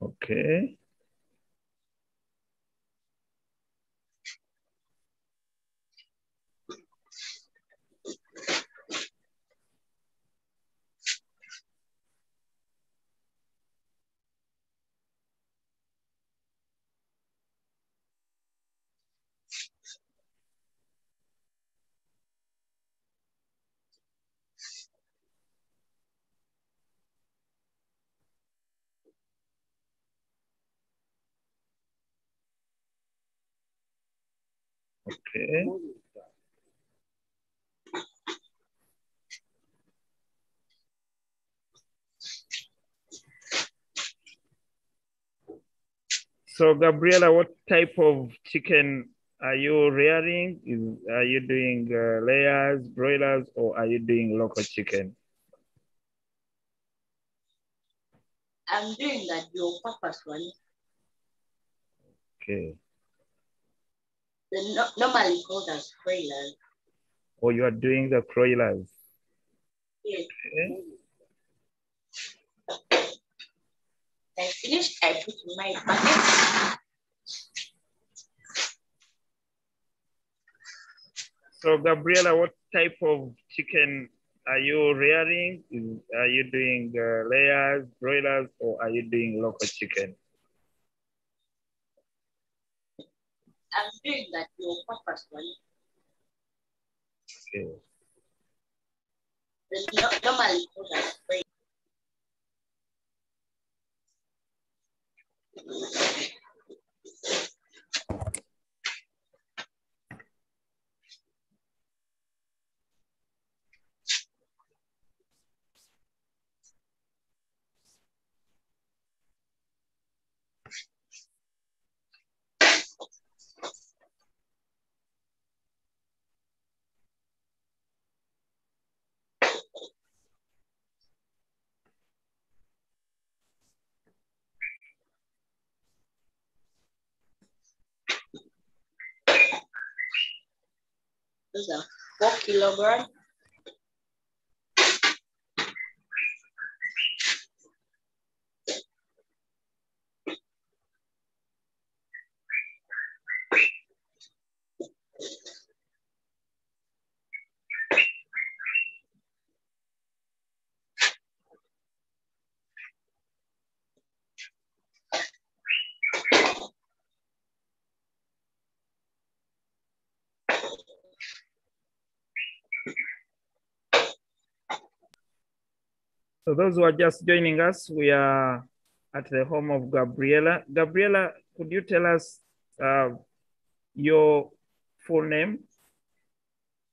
Okay. Okay. So Gabriela, what type of chicken are you rearing? Are you doing layers, broilers, or are you doing local chicken? I'm doing that your purpose one. Okay. Normally called as broilers. Or you are doing the broilers? Yes. Okay. I finished, I put in my bucket. So Gabriela, what type of chicken are you rearing? Are you doing layers, broilers, or are you doing local chicken? I'm doing that your purpose one. Okay. Normally called as broilers. Those are 4 kilograms. So those who are just joining us, we are at the home of Gabriela. Gabriela, could you tell us your full name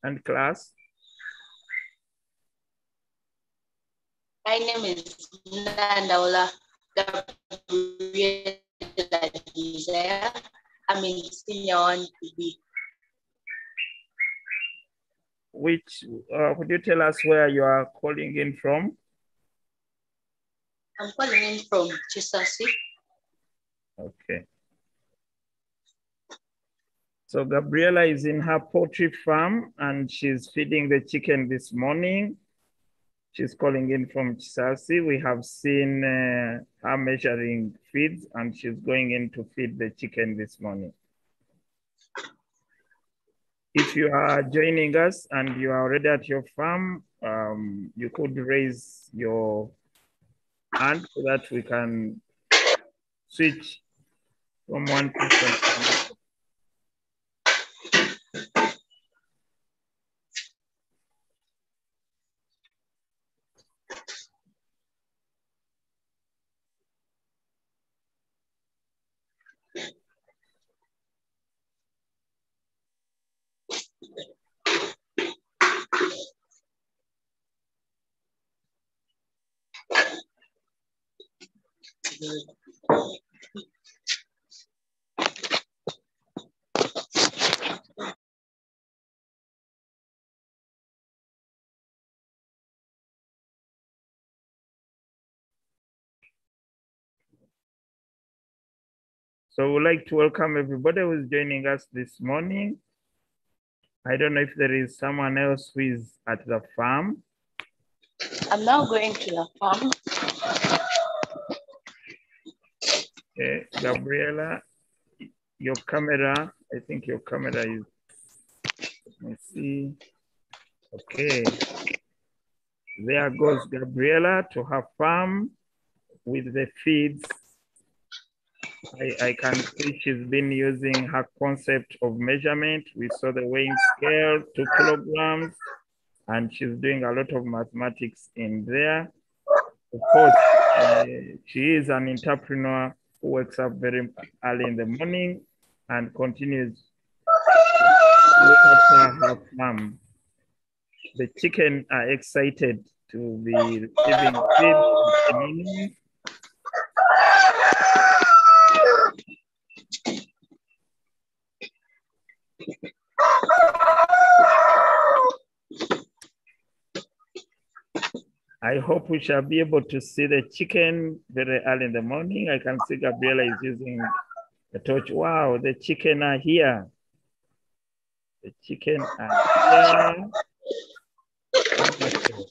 and class? My name is Nandaula Gabriela Desire. I'm in senior 1 PB. Could you tell us where you are calling in from? I'm calling in from Chisasi. Okay. So Gabriela is in her poultry farm and she's feeding the chicken this morning. She's calling in from Chisasi. We have seen her measuring feeds and she's going in to feed the chicken this morning. If you are joining us and you are already at your farm, you could raise your hand so that we can switch from one person to another. So we'd like to welcome everybody who is joining us this morning. I don't know if there is someone else who is at the farm. I'm now going to the farm. Okay, Gabriela, your camera, I think your camera is, let me see. Okay, there goes Gabriela to her farm with the feeds. I can see she's been using her concept of measurement. We saw the weighing scale, 2 kilograms, and she's doing a lot of mathematics in there. Of course, she is an entrepreneur who wakes up very early in the morning and continues to look after her farm. The chicken are excited to be receiving feed this morning. I hope we shall be able to see the chicken very early in the morning. I can see Gabriela is using a torch. Wow, the chicken are here. The chicken are here. Wonderful.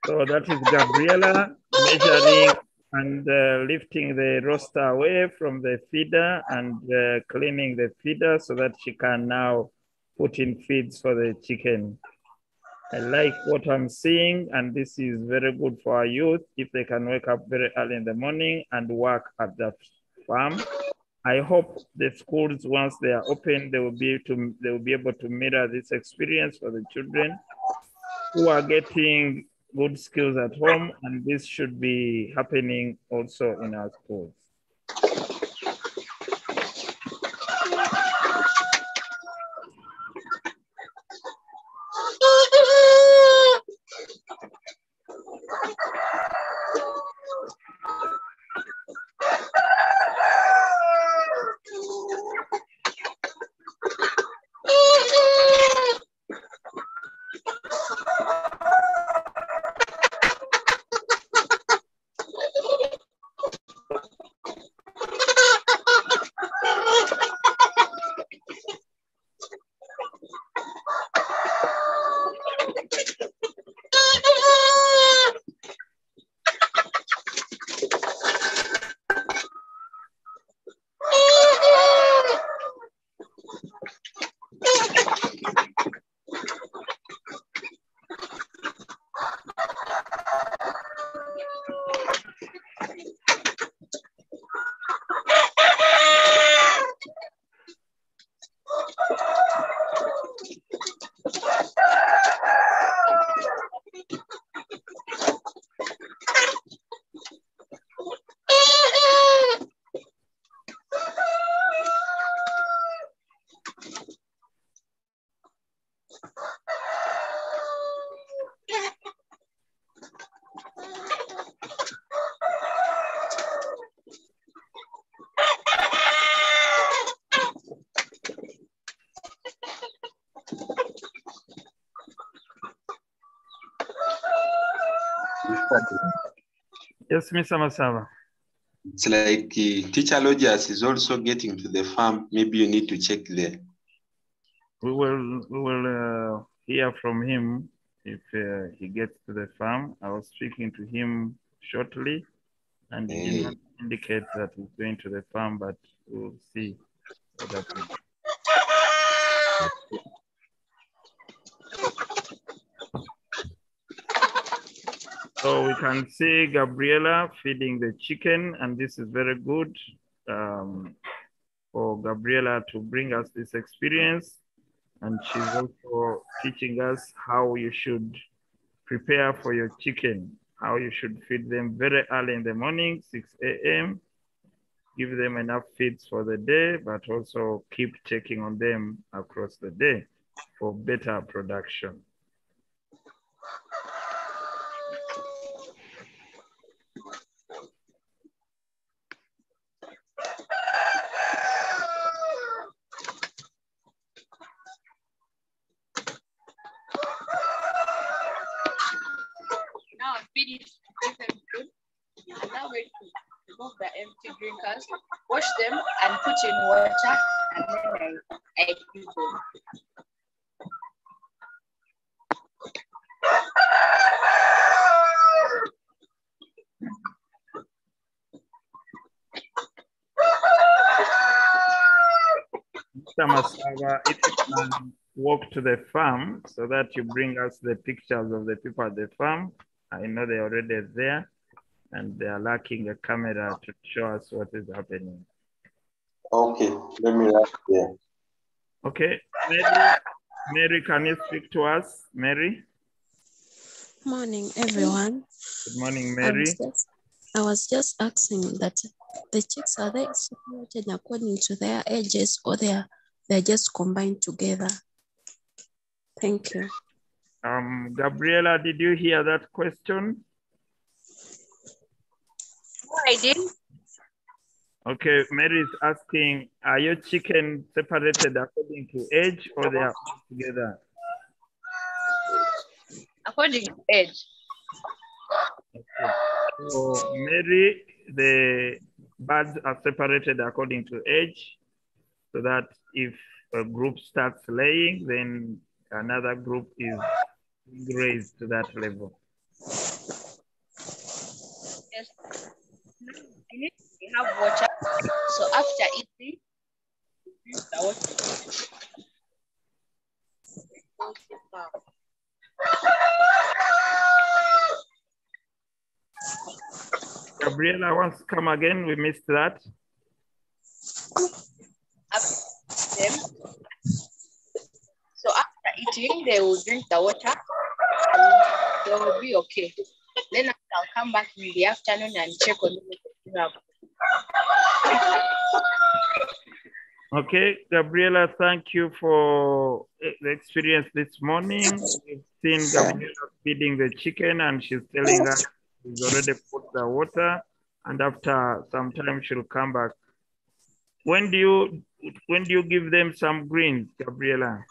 So that is Gabriela measuring and lifting the roaster away from the feeder and cleaning the feeder so that she can now put in feeds for the chicken. I like what I'm seeing, and this is very good for our youth if they can wake up very early in the morning and work at the farm. I hope the schools, once they are open, they will be able to mirror this experience for the children who are getting good skills at home, and this should be happening also in our schools. Yes, Mr. Masaba. It's like Teacher Rogers is also getting to the farm. Maybe you need to check there. We will hear from him if he gets to the farm. I was speaking to him shortly, and he did not indicate that he's going to the farm, but we'll see what happens. So we can see Gabriela feeding the chicken, and this is very good for Gabriela to bring us this experience. And she's also teaching us how you should prepare for your chicken, how you should feed them very early in the morning, 6 a.m. Give them enough feeds for the day, but also keep checking on them across the day for better production. Now finish different food. And now wait to remove the empty drinkers, wash them and put in water, and then I feed them. Mr. Masawa, if you can walk to the farm so that you bring us the pictures of the people at the farm. I know they're already there and they are lacking a camera to show us what is happening. Okay, let me write there. Okay, Mary, can you speak to us? Mary? Morning, everyone. Good morning, Mary. I was just asking that the chicks, are they separated according to their ages, or they're just combined together? Thank you. Gabriela, did you hear that question? I did. Okay, Mary is asking, are your chickens separated according to age or they are all together? According to age. Okay. So Mary, the birds are separated according to age, so that if a group starts laying, then another group is raised to that level. Yes. I need to have water. So after eating, drink the water. Gabriela wants to come again. We missed that. So after eating, they will drink the water and they will be okay. Then I'll come back in the afternoon and check on them. Okay, Gabriela, thank you for the experience this morning. We've seen Gabriela feeding the chicken and she's telling us she's already put the water, and after some time she'll come back. When do you give them some greens, Gabriela?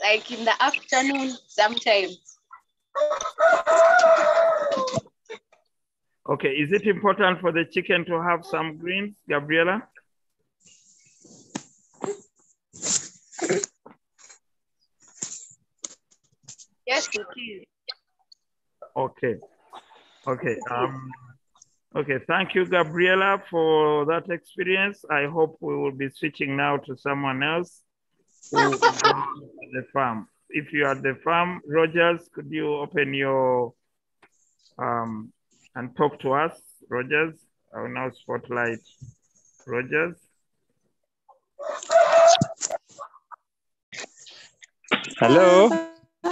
Like in the afternoon sometimes. Okay, is it important for the chicken to have some greens, Gabriela? Yes, it is. Okay. Okay. Okay, thank you, Gabriela, for that experience. I hope we will be switching now to someone else who is at the farm. If you're at the farm, Rogers, could you open your and talk to us, Rogers? I will now spotlight Rogers. Hello.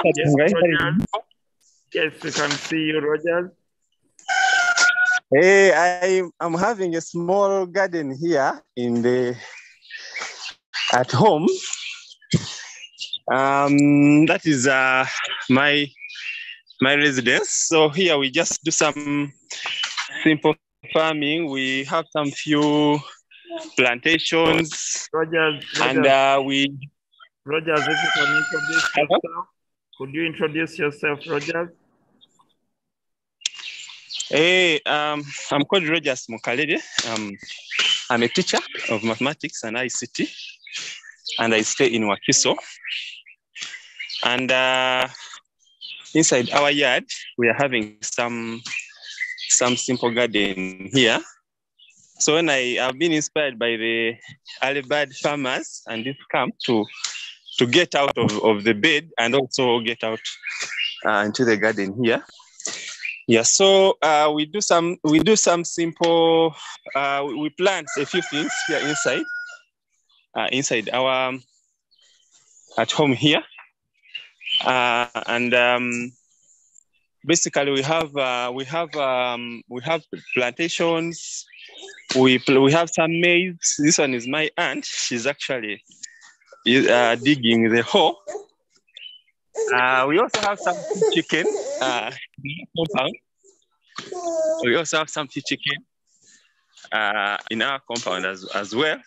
Yes, Rogers. Yes, we can see you, Rogers. Hey, I'm having a small garden here at home. That is my residence. So here we just do some simple farming. We have some few plantations. Rogers, and Rogers, if you can introduce yourself. Could you introduce yourself, Rogers? Hey, I'm called Rogers Mukalede. I'm a teacher of mathematics and ICT, and I stay in Wakiso. And inside our yard, we are having some simple garden here. So when I have been inspired by the early bird farmers and this camp to get out of the bed and also get out into the garden here. Yeah, so we do some simple, we plant a few things here inside our at home here. Basically we have plantations. We have some maize. This one is my aunt. She's actually digging the hole. We also have some chicken compound. We also have some chicken in our compound as well.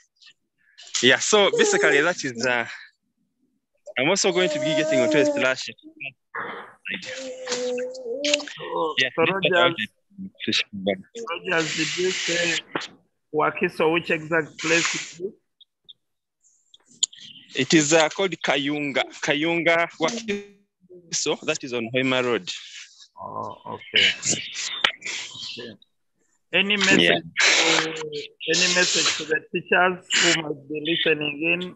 Yeah, so basically that is, I'm also going to be getting onto a splash. Yeah, so Rogers, did you say Wakiso, which exact place is it? It is called Kayunga Wakiso, that is on Hoima Road. Oh, okay. Any message to the teachers who must be listening in?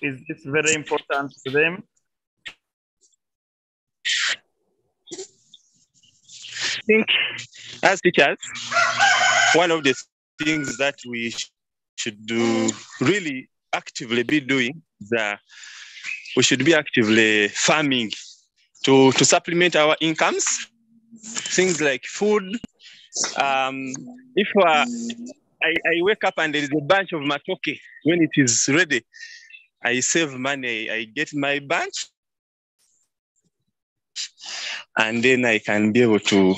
Is this very important to them? I think as teachers, one of the things that we should do really actively be doing is we should be actively farming to supplement our incomes. Things like food. If I wake up and there is a bunch of matoke, when it is ready, I save money, I get my bunch, and then I can be able to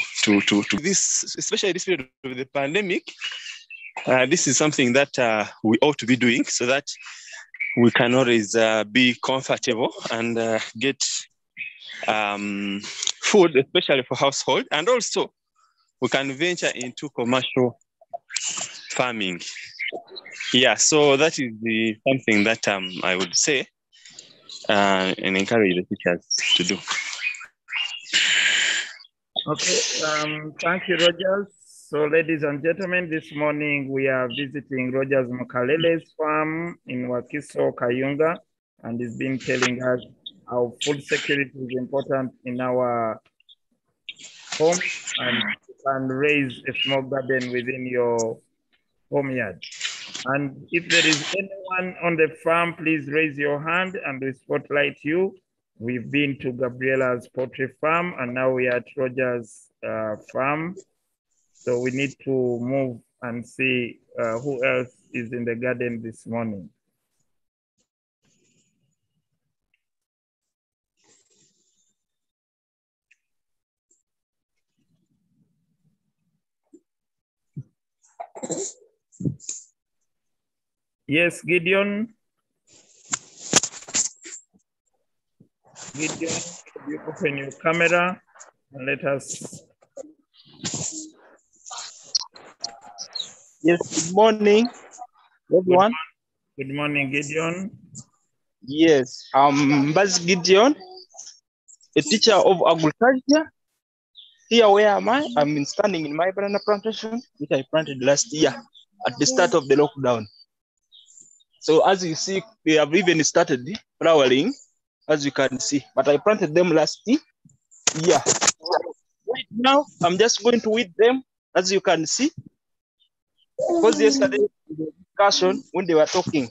this, especially this period of the pandemic. This is something that we ought to be doing so that we can always be comfortable and get food, especially for household, and also we can venture into commercial farming. Yeah, so that is something that I would say and encourage the teachers to do. Okay, thank you, Rogers. So, ladies and gentlemen, this morning we are visiting Rogers Mukalele's farm in Wakiso, Kayunga, and he's been telling us how food security is important in our home, and you can raise a small garden within your home yard. And if there is anyone on the farm, please raise your hand and we spotlight you. We've been to Gabriella's poultry farm and now we are at Rogers' farm. So we need to move and see who else is in the garden this morning. Yes, Gideon. Gideon, could you open your camera and let us. Yes, good morning, everyone. Good morning, Gideon. Yes, I'm Baz Gideon, a teacher of agriculture. Here, where am I? I'm standing in my banana plantation, which I planted last year at the start of the lockdown. So as you see, we have even started flowering, as you can see, but I planted them last year. Right now, I'm just going to weed them, as you can see. Because yesterday, the discussion, when they were talking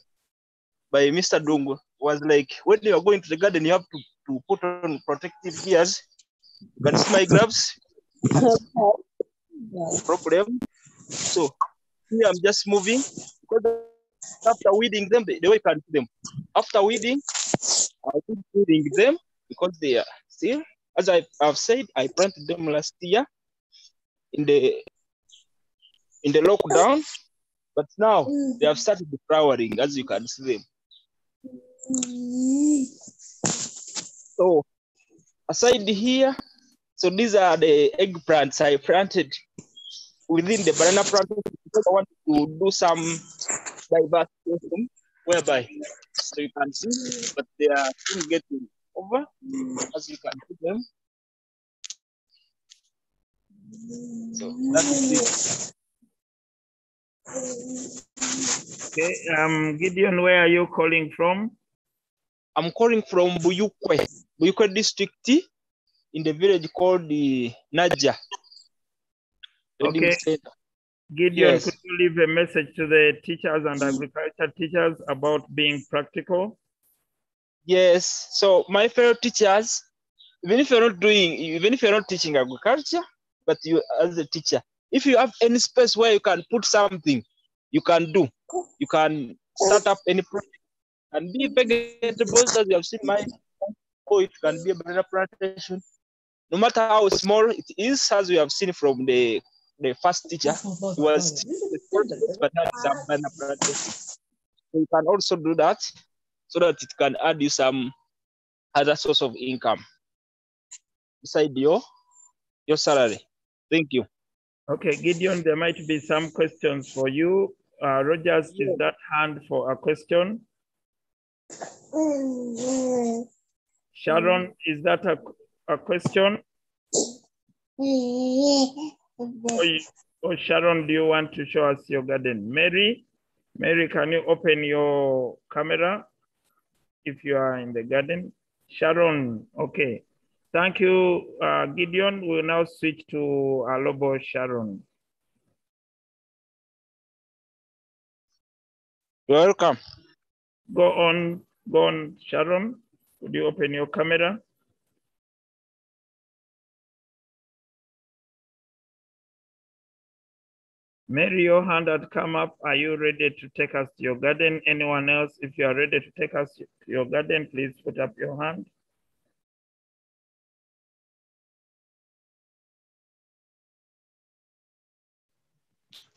by Mr. Ddungu, was like, when you are going to the garden, you have to put on protective gears. You can see my gloves. Problem. So here I'm just moving. Because after weeding them, the way you can see them. After weeding, I keep weeding them because they are still, as I have said, I planted them last year in the lockdown, but now they have started flowering, as you can see them. So aside here, so these are the eggplants I planted within the banana plantation because I want to do some diversification whereby, so you can see, but they are still getting over, as you can see them. So that is it. Okay, Gideon, where are you calling from? I'm calling from Buyukwe district, in the village called the Naja. Okay, Gideon, yes. Could you leave a message to the teachers and agriculture teachers about being practical? Yes, so my fellow teachers, even if you're not teaching agriculture, but you as a teacher, if you have any space where you can put something, you can do. You can start up any project and be vegetables, as you have seen my, or it can be a banana plantation. No matter how small it is, as we have seen from the first teacher, he was but now it's a banana plantation. So you can also do that so that it can add you some other source of income beside your salary. Thank you. Okay, Gideon, there might be some questions for you. Rogers, is that hand for a question? Sharon, is that a question? Or Sharon, do you want to show us your garden? Mary, can you open your camera if you are in the garden? Sharon, okay. Thank you, Gideon. We'll now switch to Alobo Sharon. Welcome. Go on, Sharon. Would you open your camera? Mary, your hand had come up. Are you ready to take us to your garden? Anyone else, if you are ready to take us to your garden, please put up your hand.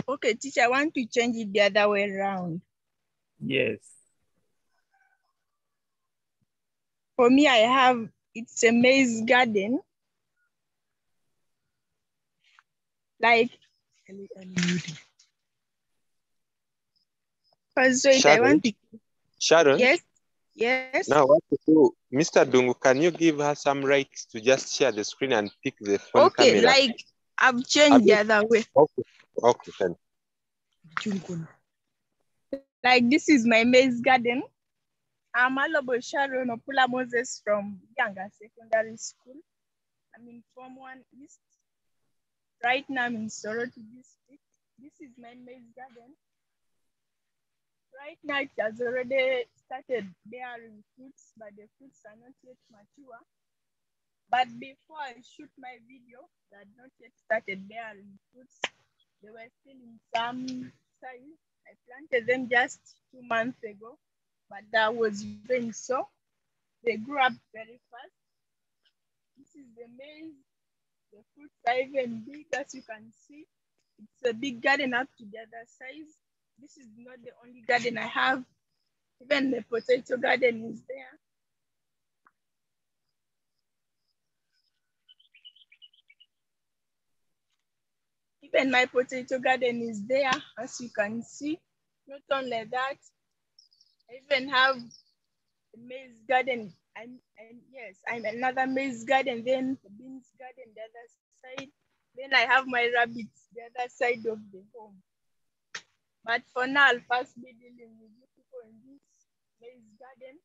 Okay, teacher, I want to change it the other way around. Yes. For me, it's a maize garden. Like, first, wait, I want to. Sharon? Yes. Now what to do? Mr. Ddungu, can you give her some rights to just share the screen and pick the phone camera? Okay, like I've changed the other way. Okay, thank you. Like this is my maize garden. I'm Alobo Sharon Opula Moses from Yanga Secondary School. I'm in Form 1 East. Right now I'm in Soroti District. This is my maize garden. Right now it has already started bearing fruits, but the fruits are not yet mature. But before I shoot my video, they had not yet started bearing fruits. They were still in some size. I planted them just 2 months ago, but that was rain, so they grew up very fast. This is the maize. The fruits are even big, as you can see. It's a big garden up to the other size. This is not the only garden I have. Even the potato garden is there. Even my potato garden is there, as you can see. Not only that, I even have a maize garden. Yes, I'm another maize garden, then the beans garden the other side. Then I have my rabbits the other side of the home. But for now, I'll first be dealing with you people in this maize garden.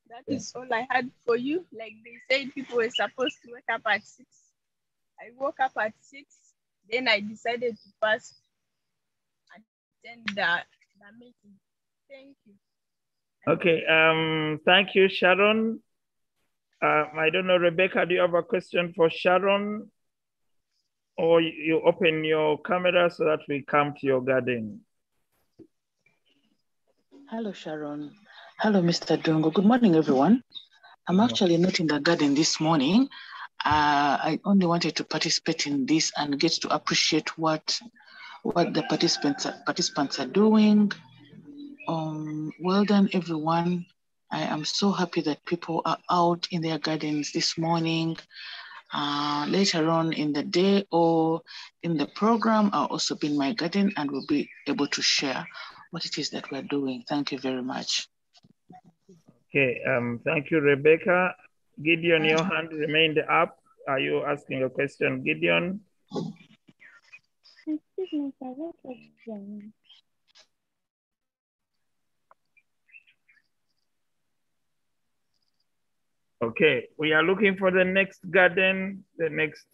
That is all I had for you. Like they said, people were supposed to wake up at 6. I woke up at 6. Then I decided to first attend the meeting. Thank you. Okay, thank you, Sharon. I don't know, Rebecca, do you have a question for Sharon? Or you open your camera so that we come to your garden? Hello, Sharon. Hello, Mr. Ddungu. Good morning, everyone. I'm actually not in the garden this morning. I only wanted to participate in this and get to appreciate what the participants are doing. Well done, everyone. I am so happy that people are out in their gardens this morning. Later on in the day or in the program, I'll also be in my garden and will be able to share what it is that we're doing. Thank you very much. Okay, thank you, Rebecca. Gideon, your hand remained up. Are you asking a question, Gideon? Okay, we are looking for the next garden, the next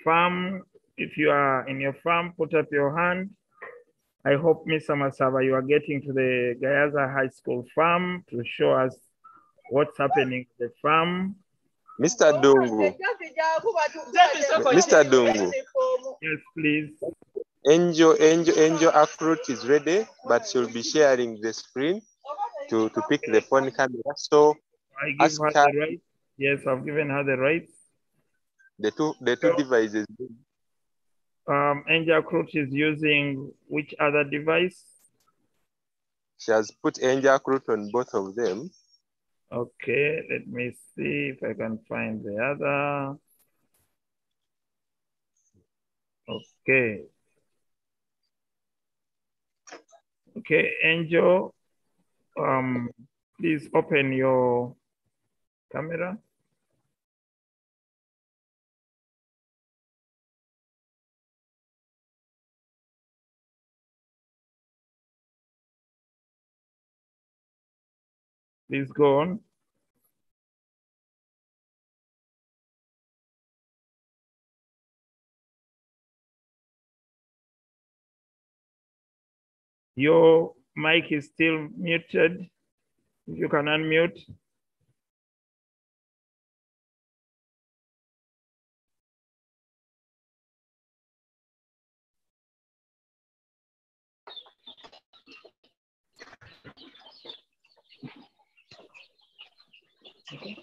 farm. If you are in your farm, put up your hand. I hope, Mr. Masava, you are getting to the Gayaza High School farm to show us what's happening at the farm. Mr. Ddungu. Mr. Ddungu. Yes, please. Angel Akrut is ready, but she'll be sharing the screen to pick the phone camera. So I give her the right. Yes, I've given her the right. The two devices. Angel Crutch is using which other device? She has put Angel Crutch on both of them. Okay, let me see if I can find the other. Okay. Okay, Angel, please open your camera. Please go on. Your mic is still muted. If you can unmute. Okay.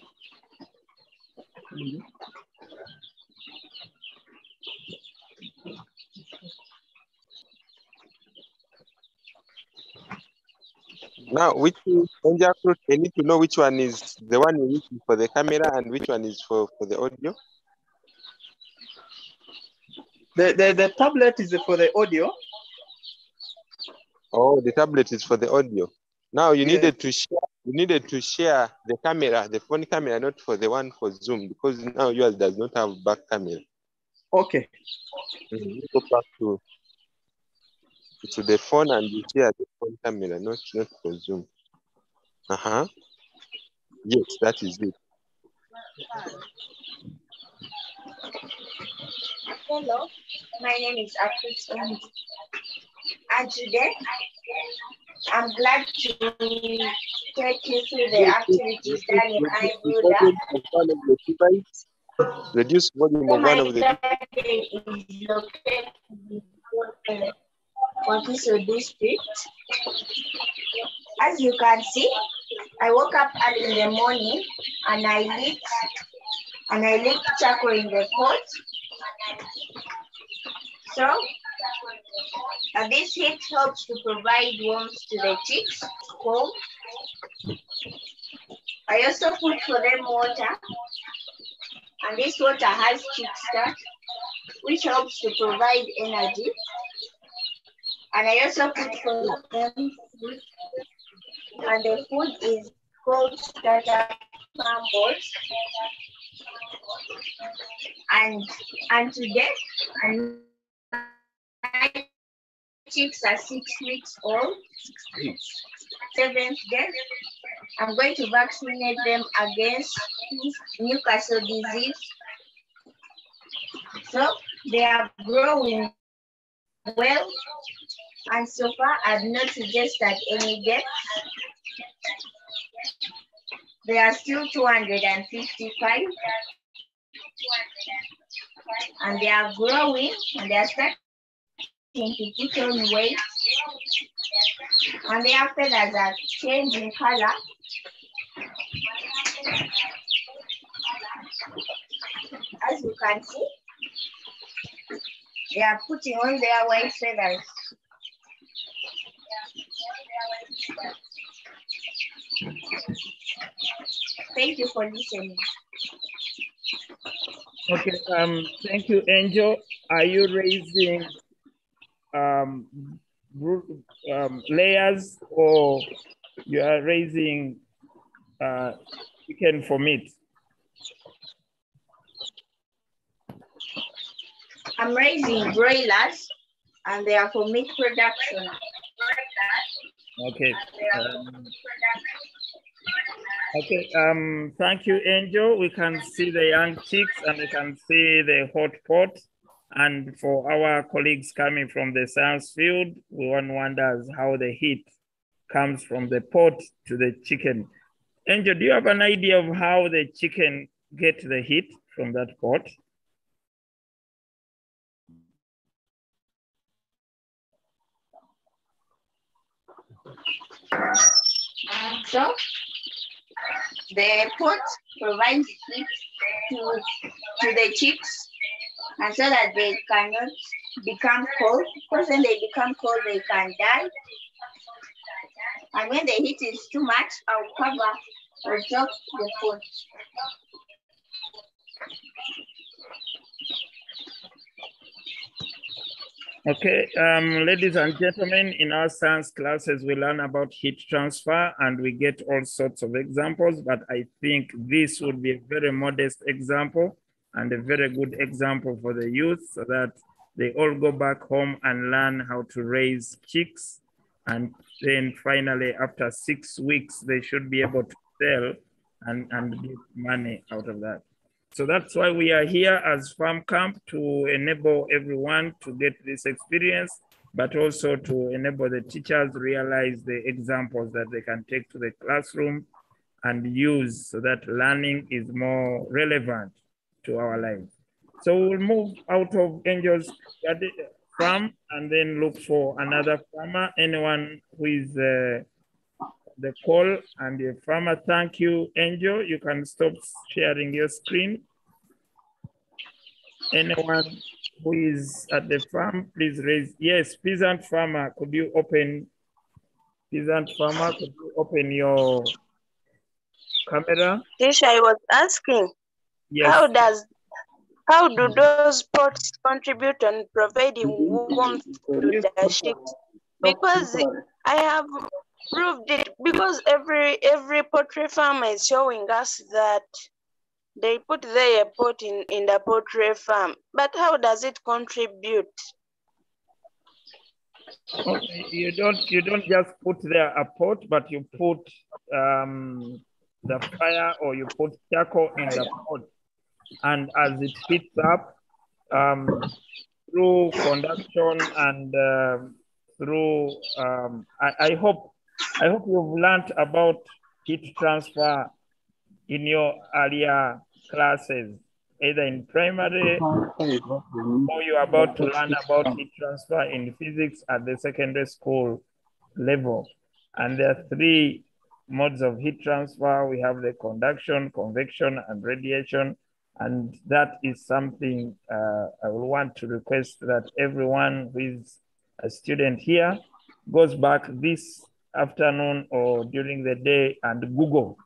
Now, which Angel Crutch, I need to know which one is the one you're using for the camera and which one is for the audio. The tablet is for the audio. Oh, the tablet is for the audio. Now you needed to share the camera, the phone camera, not for the one for Zoom, because now yours does not have back camera. Okay. Go back to the phone and you share the phone camera, not for Zoom. Yes, that is it. Hello, my name is Akrut, and today I'm glad to take you through the activities done in iBuilder. Reduce volume of one of the is located in Wakiso district. As you can see, I woke up early in the morning and I lit charcoal in the pot. So this heat helps to provide warmth to the chicks. I also put for them water, and this water has chick starch, which helps to provide energy. And I also put for them food, and the food is called starter farm balls. And today, my chicks are 6 weeks old. 7th day, I'm going to vaccinate them against Newcastle disease. So they are growing well, and so far I've not suggested any deaths. They are still 255, and they are growing, and they are starting to put on weight, and their feathers are changing color. As you can see, they are putting on their white feathers. Thank you for listening. Okay, thank you, Angel. Are you raising layers, or you are raising chicken for meat? I'm raising broilers, and they are for meat production. Okay. Thank you, Angel. We can see the young chicks and we can see the hot pot. And for our colleagues coming from the science field, one wonders how the heat comes from the pot to the chicken. Angel, do you have an idea of how the chicken get the heat from that pot. So the pot provides heat to the chicks, and so that they cannot become cold, because when they become cold, they can die. And when the heat is too much, I'll cover or top the pot. Okay, ladies and gentlemen, in our science classes, we learn about heat transfer and we get all sorts of examples, but I think this would be a very modest example and a very good example for the youth so that they all go back home and learn how to raise chicks. And then finally, after 6 weeks, they should be able to sell and get money out of that. So that's why we are here as Farm Camp, to enable everyone to get this experience, but also to enable the teachers realize the examples that they can take to the classroom and use so that learning is more relevant to our lives. So we'll move out of Angel's farm and then look for another farmer, anyone who is the call and the farmer. Thank you, Angel. You can stop sharing your screen. Anyone who is at the farm, please raise. Yes, peasant farmer, could you open? Peasant farmer, could you open your camera? Yes, I was asking, yes. how do those pots contribute on providing warmth to the chicks? Because I have proved it, because every poultry farmer is showing us that they put their pot in the poultry farm, but how does it contribute? Okay, you don't just put there a pot, but you put the fire, or you put charcoal in the pot, and as it heats up through conduction and through I hope you've learned about heat transfer in your earlier classes, either in primary or you're about to learn about heat transfer in physics at the secondary school level. And there are 3 modes of heat transfer. We have the conduction, convection, and radiation. And that is something I will want to request that everyone who is a student here goes back this afternoon or during the day and Google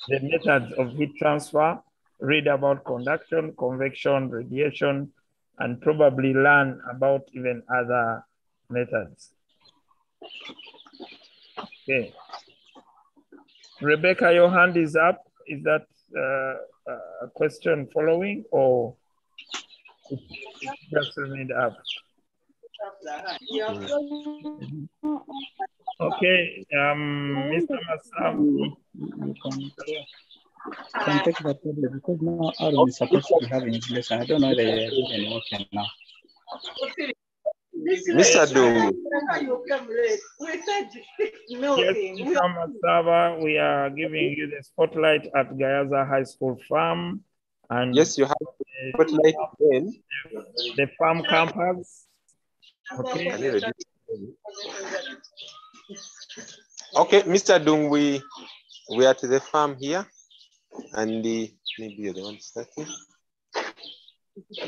the methods of heat transfer, read about conduction, convection, radiation, and probably learn about even other methods. Okay. Rebecca, your hand is up. Is that a question following, or it just remained up? Okay, Mr. Masam. You can take that problem, because now Aaron is supposed to be having his lesson. I don't know they are even working now. Mr. Ddungu. Yes, Mr. Masaba, we are giving you the spotlight at Gayaza High School Farm. And yes, you have the spotlight then. The farm campus. Okay. Okay, Mr. Ddungu, we are at the farm here, and maybe you're the one starting. This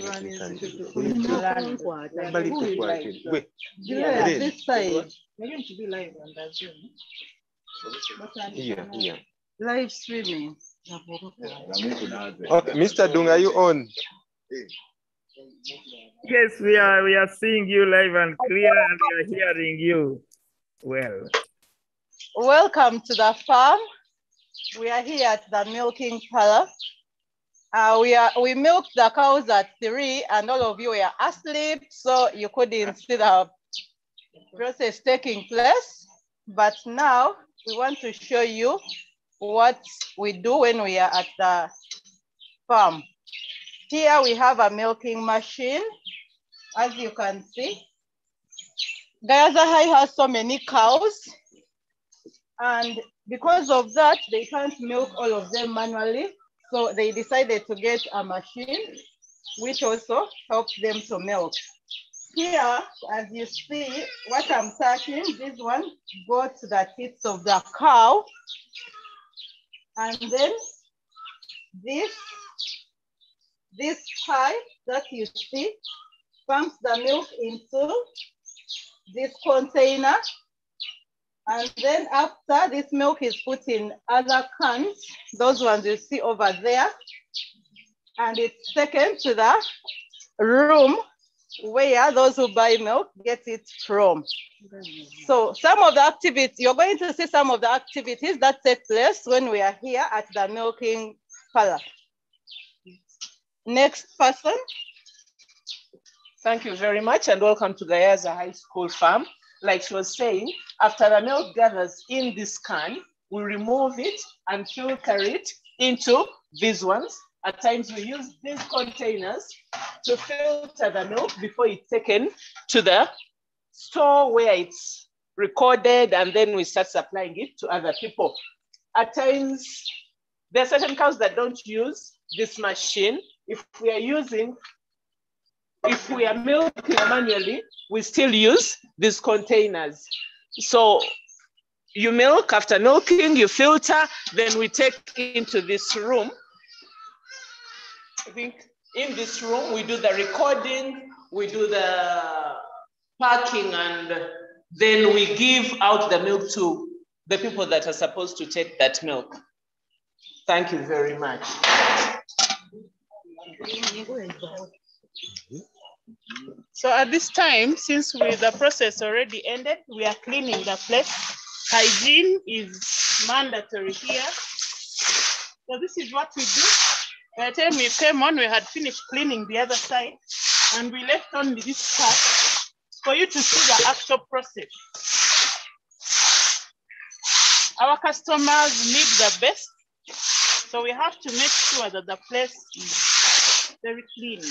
side. We're going to be live on the Zoom. Yeah. Live streaming. Okay, Mr. Ddungu, are you on? Yes, we are seeing you live and clear, and we are hearing you well. Welcome to the farm. We are here at the milking parlor. We milked the cows at 3, and all of you were asleep, so you couldn't see the process taking place. But now we want to show you what we do when we are at the farm. Here we have a milking machine, as you can see. Gayaza High has so many cows, and because of that, they can't milk all of them manually. So they decided to get a machine, which also helps them to milk. Here, as you see, what I'm touching, this one goes to the teats of the cow. And then this pipe that you see pumps the milk into this container. And then after this milk is put in other cans, those ones you see over there, and it's taken to the room where those who buy milk get it from. So some of the activities, you're going to see some of the activities that take place when we are here at the milking parlor. Next person. Thank you very much and welcome to Gayaza High School Farm. Like she was saying, after the milk gathers in this can, we remove it and filter it into these ones. At times we use these containers to filter the milk before it's taken to the store where it's recorded, and then we start supplying it to other people. At times, there are certain cows that don't use this machine. If we are milking manually, we still use these containers. So you milk, after milking, you filter, then we take into this room. I think in this room, we do the recording, we do the packing, and then we give out the milk to the people that are supposed to take that milk. Thank you very much. So at this time, since the process already ended, we are cleaning the place. Hygiene is mandatory here. So this is what we do. By the time we came on, we had finished cleaning the other side, and we left only this part for you to see the actual process. Our customers need the best, so we have to make sure that the place is very clean.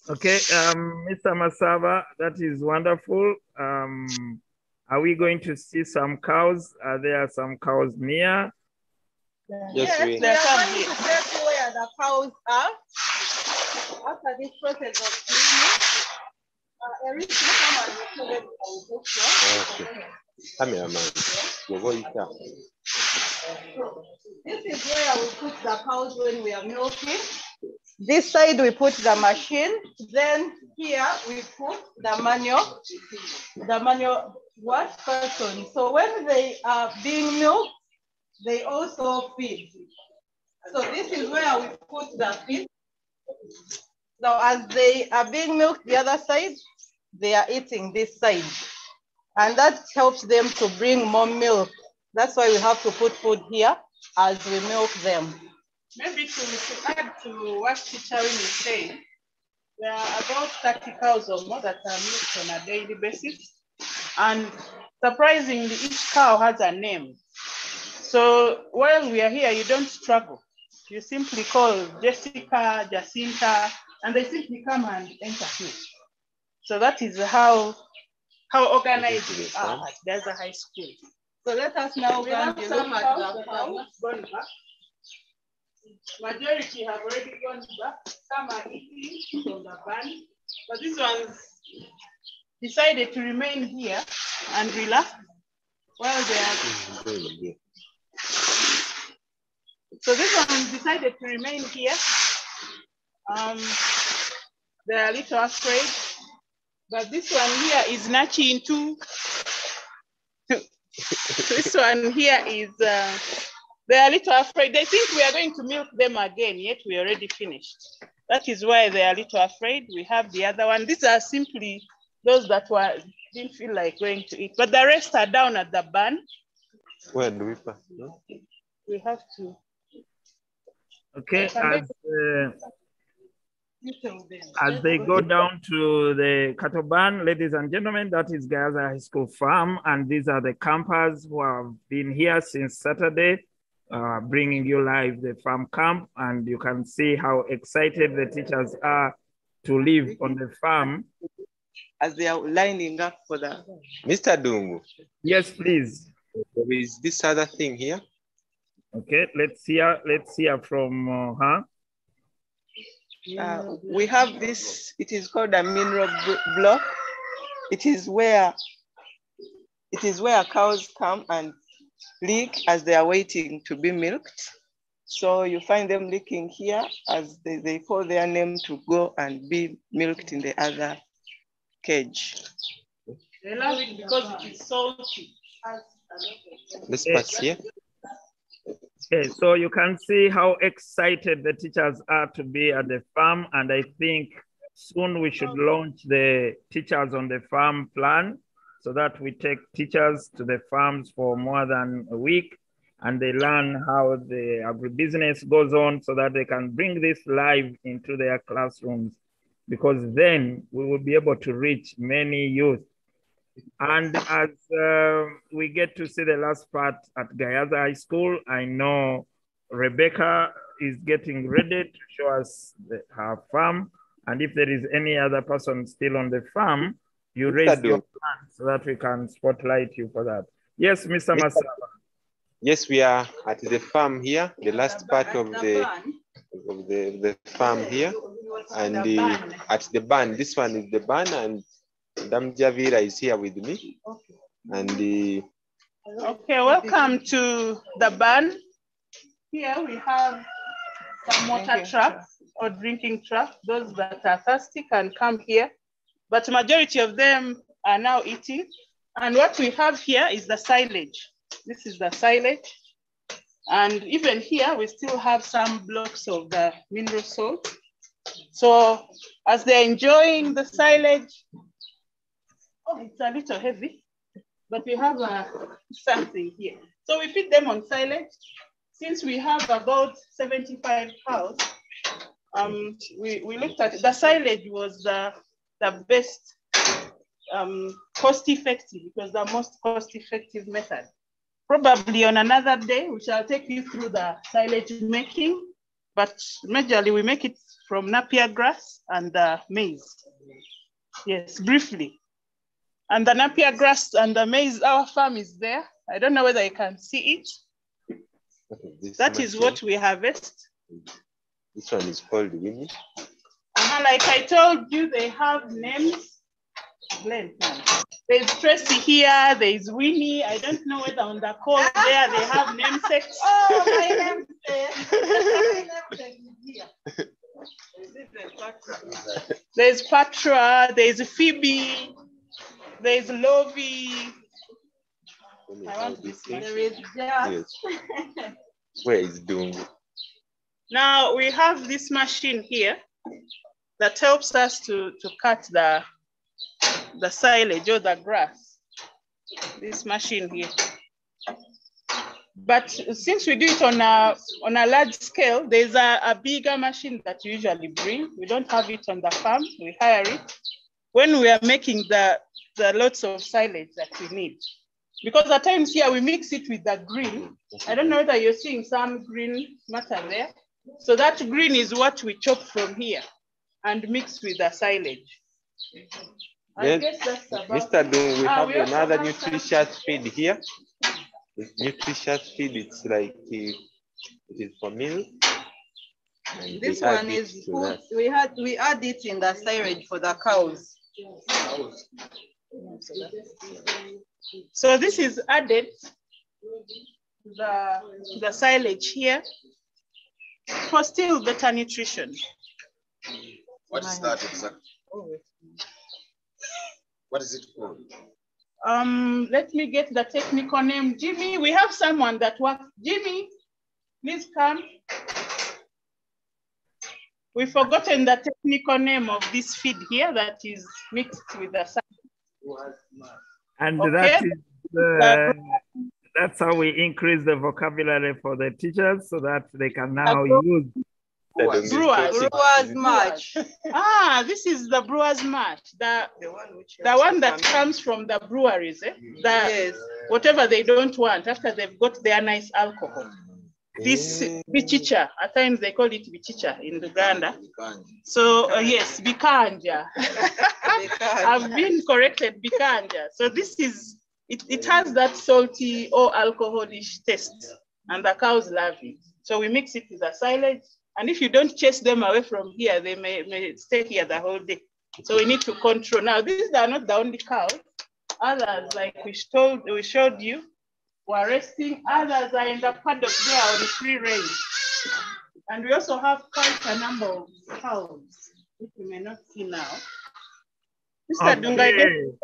Okay, Mr. Masaba, that is wonderful. Are we going to see some cows? Are there some cows near? Yes, we are going to check where the cows are. After this process of cleaning, this is where we put the cows when we are milking. This side we put the machine. Then here we put the manual person. So when they are being milked, they also feed. So this is where we put the feed. So as they are being milked the other side, they are eating this side. And that helps them to bring more milk. That's why we have to put food here as we milk them. Maybe to add to what Teacher is saying, there are about 30 cows or more that are milked on a daily basis. And surprisingly, each cow has a name. So while we are here, you don't struggle. You simply call Jessica, Jacinta, and they simply come and enter here. So that is how organized we are at Gaza High School. So let us now go and look at the cows. Majority have already gone back. Some are eating from the barn, but these ones decided to remain here and relax while they are. So this one decided to remain here. They're a little afraid, but this one here is nudging too. This one here is, they're a little afraid. They think we are going to milk them again, yet we already finished. That is why they are a little afraid. We have the other one. These are simply those that didn't feel like going to eat, but the rest are down at the barn. Where do we pass? No? We have to. Okay, as they go down to the cattle barn, ladies and gentlemen, that is Gaza High School Farm, and these are the campers who have been here since Saturday, bringing you live the farm camp, and you can see how excited the teachers are to live on the farm. As they are lining up for the... Mr. Ddungu. Yes, please. There is this other thing here. Okay, let's hear from her. We have this, it is called a mineral block. It is where cows come and lick as they are waiting to be milked. So you find them licking here as they call their name to go and be milked in the other cage. They love it because it is salty. This part here. Okay, so you can see how excited the teachers are to be at the farm, and I think soon we should launch the Teachers on the Farm plan so that we take teachers to the farms for more than a week and they learn how the agribusiness goes on so that they can bring this live into their classrooms, because then we will be able to reach many youth. And as we get to see the last part at Gayaza High School, I know Rebecca is getting ready to show us her farm. And if there is any other person still on the farm, you raise your hand so that we can spotlight you for that. Yes, Mr. Masaba. Yes, we are at the farm here, the last part of the farm here. And at the barn, this one is the barn, and Madam Javira is here with me. And okay, welcome to the barn. Here we have some water traps or drinking traps. Those that are thirsty can come here, but the majority of them are now eating. And what we have here is the silage. This is the silage. And even here, we still have some blocks of the mineral salt. So as they're enjoying the silage, oh, it's a little heavy, but we have something here. So we feed them on silage. Since we have about 75 cows, we looked at it. The silage was the best cost-effective, because the most cost-effective method. Probably on another day, we shall take you through the silage making, but majorly we make it from napier grass and maize. Yes, briefly. And the napier grass and the maize, our farm is there. I don't know whether you can see it. That is what we harvest. This one is called Winnie. Like I told you, they have names. There's Tracy here, there's Winnie. I don't know whether on the call there they have namesakes. Oh, my namesake. There's Patra, there's Phoebe, there's Lovey. There is Jazz. Where is Ddungu? Now we have this machine here that helps us to cut the silage or the grass. This machine here. But since we do it on a large scale, there's a bigger machine that we usually bring. We don't have it on the farm, we hire it when we are making the lots of silage that we need. Because at times here we mix it with the green. I don't know whether you're seeing some green matter there. So that green is what we chop from here and mix with the silage. I guess that's about Mr. Ddungu, we have another nutritious feed here. This nutritious feed, it's like it is for milk. This one is food. We add it in the silage for the cows. So this is added the silage here for still better nutrition. What is that exactly? What is it called? Let me get the technical name. Jimmy, we have someone that works. Jimmy, please come. We've forgotten the technical name of this feed here that is mixed with the silage. And okay. That's how we increase the vocabulary for the teachers so that they can now use Brewer's mash. This is the brewer's mash. The one that comes from the breweries. Yes. Whatever they don't want after they've got their nice alcohol. This bichicha, at times they call it bichicha in Uganda. So yes, bikanja. I've been corrected, bikanja. So this is, it has that salty or alcoholish taste, and the cows love it. So we mix it with the silage, and if you don't chase them away from here, they may stay here the whole day. So we need to control. Now, these are not the only cows. Others, like we showed you, were resting. Others are in the paddock there on the free range. And we also have quite a number of cows, which you may not see now. Mr. Ddungu.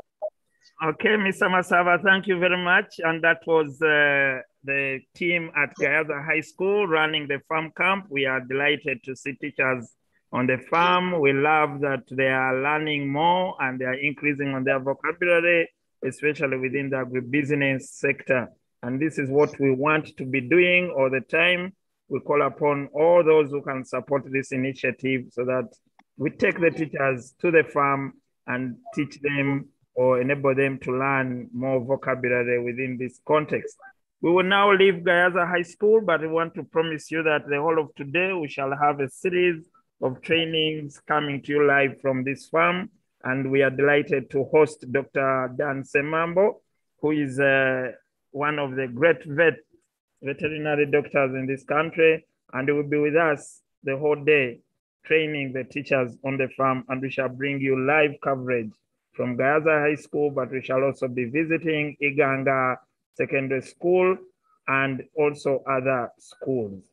Okay, Mr. Masava, thank you very much. And that was the team at Gayaza High School running the farm camp. We are delighted to see teachers on the farm. We love that they are learning more and they are increasing on their vocabulary, especially within the agribusiness sector. And this is what we want to be doing all the time. We call upon all those who can support this initiative so that we take the teachers to the farm and teach them or enable them to learn more vocabulary within this context. We will now leave Gayaza High School, but we want to promise you that the whole of today, we shall have a series of trainings coming to you live from this farm. And we are delighted to host Dr. Dan Semambo, who is one of the great veterinary doctors in this country. And he will be with us the whole day, training the teachers on the farm. And we shall bring you live coverage from Gayaza High School, but we shall also be visiting Iganga Secondary School and also other schools.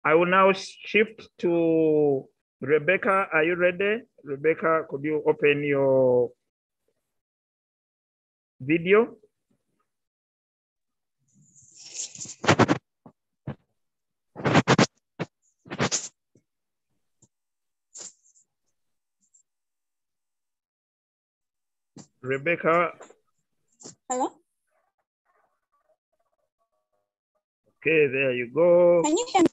I will now shift to Rebecca. Are you ready? Rebecca, could you open your video? Rebecca. Hello? Okay, there you go. Can you hear me?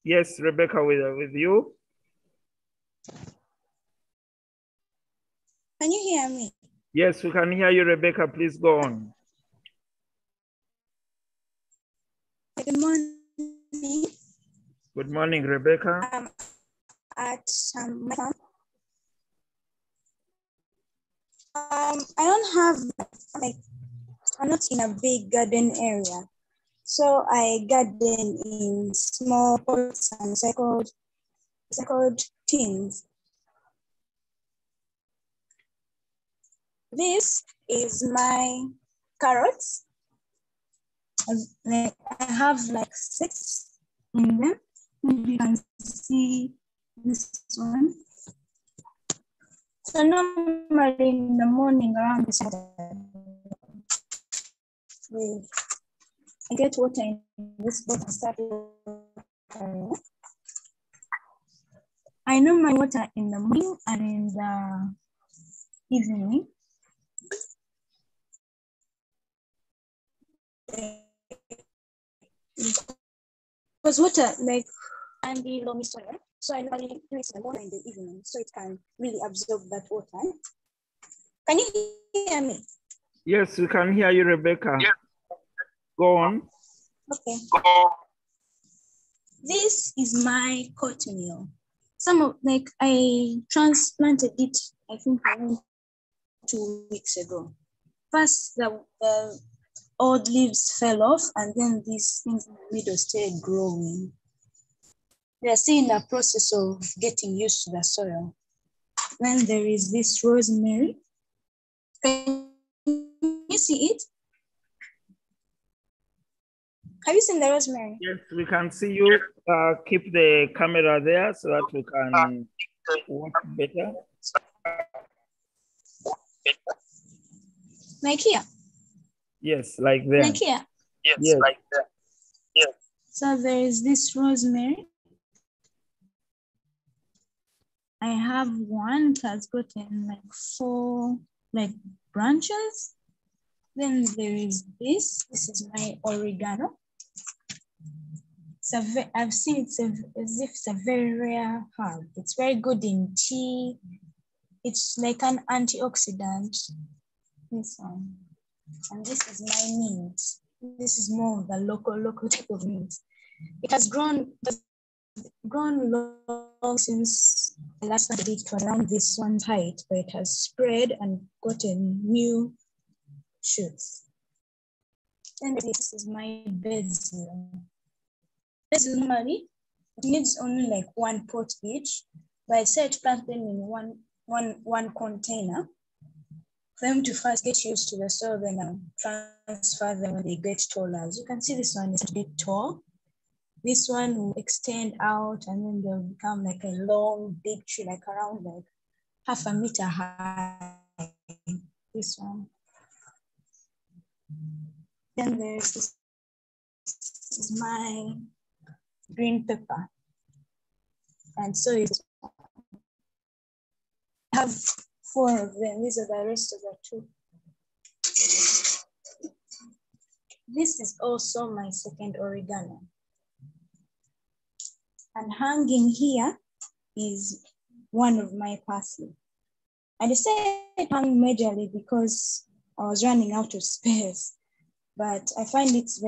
Yes, Rebecca, with you. Can you hear me? Yes, we can hear you, Rebecca. Please go on. Good morning. Good morning, Rebecca. At my farm. I don't have, I'm not in a big garden area. So I garden in small pots and recycled tins. This is my carrots. I have like 6 in them. You can see this one. So normally in the morning around this time, I get water in this pot and start watering. I normally water in the morning and in the evening. Because water, like, I'm the loamy soil, so I normally do it in the morning and the evening, so it can really absorb that water. Can you hear me? Yes, we can hear you, Rebecca. Yeah. Go on. Okay. This is my cochineal. I transplanted it, I think around 2 weeks ago. First, the old leaves fell off, and then these things in the middle started growing. They're still in the process of getting used to the soil. Then there is this rosemary. Can you see it? Have you seen the rosemary? Yes, we can see you. Keep the camera there so that we can watch better. Like here? Yes, like there. Like here? Yes. Like that. Yes. So there is this rosemary. I have one that has gotten like 4 branches. Then there is this. This is my oregano. I've seen it's as if it's a very rare herb. It's very good in tea. It's like an antioxidant. This one. And this is my mint. This is more of a local type of mint. It has grown long since the last time I did it was around this one's height, but it has spread and gotten new shoots. And this is my basil. Basil normally it needs only like one pot each, but I said plant them in one container for them to first get used to the soil, then I'll transfer them when they get taller. As you can see, this one is a bit tall. This one will extend out and then they'll become like a long, big tree, like around like 1/2 meter high. This one. Then there's this is my green pepper. And so it's, I have 4 of them. These are the rest of the 2. This is also my second oregano. And hanging here is one of my parsley. I decided to hang majorly because I was running out of space, but I find it's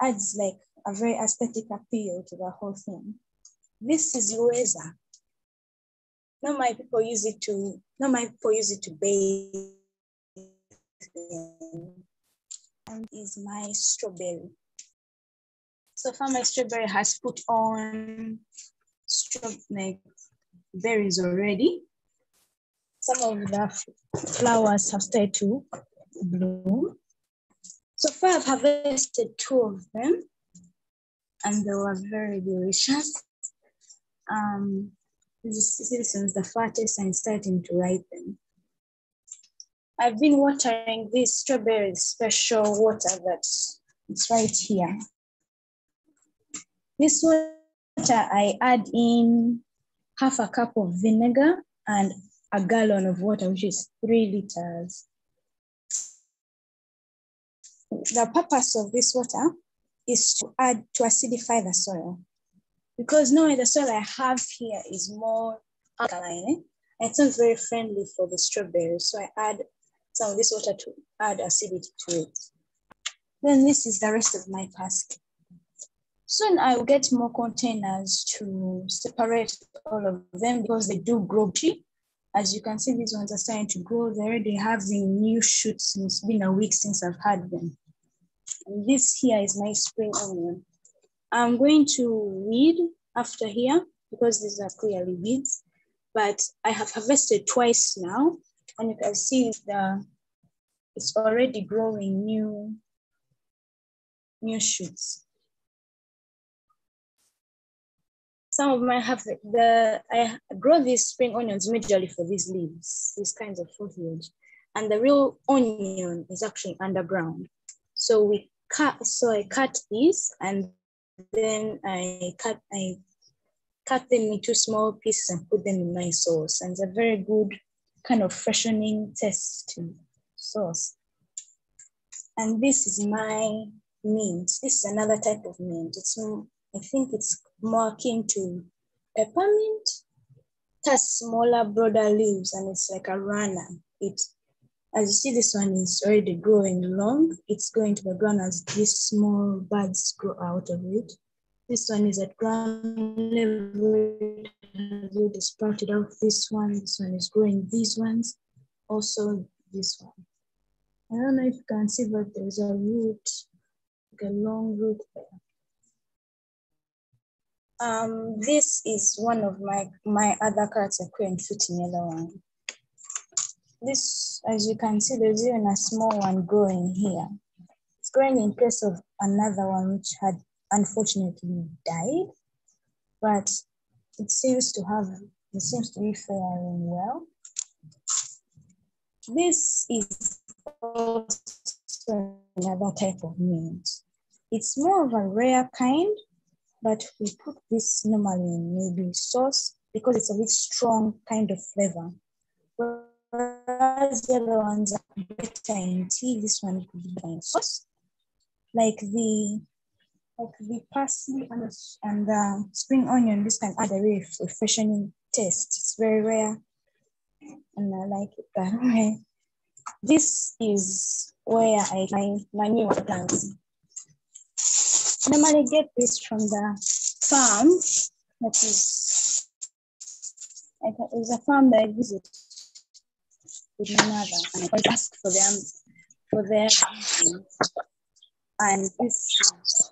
adds like a very aesthetic appeal to the whole thing. This is uweza. Not my people use it to bathe. And is my strawberry. So far my strawberry has put on berries already. Some of the flowers have started to bloom. So far I've harvested 2 of them and they were very delicious. This one's the fattest and starting to ripen. I've been watering this strawberry special water that's right here. This water I add in 1/2 cup of vinegar and a gallon of water, which is 3 liters. The purpose of this water is to acidify the soil. Because now the soil I have here is more alkaline, and it's not very friendly for the strawberries. So I add some of this water to add acidity to it. Then this is the rest of my parsley. Soon I will get more containers to separate all of them because they do grow tree. As you can see, these ones are starting to grow. They're already having new shoots. It's been a week since I've had them. And this here is my spring onion. I'm going to weed after here because these are clearly weeds, but I have harvested twice now. And you can see it's already growing new shoots. Some of my I grow these spring onions majorly for these leaves, these kinds of foliage. And the real onion is actually underground. So I cut these and then I cut them into small pieces and put them in my sauce. And it's a very good kind of freshening taste to sauce. And this is my mint. This is another type of mint. I think it's more akin to peppermint. It has smaller, broader leaves and it's like a runner. As you see, this one is already growing long. It's going to the ground as these small buds grow out of it. This one is at ground level. It has sprouted out this one. This one is growing these ones. Also this one. I don't know if you can see, but there's a root, like a long root there. This is one of my other carrots I couldn't fit in the other one. This, as you can see, there's even a small one growing here. It's growing in place of another one which had unfortunately died, but it seems to be faring well. This is also another type of mint. It's more of a rare kind, but we put this normally in maybe sauce because it's a bit strong kind of flavor. Whereas the other ones are better in tea, this one could be better in sauce. Like the parsley and the spring onion, this can add a very refreshing taste. It's very rare and I like it that way. This is where I find manure plants. Normally get this from the farm. That is, there's a farm that I visit with my mother, and I ask for them for their and this is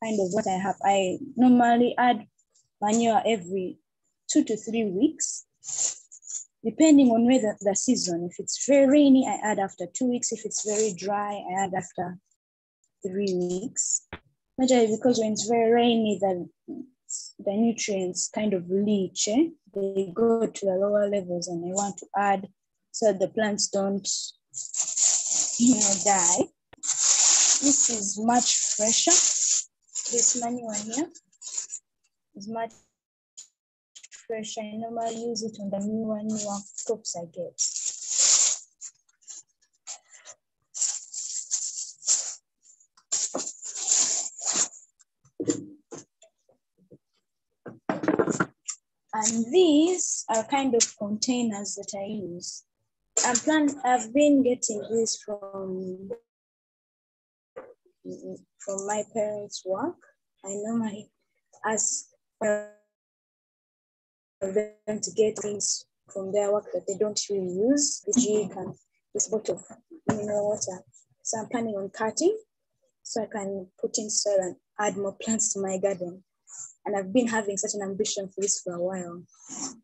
kind of what I have. I normally add manure every 2 to 3 weeks, depending on whether the season. If it's very rainy, I add after 2 weeks. If it's very dry, I add after 3 weeks. Majorly because when it's very rainy, the nutrients kind of leach. They go to the lower levels, and I want to add so the plants don't, die. This is much fresher. This manure here is much fresh. I normally use it on the newer crops I get. And these are kind of containers that I use. I've been getting this from my parents' work. I normally ask them to get things from their work that they don't really use, the jig and this bottle of mineral water. So I'm planning on cutting so I can put in soil and add more plants to my garden. And I've been having such an ambition for this for a while.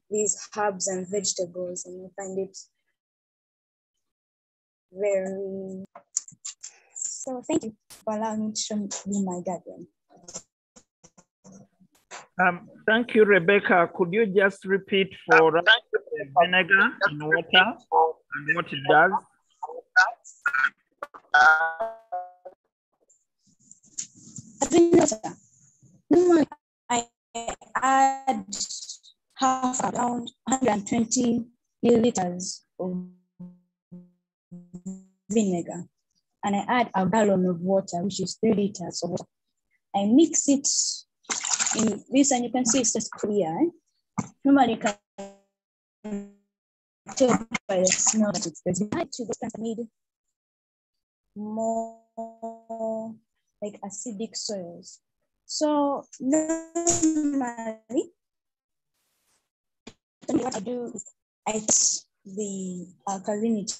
These herbs and vegetables, and I find it very... So thank you for allowing me to show you my garden. Thank you, Rebecca. Could you just repeat for us the vinegar in water and what it does? Normally, I add around 120 milliliters of vinegar, and I add a gallon of water, which is 3 liters of water. I mix it in this, and you can see it's just clear. Normally, you can tell by the smell that it's there. I need more like acidic soils. So normally, what I do is I test the alkalinity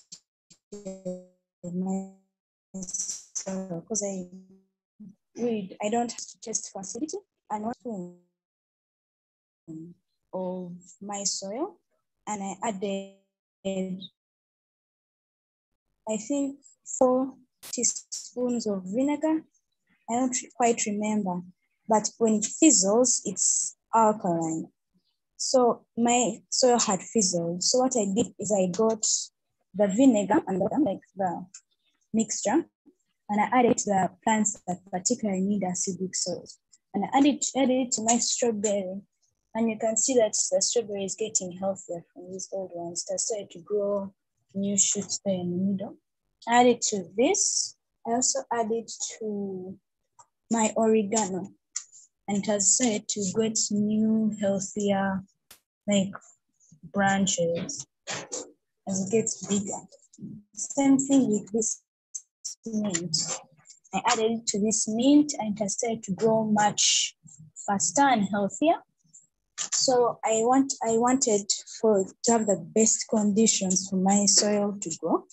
of my soil, because I don't have to test for acidity. And 1 spoon of my soil, and I added, I think, 4 teaspoons of vinegar. I don't quite remember, but when it fizzles, it's alkaline. So my soil had fizzled. So what I did is I got the vinegar and the mixture, and I added to the plants that particularly need acidic soils. And I added it to my strawberry. And you can see that the strawberry is getting healthier from these old ones. They started to grow new shoots there in the middle. I added to this. I also added to my oregano, and it has started to get new, healthier, branches as it gets bigger. Same thing with this mint. I added it to this mint, and it has started to grow much faster and healthier. So I wanted to have the best conditions for my soil to grow.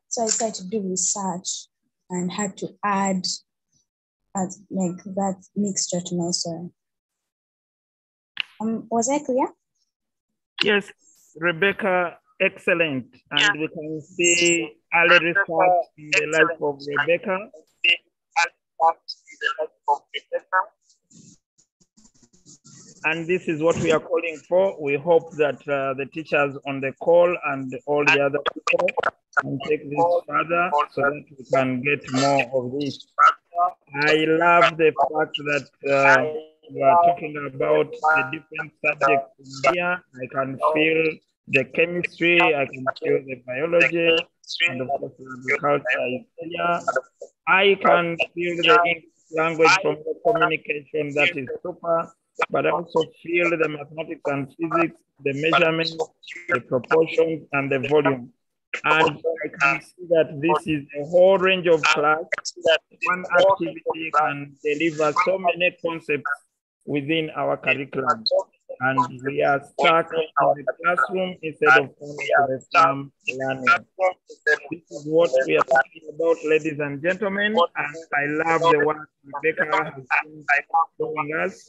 So I started to do research and had to add that mixture to my soil. Was I clear? Yes, Rebecca, excellent. And we can see early research in the life of Rebecca. And this is what we are calling for. We hope that the teachers on the call and all the other people can take this further so that we can get more of this. I love the fact that we are talking about the different subjects here. I can feel the chemistry, I can feel the biology, and of course the agriculture is here. I can feel the English language from the communication, that is super, but I also feel the mathematics and physics, the measurements, the proportions, and the volume. And I can see that this is a whole range of class. One activity can deliver so many concepts within our curriculum. And we are stuck in the classroom instead of coming to the farm learning. This is what we are talking about, ladies and gentlemen. And I love the work Rebecca has been showing us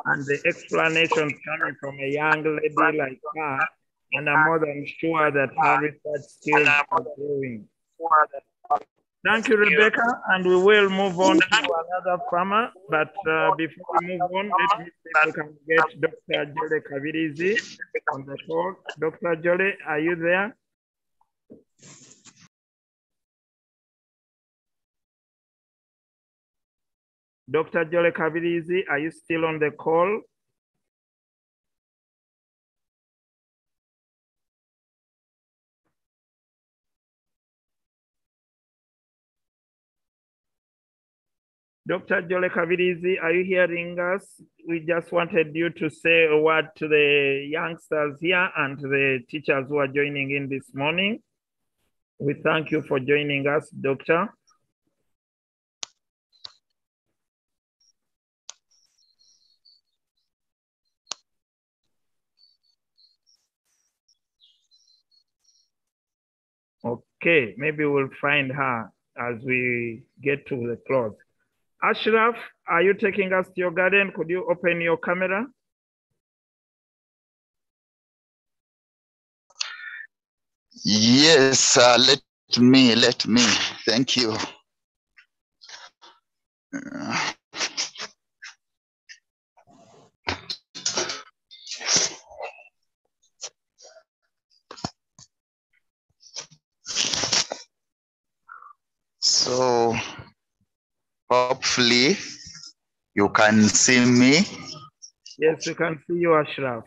and the explanations coming from a young lady like her. And I'm more than sure that her research skills are growing. Thank you, Rebecca. And we will move on to another farmer. But before we move on, let me see if we can get Dr. Jole Kabirizi on the call. Dr. Jole, are you there? Dr. Jole Kabirizi, are you still on the call? Dr. Jole Kabirizi, are you hearing us? We just wanted you to say a word to the youngsters here and to the teachers who are joining in this morning. We thank you for joining us, Doctor. Okay, maybe we'll find her as we get to the close. Ashraf, are you taking us to your garden? Could you open your camera? Yes, let me. Thank you. So hopefully you can see me. Yes, we can see you, Ashraf.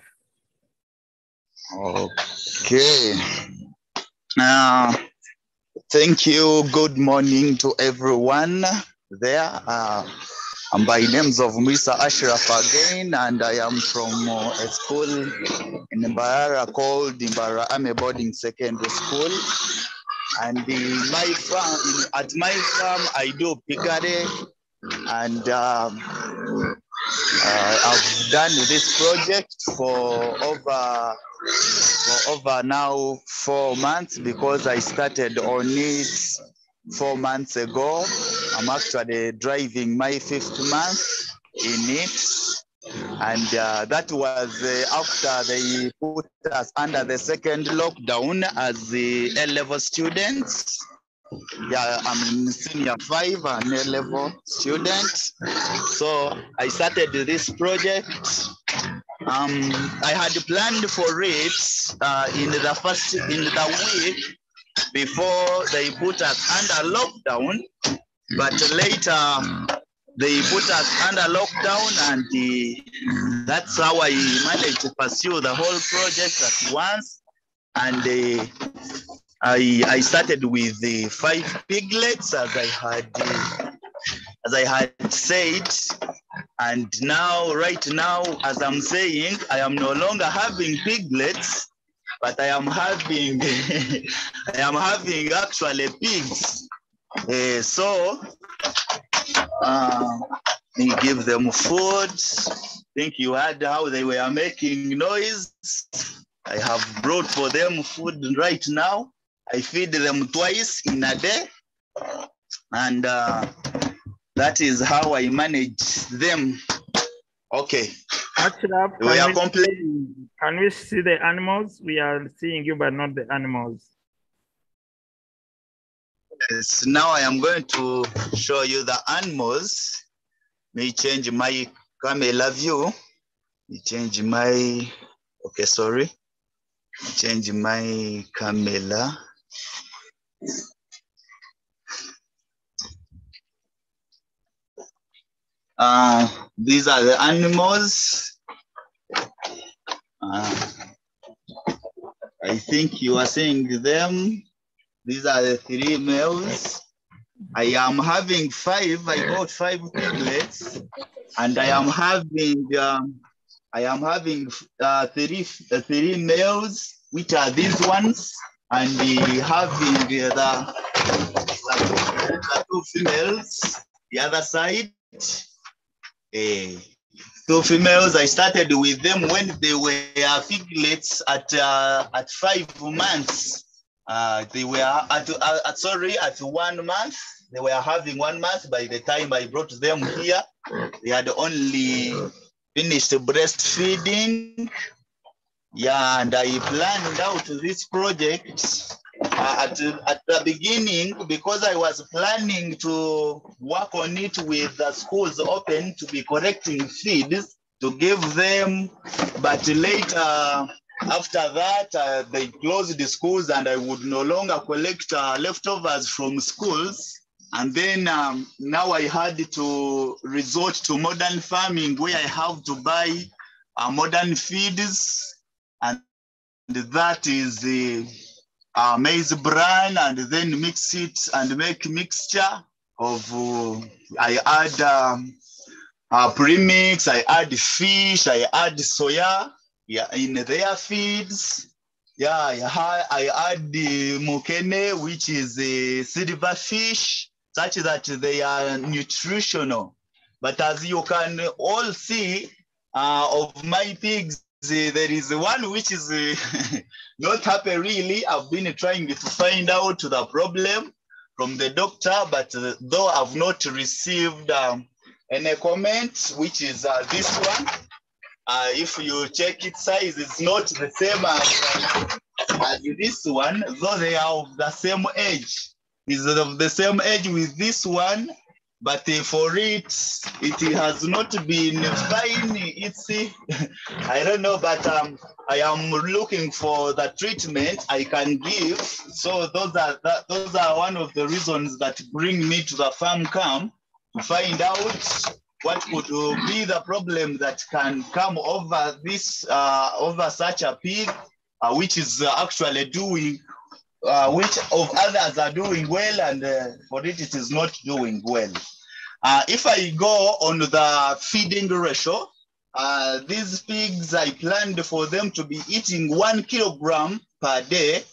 Okay. Thank you. Good morning to everyone there. I'm by names of Mr. Ashraf again, and I am from a school in Mbarara called Mbarara Ame Boarding Secondary School. And at my farm, I do piggery, and I've done this project for over now 4 months, because I started on it 4 months ago. I'm actually driving my 5th month in it. And that was after they put us under the second lockdown as the A-level students. Yeah, I'm in senior 5 and A-level student. So I started this project. I had planned for it in the week before they put us under lockdown, but later they put us under lockdown, and that's how I managed to pursue the whole project at once. And I started with the 5 piglets, as I had said. And now, right now, as I'm saying, I am no longer having piglets, but I am having actually pigs. So we give them food. I think you heard how they were making noise. I have brought for them food right now. I feed them twice in a day. And that is how I manage them. Okay. Ashraf, can we see the animals? We are seeing you, but not the animals. Yes, now I am going to show you the animals. Let me change my camera view. Let me change my, okay, sorry. Change my camera. These are the animals. I think you are seeing them. These are the 3 males. I am having 5. I got 5 piglets, and I am having 3 males, which are these ones. and having the two females, the other side. Two females, I started with them when they were piglets at 5 months. They were at 1 month. They were having 1 month by the time I brought them here. They had only finished breastfeeding. Yeah, and I planned out this project at the beginning because I was planning to work on it with the schools open to be collecting feeds to give them, but later after that they closed the schools and I would no longer collect leftovers from schools. And then now I had to resort to modern farming where I have to buy modern feeds, and that is the maize bran, and then mix it and make mixture of, I add premix, I add fish, I add soya, yeah, in their feeds. Yeah, I add the mukene, which is a silver fish, such that they are nutritional. But as you can all see, of my pigs, there is one which is not happy really. I've been trying to find out the problem from the doctor, but though I've not received any comment, which is this one. If you check its size, it's not the same as this one, though they are of the same age. It's of the same age with this one, but for it has not been fine. It's I don't know, but I am looking for the treatment I can give. So those are one of the reasons that bring me to the farm camp to find out what could be the problem that can come over this over such a pig, which is actually doing. Which of others are doing well, and for it is not doing well. If I go on the feeding ratio, these pigs, I planned for them to be eating 1 kilogram per day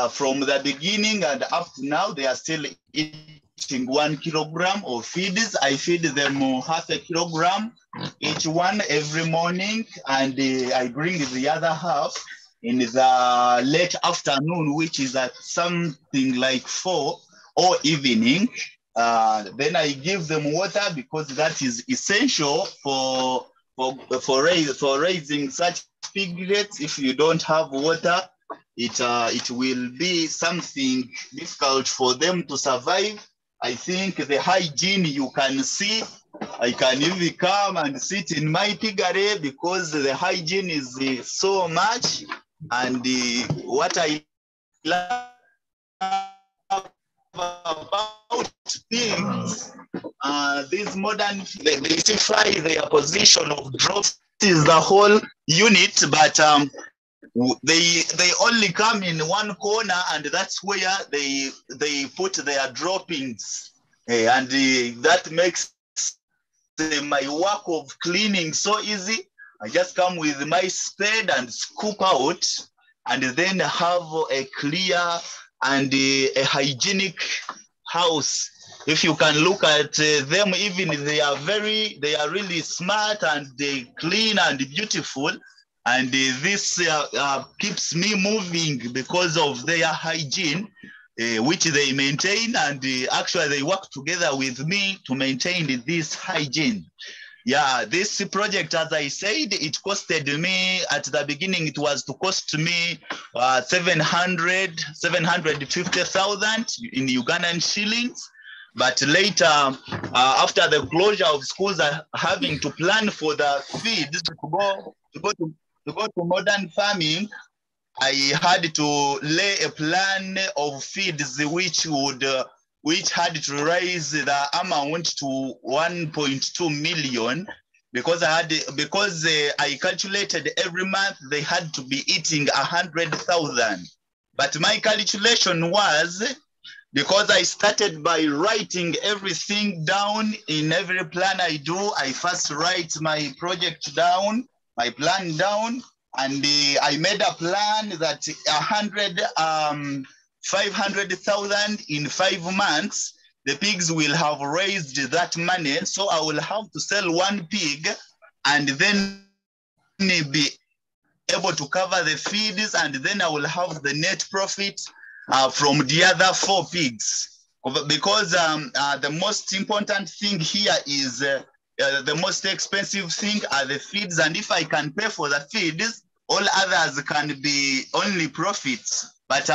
from the beginning, and up to now, they are still eating 1 kilogram of feeds. I feed them 0.5 kilogram each one every morning, and I bring the other half in the late afternoon, which is at something like 4 or evening. Then I give them water because that is essential for raising such piglets. If you don't have water, it will be something difficult for them to survive. I think the hygiene you can see, I can even come and sit in my piggery because the hygiene is so much. And what I love about pigs, these modern, they identify their position of drops is the whole unit, but they only come in one corner, and that's where they put their droppings, and that makes my work of cleaning so easy. I just come with my spade and scoop out, and then have a clear and a hygienic house. If you can look at them, even they are really smart and they clean and beautiful. And this keeps me moving because of their hygiene, which they maintain, and actually they work together with me to maintain this hygiene. Yeah, this project, as I said, it costed me, at the beginning, it was to cost me 750,000 in Ugandan shillings. But later, after the closure of schools, having to plan for the feeds to go to modern farming, I had to lay a plan of feeds which had to raise the amount to 1.2 million, because I calculated every month they had to be eating 100,000. But my calculation was, because I started by writing everything down in every plan I do, I first write my project down, my plan down, And I made a plan that 500,000 in 5 months, the pigs will have raised that money. So I will have to sell 1 pig and then be able to cover the feeds, and then I will have the net profit from the other 4 pigs. Because the most important thing here is the most expensive thing are the feeds, and if I can pay for the feeds, all others can be only profits. But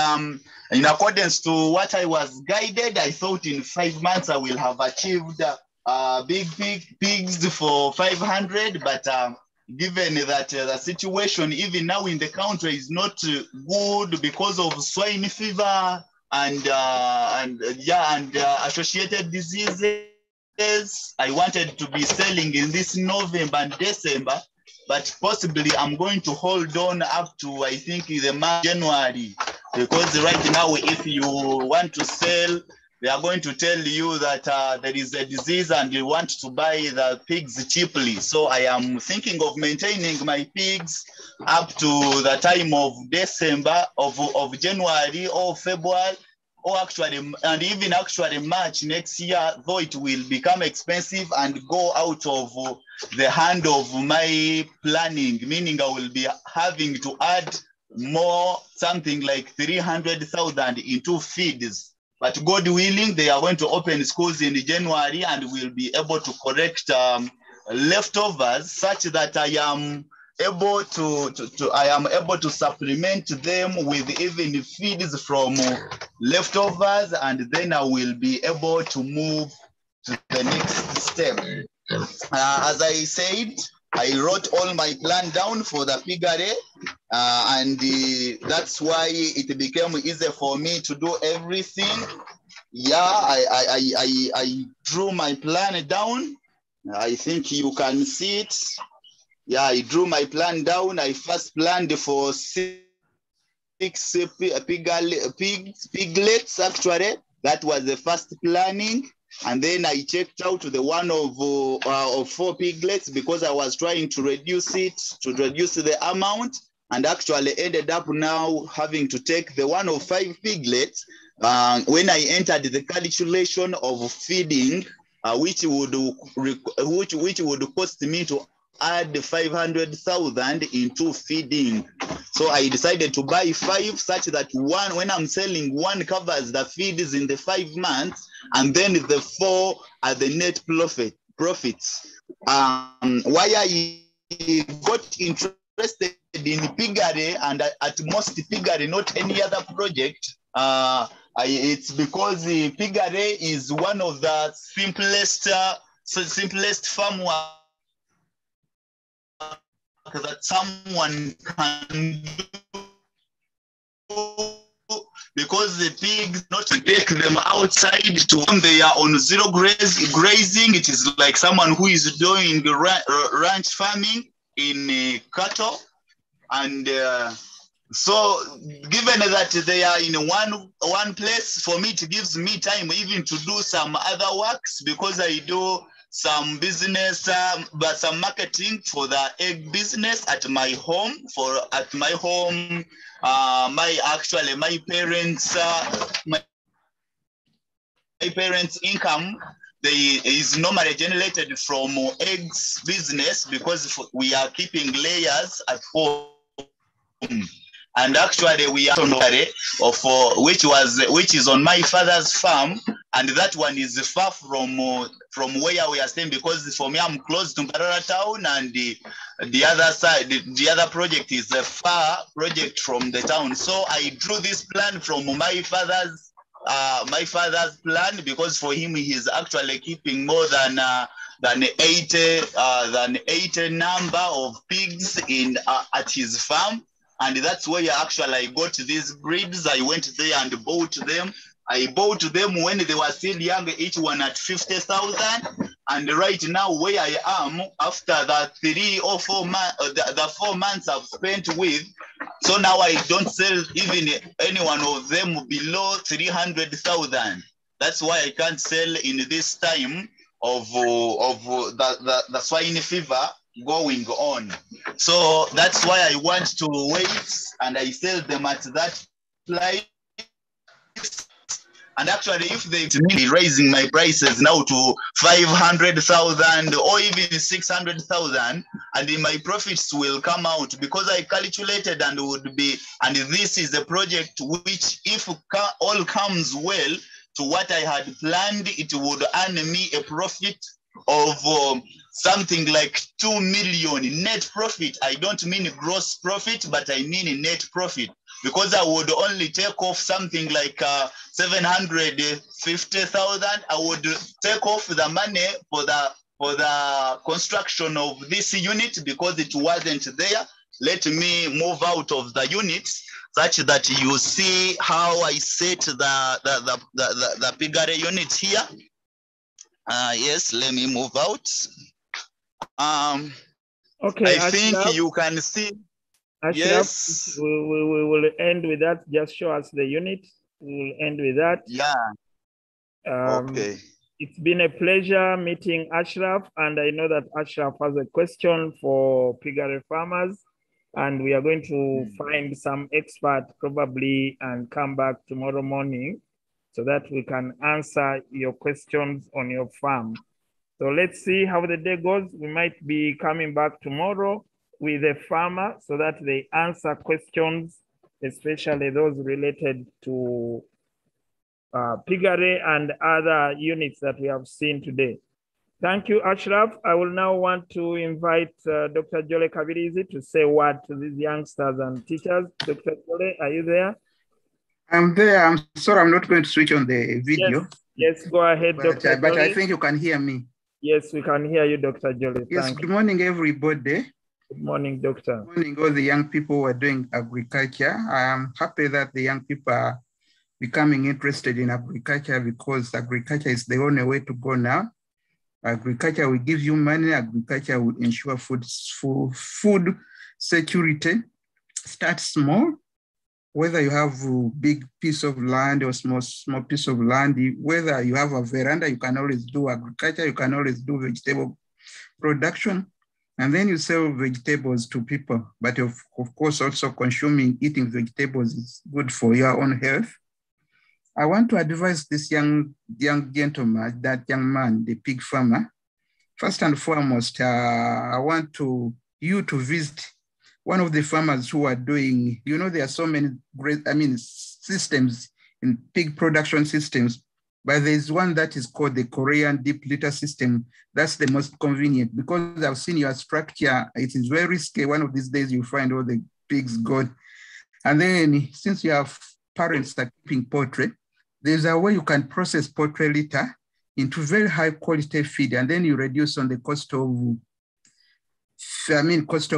in accordance to what I was guided, I thought in 5 months I will have achieved big pigs for 500. But given that the situation even now in the country is not good because of swine fever and associated diseases, I wanted to be selling in this November and December, but possibly I'm going to hold on up to, I think, the month January, because right now, if you want to sell, they are going to tell you that there is a disease and you want to buy the pigs cheaply. So I am thinking of maintaining my pigs up to the time of December, of January or February, or actually, and even actually March next year, though it will become expensive and go out of the hand of my planning, meaning I will be having to add more, something like 300,000 into feeds. But God willing, they are going to open schools in January and will be able to correct leftovers such that I am able to supplement them with even feeds from leftovers, and then I will be able to move to the next step. As I said, I wrote all my plan down for the piggery, and that's why it became easy for me to do everything. Yeah, I drew my plan down. I think you can see it. Yeah, I drew my plan down. I first planned for 6 piglets, actually. That was the first planning. And then I checked out the one of 4 piglets because I was trying to reduce it, to reduce the amount, and actually ended up now having to take the one of 5 piglets. When I entered the calculation of feeding, which would cost me to add 500,000 into feeding. So I decided to buy 5 such that one, when I'm selling, 1 covers the feeds in the 5 months, and then the 4 are the net profits. Why I got interested in piggery and at most piggery, not any other project, it's because the piggery is one of the simplest farm work that someone can do, because the pigs not to take them outside to when they are on zero grazing. It is like someone who is doing ranch farming in cattle, and so given that they are in one place, for me it gives me time even to do some other works, because I do some business, but some marketing for the egg business at my home. My parents' income is normally generated from eggs business, because we are keeping layers at home. And actually we are which is on my father's farm, and that one is far from where we are staying, because for me I'm close to Mbarara town, and the other side, the other project is a far project from the town. So I drew this plan from my father's plan, because for him he is actually keeping more than 80 number of pigs in at his farm. And that's where actually I got these breeds. I went there and bought them. I bought them when they were still young, each one at 50,000. And right now where I am, after the 3 or 4 months, the 4 months I've spent with, so now I don't sell even any one of them below 300,000. That's why I can't sell in this time of the swine fever. going on. So that's why I want to wait and I sell them at that price. And actually, if they be raising my prices now to 500,000 or even 600,000, and my profits will come out because I calculated and would be, and this is a project which, if all comes well to what I had planned, it would earn me a profit of something like 2 million net profit. I don't mean gross profit, but I mean net profit, because I would only take off something like 750,000. I would take off the money for the construction of this unit because it wasn't there. Let me move out of the unit such that you see how I set the piggery unit here. Yes, let me move out. Okay, I think you can see. Ashraf, yes. We will end with that. Just show us the unit. We will end with that. Yeah. Okay. It's been a pleasure meeting Ashraf, and I know that Ashraf has a question for piggery farmers, and we are going to find some expert probably and come back tomorrow morning so that we can answer your questions on your farm. So let's see how the day goes. We might be coming back tomorrow with a farmer so that they answer questions, especially those related to piggery and other units that we have seen today. Thank you, Ashraf. I will now want to invite Dr. Jole Kabirizi to say a word to these youngsters and teachers. Dr. Jole, are you there? I'm there. I'm sorry, I'm not going to switch on the video. Yes, go ahead, Dr. But Jole. I think you can hear me. Yes, we can hear you, Dr. Jole. Yes, Thank good you. morning, everybody. Good morning, Doctor. Good morning, all the young people who are doing agriculture. I am happy that the young people are becoming interested in agriculture because agriculture is the only way to go now. Agriculture will give you money. Agriculture will ensure food security. Start small. Whether you have a big piece of land or small piece of land, whether you have a veranda, you can always do agriculture. You can always do vegetable production. And then you sell vegetables to people. But of course, also eating vegetables is good for your own health. I want to advise this young gentleman, that young man, the pig farmer. First and foremost, I want you to visit one of the farmers who are doing, there are so many great, systems in pig production systems, but there's one that is called the Korean deep litter system. That's the most convenient because I've seen your structure. It is very risky. One of these days you find all the pigs gone. And then since you have parents that are keeping poultry, there's a way you can process poultry litter into very high quality feed, and then you reduce on the cost of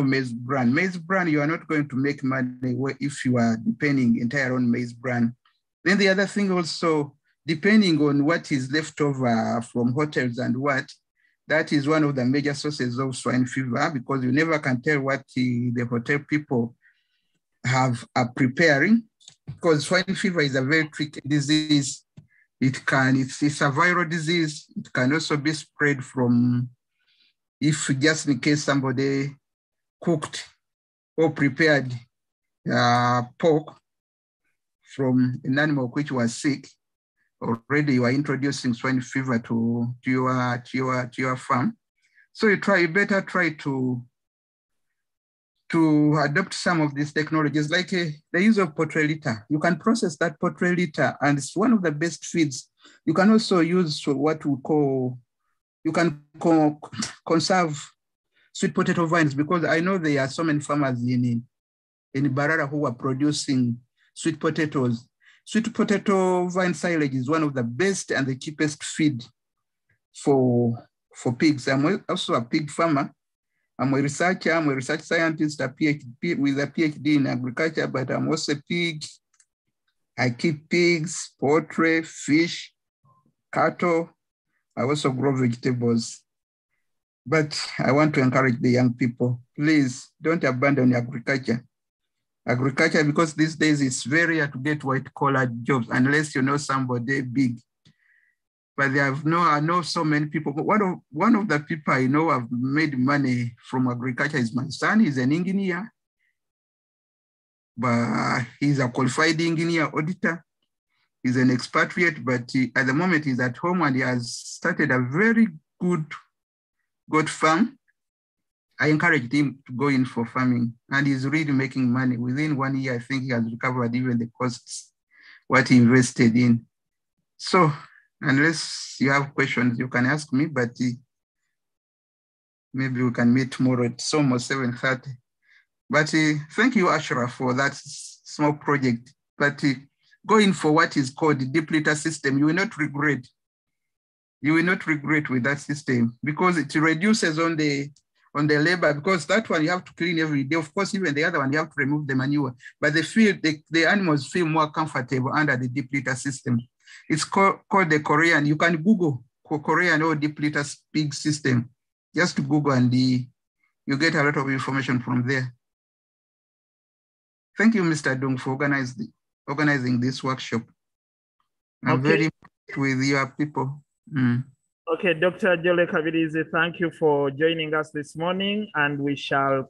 maize bran. Maize bran, you are not going to make money if you are depending entirely on maize bran. Then the other thing also, depending on what is left over from hotels and what, that is one of the major sources of swine fever because you never can tell what the hotel people are preparing, because swine fever is a very tricky disease. It's a viral disease. It can also be spread from, if just in case somebody cooked or prepared pork from an animal which was sick, already you are introducing swine fever to your farm. So you better try to adopt some of these technologies, like the use of poultry litter. You can process that poultry litter, and it's one of the best feeds. You can also use what we call, you can conserve sweet potato vines, because I know there are so many farmers in Barara who are producing sweet potatoes. Sweet potato vine silage is one of the best and the cheapest feed for pigs. I'm also a pig farmer. I'm a researcher, I'm a research scientist, with a PhD in agriculture, but I'm also a pig. I keep pigs, poultry, fish, cattle. I also grow vegetables. But I want to encourage the young people, please don't abandon agriculture. Agriculture, because these days it's very hard to get white-collar jobs unless you know somebody big. but I know so many people. But one of the people I know have made money from agriculture is my son. He's an engineer, but he's a qualified engineer auditor. He's an expatriate, but at the moment he's at home and he has started a very good goat farm. I encouraged him to go in for farming, and he's really making money. Within 1 year, I think he has recovered even the costs, what he invested in. So unless you have questions, you can ask me, but maybe we can meet tomorrow. It's almost 7:30. But thank you, Ashra, for that small project. But going for what is called the deep litter system, you will not regret. You will not regret with that system because it reduces on the labor, because that one you have to clean every day. Of course, even the other one you have to remove the manure, but the animals feel more comfortable under the deep litter system. It's called the Korean. You can Google Korean or deep litter pig system. Just Google and you get a lot of information from there. Thank you, Mr. Dung, for organizing this workshop. I'm very impressed with your people. Okay, Dr. Jole Kavirizi, thank you for joining us this morning, and we shall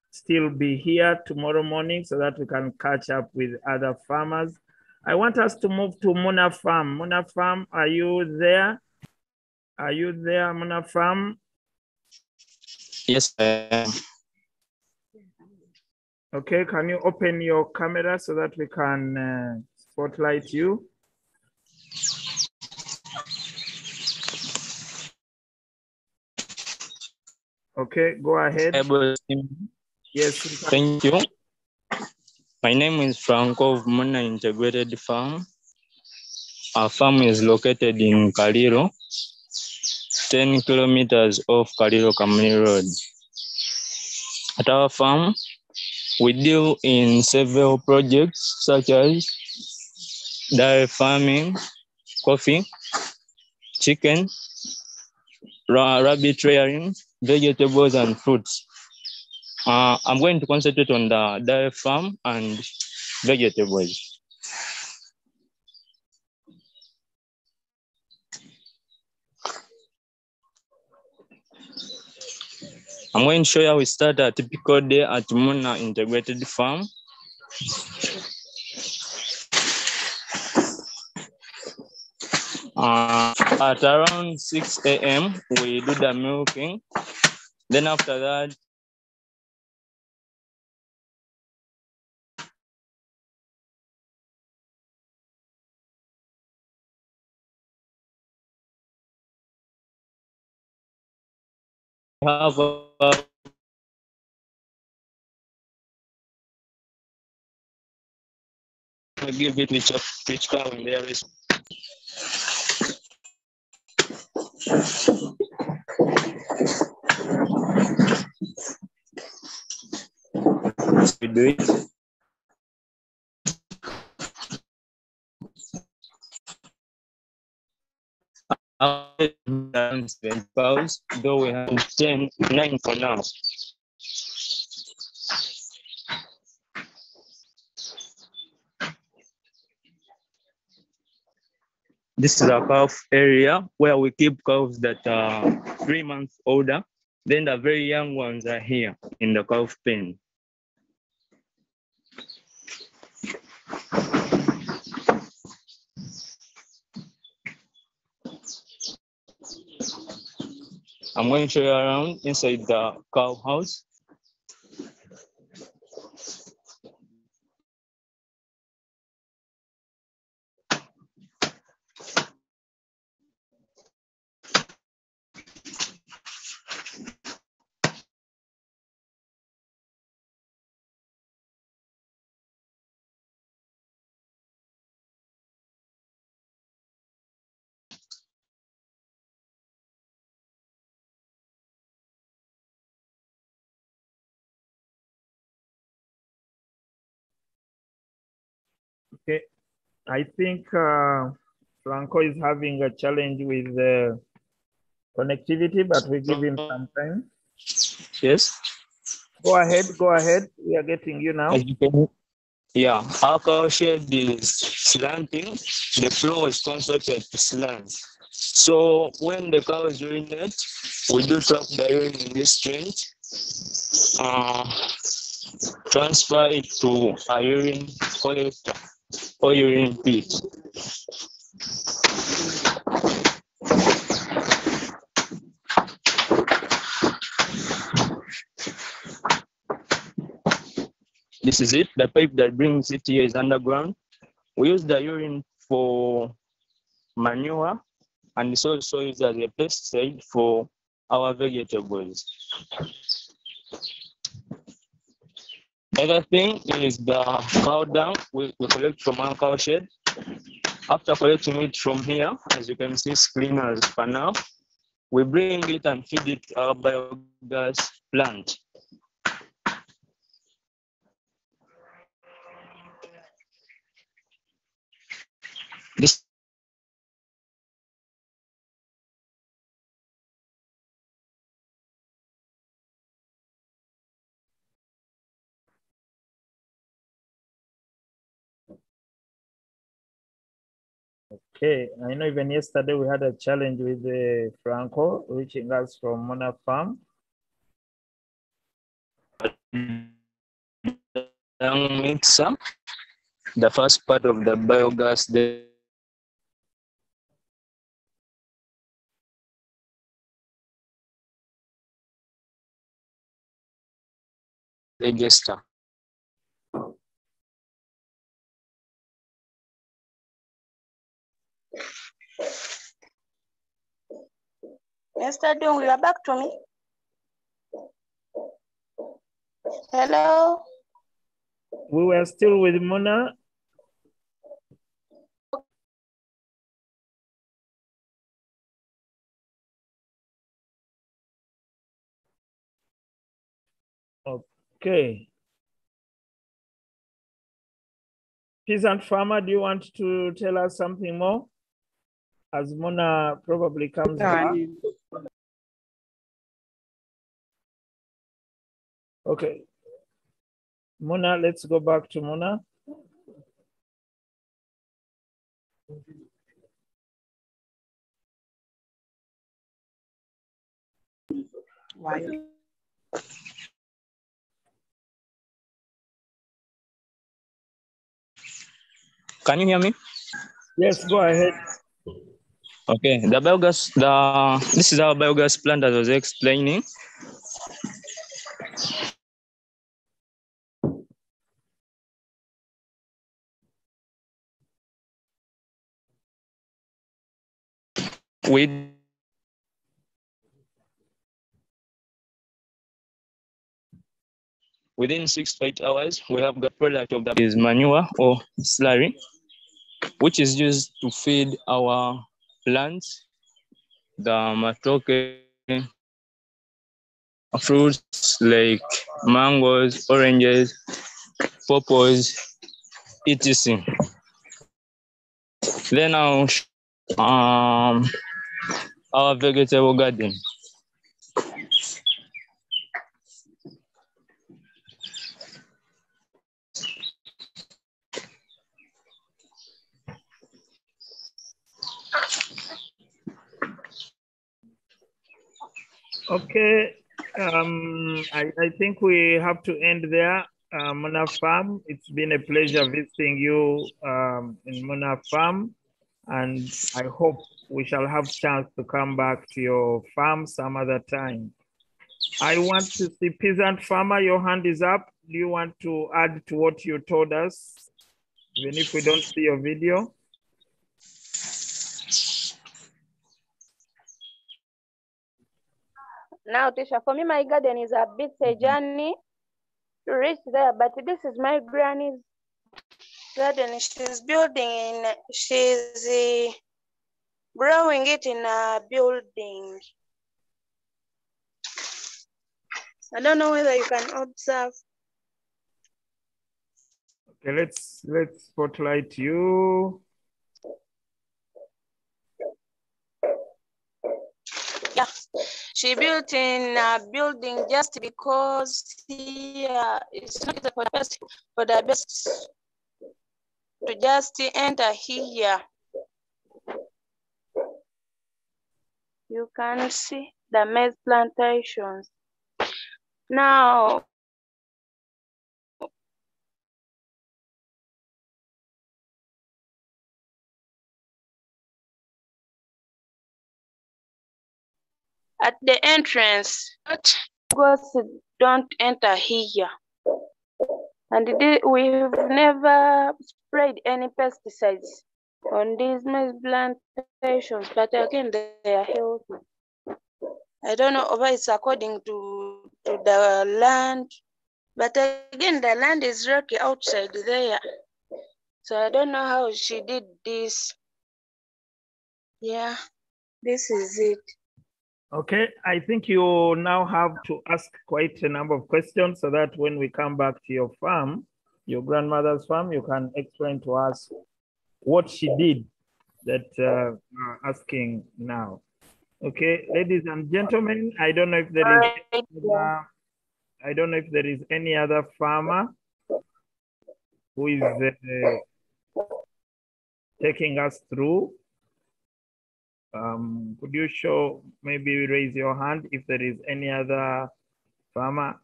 still be here tomorrow morning so that we can catch up with other farmers. I want us to move to Muna Farm. Muna Farm, are you there? Are you there, Muna Farm? Yes, I am. Okay, can you open your camera so that we can spotlight you? Okay, go ahead. Yes. Thank you. My name is Franco of Muna Integrated Farm. Our farm is located in Kaliro, 10 kilometers off Kaliro Kamini Road. At our farm, we deal in several projects such as dairy farming, coffee, chicken, rabbit rearing, vegetables, and fruits. I'm going to concentrate on the dairy farm and vegetables. I'm going to show you how we start a typical day at Muna Integrated Farm. At around 6 a.m., we do the milking. Then after that, we have give it which cow in there is. We do it. Cows, though we have 9 for now. This is a calf area where we keep calves that are 3 months older. Then the very young ones are here in the calf pen. I'm going to show you around inside the cow house. Okay, I think Franco is having a challenge with the connectivity, but we give him some time. Yes. Go ahead. We are getting you now. Yeah, our cow shed is slanting. The floor is constructed to slant. So when the cows urinate, we do trap the urine in this trench, transfer it to a urine collector or urine pit. This is it. The pipe that brings it here is underground. We use the urine for manure, and it's also used as a pesticide for our vegetables. The other thing is the cow dung we collect from our cow shed. After collecting it from here, as you can see, it's clean as for now, we bring it and feed it our biogas plant. This Okay, I know even yesterday we had a challenge with Franco reaching us from Mona Farm. Mixer, the first part of the biogas digester. Mr. Ddungu, you are back to me. Hello. We were still with Mona. Okay. Peasant farmer, do you want to tell us something more? As Mona probably comes back. Okay. Mona, let's go back to Mona. Why? Can you hear me? Yes, go ahead. Okay, the biogas, this is our biogas plant as I was explaining. Within 6 to 8 hours, we have got product of that is manure or slurry, which is used to feed our plants, the matoke, fruits like mangoes, oranges, pawpaws, etc. Then our vegetable garden. Okay, I think we have to end there. Mona Farm, it's been a pleasure visiting you in Mona Farm, and I hope we shall have chance to come back to your farm some other time. I want to see Peasant Farmer, your hand is up. Do you want to add to what you told us, even if we don't see your video? Now, Tisha, for me, my garden is a bit a journey to reach there, but this is my granny's garden. She's growing it in a building. I don't know whether you can observe. Okay, let's spotlight you. Yeah, she built in a building just because here it's not easy for the best to just enter here. You can see the maize plantations. Now, at the entrance, goats don't enter here. And we've never sprayed any pesticides on these maize plantations, but again, they are healthy. I don't know if it's according to the land, but again, the land is rocky outside there. So I don't know how she did this. Yeah, this is it. Okay, I think you now have to ask quite a number of questions so that when we come back to your farm, your grandmother's farm, you can explain to us what she did that are asking now. Okay, ladies and gentlemen, I don't know if there is any other farmer who is taking us through. Could you maybe raise your hand if there is any other farmer?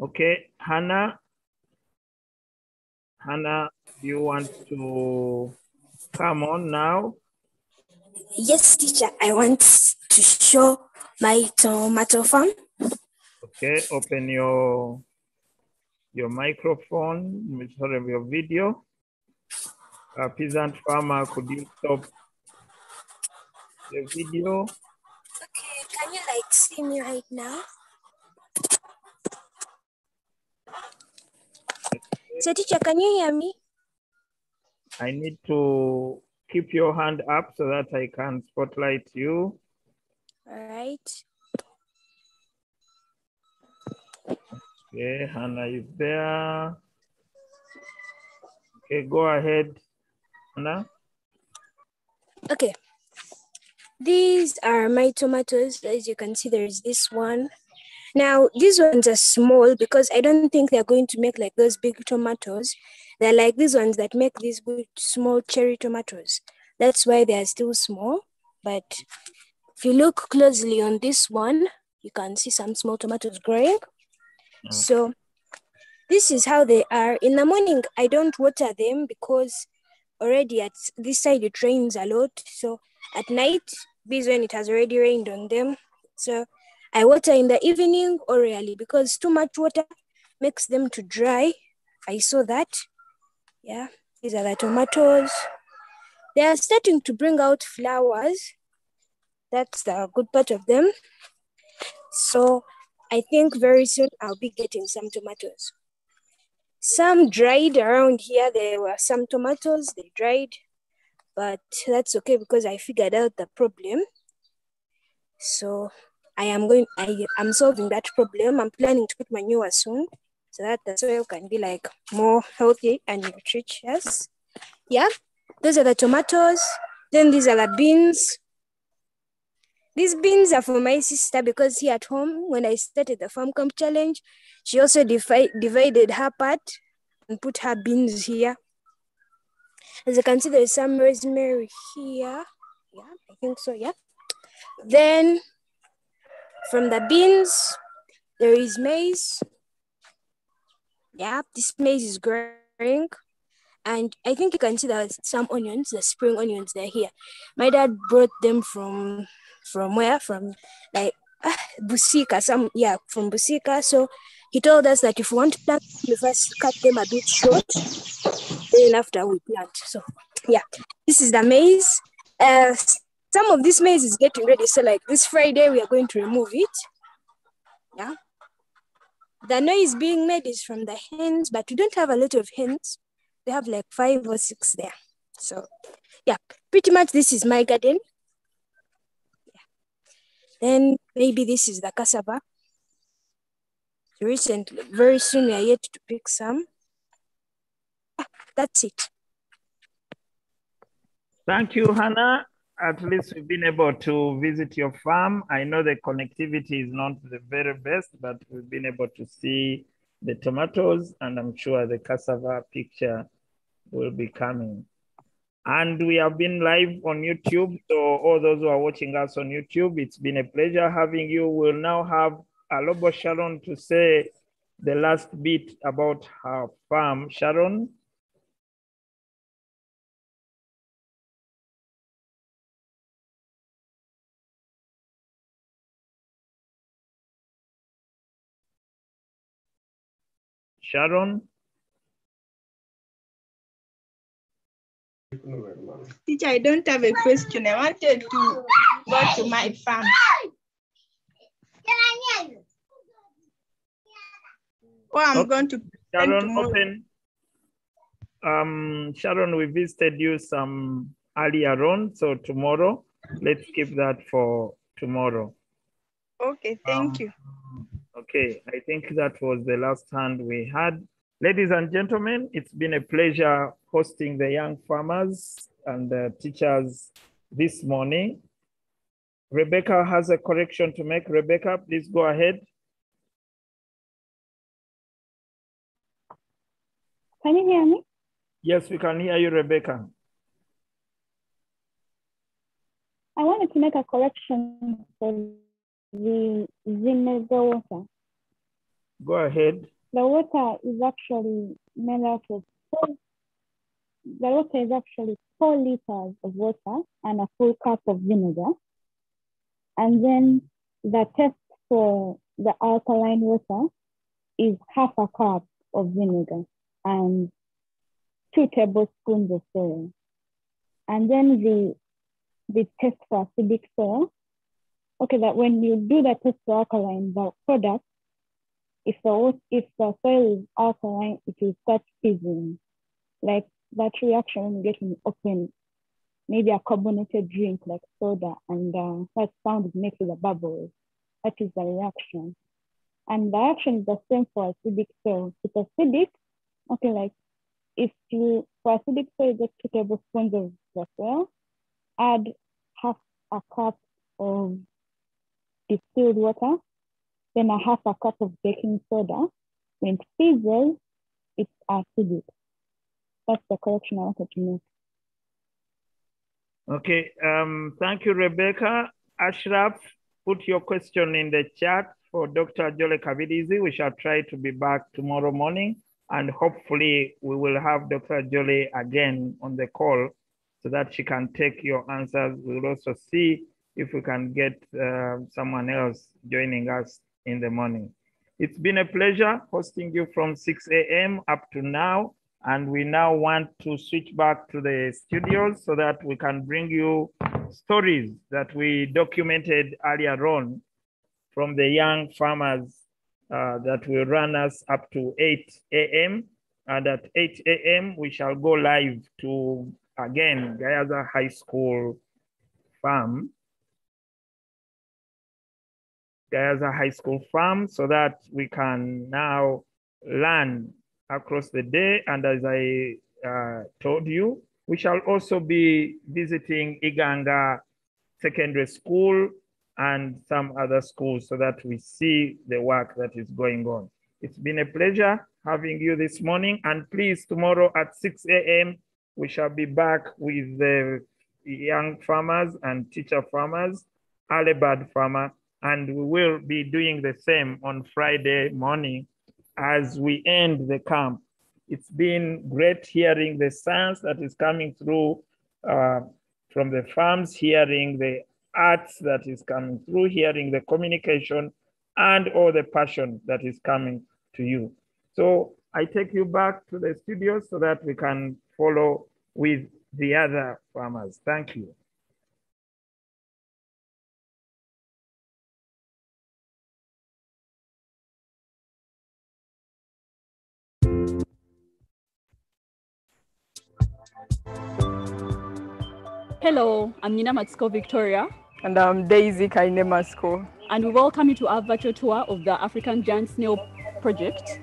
Okay, Hannah, do you want to come on now? Yes, teacher, I want to show my tomato farm. Okay, open your microphone, sorry, your video. Peasant farmer, could you stop the video? Okay, can you see me right now? So teacher, can you hear me? I need to keep your hand up so that I can spotlight you. All right. Okay, Hannah is there. Okay, go ahead, Hannah. Okay. These are my tomatoes. As you can see, there is this one. Now, these ones are small because I don't think they're going to make like those big tomatoes. They're like these ones that make these good small cherry tomatoes. That's why they're still small. But if you look closely on this one, you can see some small tomatoes growing. So this is how they are. In the morning, I don't water them because already at this side it rains a lot. So at night, this when it has already rained on them. So I water in the evening or rarely because too much water makes them to dry. I saw that. Yeah, these are the tomatoes. They are starting to bring out flowers. That's the good part of them. So I think very soon I'll be getting some tomatoes. Some dried around here. There were some tomatoes, they dried, but that's okay because I figured out the problem. So I'm solving that problem. I'm planning to put manure soon so that the soil can be like more healthy and nutritious. Yeah, those are the tomatoes. Then these are the beans. These beans are for my sister because here at home, when I started the Farm Camp Challenge, she also divided her part and put her beans here. As you can see, there's some rosemary here. Yeah, I think so, yeah. Then from the beans, there is maize. Yeah, this maize is growing. And I think you can see there's some onions, the spring onions, they're here. My dad brought them from where? From like Busika, from Busika. So he told us that if we want to plant, we first cut them a bit short, then after we plant. So yeah, this is the maize. Some of this maize is getting ready. So like this Friday, we are going to remove it. Yeah. The noise being made is from the hens, but we don't have a lot of hens. We have like 5 or 6 there. So yeah, pretty much this is my garden. Yeah. Then maybe this is the cassava. Recently, very soon we are yet to pick some. That's it. Thank you, Hannah. At least we've been able to visit your farm. I know the connectivity is not the very best, but we've been able to see the tomatoes, and I'm sure the cassava picture will be coming. And we have been live on YouTube. So all those who are watching us on YouTube, it's been a pleasure having you. We'll now have Alobo Sharon to say the last bit about her farm. Sharon? Sharon? Teacher, I don't have a question. I wanted to go to my farm. Oh, I'm going to Sharon, open. Sharon, we visited you some earlier on, so tomorrow, let's keep that for tomorrow. Okay, thank you. Okay, I think that was the last hand we had. Ladies and gentlemen, it's been a pleasure hosting the young farmers and the teachers this morning. Rebecca has a correction to make. Rebecca, please go ahead. Can you hear me? Yes, we can hear you, Rebecca. I wanted to make a correction for the vinegar water. Go ahead. The water is actually made out of 4 liters of water and a full cup of vinegar. And then the test for the alkaline water is half a cup of vinegar and 2 tablespoons of soil. And then the test for acidic soil, okay, that when you do the test for alkaline, the product, if the soil is alkaline, it will start fizzing. Like that reaction when you get when you open maybe a carbonated drink like soda, and that sound makes the bubbles. That is the reaction. And the reaction is the same for acidic soil. If it's acidic, okay, like for acidic soil, you get 2 tablespoons of the soil, add half a cup of distilled water, then a half a cup of baking soda. When it fizzes, it's acidic. That's the correction I wanted to make. Okay, thank you, Rebecca. Ashraf, put your question in the chat for Dr. Jole Kavidizi. We shall try to be back tomorrow morning, and hopefully we will have Dr. Jole again on the call so that she can take your answers. We'll also see if we can get someone else joining us in the morning. It's been a pleasure hosting you from 6 a.m. up to now. And we now want to switch back to the studios so that we can bring you stories that we documented earlier on from the young farmers that will run us up to 8 a.m. And at 8 a.m. we shall go live to, again, Gayaza High School farm. Gayaza High School farm, so that we can now learn across the day. And as I told you, we shall also be visiting Iganga Secondary School and some other schools so that we see the work that is going on. It's been a pleasure having you this morning. And please, tomorrow at 6 a.m., we shall be back with the young farmers and teacher farmers, early bird farmer, and we will be doing the same on Friday morning as we end the camp. It's been great hearing the science that is coming through from the farms, hearing the arts that is coming through, hearing the communication and all the passion that is coming to you. So I take you back to the studio so that we can follow with the other farmers. Thank you. Hello, I'm Nina Matsko Victoria. And I'm Daisy Kaine Matsko. And we welcome you to our virtual tour of the African Giant Snail Project.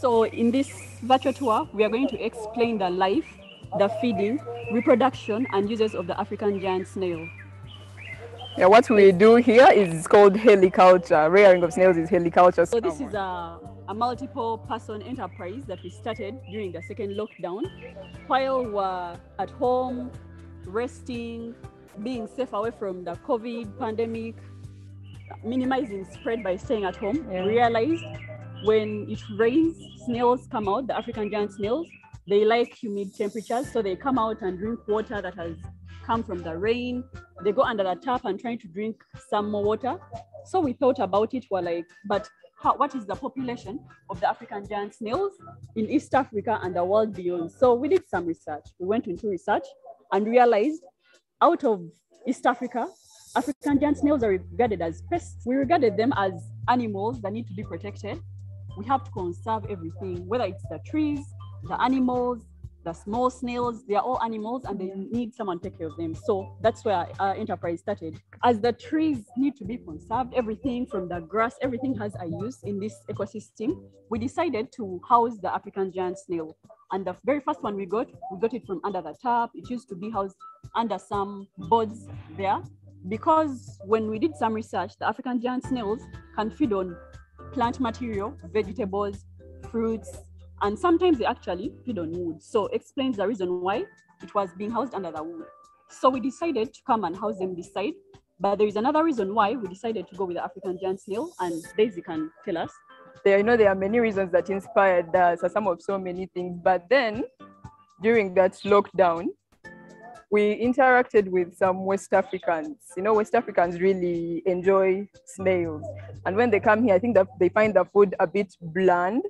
So in this virtual tour, we are going to explain the life, the feeding, reproduction, and uses of the African giant snail. Yeah, what we do here is called heliculture. Rearing of snails is heliculture. So this is a a multiple person enterprise that we started during the second lockdown while we're at home, resting, being safe away from the COVID pandemic, minimizing spread by staying at home. We realized when it rains, snails come out, the African giant snails. They like humid temperatures, so they come out and drink water that has come from the rain. They go under the tap and trying to drink some more water. So we thought about it, we're like, but what is the population of the African giant snails in East Africa and the world beyond? So we did some research. We went into research and realized out of East Africa, African giant snails are regarded as pests. We regarded them as animals that need to be protected. We have to conserve everything, whether it's the trees, the animals, the small snails, they are all animals and they need someone to take care of them. So that's where our enterprise started. As the trees need to be conserved, everything from the grass, everything has a use in this ecosystem. We decided to house the African giant snail. And the very first one we got it from under the tap. It used to be housed under some boards there. Because when we did some research, the African giant snails can feed on plant material, vegetables, fruits, and sometimes they actually feed on wood. So explains the reason why it was being housed under the wood. So we decided to come and house them this side. But there is another reason why we decided to go with the African giant snail, and Daisy can tell us. There are many reasons that inspired us, some of so many things. But then during that lockdown, we interacted with some West Africans. West Africans really enjoy snails. And when they come here, I think that they find the food a bit bland.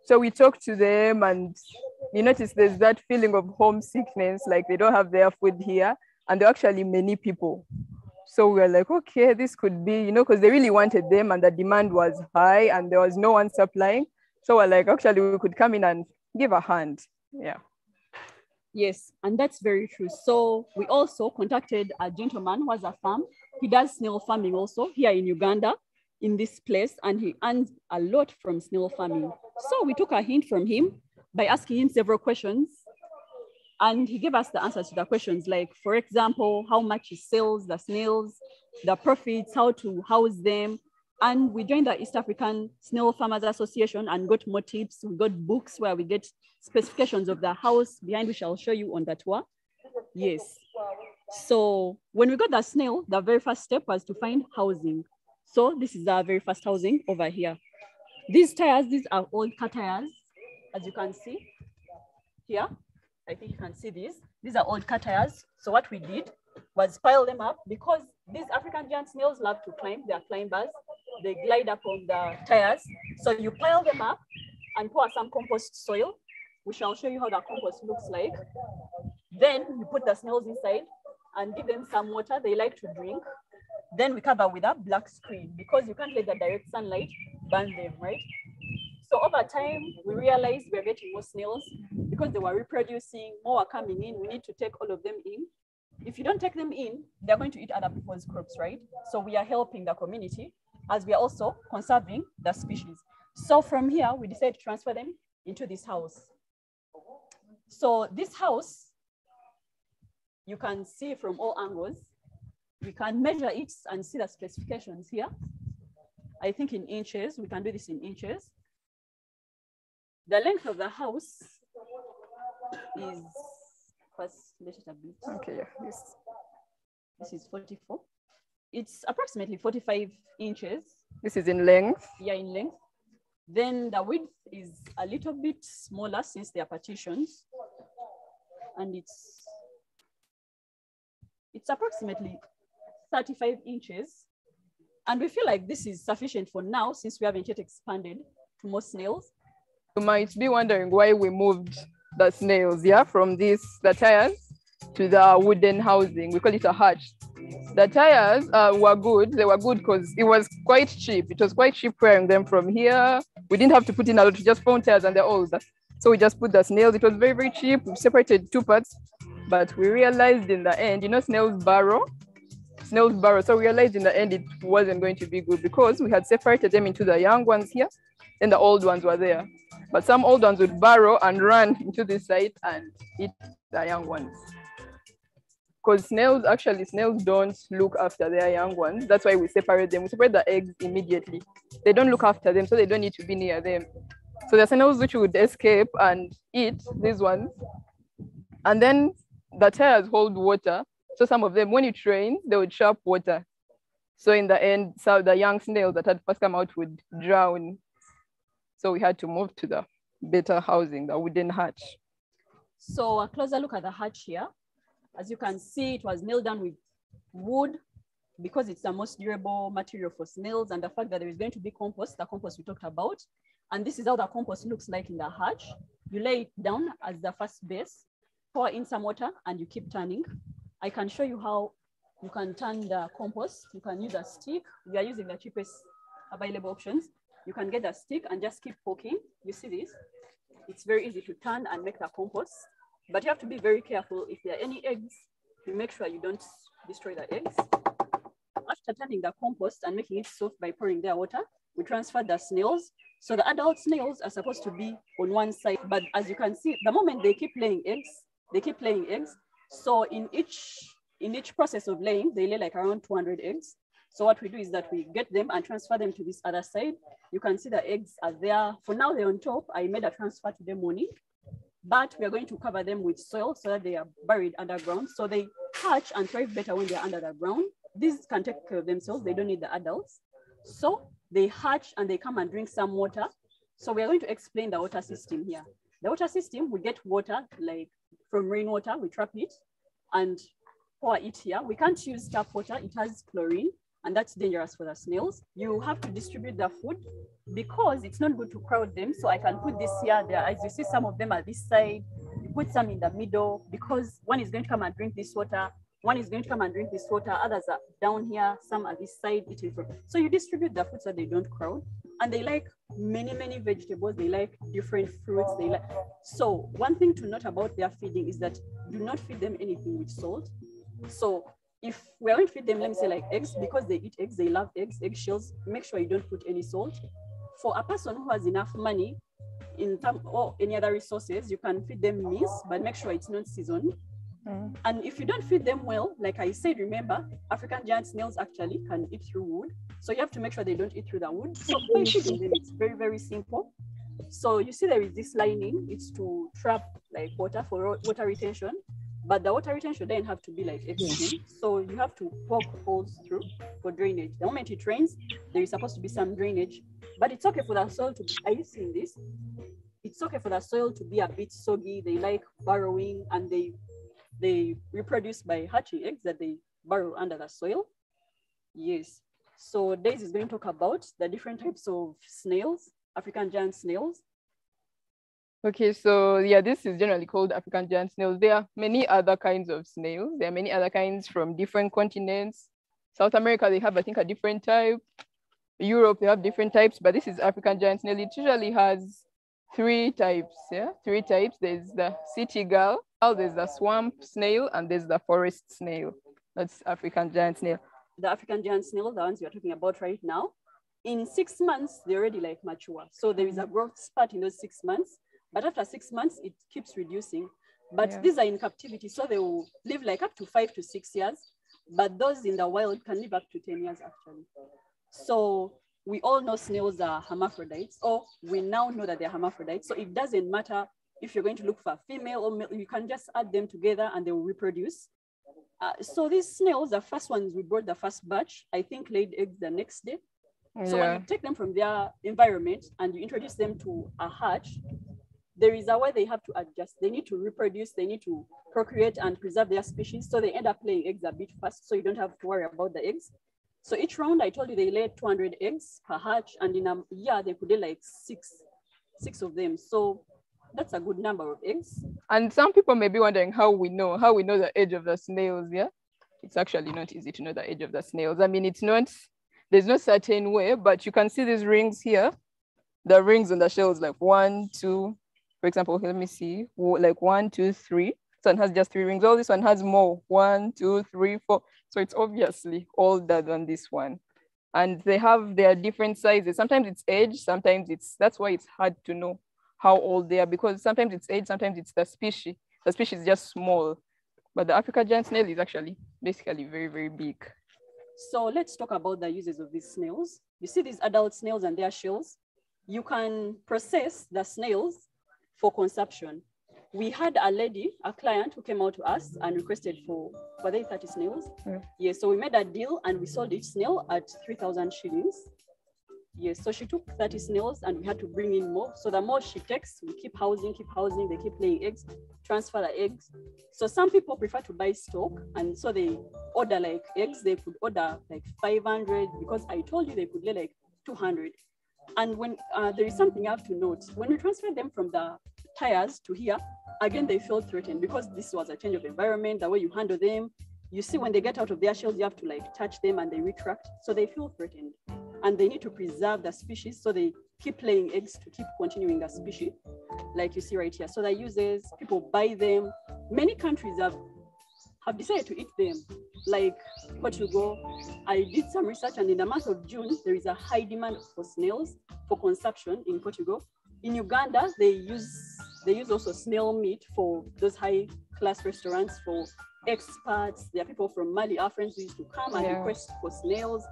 So we talked to them and you notice there's that feeling of homesickness, like they don't have their food here. And there are actually many people. So we were like, okay, this could be, because they really wanted them and the demand was high and there was no one supplying. So we're like, actually, we could come in and give a hand. Yeah. Yes, and that's very true. So we also contacted a gentleman who has a farm. He does snail farming also here in Uganda, in this place, and he earns a lot from snail farming. So we took a hint from him by asking him several questions, and he gave us the answers to the questions, like, for example, how much he sells the snails, the profits, how to house them. And we joined the East African Snail Farmers Association and got more tips. We got books where we get specifications of the house behind, which I'll show you on the tour. Yes. So when we got the snail, the very first step was to find housing. So this is our very first housing over here. These tires, these are old car tires, as you can see here. I think you can see these. These are old car tires. So what we did was pile them up because these African giant snails love to climb. They are climbers. They glide up on the tires. So you pile them up and pour some compost soil. We shall show you how the compost looks like. Then you put the snails inside and give them some water. They like to drink. Then we cover with a black screen because you can't let the direct sunlight burn them, right? So over time, we realized we're getting more snails because they were reproducing, more are coming in. We need to take all of them in. If you don't take them in, they're going to eat other people's crops, right? So we are helping the community as we are also conserving the species. So from here, we decided to transfer them into this house. So this house, you can see from all angles. We can measure it and see the specifications here. I think in inches, we can do this in inches. The length of the house is, first, let it a bit. Okay, yeah. This is 44. It's approximately 45 inches. This is in length? Yeah, in length. Then the width is a little bit smaller since they are partitions. And it's approximately 35 inches. And we feel like this is sufficient for now since we haven't yet expanded to more snails. You might be wondering why we moved the snails, from the tires to the wooden housing. We call it a hutch. The tires were good. They were good because it was quite cheap. It was quite cheap wearing them from here. We didn't have to put in a lot, we just found tires and they're old. So we just put the snails. It was very, very cheap. We separated two parts, but we realized in the end, snails burrow. Snails burrow. So we realized in the end it wasn't going to be good because we had separated them into the young ones here, and the old ones were there. But some old ones would burrow and run into this side and eat the young ones. because snails don't look after their young ones. That's why we separate them. We separate the eggs immediately. They don't look after them, so they don't need to be near them. So the snails which would escape and eat these ones. And then the tails hold water. So some of them, when it rains, they would trap water. So in the end, so the young snails that had first come out would drown. So we had to move to the better housing, the wooden hatch. So a closer look at the hatch here. As you can see, it was nailed down with wood because it's the most durable material for snails, and the fact that there is going to be compost, the compost we talked about. And this is how the compost looks like in the hatch. You lay it down as the first base, pour in some water, and you keep turning. I can show you how you can turn the compost. You can use a stick. We are using the cheapest available options. You can get a stick and just keep poking. You see this? It's very easy to turn and make the compost, but you have to be very careful. If there are any eggs, you make sure you don't destroy the eggs. After turning the compost and making it soft by pouring their water, we transfer the snails. So the adult snails are supposed to be on one side, but as you can see, the moment they keep laying eggs, they keep laying eggs. So in each process of laying, they lay like around 200 eggs. So what we do is that we get them and transfer them to this other side. You can see the eggs are there. For now, they're on top. I made a transfer to the morning, but we are going to cover them with soil so that they are buried underground. So they hatch and thrive better when they're under the ground. These can take care of themselves. They don't need the adults. So they hatch and they come and drink some water. So we are going to explain the water system here. The water system, we get water like from rainwater, we trap it and pour it here. We can't use tap water, it has chlorine, and that's dangerous for the snails. You have to distribute the food because it's not good to crowd them. So I can put this here, there. As you see, some of them are this side. You put some in the middle because one is going to come and drink this water. One is going to come and drink this water. Others are down here. Some are this side eating fruit. So you distribute the food so they don't crowd. And they like many vegetables. They like different fruits. They like. So one thing to note about their feeding is that do not feed them anything with salt. So if we're going to feed them, let me say like eggs, because they eat eggs, they love eggs, eggshells, make sure you don't put any salt. For a person who has enough money in term or any other resources, you can feed them mince, but make sure it's not seasoned. And if you don't feed them well, like I said, remember, African giant snails actually can eat through wood. So you have to make sure they don't eat through the wood. So by feeding them, it's very simple. So you see there is this lining, it's to trap like water for water retention. But the water retention doesn't have to be like extreme. So you have to poke holes through for drainage. The moment it rains, there is supposed to be some drainage, but it's okay for the soil to be, are you seeing this? It's okay for the soil to be a bit soggy. They like burrowing and they reproduce by hatching eggs that they burrow under the soil. Yes. So Daisy is going to talk about the different types of snails, African giant snails. Okay, so yeah, this is generally called African giant snails. There are many other kinds of snails. There are many other kinds from different continents. South America, they have, I think, a different type. Europe, they have different types, but this is African giant snail. It usually has 3 types, yeah? 3 types. There's the city girl, there's the swamp snail, and there's the forest snail. That's African giant snail. The African giant snail, the ones we are talking about right now, in 6 months, they're already like mature. So there is a growth spurt in those 6 months. But after 6 months, it keeps reducing. But these are in captivity, so they will live like up to 5 to 6 years. But those in the wild can live up to 10 years actually. So we all know snails are hermaphrodites, or we now know that they're hermaphrodites. So it doesn't matter if you're going to look for a female or male, you can just add them together and they will reproduce. So these snails, the first ones we brought, the first batch, I think laid eggs the next day. So when you take them from their environment and you introduce them to a hatch, there is a way they have to adjust. They need to reproduce, they need to procreate and preserve their species. So they end up laying eggs a bit fast, so you don't have to worry about the eggs. So each round, I told you they lay 200 eggs per hatch, and in a year, they could lay like six of them. So that's a good number of eggs. And some people may be wondering how we know the age of the snails, yeah? It's actually not easy to know the age of the snails. I mean, there's no certain way, but you can see these rings here. The rings on the shells, like 1, 2, for example, let me see, like 1, 2, 3. This one has just 3 rings. Oh, this one has more, 1, 2, 3, 4. So it's obviously older than this one. And they have their different sizes. Sometimes it's age, sometimes that's why it's hard to know how old they are, because sometimes it's age, sometimes it's the species. The species is just small. But the African giant snail is actually basically very, very big. So let's talk about the uses of these snails. You see these adult snails and their shells. You can process the snails for consumption. We had a lady, a client who came out to us and requested for they 30 snails? Yes, so we made a deal and we sold each snail at 3,000 shillings. Yes, so she took 30 snails and we had to bring in more. So the more she takes, we keep housing, they keep laying eggs, transfer the eggs. So some people prefer to buy stock, and so they order like eggs, they could order like 500 because I told you they could lay like 200. And when there is something you have to note, when we transfer them from the tires to here, again, they feel threatened because this was a change of environment, the way you handle them. You see, when they get out of their shells, you have to like touch them and they retract. So they feel threatened and they need to preserve the species. So they keep laying eggs to keep continuing the species, like you see right here. So the users, people buy them. Many countries have decided to eat them. Like Portugal, I did some research, and in the month of June, there is a high demand for snails for consumption in Portugal. In Uganda, they use also snail meat for those high class restaurants for expats. There are people from Mali, our friends who used to come and request for snails.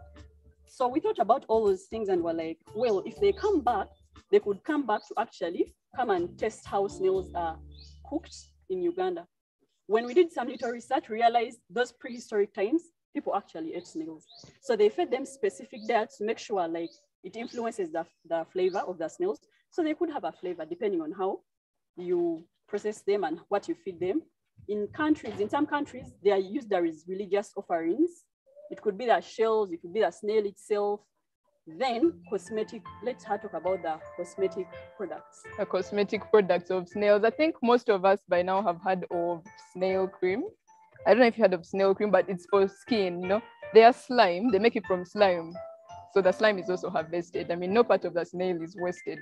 So we thought about all those things and were like, well, if they come back, they could come back to actually come and test how snails are cooked in Uganda. When we did some little research, we realized those prehistoric times, people actually ate snails. So they fed them specific diets to make sure like it influences the flavor of the snails. So they could have a flavor depending on how you process them and what you feed them. In some countries, they are used as religious offerings. It could be the shells, it could be the snail itself. Then cosmetic, let's talk about the cosmetic products. The cosmetic products of snails. I think most of us by now have heard of snail cream. I don't know if you heard of snail cream, but it's for skin, you know. They are slime, they make it from slime. So the slime is also harvested. I mean, no part of the snail is wasted.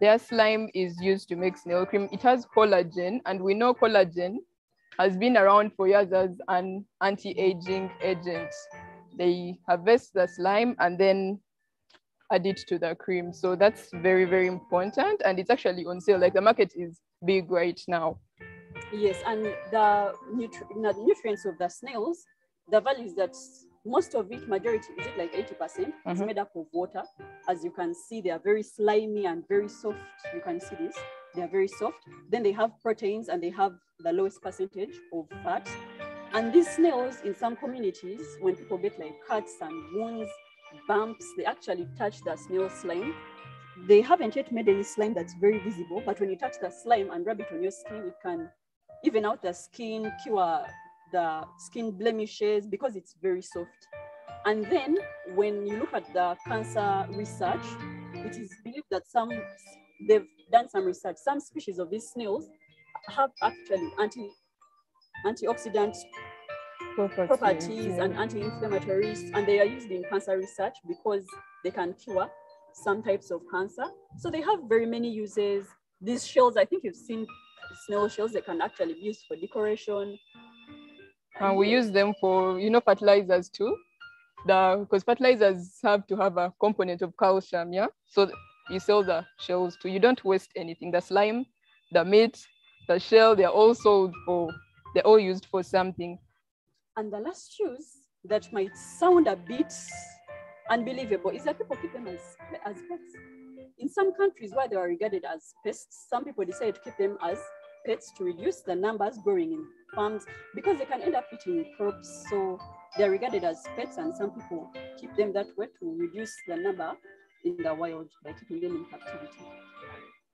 Their slime is used to make snail cream. It has collagen, and we know collagen has been around for years as an anti-aging agent. They harvest the slime and then add it to the cream. So that's very, very important. And it's actually on sale. Like the market is big right now. Yes, and the nutrients of the snails, the value is that most of it, majority, is it like 80%, is made up of water. As you can see, they are very slimy and very soft. You can see this. They are very soft. Then they have proteins and they have the lowest percentage of fat. And these snails, in some communities, when people get like cuts and wounds, bumps, they actually touch the snail slime. They haven't yet made any slime that's very visible, but when you touch the slime and rub it on your skin, it can even out the skin, cure the skin blemishes because it's very soft. And then when you look at the cancer research, it is believed that they've done some research. Some species of these snails have actually antioxidant properties and anti-inflammatories, and they are used in cancer research because they can cure some types of cancer. So they have very many uses. These shells, I think you've seen snail shells, they can actually be used for decoration. And we use them for, you know, fertilizers too. Because fertilizers have to have a component of calcium, yeah? So you sell the shells too. You don't waste anything. The slime, the meat, the shell, they're all sold for, they're all used for something. And the last use that might sound a bit unbelievable is that people keep them as pets. In some countries where they are regarded as pests, some people decide to keep them as pets to reduce the numbers growing in farms because they can end up eating crops. So they're regarded as pets, and some people keep them that way to reduce the number in the wild by keeping them in captivity.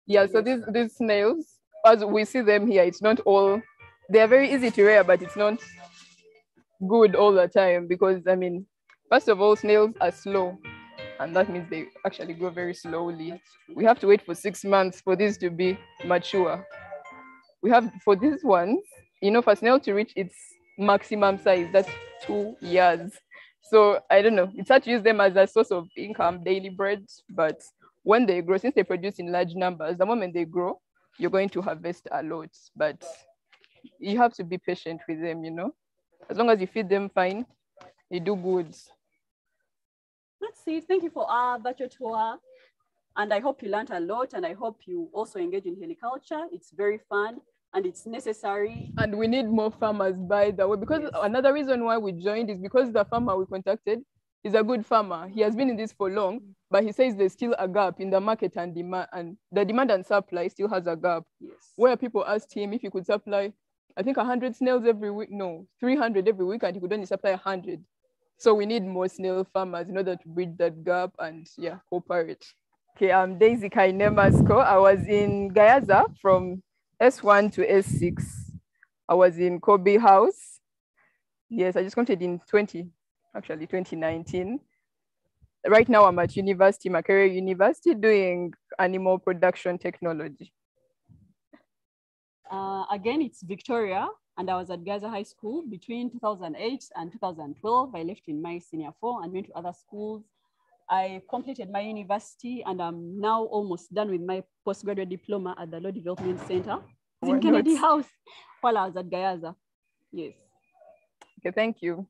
Yeah, so these snails, as we see them here, it's not all, they're very easy to rear, but it's not good all the time because, I mean, first of all, snails are slow, and that means they actually grow very slowly. We have to wait for 6 months for these to be mature. We have, for these ones, you know, for a snail to reach its maximum size, that's 2 years. So I don't know, it's hard to use them as a source of income, daily bread, but when they grow, since they produce in large numbers, the moment they grow, you're going to harvest a lot, but you have to be patient with them, you know. As long as you feed them fine, they do good. That's it. Thank you for our virtual tour. And I hope you learned a lot, and I hope you also engage in heliculture. It's very fun. and it's necessary. And we need more farmers, by the way, because another reason why we joined is because the farmer we contacted is a good farmer. He has been in this for long, but he says there's still a gap in the market and demand, and the demand and supply still has a gap. Where people asked him if he could supply, I think 100 snails every week, no, 300 every week, and he could only supply 100. So we need more snail farmers in order to bridge that gap and cooperate. Okay, I'm Daisy Kainemasko. I was in Gayaza from S1 to S6. I was in Kobe House. Yes, I just counted in 2019. Right now I'm at university, Makerere University, doing animal production technology. Again, it's Victoria, and I was at Gaza High School between 2008 and 2012. I left in my senior 4 and went to other schools. I completed my university and I'm now almost done with my postgraduate diploma at the Law Development Center in Kennedy House while I was at Gayaza. Yes. Okay, thank you.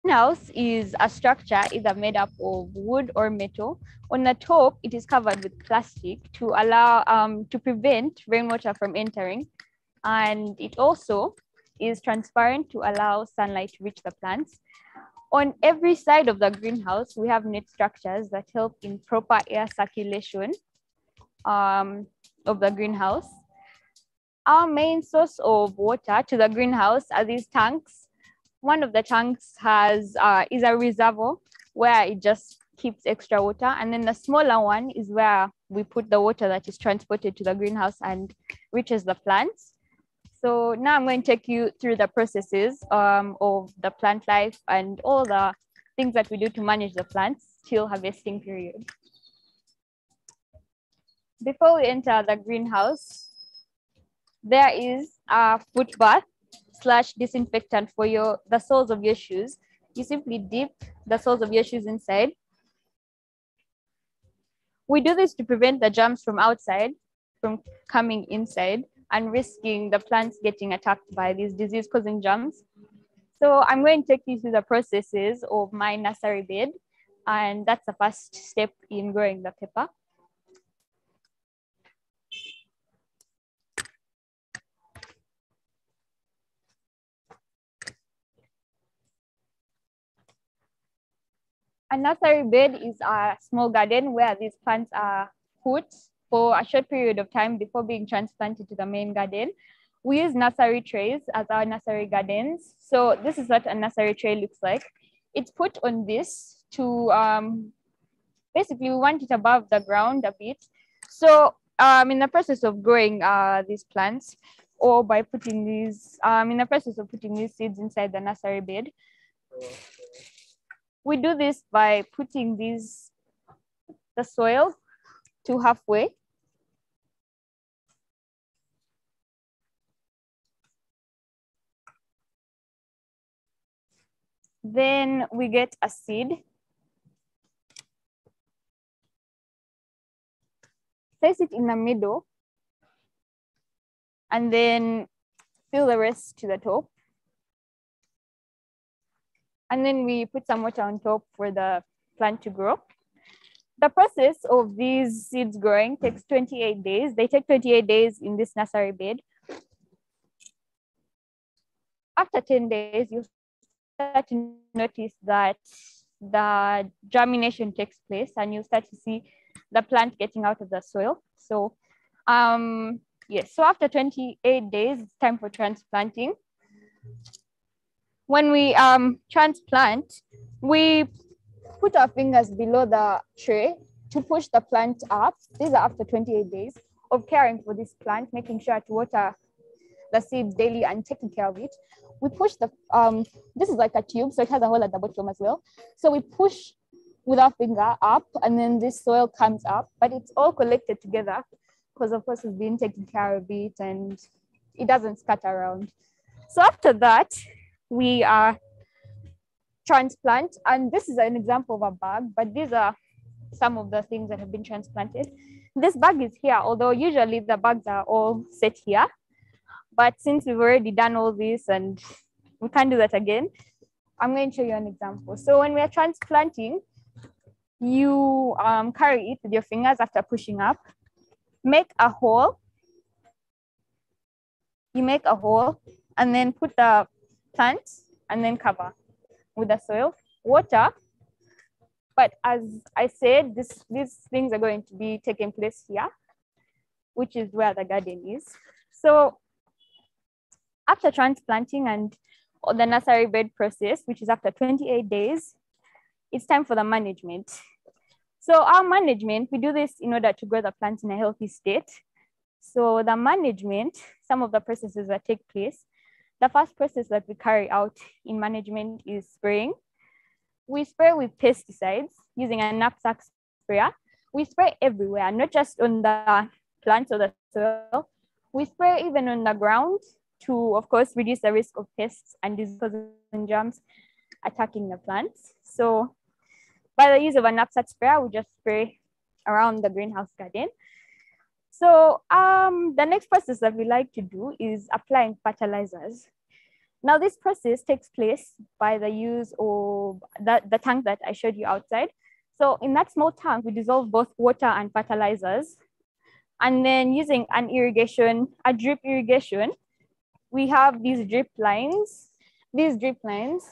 Greenhouse is a structure either made up of wood or metal. On the top, it is covered with plastic to allow to prevent rainwater from entering, and it also is transparent to allow sunlight to reach the plants. On every side of the greenhouse, we have net structures that help in proper air circulation of the greenhouse. Our main source of water to the greenhouse are these tanks. One of the tanks is a reservoir where it just keeps extra water. And then the smaller one is where we put the water that is transported to the greenhouse and reaches the plants. So now I'm going to take you through the processes of the plant life and all the things that we do to manage the plants till harvesting period. Before we enter the greenhouse, there is a foot bath / disinfectant for the soles of your shoes. You simply dip the soles of your shoes inside. We do this to prevent the germs from outside from coming inside and risking the plants getting attacked by these disease-causing germs. So I'm going to take you through the processes of my nursery bed, and that's the first step in growing the pepper. A nursery bed is a small garden where these plants are put for a short period of time before being transplanted to the main garden. We use nursery trays as our nursery gardens. So this is what a nursery tray looks like. It's put on this to, basically we want it above the ground a bit. So in the process of growing these plants, or by putting these, in the process of putting these seeds inside the nursery bed, we do this by putting the soil to halfway. Then we get a seed. Place it in the middle and then fill the rest to the top. And then we put some water on top for the plant to grow. The process of these seeds growing takes 28 days. They take 28 days in this nursery bed. After 10 days, you start to notice that the germination takes place and you start to see the plant getting out of the soil. So yes, so after 28 days, it's time for transplanting. When we transplant, we put our fingers below the tray to push the plant up. These are after 28 days of caring for this plant, making sure to water the seeds daily and taking care of it. We push the, this is like a tube, so it has a hole at the bottom as well. So we push with our finger up, and then this soil comes up, but it's all collected together because of course we've been taking care of it and it doesn't scatter around. So after that, we transplant, and this is an example of a bag, but these are some of the things that have been transplanted. This bag is here, although usually the bags are all set here. But since we've already done all this and we can't do that again, I'm going to show you an example. So when we are transplanting, you carry it with your fingers after pushing up, make a hole. You make a hole and then put the plant and then cover with the soil, water. But as I said, these things are going to be taking place here, which is where the garden is. So after transplanting and the nursery bed process, which is after 28 days, it's time for the management. So our management, we do this in order to grow the plants in a healthy state. So the management, some of the processes that take place. The first process that we carry out in management is spraying. We spray with pesticides using a knapsack sprayer. We spray everywhere, not just on the plants or the soil. We spray even on the ground to, of course, reduce the risk of pests and diseases and germs attacking the plants. So by the use of a knapsack sprayer, we just spray around the greenhouse garden. So the next process that we like to do is applying fertilizers. Now this process takes place by the use of the tank that I showed you outside. So in that small tank, we dissolve both water and fertilizers. And then using an irrigation, a drip irrigation, we have these drip lines. These drip lines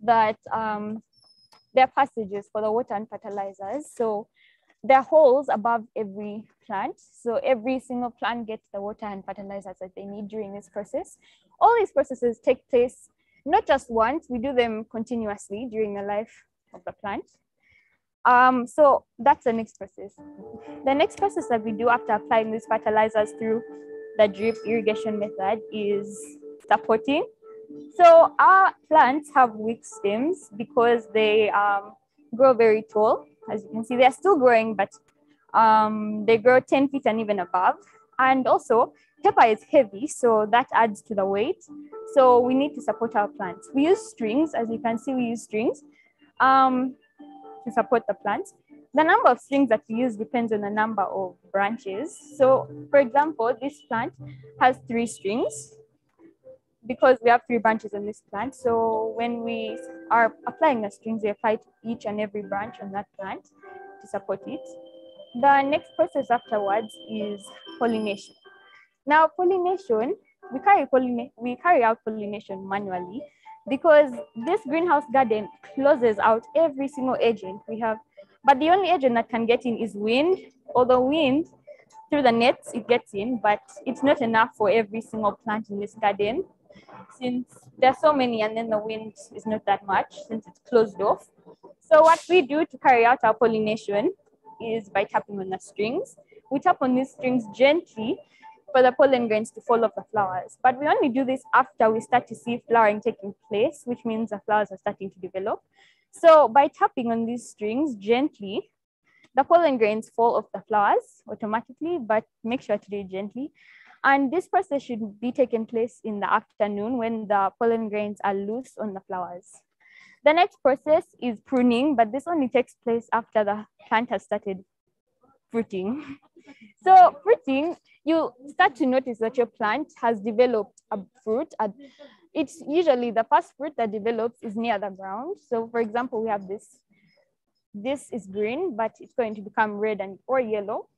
that they're passages for the water and fertilizers. So there are holes above every plant. So every single plant gets the water and fertilizers that they need during this process. All these processes take place not just once, we do them continuously during the life of the plant. So that's the next process. The next process that we do after applying these fertilizers through the drip irrigation method is supporting. So our plants have weak stems because they grow very tall. As you can see, they're still growing, but they grow 10 feet and even above. And also, pepper is heavy, so that adds to the weight. So we need to support our plants. We use strings, as you can see, we use strings to support the plants. The number of strings that we use depends on the number of branches. So for example, this plant has 3 strings because we have 3 branches on this plant. So when we are applying the strings, we apply to each and every branch on that plant to support it. The next process afterwards is pollination. Now pollination, we carry out pollination manually because this greenhouse garden closes out every single agent we have. But the only agent that can get in is wind. Although wind, through the nets, it gets in, but it's not enough for every single plant in this garden since there's so many and then the wind is not that much since it's closed off. So what we do to carry out our pollination is by tapping on the strings. We tap on these strings gently for the pollen grains to fall off the flowers. But we only do this after we start to see flowering taking place, which means the flowers are starting to develop. So by tapping on these strings gently, the pollen grains fall off the flowers automatically, but make sure to do it gently. And this process should be taking place in the afternoon when the pollen grains are loose on the flowers. The next process is pruning, but this only takes place after the plant has started fruiting. So fruiting, you start to notice that your plant has developed a fruit. It's usually the first fruit that develops is near the ground. So for example, we have this. This is green, but it's going to become red or yellow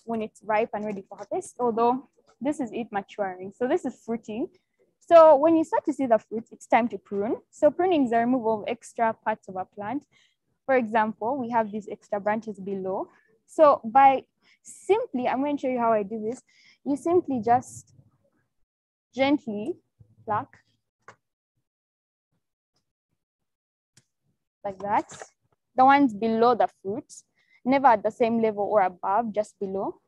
when it's ripe and ready for harvest, although this is it maturing. So this is fruiting. So when you start to see the fruit, it's time to prune. So pruning is the removal of extra parts of a plant. For example, we have these extra branches below. So by simply, I'm going to show you how I do this. You simply just gently pluck like that. the ones below the fruits, never at the same level or above, just below.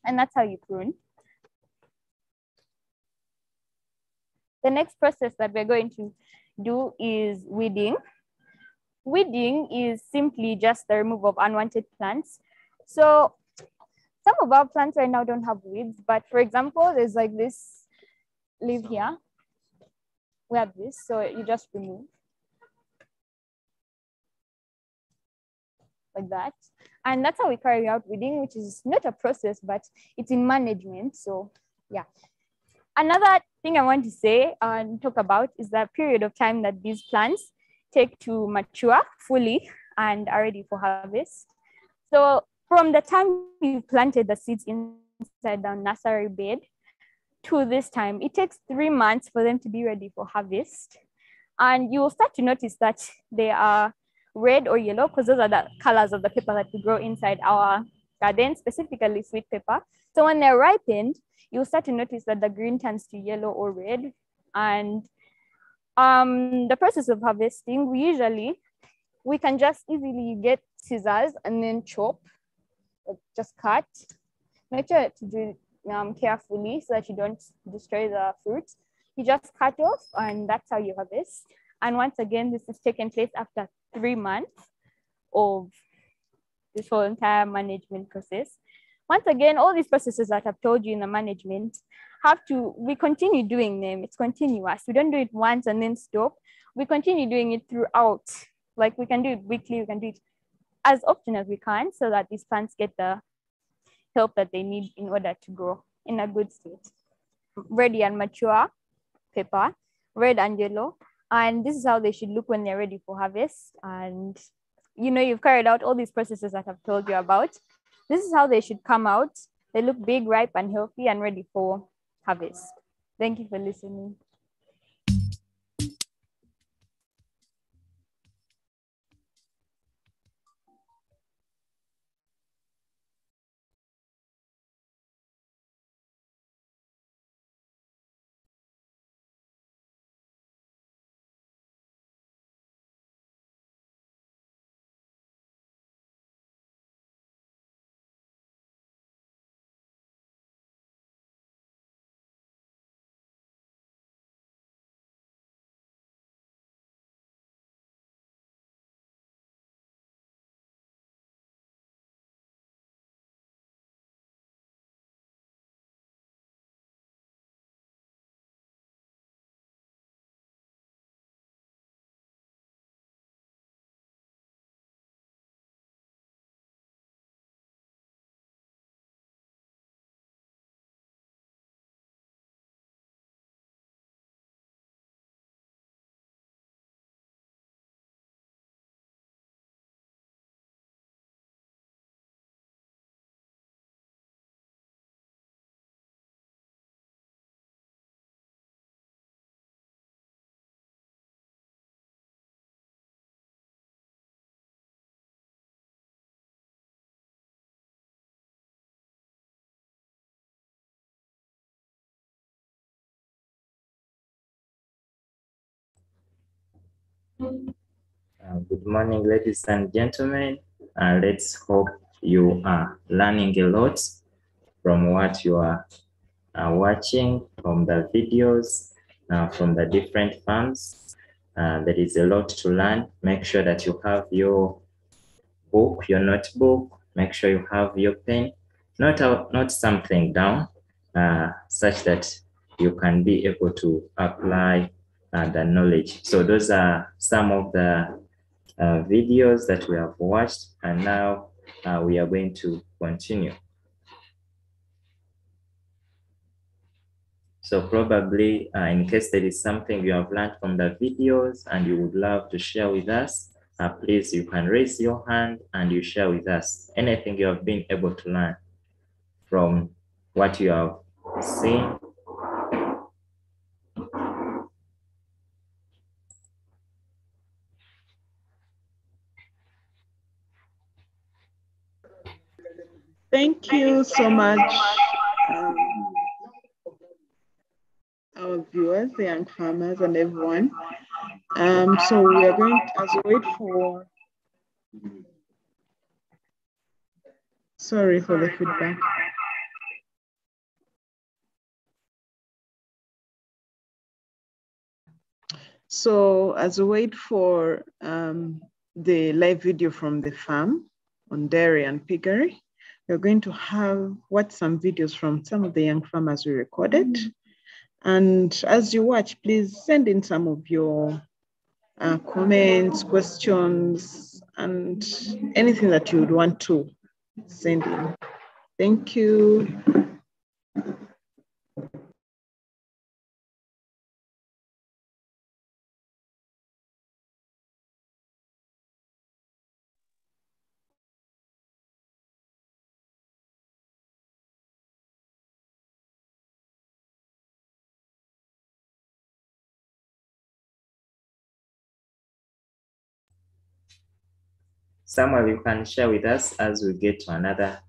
And that's how you prune. The next process that we're going to do is weeding. Weeding is simply just the removal of unwanted plants. So some of our plants right now don't have weeds, but for example, there's like this leaf here. We have this, so you just remove like that. And that's how we carry out weeding, which is not a process, but it's in management. So yeah. Another thing I want to say and talk about is the period of time that these plants take to mature fully and are ready for harvest. So from the time you planted the seeds inside the nursery bed to this time, it takes 3 months for them to be ready for harvest. And you will start to notice that they are red or yellow because those are the colors of the pepper that we grow inside our garden, specifically sweet pepper. So when they're ripened, you'll start to notice that the green turns to yellow or red. And the process of harvesting, we can just easily get scissors and then chop, just cut. Make sure to do it carefully so that you don't destroy the fruit. You just cut off and that's how you harvest. And once again, this is taking place after 3 months of this whole entire management process. Once again, all these processes that I've told you in the management we continue doing them. It's continuous. We don't do it once and then stop. We continue doing it throughout. Like we can do it weekly, we can do it as often as we can so that these plants get the help that they need in order to grow in a good state. Ready and mature pepper, red and yellow. And this is how they should look when they're ready for harvest. And you've carried out all these processes that I've told you about. This is how they should come out. They look big, ripe, and healthy and ready for harvest. Thank you for listening. Good morning, ladies and gentlemen. Let's hope you are learning a lot from what you are watching, from the videos, from the different farms. There is a lot to learn. Make sure that you have your book, your notebook. Make sure you have your pen. Not something down, such that you can be able to apply the knowledge. So those are some of the videos that we have watched, and now we are going to continue. So probably in case there is something you have learned from the videos and you would love to share with us, please, you can raise your hand and you share with us anything you have been able to learn from what you have seen. Thank you so much, our viewers, the young farmers, and everyone. So we are going to, as we wait for, sorry for the feedback. So as we wait for the live video from the farm on dairy and piggery, we're going to watch some videos from some of the young farmers we recorded. And as you watch, please send in some of your comments, questions, and anything that you would want to send in. Thank you. Samuel, you can share with us as we get to another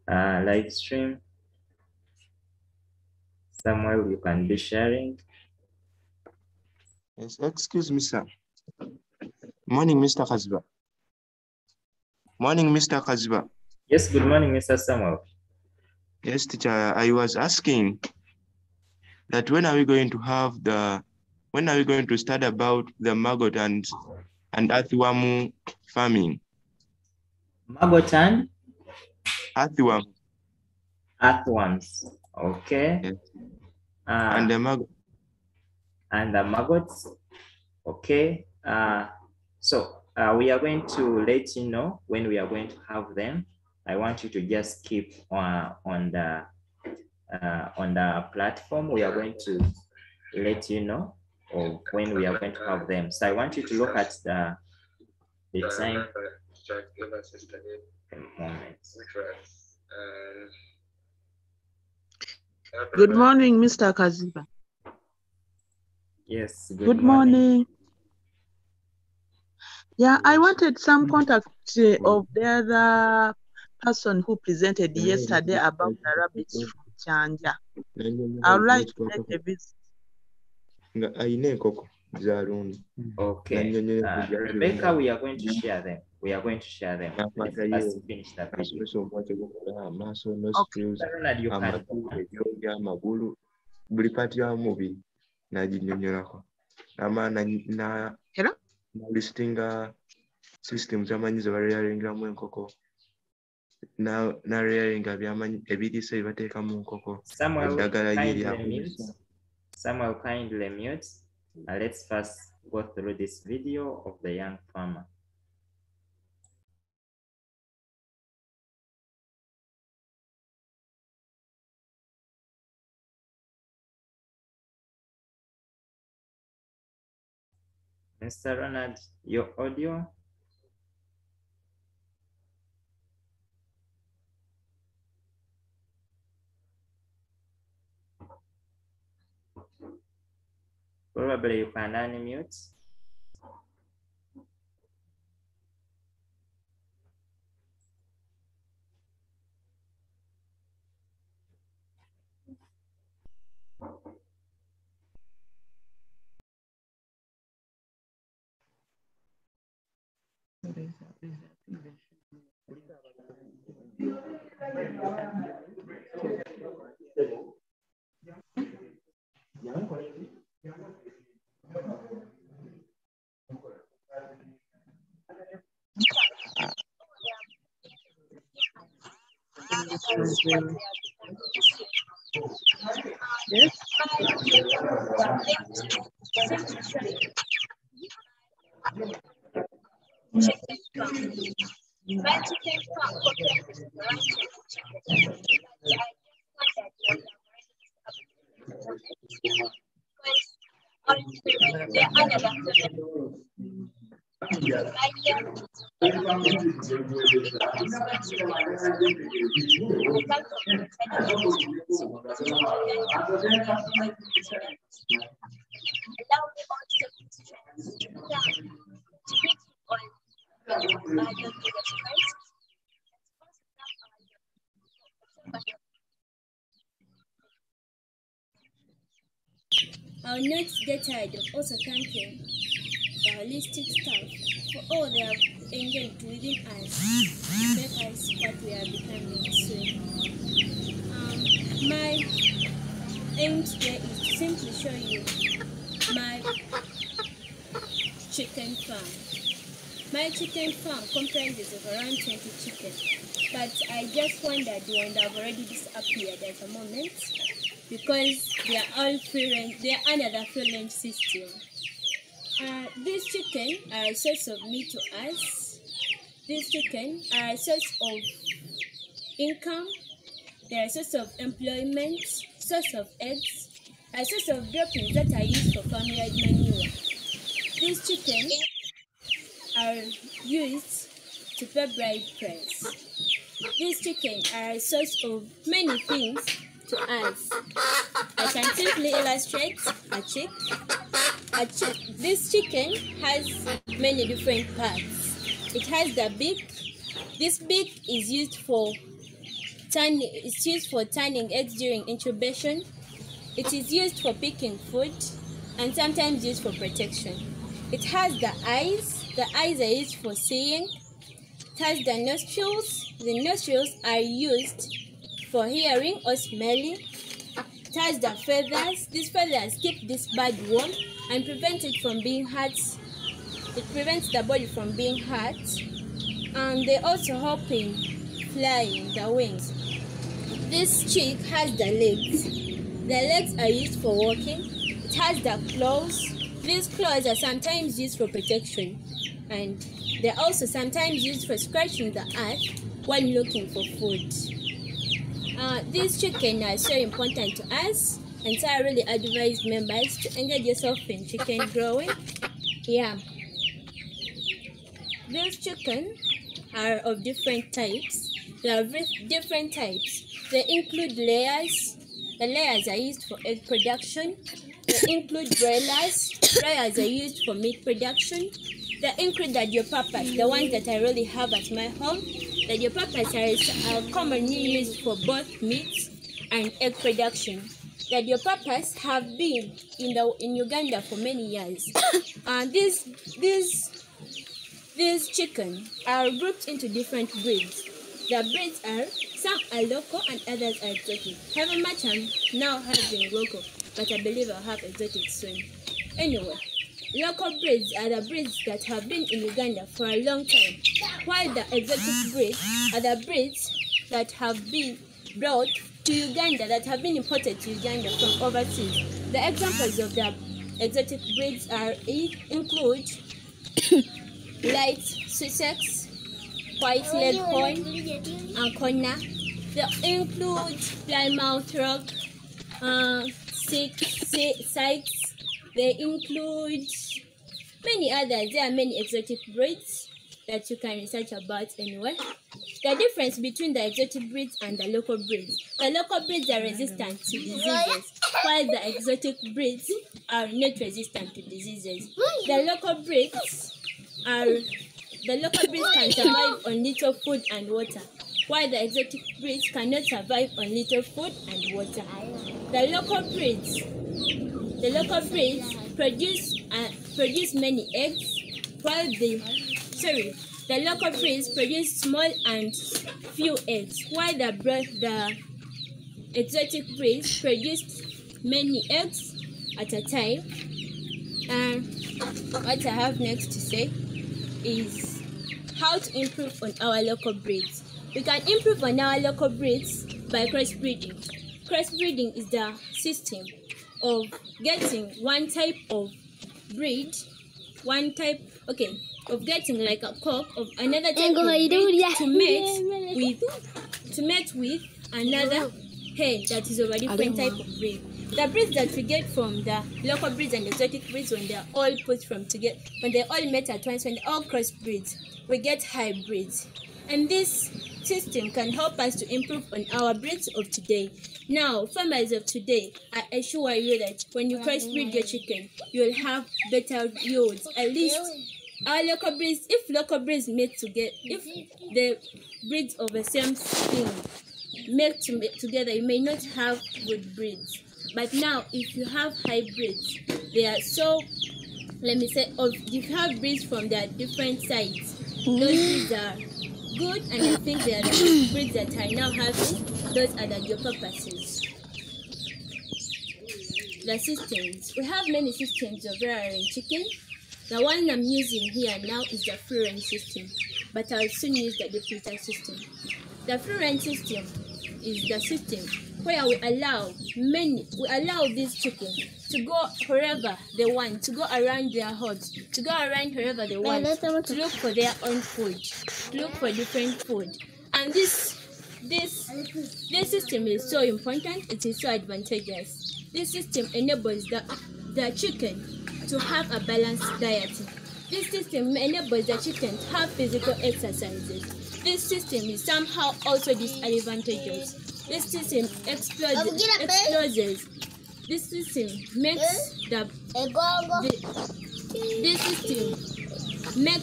live stream. Samuel, you can be sharing. Yes, excuse me, sir. Morning, Mr. Kaziba. Morning, Mr. Kaziba. Yes, good morning, Mr. Samuel. Yes, teacher, I was asking that when are we going to study about the maggot and earthworm farming? Maggot and? Earthworm. Earthworms, okay. Yes. And the maggot. And the maggots, okay. So we are going to let you know when we are going to have them. I want you to just keep on the platform. We are going to let you know of when we are going to have them. So I want you to look at the time. A moment. Good morning, Mr. Kaziba. Yes, good morning. Yeah, I wanted some contact of the other person who presented yesterday about the rabbits from Chanja. I would like to make a visit. Okay. Rebecca, we are going to share them. Let's first finish that video. Ronald, you can. Hello? Listinga systems amanyizo balearingiramu enkoko na rearinga byamanyi ebirisa bibateeka mu nkoko eddagala Samuel, kindly mute. Let's first go through this video of the young farmer. Mr. Ronald, your audio. Probably you can unmute. I'll not get tired of also thanking the holistic staff for all they have engaged within us to make us what we are becoming soon. My aim today is to simply show you my chicken farm. My chicken farm comprises of around 20 chickens, but I just wondered when they have already disappeared at the moment because they are all free range. They are under the free range system. These chickens are a source of meat to us. These chickens are a source of income. They are a source of employment, source of eggs, a source of droppings that are used for farmyard manure. These chickens are used to pay bride price. These chickens are a source of many things to us. I can simply illustrate a chick. This chicken has many different parts. It has the beak. This beak is used for turning eggs during incubation. It is used for picking food and sometimes used for protection. It has the eyes. The eyes are used for seeing. It has the nostrils. The nostrils are used for hearing or smelling. It has the feathers. These feathers keep this bird warm and prevent it from being hurt. It prevents the body from being hurt. And they also help in flying, the wings. This chick has the legs. The legs are used for walking. It has the claws. These claws are sometimes used for protection, and they're also sometimes used for scratching the earth when looking for food. These chickens are so important to us, and so I really advise members to engage yourself in chicken growing. Yeah. These chickens are of different types. There are different types. They include layers. The layers are used for egg production. They include broilers. Broilers are used for meat production. They include the Ddungu, the ones that I really have at my home. The Ddungu are commonly used for both meat and egg production. The Ddungu have been in Uganda for many years. These chickens are grouped into different breeds. The breeds are, some are local and others are exotic. However much I'm now having local, but I believe I'll have exotic soon. Anyway, local breeds are the breeds that have been in Uganda for a long time, while the exotic breeds are the breeds that have been brought to Uganda, that have been imported to Uganda from overseas. The examples of the exotic breeds include light Sussex, white leghorn, Ancona. They include Plymouth Rock, Sykes. They include many others. There are many exotic breeds that you can research about anyway. The difference between the exotic breeds and the local breeds. The local breeds are resistant to diseases, while the exotic breeds are not resistant to diseases. The local breeds can survive on little food and water, while the exotic breeds cannot survive on little food and water. The local breeds produce many eggs, while the local breeds produce small and few eggs, while the exotic breeds produce many eggs at a time. And what I have next to say is how to improve on our local breeds. We can improve on our local breeds by crossbreeding. Crossbreeding is the system of getting one type of breed, of getting like a cock of another type of breed to mate with another hen that is of a different type of breed. The breeds that we get from the local breeds and exotic breeds, when they're all put from together, when they all met at once, when they all crossbreeds, we get hybrids. And this system can help us to improve on our breeds of today. Now, farmers of today, I assure you that when you crossbreed your chicken, you'll have better yields. At least our local breeds, if local breeds mate together, if the breeds of the same thing mate together, you may not have good breeds. But now, if you have hybrids, they are so let me say, of you have breeds from their different sides. Those breeds are good, and I think they are the breeds that are now having. Those are the job purposes. The systems. We have many systems of rearing chicken. The one I'm using here now is the free range system, but I'll soon use the deep litter system. The free range system is the system where we allow these chickens to go wherever they want, to go around their homes, to go around wherever they want, to look for their own food, to look for different food. And this system is so important, it is so advantageous. This system enables the chicken to have a balanced diet. This system enables the chicken to have physical exercises. This system is somehow also disadvantageous. This system exposes. This system makes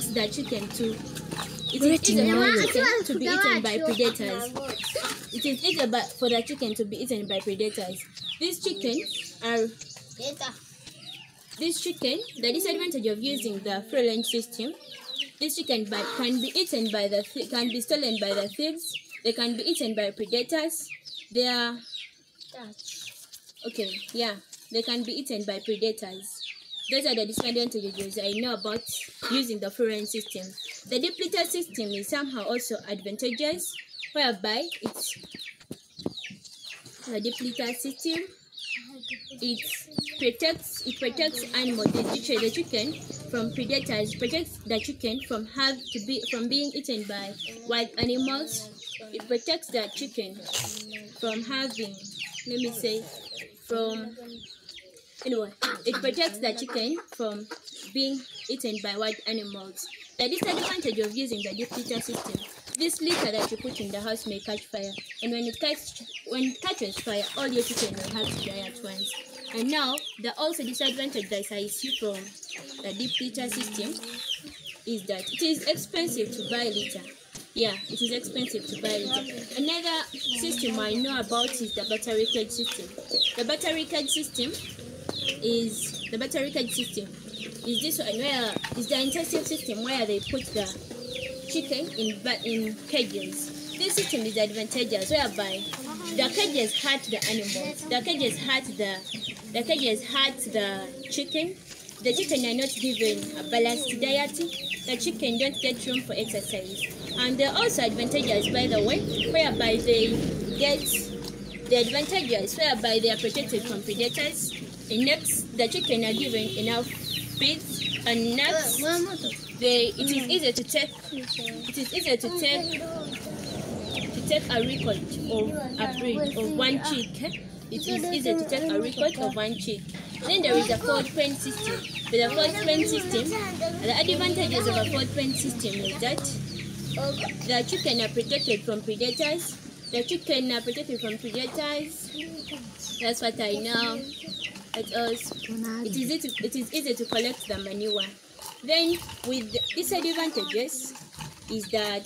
the chicken to be eaten by predators. It is easier for the chicken to be eaten by predators. These chickens, the disadvantage of using the free range system, this chicken can be eaten can be stolen by the thieves. They can be eaten by predators. They can be eaten by predators. Those are the disadvantages I know about using the free range system. The deep litter system is somehow also advantageous, whereby the deep litter system, it protects animals, the chicken from predators, protects the chicken from being eaten by wild animals. It protects the chicken from having, it protects the chicken from being eaten by wild animals. The disadvantage of using the deep litter system, this litter that you put in the house may catch fire, and when it catches fire, all your chicken will have to die at once. And now, the also disadvantage that I see from the deep litter system is that it is expensive to buy litter. Yeah, it is expensive to buy litter. Another system I know about is the battery cage system. The battery cage system is this one, where is the intensive system where they put the chicken in cages. This system is advantageous, whereby the cages hurt the animals. The cages hurt the chicken. The chicken are not given a balanced diet. The chicken don't get room for exercise. And they're also advantageous, by the way, whereby they are protected from predators. And next, the chicken are given enough feeds. And next, it is easier to take a record of a breed of one chick. It is easier to take a record of one chick. Then there is a fold pen system. With a fold pen system, the advantages of a fold pen system is that the chicken are protected from predators. That's what I know. It is easy to collect the manure. Then with the disadvantages is that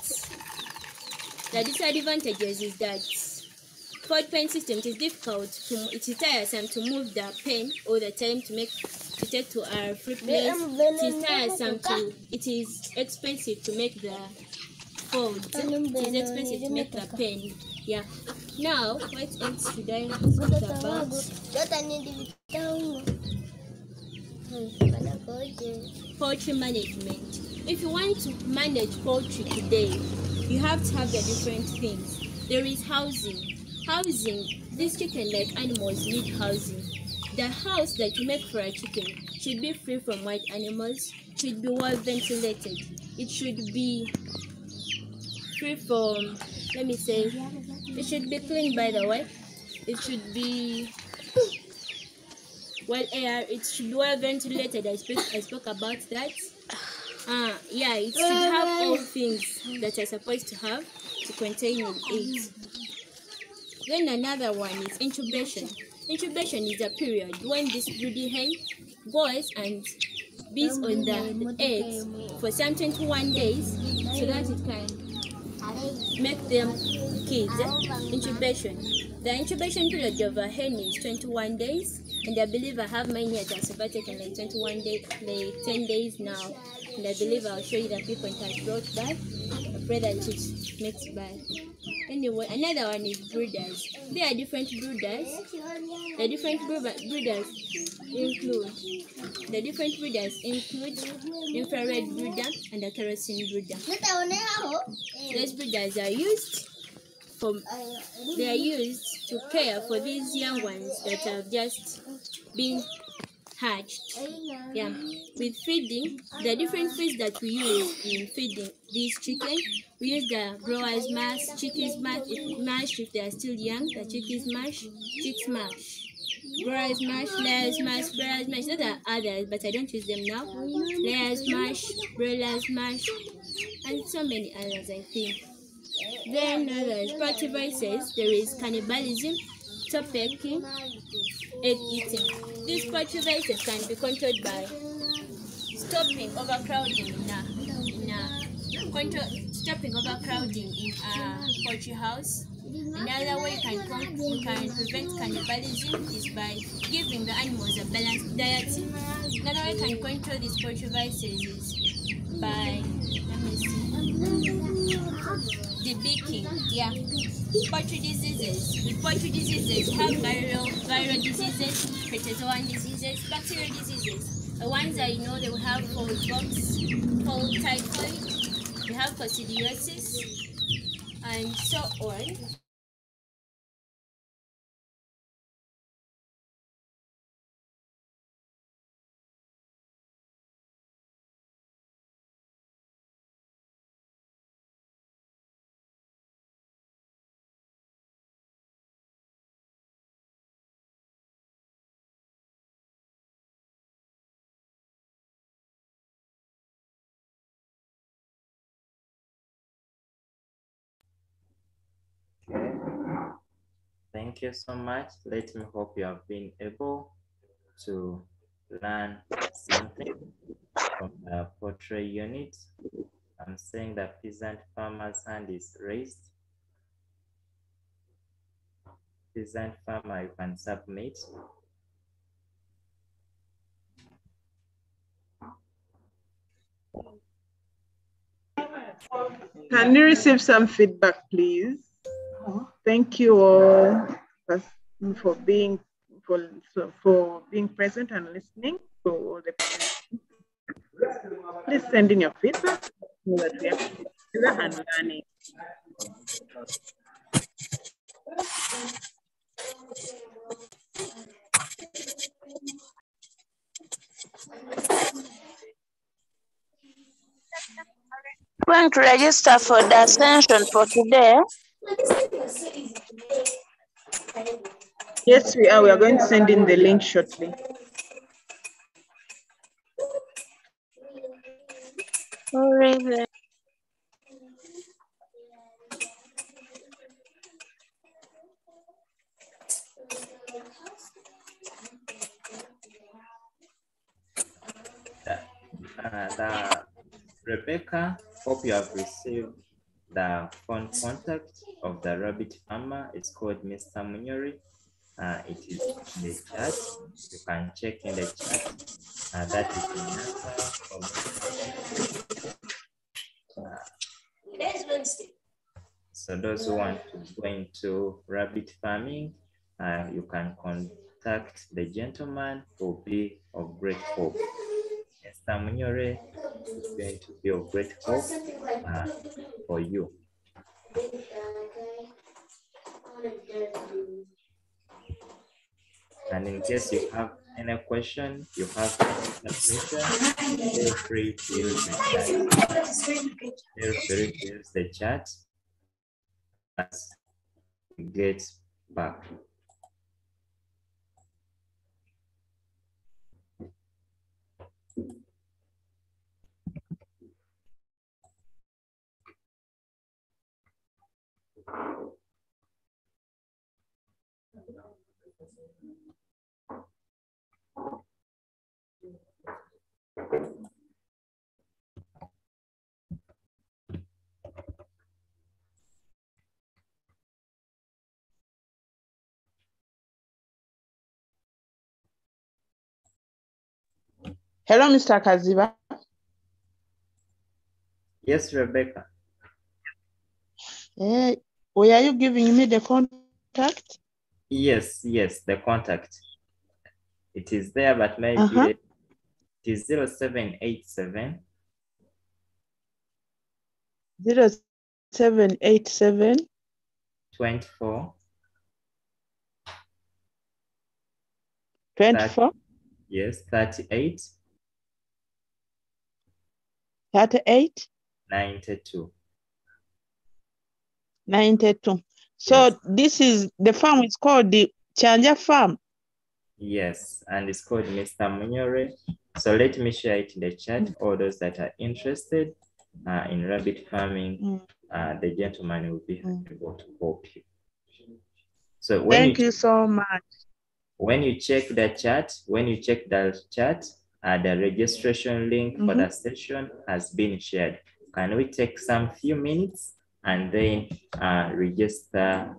fold pen system, it is difficult it is tiresome to move the pen all the time to take to our free place. It is expensive to make the fold. It is expensive to make the pen. Yeah. Now, what else should I talk about? Poultry management. If you want to manage poultry today, you have to have the different things. There is housing. These chicken-like animals need housing. The house that you make for a chicken should be free from wild animals, should be well ventilated. It should be free from, it should be clean, by the way. It should be well air, it should be well ventilated. I spoke about that. It should have all things that are supposed to have to contain it. Then another one is incubation. Incubation is a period when this broody hen goes and bees on the eggs for some 21 days so that it can make them kids. Incubation. The incubation period of a hen is 21 days. And I believe I have mine here that's about taken like 21 days, like 10 days now. And I believe I'll show you the people it has brought back. I pray that it makes back. Anyway, another one is brooders. There are different brooders. The different brooders include infrared brooder and a kerosene brooder. Those brooders are used to care for these young ones that have just been hatched. Yeah. With feeding, the different feeds that we use in feeding these chicken, we use the growers mash, chickies mash if they are still young, the chickies mash, chicks mash. Growers mash, layers mash, broilers mash. There are others, but I don't use them now. Layers mash, broilers mash, and so many others, I think. Then there's part devices. There is cannibalism, top pecking, egg eating. These part devices can be controlled by stopping overcrowding stopping overcrowding in a poultry house. Another way you can prevent cannibalism is by giving the animals a balanced diet. Another way you can control these poultry viruses is by, let me see, debeaking. Yeah. Poultry diseases. With poultry diseases, you have viral diseases, protozoan diseases, bacterial diseases. The ones that you know they will have pox, typhoid, you have coccidiosis, and so on. Okay. Thank you so much. Let me hope you have been able to learn something from the poultry unit. I'm saying that peasant farmer's hand is raised. Peasant farmer, you can submit. Can you receive some feedback, please? Thank you all for being present and listening to all the presentations. Please send in your feedback so that we are together and learning. Going to register for the session for today. Yes, we are. We are going to send in the link shortly. Rebecca, hope you have received the phone contact of the rabbit farmer. It's called Mr. Munyori. It is in the chat. You can check in the chat. That is the answer from so those who want to go into rabbit farming, you can contact the gentleman who will be of great help. Mr. Munyore is going to be of great help for you. And in case you have any question, you have any submission, feel free to use the chat. Feel free to use the chat as we get back. Hello, Mr. Kaziba. Yes, Rebecca. Were you giving me the contact? Yes, the contact. It is there, but maybe it is 0787 0787 24 24 yes, 38 38 92. 92. So this is the farm is called the Chanja Farm. Yes, and it's called Mr. Munyore. So let me share it in the chat. All those that are interested in rabbit farming, the gentleman will be able to help you. So Thank you so much. When you check the chat, the registration link for the session has been shared. Can we take some few minutes and then register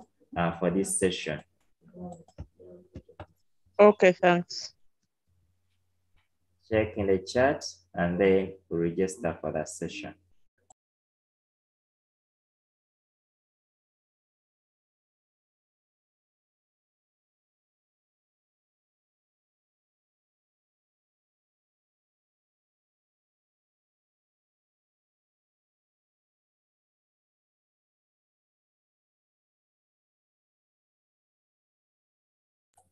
for this session? Okay, thanks. Check in the chat and then register for that session.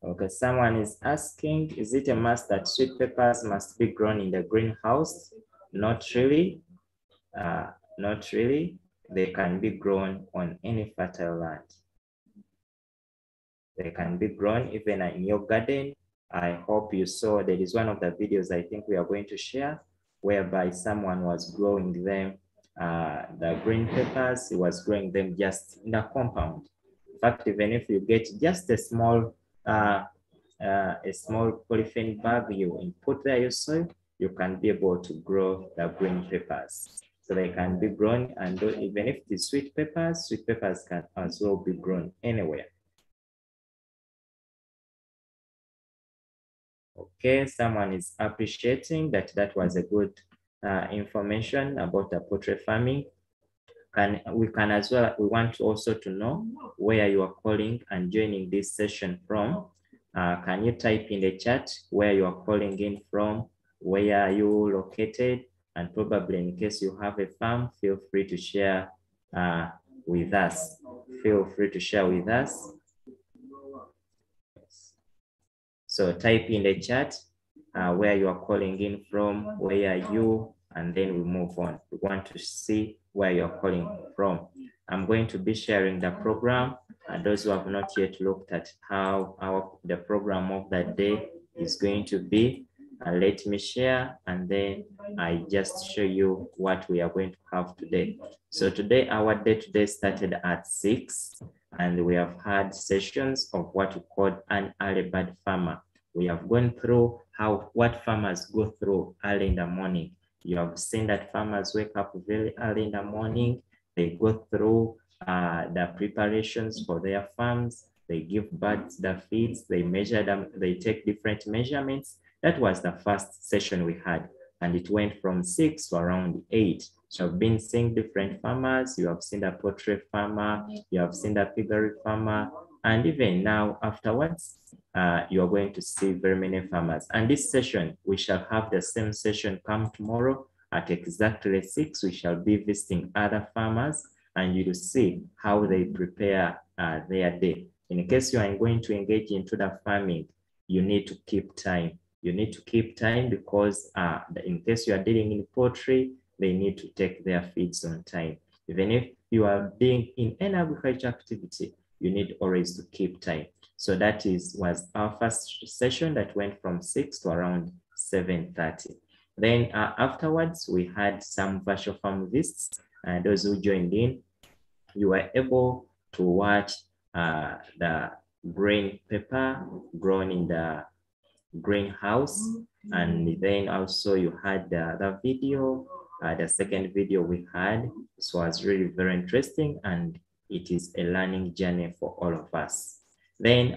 Okay, someone is asking, is it a must that sweet peppers must be grown in the greenhouse? Not really. Not really. They can be grown on any fertile land. They can be grown even in your garden. I hope you saw there is one of the videos I think we are going to share whereby someone was growing them, the green peppers, he was growing them just in a compound. In fact, even if you get just a small polythene bag you input there your soil, you can be able to grow the green peppers. So they can be grown, and even if the sweet peppers can as well be grown anywhere. Okay, someone is appreciating that was a good information about the poultry farming. We want also to know where you are calling and joining this session from. Can you type in the chat where you are calling in from, where are you located, and probably in case you have a farm, feel free to share with us. So type in the chat where you are calling in from, where are you, and then we move on. We want to see where you're calling from. I'm going to be sharing the program, and those who have not yet looked at how the program of that day is going to be, let me share, and then I just show you what we are going to have today. So today, our day today started at 6, and we have had sessions of what we call an early bird farmer. We have gone through what farmers go through early in the morning. You have seen that farmers wake up very early in the morning. They go through the preparations for their farms. They give birds the feeds. They measure them. They take different measurements. That was the first session we had, and it went from 6 to around 8. So I've been seeing different farmers. You have seen the poultry farmer. You have seen the piggery farmer. And even now, afterwards, you are going to see very many farmers. And this session, we shall have the same session come tomorrow at exactly 6. We shall be visiting other farmers, and you will see how they prepare their day. In case you are going to engage into the farming, you need to keep time. You need to keep time because in case you are dealing in poultry, they need to take their feeds on time. Even if you are being in any agriculture activity, you need always to keep time. So that was our first session that went from 6 to around 7:30. Then afterwards, we had some virtual farm visits, and those who joined in, you were able to watch the green pepper grown in the greenhouse, and then also you had the video, the second video we had. This was really very interesting, and it is a learning journey for all of us. Then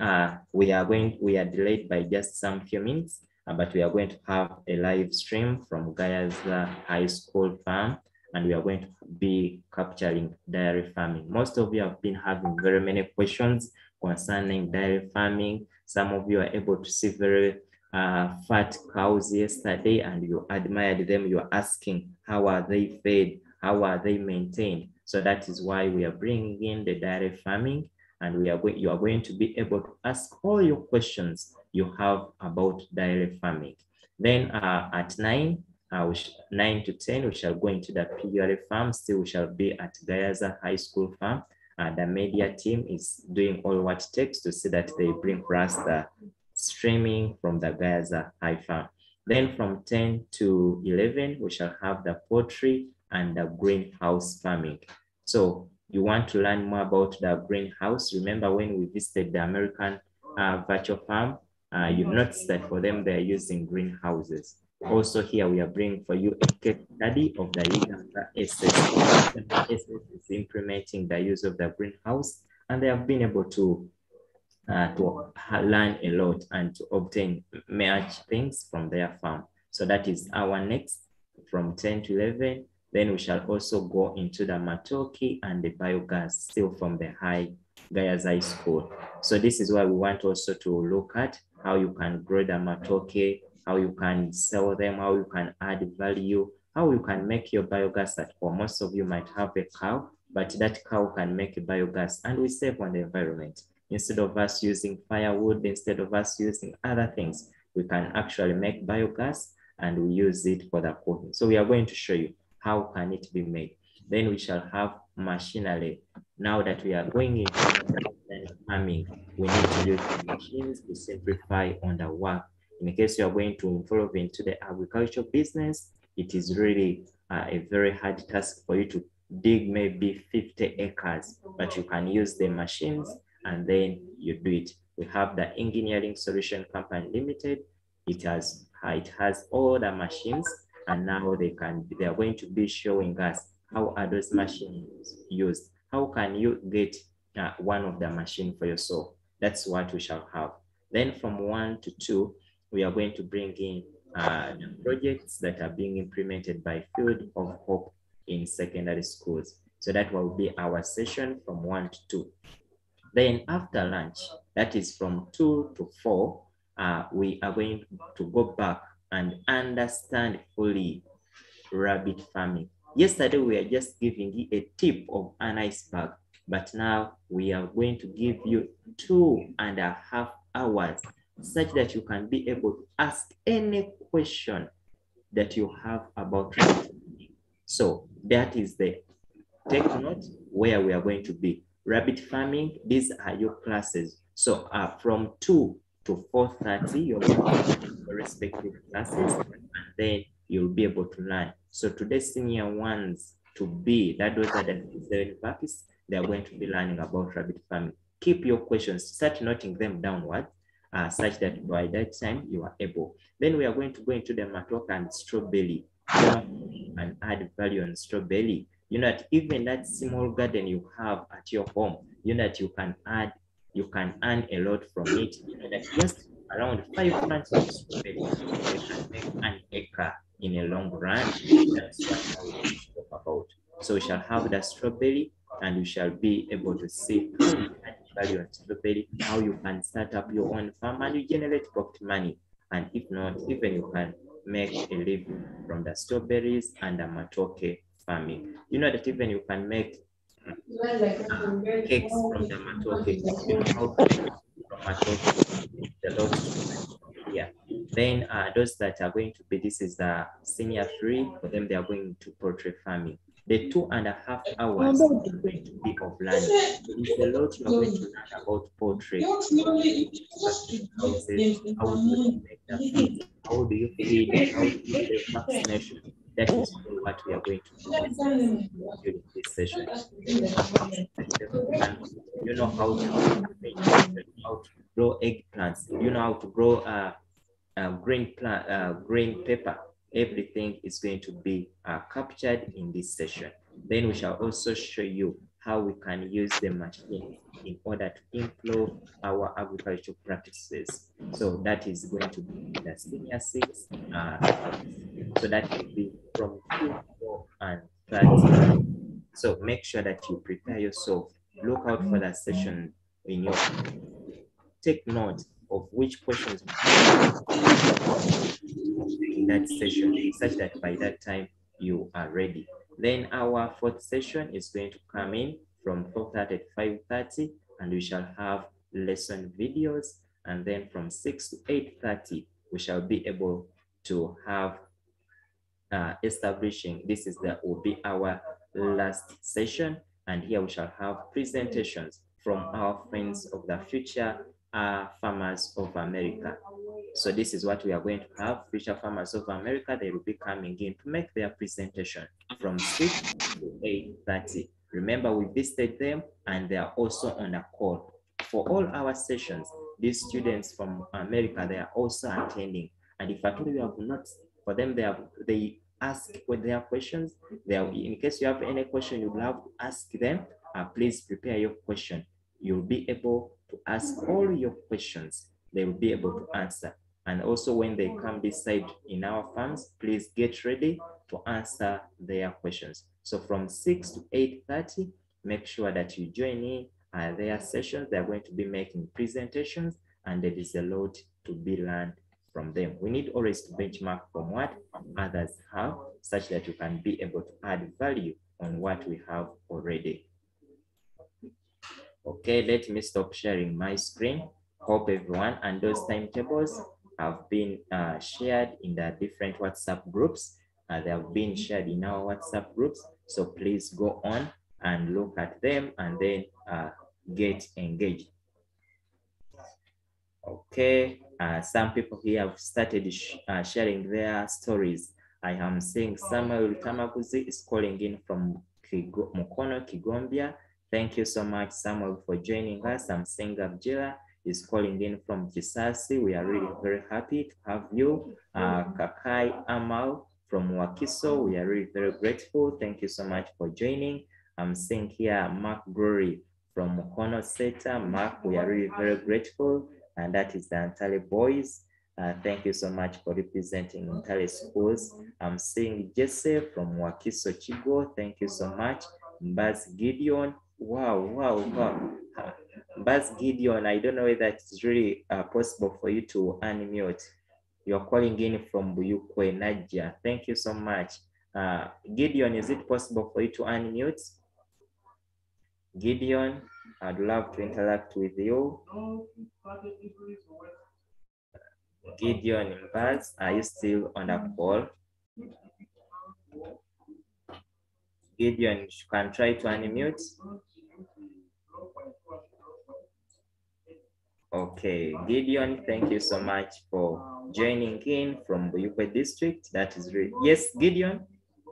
we are delayed by just some few minutes. but we are going to have a live stream from Gayaza High School Farm, and we are going to be capturing dairy farming. Most of you have been having very many questions concerning dairy farming. Some of you are able to see very fat cows yesterday, and you admired them. You are asking, how are they fed? How are they maintained? So that is why we are bringing in the dairy farming, and you are going to be able to ask all your questions you have about dairy farming. Then at 9 to 10, we shall go into the piggery farm. Still, we shall be at Gayaza High School Farm. The media team is doing all what it takes to see that they bring for us the streaming from the Gayaza High Farm. Then from 10 to 11, we shall have the poultry and the greenhouse farming. So you want to learn more about the greenhouse. Remember when we visited the American virtual farm, you noticed that for them, they're using greenhouses. Also here, we are bringing for you a case study of the Uganda SS. SS is implementing the use of the greenhouse, and they have been able to learn a lot and to obtain much things from their farm. So that is our next from 10 to 11. Then we shall also go into the matoke and the biogas, still from the Gayaza High School. So this is why we want also to look at how you can grow the matoke, how you can sell them, how you can add value, how you can make your biogas at home. Most of you might have a cow, but that cow can make a biogas, and we save on the environment. Instead of us using firewood, instead of us using other things, we can actually make biogas and we use it for the cooking. So we are going to show you how can it be made. Then we shall have machinery. Now that we are going into farming, we need to use machines to simplify on the work. In case you are going to involve into the agricultural business, it is really a very hard task for you to dig maybe 50 acres, but you can use the machines and then you do it. We have the Engineering Solution Company Limited. It has all the machines, and now they are going to be showing us how are those machines used. How can you get one of the machine for yourself? That's what we shall have. Then from 1 to 2, we are going to bring in the projects that are being implemented by Field of Hope in secondary schools. So that will be our session from 1 to 2. Then after lunch, that is from 2 to 4, we are going to go back and understand fully rabbit farming. Yesterday, we are just giving you a tip of an iceberg, but now we are going to give you 2.5 hours such that you can be able to ask any question that you have about rabbit farming. So that is the take note where we are going to be. Rabbit farming, these are your classes. So from 2 to 4:30, you're going to have your respective classes, and then you'll be able to learn. So today, senior ones to be, those are the 7 puppies, they are going to be learning about rabbit farming. Keep your questions, start noting them downward, such that by that time you are able. Then we are going to go into the matoke and strawberry. And add value on strawberry. You know that even that small garden you have at your home, you know that you can earn a lot from it. You know that just around 5 plants of strawberry, you can make an acre in a long run. That's what I will talk about. So we shall have the strawberry, and you shall be able to see how you add value on strawberry, how you can start up your own farm and you generate pocket money. And if not, even you can make a living from the strawberries and the matoke farming. You know that even you can make cakes from the matoke. You know how to make from matoke. The lot here. Then those that are going to be, this is the senior 3, for them they are going to poultry farming. The 2.5 hours are going to be of learning. It's a lot you are going to learn about poultry, houses, how do you make the feed, how do you feed, how do you do vaccination. That is all what we are going to do during this session. You know how to grow eggplants. You know how to grow green pepper. Everything is going to be captured in this session. Then we shall also show you how we can use the machine in order to improve our agricultural practices. So that is going to be the senior 6 so that will be from 2, 4, and 30. So make sure that you prepare yourself. Look out for that session in your, take note of which questions in that session, such that by that time you are ready. Then our 4th session is going to come in from 4:30 to 5:30, and we shall have lesson videos. And then from 6 to 8:30, we shall be able to have establishing, this is that will be our last session, and here we shall have presentations from our friends of the future farmers of America. So this is what we are going to have. Future farmers of America, they will be coming in to make their presentation from 6 to 8:30. Remember, we visited them and they are also on a call. For all our sessions, these students from America, they are also attending. And if at all you have not, for them, they ask with their questions. In case you have any question you'd love to ask them, please prepare your question. You'll be able to ask all your questions. They will be able to answer. And also when they come this side in our farms, please get ready to answer their questions. So from 6 to 8:30, make sure that you join in their sessions. They're going to be making presentations, and there is a lot to be learned from them. We need always to benchmark from what others have, such that you can be able to add value on what we have already. Okay, let me stop sharing my screen. Hope everyone and those timetables have been shared in the different WhatsApp groups. They have been shared in our WhatsApp groups. So please go on and look at them and then get engaged. Okay, some people here have started sharing their stories. I am seeing Samuel Tamaguzi is calling in from Mukono, Kigombia. Thank you so much, Samuel, for joining us. I'm seeing Abjela is calling in from Kisasi. We are really very happy to have you. Kakai Amal from Wakiso, we are really very grateful. Thank you so much for joining. I'm seeing here Mark Glory from Mukono Seta. Mark, we are really very grateful. And that is the Antale boys. Thank you so much for representing Antale schools. I'm seeing Jesse from Wakiso Chigo. Thank you so much. Mbaz Gideon. Wow. Mbaz Gideon, I don't know whether it's really possible for you to unmute. You're calling in from Buyukwe, Nadia. Thank you so much. Gideon, is it possible for you to unmute? Gideon, I'd love to interact with you. Gideon Mbaz, are you still on a call? Gideon, you can try to unmute. Okay, Gideon, thank you so much for joining in from Buyukwe district. That is really, yes, Gideon?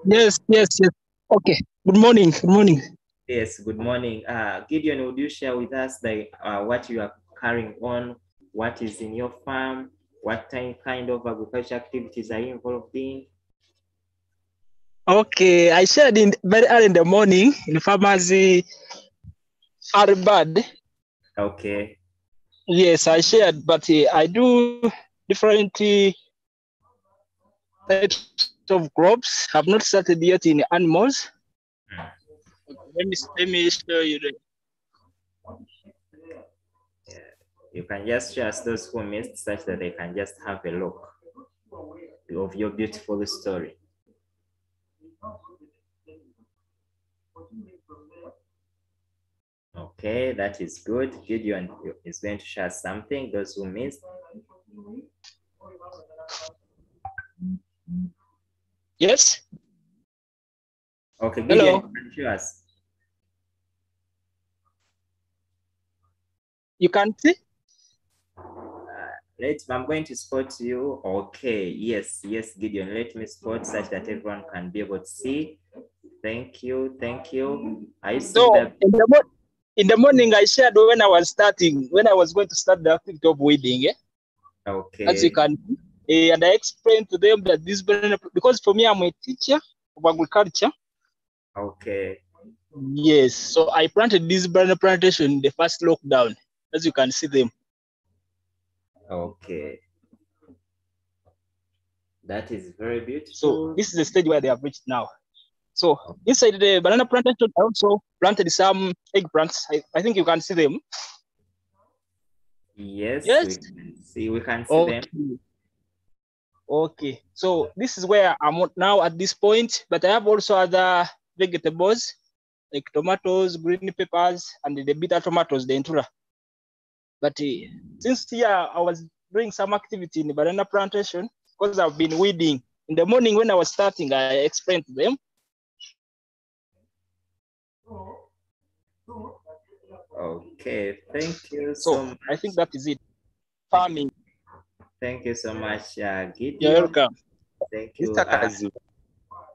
Yes. Okay, good morning. Yes, good morning. Gideon, would you share with us what you are carrying on? What is in your farm? What kind of agriculture activities are you involved in? Okay, I shared in very early in the morning in pharmacy Arbad. Okay. Yes, I shared, but I do different types of crops. Have not started yet in animals. Let me show you. You can just share those who missed, such that they can just have a look of your beautiful story. Okay, that is good. Gideon is going to share something, those who missed. Yes. Okay, Gideon, hello. You can show us. You can see? I'm going to spot you. Okay, yes, Gideon. Let me spot such that everyone can be able to see. Thank you. Are you seeing that? In the morning, I shared when I was going to start the activity of weeding. Okay. As you can see, and I explained to them that this benefit, because for me, I'm a teacher of agriculture. Okay. Yes, so I planted this banana plantation in the first lockdown, as you can see them. Okay. That is very beautiful. So this is the stage where they have reached now. So inside the banana plantation, I also planted some eggplants. I think you can see them. Yes, Yes. we can see them. Okay, so this is where I'm now at this point, but I have also other vegetables like tomatoes, green peppers, and the bitter tomatoes, the entura. But since here I was doing some activity in the banana plantation because I've been weeding. In the morning when I was starting, I explained to them. Okay, thank you so much. I think that is it. Farming. Thank you so much, Gideon. You're welcome. Thank you.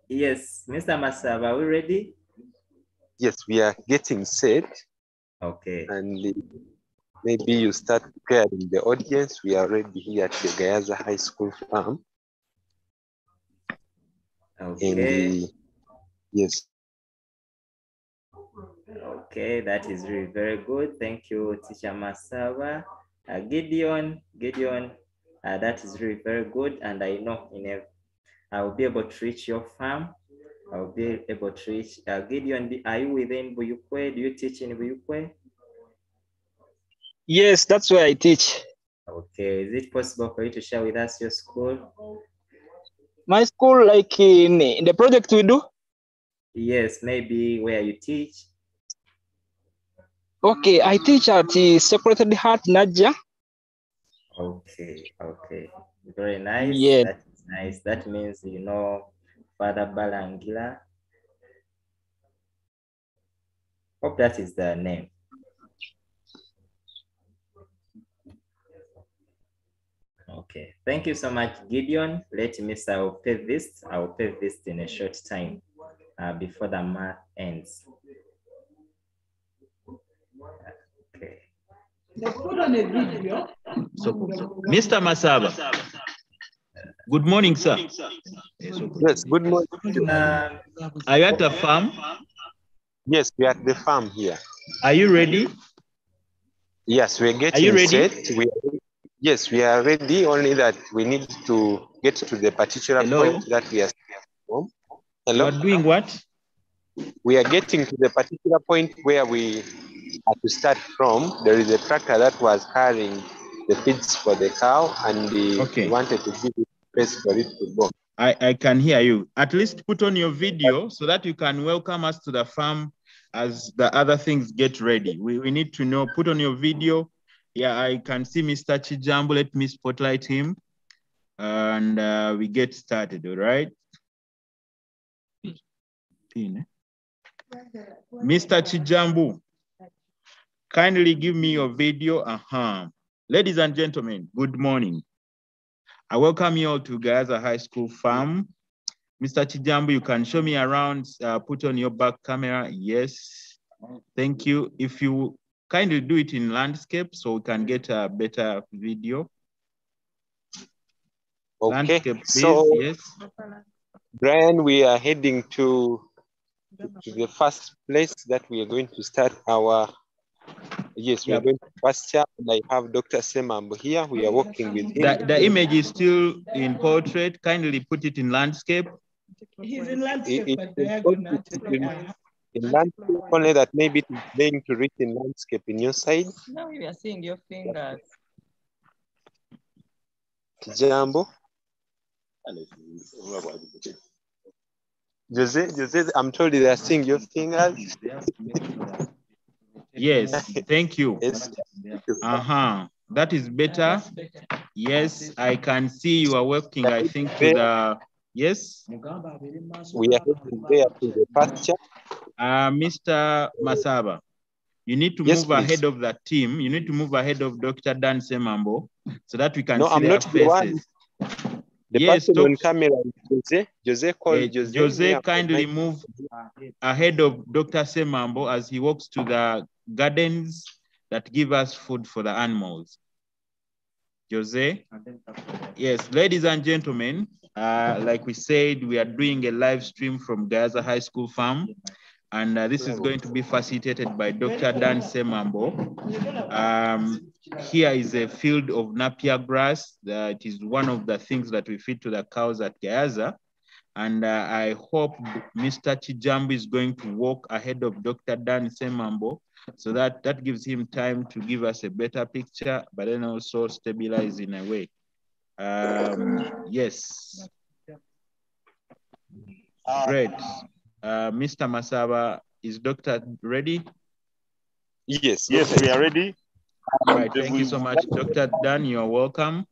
Yes, Mr. Masaba, are we ready? Yes, we are getting set. Okay. And maybe you start preparing the audience. We are ready here at the Gayaza High School farm. Okay. Yes. Okay, that is really very good. Thank you, Teacher Masaba. Gideon, that is really very good. And I know I will be able to reach your farm. I will be able to reach Gideon. Are you within Buyukwe? Do you teach in Buyukwe? Yes, that's where I teach. Okay, is it possible for you to share with us your school? My school, like in the project we do? Yes, maybe where you teach. Okay, I teach at Sacred Heart Naja. Okay, very nice. Yeah. That's nice. That means you know Father Balangila. Hope that is the name. Okay, thank you so much, Gideon. Let me say I'll pay this in a short time before the month ends. Okay. Put on a video. So, Mr. Masaba, good morning, sir. Yes, good morning. Are you at the farm? Yes, we are at the farm here. Are you ready? Yes, we're getting set. Yes, we are ready, only that we need to get to the particular point that we are from. Hello? You are doing what? We are getting to the particular point where we have to start from. There is a tractor that was carrying the feeds for the cow, and we wanted to give it space for it to go. I can hear you. At least put on your video so that you can welcome us to the farm as the other things get ready. We need to know, put on your video. Yeah, I can see Mr. Chijambo. Let me spotlight him. And we get started, all right? Mr. Chijambo, kindly give me your video. Ladies and gentlemen, good morning. I welcome you all to Gayaza High School farm. Mr. Chijambo, you can show me around, put on your back camera. Yes, thank you. If you kindly do it in landscape so we can get a better video. Okay, landscape, please. So yes. Brian, we are heading to the first place that we are going to start our, yes, we are going to pasture, and I have Dr. Semambo here. We are working with him. The image is still in portrait. Kindly put it in landscape. He's in landscape, but diagonal. In landscape, only that maybe it's playing to reach in landscape in your side. Now you are seeing your fingers. Jambo. Jose, I'm told they are seeing your fingers. Yes, thank you. Yes. That is better. Yes, I can see you are working, I think, to the, yes? We are heading there to the pasture. Mr. Masaba, you need to move ahead of that team. You need to move ahead of Dr. Dan Semambo so that we can see their faces. The person on camera is Jose. Jose called Jose. Jose, kindly move ahead of Dr. Semambo as he walks to the gardens that give us food for the animals. Jose? Yes, ladies and gentlemen, like we said, we are doing a live stream from Gayaza High School farm. and this is going to be facilitated by Dr. Dan Semambo. Here is a field of napier grass. That is one of the things that we feed to the cows at Gayaza. And I hope Mr. Chijambu is going to walk ahead of Dr. Dan Semambo, so that gives him time to give us a better picture, but then also stabilize in a way. Yes. Great. Mr. Masaba, is Doctor ready? Yes, we are ready. All right, thank you so much. Dr. Dan, you're welcome.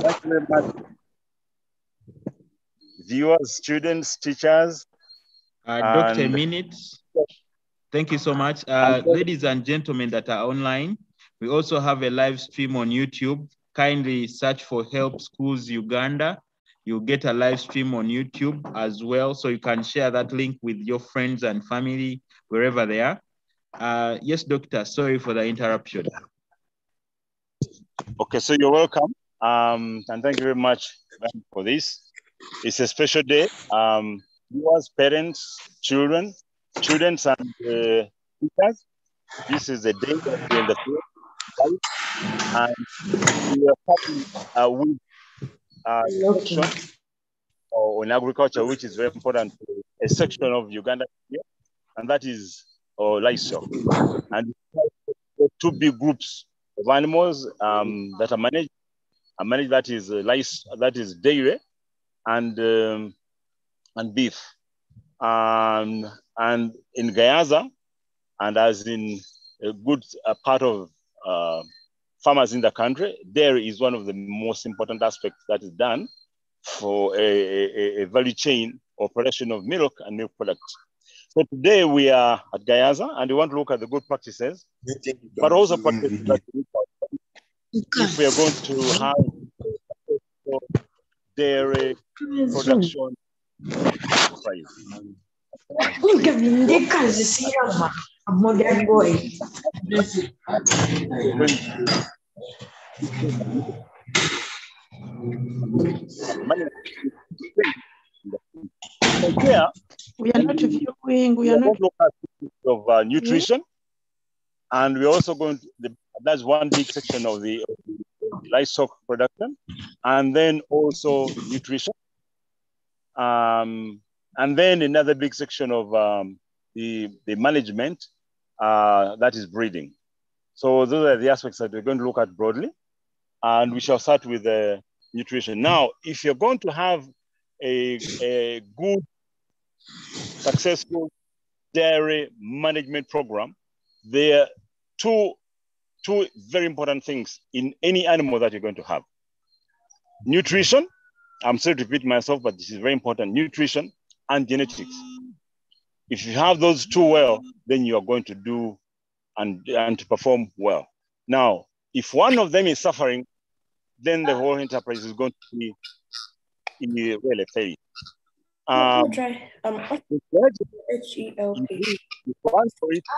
Thank you very much. Viewers, students, teachers. Dr. a minute. Thank you so much. Ladies and gentlemen that are online, we also have a live stream on YouTube. Kindly search for Help Schools Uganda. You'll get a live stream on YouTube as well, so you can share that link with your friends and family, wherever they are. Yes, Doctor, sorry for the interruption. Okay, so you're welcome. And thank you very much for this. It's a special day. Viewers, parents, children, students, and teachers. This is the day that we're in the field. And we are starting with section on agriculture, which is very important, a section of Uganda here, and that is livestock. And two big groups of animals that are managed. That is that is dairy and beef. And in Gayaza, and as in a good part of farmers in the country, dairy is one of the most important aspects that is done for a value chain or production of milk and milk products. So today we are at Gayaza and we want to look at the good practices, but also practices that if we are going to have dairy production. Here, we are not viewing, we are not looking at of nutrition, and we're also going to, that's one big section of the livestock production, and then also nutrition. And then another big section of the management, that is breeding. So those are the aspects that we're going to look at broadly, and we shall start with the nutrition. Now, if you're going to have a good, successful dairy management program, there are two very important things in any animal that you're going to have. Nutrition, I'm sorry to repeat myself, but this is very important, nutrition and genetics. If you have those two well, then you are going to do and to perform well. Now, if one of them is suffering, then the whole enterprise is going to be really fail. Do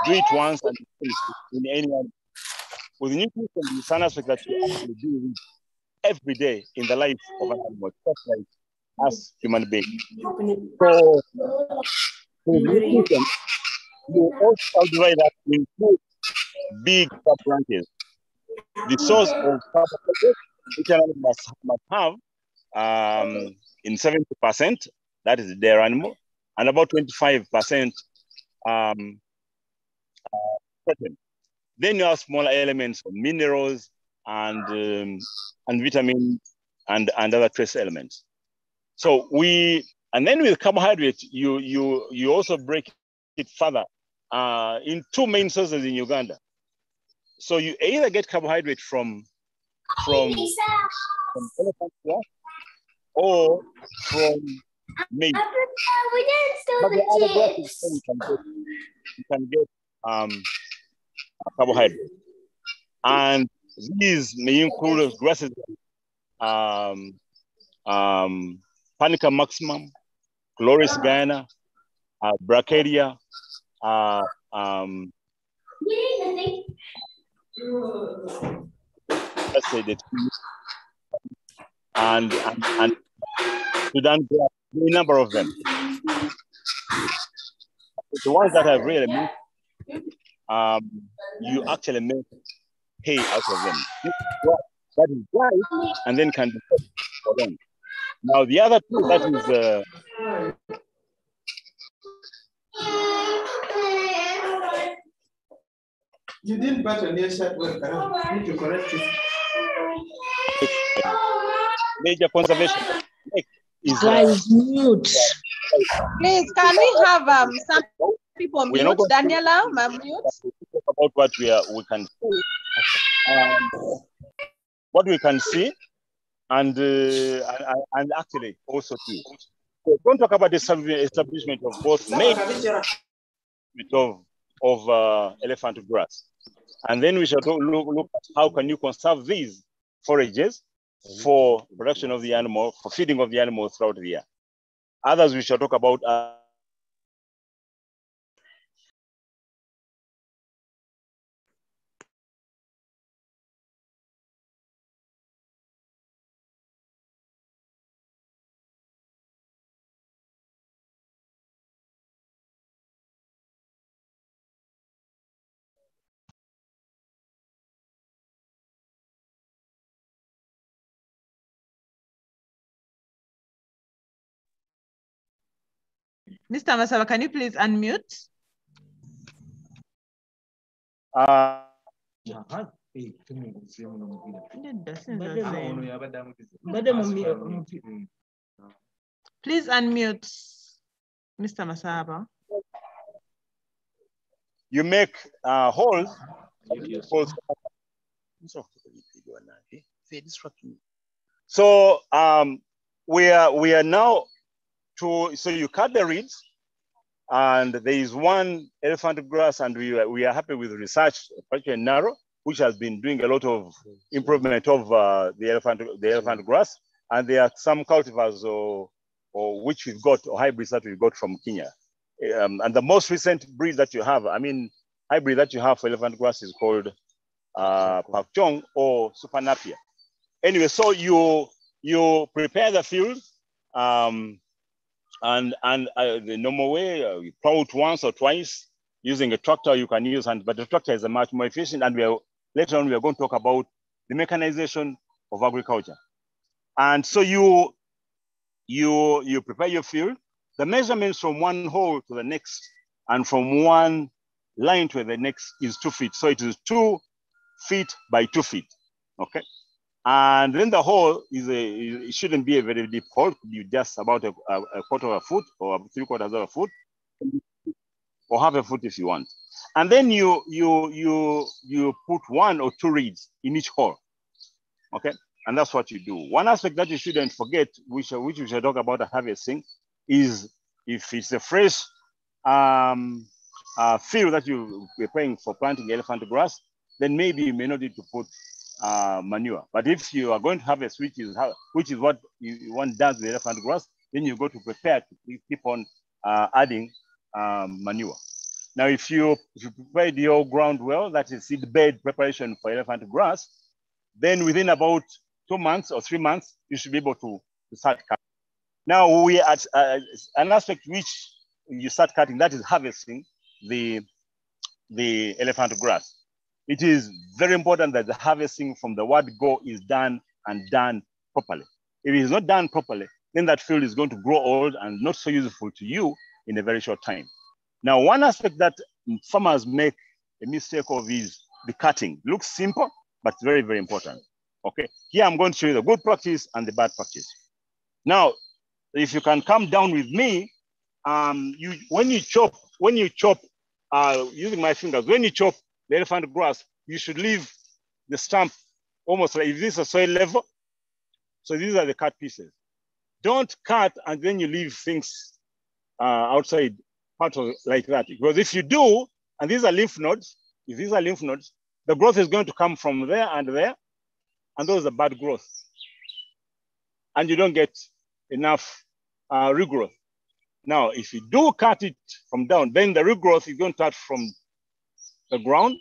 it once and in any animal. With nutrition, it's an aspect that you actually do every day in the life of an animal, just like us human beings. So nutrition, you also divide that in two big sub-branches. The source of carbohydrates, which an animal must have in 70%, that is their animal, and about 25% protein. Then you have smaller elements of minerals and vitamin and other trace elements. So and then with carbohydrates, you also break it further in two main sources in Uganda. So you either get carbohydrate from elephant grass or from maize. But the other grasses you can get carbohydrate. And these may include grasses, Panica maximum, Chloris guyana, Bracharia, let's say that, and Sudan grass, a number of them. The ones that I've really made, you actually make hay out of them. That is dry and then can be sold for them. Now the other two, that is you didn't button your shirt well, I need to correct it. Major conservation is mute. Please, can we have some people we're not mute? going Daniela, mute. talk about what we can see, what we can see, and actually also do. We're going to talk about the establishment of both maize of elephant grass, and then we shall look at how can you conserve these forages for production of the animal, for feeding of the animals throughout the year. Others we shall talk about Mr. Masaba, can you please unmute? Please unmute, Mr. Masaba. you make holes. So we are now so you cut the reeds, and there is one elephant grass, and we are happy with research, particularly Naro, which has been doing a lot of improvement of the elephant grass, and there are some cultivars or which we've got, or hybrids that we've got from Kenya. And the most recent breed that you have, hybrid that you have for elephant grass is called Pakchong or Super Napier. Anyway, so you prepare the field, and the normal way, you plow it once or twice using a tractor. You can use hand, but the tractor is much more efficient. And later on we are going to talk about the mechanization of agriculture. And so you prepare your field. The measurements from one hole to the next and from one line to the next is 2 feet. So it is 2 feet by 2 feet. Okay. And then the hole it shouldn't be a very deep hole. It could be just about a quarter of a foot or 3/4 of a foot, or half a foot if you want. And then you put 1 or 2 reeds in each hole. Okay, and that's what you do. One aspect that you shouldn't forget, which we shall talk about at harvesting, is if it's a fresh field that you're preparing for planting elephant grass, then maybe you may not need to put manure. But if you are going to harvest, which is what one does with elephant grass, then you go to prepare to keep on adding manure. Now, if you prepare your ground well, that is seed bed preparation for elephant grass, then within about 2 months or 3 months, you should be able to start cutting. Now we are at an aspect which you start cutting, that is harvesting the elephant grass. It is very important that the harvesting from the word go is done properly. If it is not done properly, then that field is going to grow old and not so useful to you in a very short time. Now, one aspect that farmers make a mistake of is the cutting. Looks simple, but very, very important. Okay, here I'm going to show you the good practice and the bad practice. Now, if you can come down with me, when you chop using my fingers, when you chop the elephant grass, you should leave the stump almost like if this is a soil level. So these are the cut pieces. Don't cut and then you leave things outside part of like that. Because if you do, and these are lymph nodes, if these are lymph nodes, the growth is going to come from there, and those are bad growth. And you don't get enough regrowth. Now, if you do cut it from down, then the regrowth is going to start from the ground,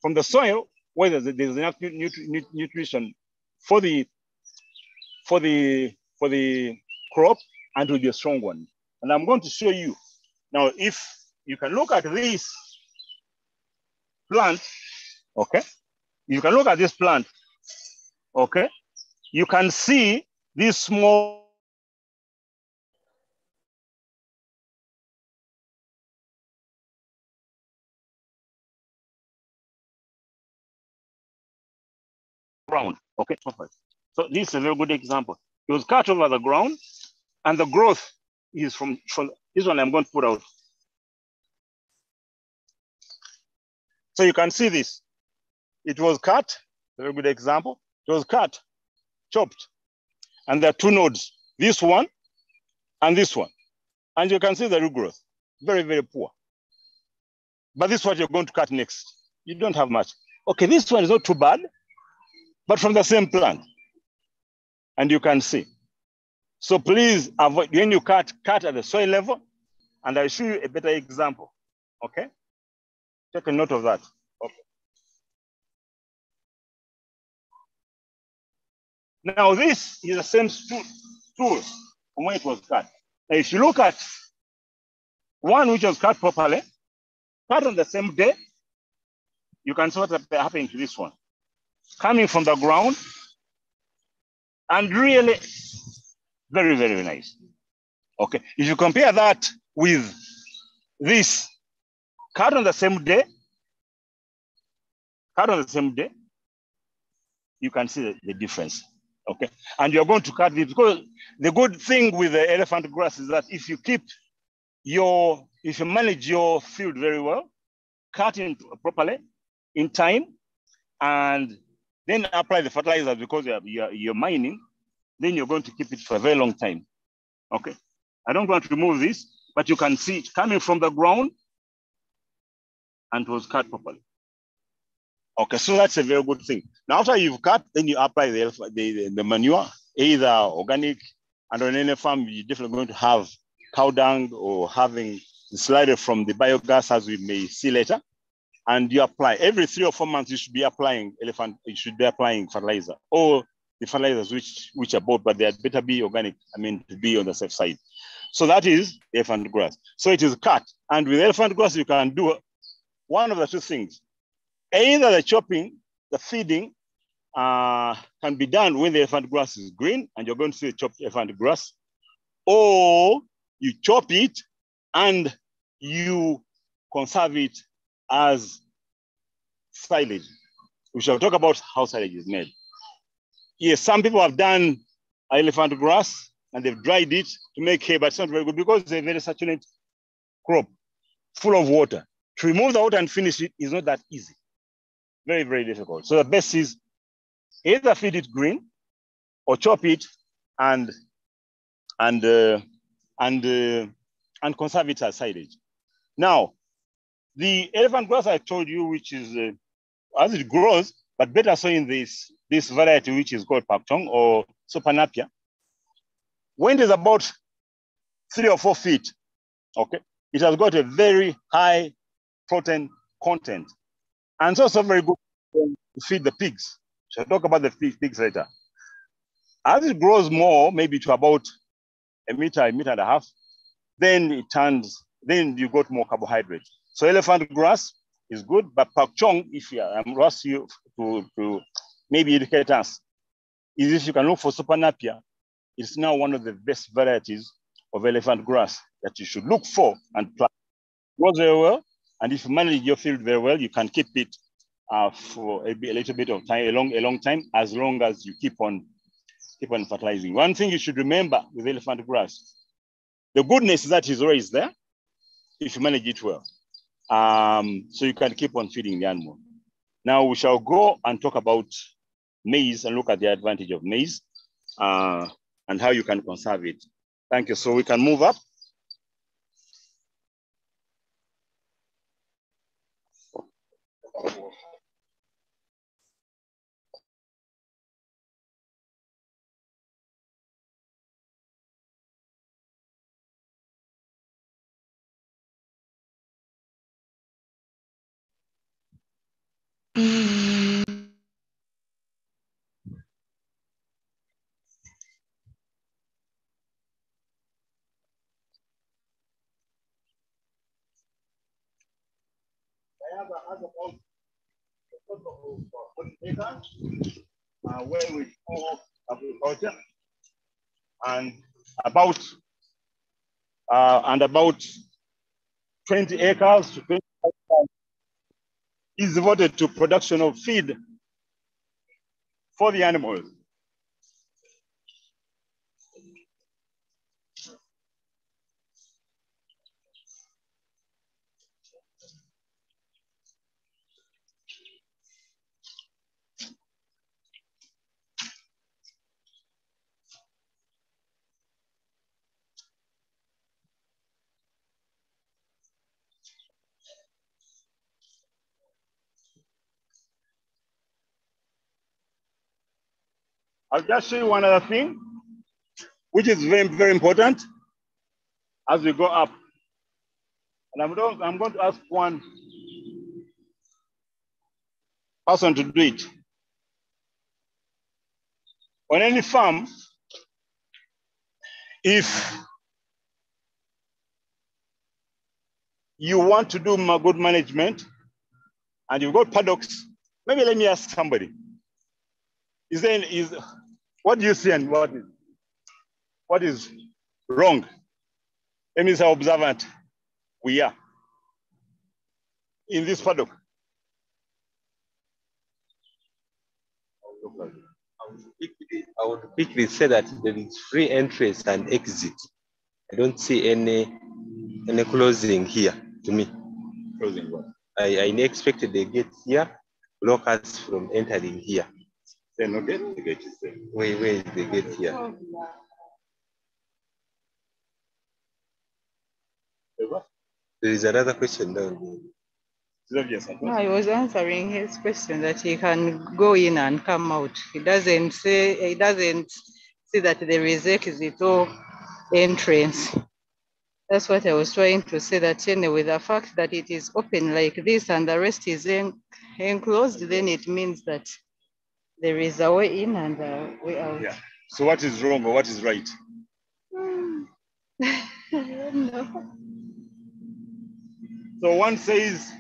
from the soil, where there's enough nutrition for the crop and it will be a strong one. And I'm going to show you. Now, if you can look at this plant, okay? You can look at this plant, okay? You can see this small ground, okay? So this is a very good example. It was cut over the ground and the growth is from this one I'm going to put out. So you can see this. It was cut, a very good example. It was cut, chopped, and there are two nodes, this one and this one. And you can see the root growth, very, very poor. But this is what you're going to cut next. You don't have much. Okay, this one is not too bad, but from the same plant. And you can see. So please avoid, when you cut at the soil level, and I'll show you a better example, okay? Take a note of that. Okay. Now this is the same tool from where it was cut. Now if you look at one which was cut properly, cut on the same day, you can see what happened to this one. Coming from the ground, and really very, very nice. Okay, if you compare that with this, cut on the same day, you can see the difference. Okay, and you're going to cut this because the good thing with the elephant grass is that if you manage your field very well, cut it properly in time, and then apply the fertilizer because you're mining, then you're going to keep it for a very long time. Okay, I don't want to remove this, but you can see it coming from the ground and it was cut properly. Okay, so that's a very good thing. Now, after you've cut, then you apply the manure, either organic, and on any farm, you're definitely going to have cow dung or having slided from the biogas, as we may see later. And you apply every 3 or 4 months. You should be applying fertilizer, or the fertilizers which are bought, but they had better be organic. I mean, to be on the safe side. So that is elephant grass. So it is cut, and with elephant grass, you can do one of the two things. Either the chopping, the feeding can be done when the elephant grass is green, and you're going to see chopped elephant grass, or you chop it and you conserve it as silage. We shall talk about how silage is made. Yes, some people have done elephant grass and they've dried it to make hay, but it's not very good because it's a very succulent crop, full of water. To remove the water and finish it is not that easy. Very, very difficult. So the best is either feed it green or chop it and conserve it as silage. Now, the elephant grass I told you, which is as it grows, but better so in this variety, which is called pakchong or sopanapia. When it is about 3 or 4 feet, okay, it has got a very high protein content. And it's also very good to feed the pigs. I'll talk about the pigs later. As it grows more, maybe to about a meter and a half, then then you got more carbohydrate. So elephant grass is good, but pakchong, if I'm asking you to maybe educate us, is if you can look for sopanapia, it's now one of the best varieties of elephant grass that you should look for and plant. It grows very well, and if you manage your field very well, you can keep it for a little bit of time, a long time, as long as you keep on fertilizing. One thing you should remember with elephant grass, the goodness is that it's always there if you manage it well. So you can keep on feeding the animal. Now we shall go and talk about maize and look at the advantage of maize and how you can conserve it. Thank you. So we can move up. where we do agriculture, and about 20 acres to 25 acres is devoted to production of feed for the animals. I'll just show you one other thing, which is very, very important as we go up. And I'm going to ask one person to do it. On any farm, if you want to do good management and you've got paddocks, maybe let me ask somebody. What do you see and what is wrong? Let me say how observant we are in this paddock. I would quickly say that there is free entrance and exit. I don't see any closing here to me. Closing what? I expected the gate here, block us from entering here. Then no gate, the gate is there. Where is the gate here? There is another question down there. No, I was answering his question that he can go in and come out. He doesn't see that there is exit or entrance. That's what I was trying to say, that anyway, the fact that it is open like this and the rest is enclosed, then it means that there is a way in and a way out. Yeah. So what is wrong or what is right? I don't know. So one says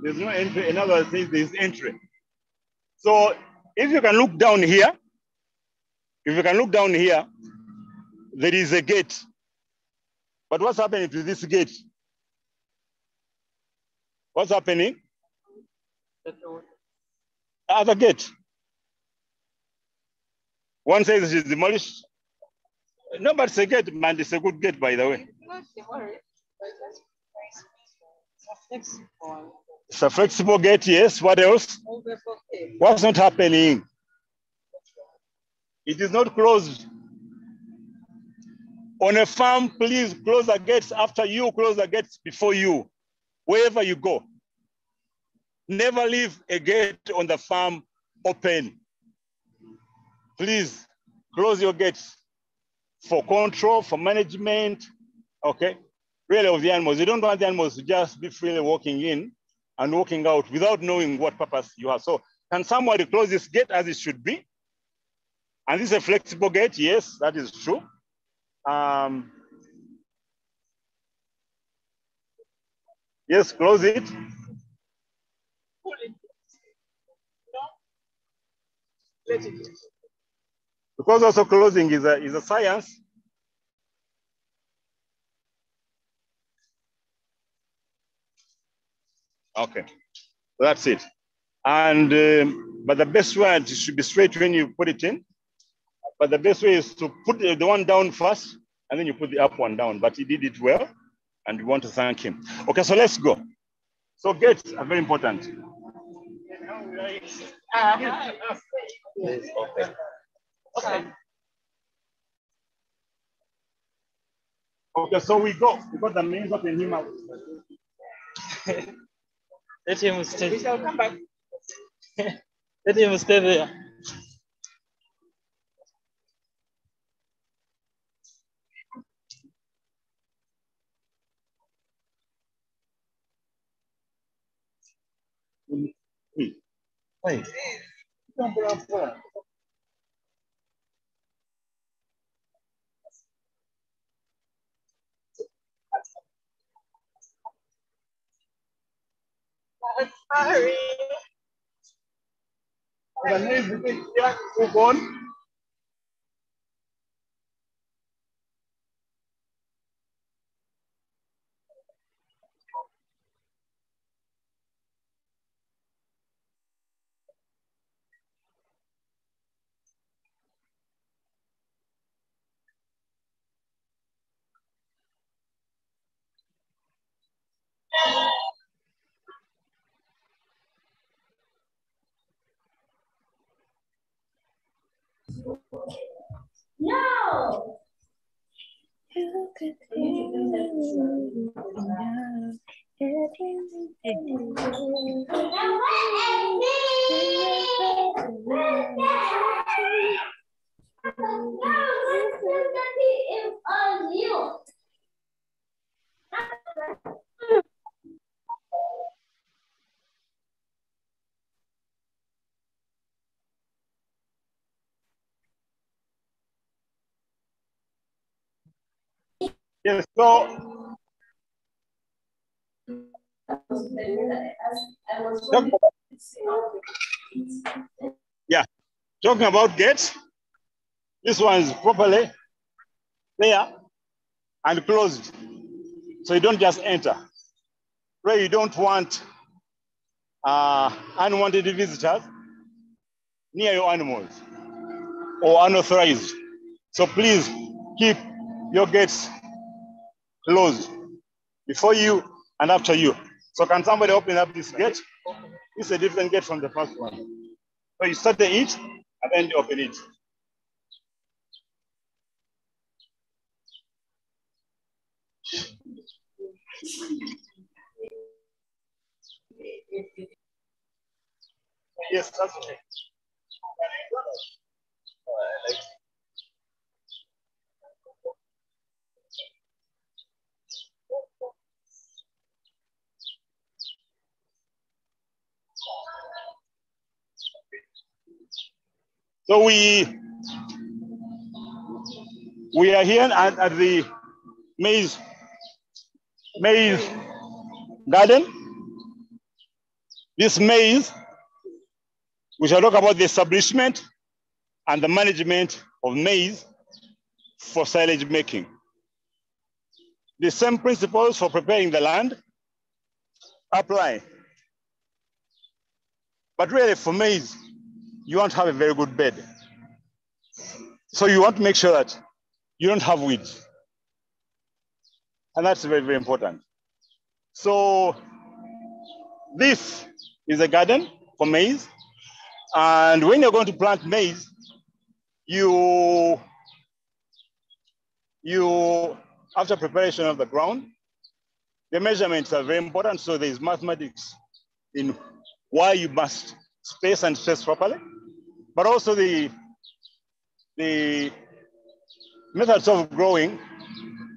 there's no entry, another says there's entry. So if you can look down here, there is a gate. But what's happening to this gate? What's happening? The other gate. One says it's demolished. No, but it's a gate, man. It's a good gate, by the way. It's a flexible gate, yes. What else? What's not happening? It is not closed. On a farm, please close the gates after you, close the gates before you, wherever you go. Never leave a gate on the farm open. Please close your gates for control, for management, okay? Really of the animals. You don't want the animals to just be freely walking in and walking out without knowing what purpose you have. So can somebody close this gate as it should be? And this is a flexible gate, yes, that is true. Yes, close it. Because also closing is a science. Okay, that's it. And but the best way, it should be straight when you put it in. But the best way is to put the one down first, and then you put the up one down. But he did it well, and we want to thank him. Okay, so let's go. So gates are very important. Okay. Okay, so we go. We got the main up in him out. Let him stay. We shall come back. Let him stay there. Hey. Move on. No. Yes, so yeah, talking about gates, this one is properly there and closed. So you don't just enter. Where you don't want unwanted visitors near your animals or unauthorized. So please keep your gates closed before you and after you. So can somebody open up this gate? It's a different gate from the first one. So you start the it and then you open it. Yes, that's okay. So we are here at the maize garden. This maize, we shall talk about the establishment and the management of maize for silage making. The same principles for preparing the land apply. But really for maize, you want to have a very good bed. So you want to make sure that you don't have weeds. And that's very, very important. So this is a garden for maize. And when you're going to plant maize, you after preparation of the ground, the measurements are very important. So there's mathematics in why you must space and space properly, but also the methods of growing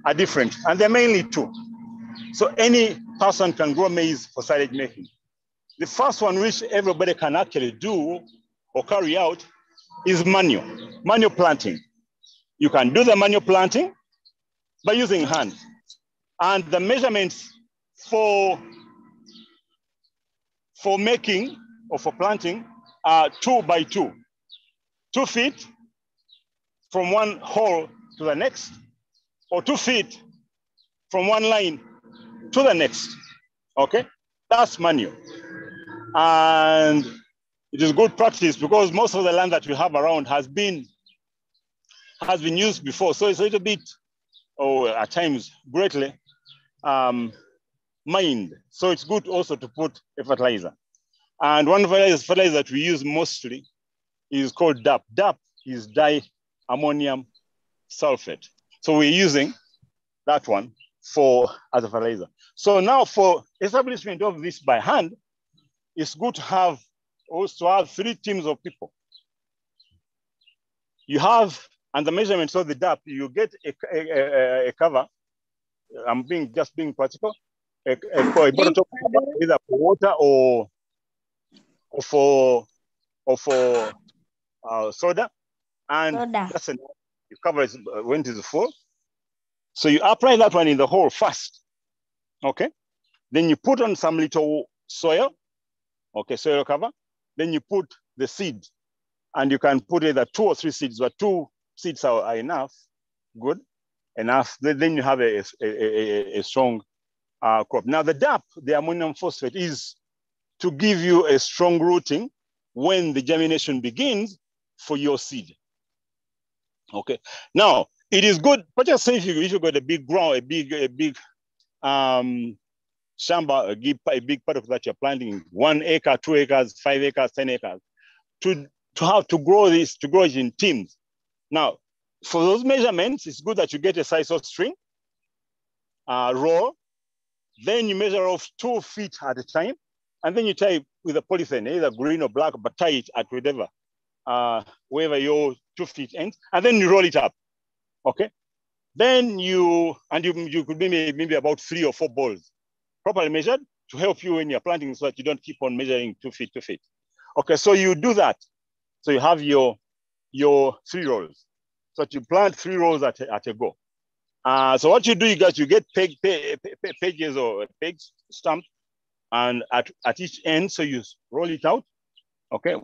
are different, and they're mainly two. So any person can grow maize for silage making. The first one, which everybody can actually do or carry out, is manual planting. You can do the manual planting by using hand. And the measurements for making or for planting are 2 by 2. 2 feet from one hole to the next, or 2 feet from one line to the next. Okay, that's manual. And it is good practice because most of the land that we have around has been used before. So it's a little bit, or at times greatly, mined. So it's good also to put a fertilizer. And one fertilizer that we use mostly is called DAP. DAP is diammonium sulfate. So we're using that one as a fertilizer. So now for establishment of this by hand, it's good to have 3 teams of people. You have, and the measurements of the DAP, you get a cover. I'm just being practical. A bottle of either for water or for soda, and that's enough. You cover it when it is full. So you apply that one in the hole first, okay? Then you put on some little soil, okay, soil cover. Then you put the seed, and you can put either 2 or 3 seeds, but 2 seeds are enough, good enough. Then you have a strong crop. Now the DAP, the ammonium phosphate, is to give you a strong rooting when the germination begins for your seed. Okay. Now it is good. But just say if you got a big ground, a big shamba, a big part of that you're planting, 1 acre, 2 acres, 5 acres, 10 acres, to have to grow this, to grow it in teams. Now, for those measurements, it's good that you get a size of string, roll, then you measure off 2 feet at a time, and then you tie it with a polythene, either green or black, but tie it at whatever, wherever your 2 feet ends, and then you roll it up, okay? Then you could be maybe about 3 or 4 balls, properly measured, to help you when you're planting so that you don't keep on measuring 2 feet, 2 feet. Okay, so you do that. So you have your 3 rolls. So you plant 3 rolls at a go. So what you do, you get pages or pegs stamped, and at each end, so you roll it out, okay?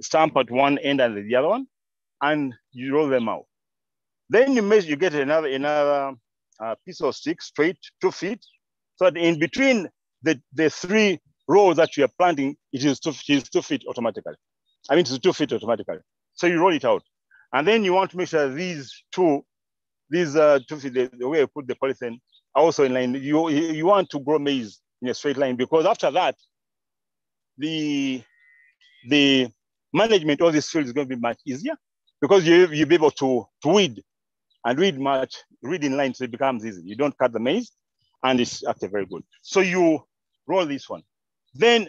Stamp at one end and the other one, and you roll them out. Then you measure, you get another piece of stick, straight 2 feet, so that in between the 3 rows that you are planting, it is 2 feet automatically. I mean, it's 2 feet automatically. So you roll it out. And then you want to make sure these 2 feet, the way I put the polythene, are also in line. You want to grow maize in a straight line, because after that, the management of this field is going to be much easier, because you'll be able to weed and weed in line, so it becomes easy. You don't cut the maize, and it's actually very good. So you roll this one. Then,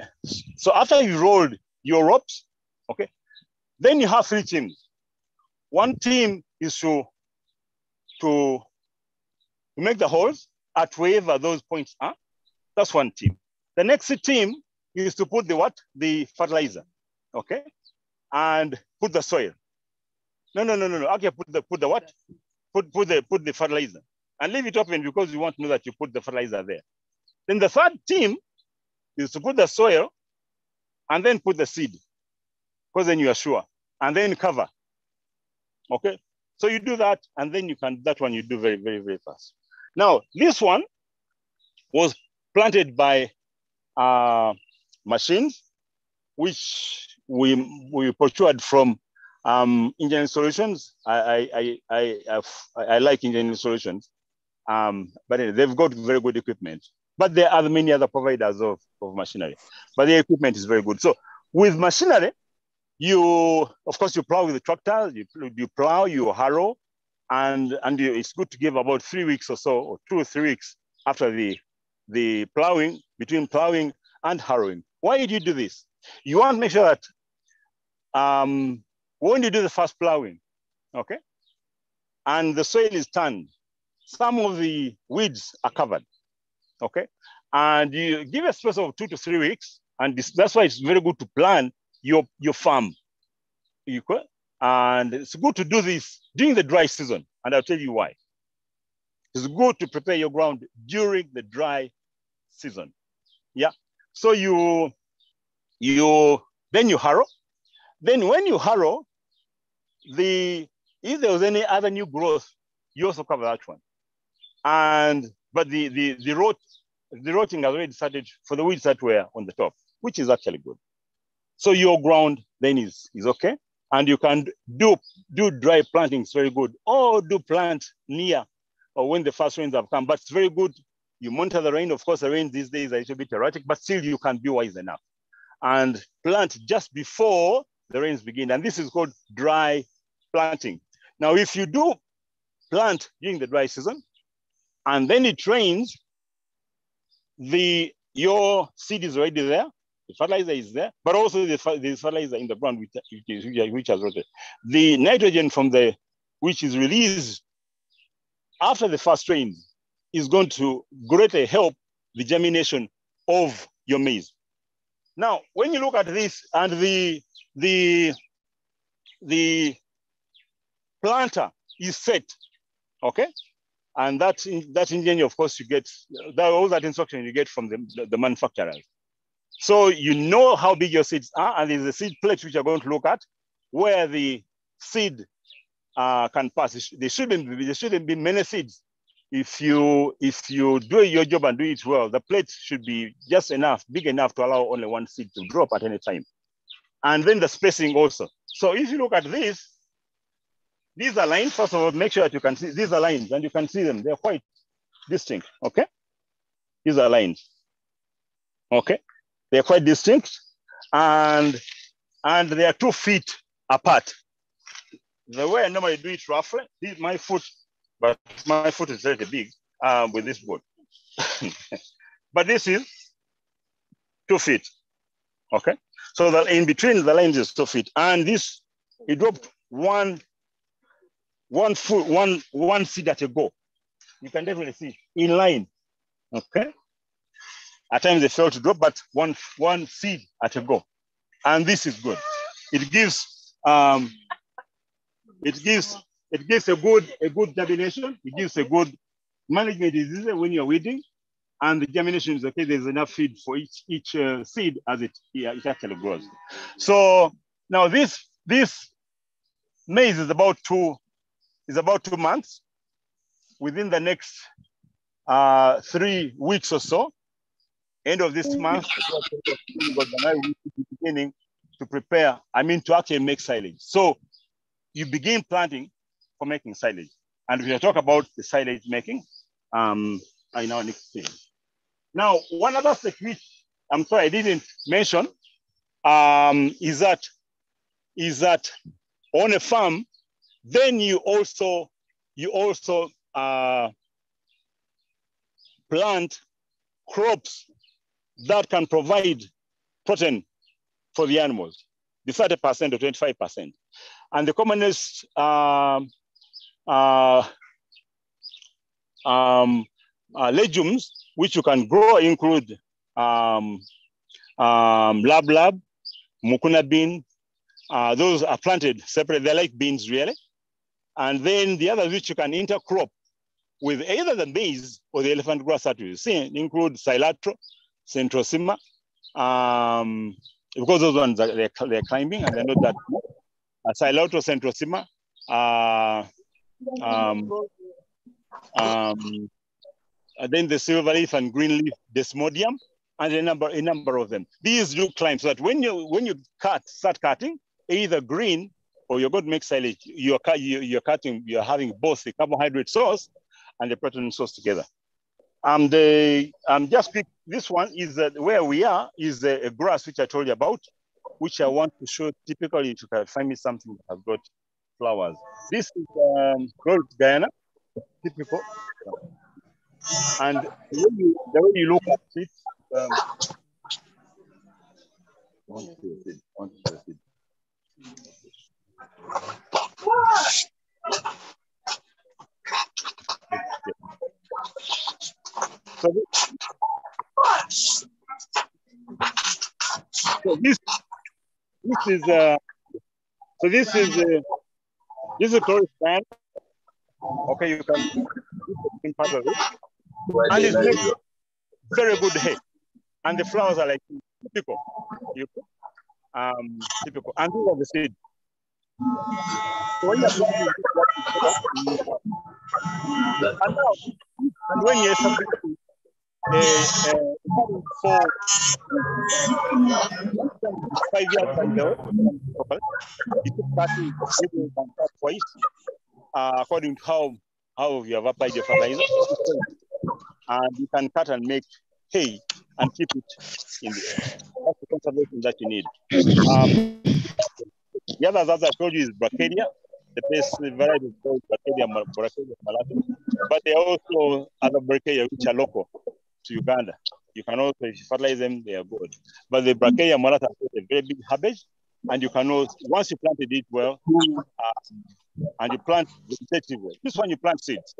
so after you rolled your ropes, okay, then you have 3 teams. One team is to make the holes at wherever those points are. That's one team. The next team is to put the fertilizer, okay, and put the soil. No. Okay, put the what? Put the fertilizer and leave it open, because you want to know that you put the fertilizer there. Then the third team is to put the soil and then put the seed, because then you are sure, and then cover. Okay, so you do that, and then that one you do very, very, very fast. Now, this one was planted by machines, which we procured from Engineering Solutions. I like Engineering Solutions, but anyway, they've got very good equipment. But there are many other providers of machinery, but the equipment is very good. So with machinery, of course, you plow with the tractor, you plow, you harrow, and it's good to give about 3 weeks or so, or 2 or 3 weeks after the plowing, between plowing and harrowing. Why did you do this? You want to make sure that when you do the first plowing, okay, and the soil is turned, some of the weeds are covered, okay, and you give a space of 2 to 3 weeks, and that's why it's very good to plan your farm. And it's good to do this during the dry season, and I'll tell you why. It's good to prepare your ground during the dry season. Yeah. So then you harrow. Then when you harrow, if there was any other new growth, you also cover that one. But the rotting has already started for the weeds that were on the top, which is actually good. So your ground then is okay, and you can do dry plantings very good, or do plant near or when the first rains have come. But it's very good. You monitor the rain. Of course, the rain these days are a little bit erratic, but still you can be wise enough and plant just before the rains begin. And this is called dry planting. Now, if you do plant during the dry season and then it rains, your seed is already there. The fertilizer is there, but also the fertilizer in the ground which has rotted. The nitrogen which is released after the first rain is going to greatly help the germination of your maize. Now, when you look at this, and the planter is set, okay, and that engineer, of course, you get all that instruction you get from the manufacturers. So you know how big your seeds are, and there's a seed plate which you're going to look at where the seed can pass. There shouldn't be many seeds. If you do your job and do it well, the plate should be just enough, big enough to allow only one seed to drop at any time. And then the spacing also. So if you look at this, these are lines. First of all, make sure that you can see these are lines, and you can see them. They're quite distinct. Okay, these are lines. Okay, they're quite distinct, and they are 2 feet apart. The way I normally do it roughly, this my foot, but my foot is very big with this board. But this is 2 feet. Okay, so that in between the lines is 2 feet, and this it dropped one seed at a go. You can definitely see in line. Okay, at times they fail to drop, but one seed at a go, and this is good. It gives a good germination. It gives a good management is easier when you're weeding, and the germination is okay. There's enough feed for each seed as it actually grows. So now this maize is about 2 months. Within the next 3 weeks or so, end of this month, we're beginning to prepare. To actually make silage. So you begin planting for making silage, and we'll talk about the silage making in our next stage. Now, one other thing which I'm sorry I didn't mention is that on a farm, then you also plant crops that can provide protein for the animals, the 30% or 25%. And the commonest legumes which you can grow include lab, mukuna bean. Those are planted separate. They're like beans, really. And then the others which you can intercrop with either the maize or the elephant grass that you see include cilantro, centrosima, because those ones they're climbing and they're not that small. Cilantro, centrosima, then the silver leaf and green leaf desmodium, and a number of them. These do climb, so that when you start cutting, either green or you're going to make silage, you're having both the carbohydrate source and the protein source together. Just pick this one is where we are is a grass which I told you about, which I want to show. Typically, if you can find me something that has got flowers. This is Guyana, typical. And the way you look at it, this is a tourist band. Okay, you can see part of it, and it's making very good hay, and the flowers are like typical, typical, and these are the seeds. So when you're and when you're submitting for 5 years ago, you keep starting twice according to how you have applied your fertilizer, and you can cut and make hay and keep it in the air. That's the conservation that you need. The others, as I told you, is Bracharia. The best variety is called Bracharia malatus, but there are also other Bracharia which are local to Uganda. You can also, if you fertilize them, they are good. But the Bracharia malatus is a very big herbage, and you can also, once you planted it well, and you plant vegetatively. This one you plant seeds,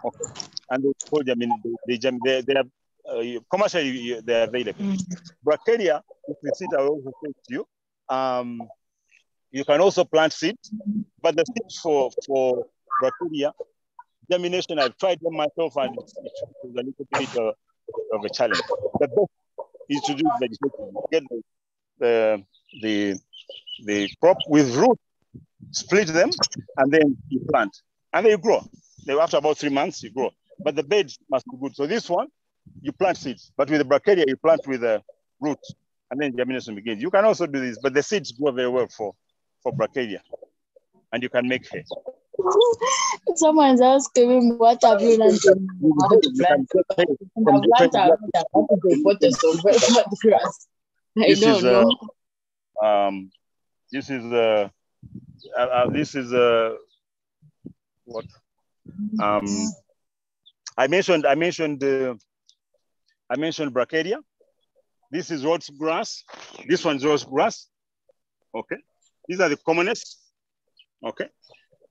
okay. And they are commercially they are available. Bracharia, if you see, I will also say to you, you can also plant seeds, but the seeds for Bracharia germination, I've tried them myself, and it's a little bit of a challenge. introduce vegetation. Get the crop with root, split them, and then you plant. And then you grow. After about 3 months, you grow. But the bed must be good. So this one, you plant seeds. But with the bracharia, you plant with a root. And then germination begins. You can also do this, but the seeds grow very well for bracharia. And you can make hay. Someone's asking me, what have you learned in how to plant? And I've learned how to grow photos of wet grass. I don't know. This is what I mentioned bracharia. This is rose grass. This one's rose grass. Okay, these are the commonest. Okay,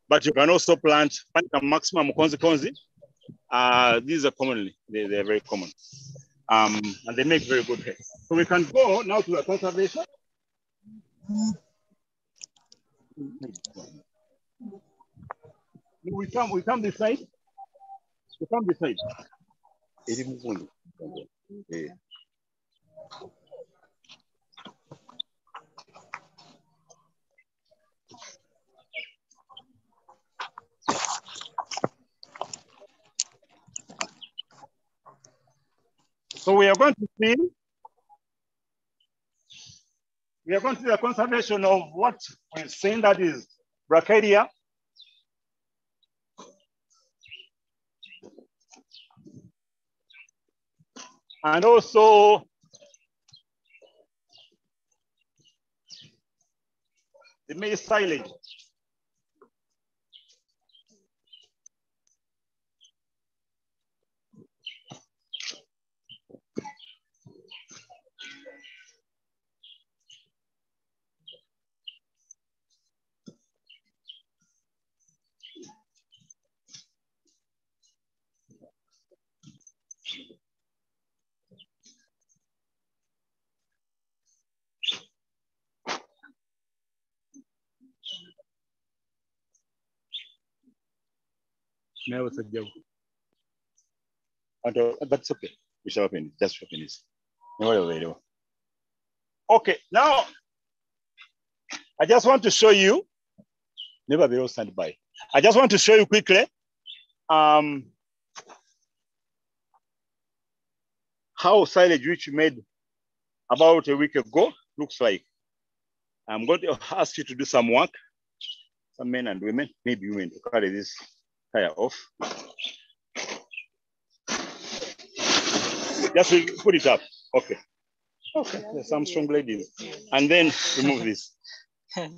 but you can also plant Panica maximum konzi. These are commonly they're very common, and they make very good hay. So we can go now to the conservation. We come this side. We come this side. So we are going to see the conservation of what we've seen, that is bracharia. And also the maize silage. That's okay. We shall open it. Just open this. Okay, now I just want to show you. Never be all stand by. I just want to show you quickly how silage which we made about a week ago looks like. I'm going to ask you to do some work, some men and women, maybe women, to carry this tire off. Just put it up. Okay. Okay. There's some strong ladies. And then remove this. Okay.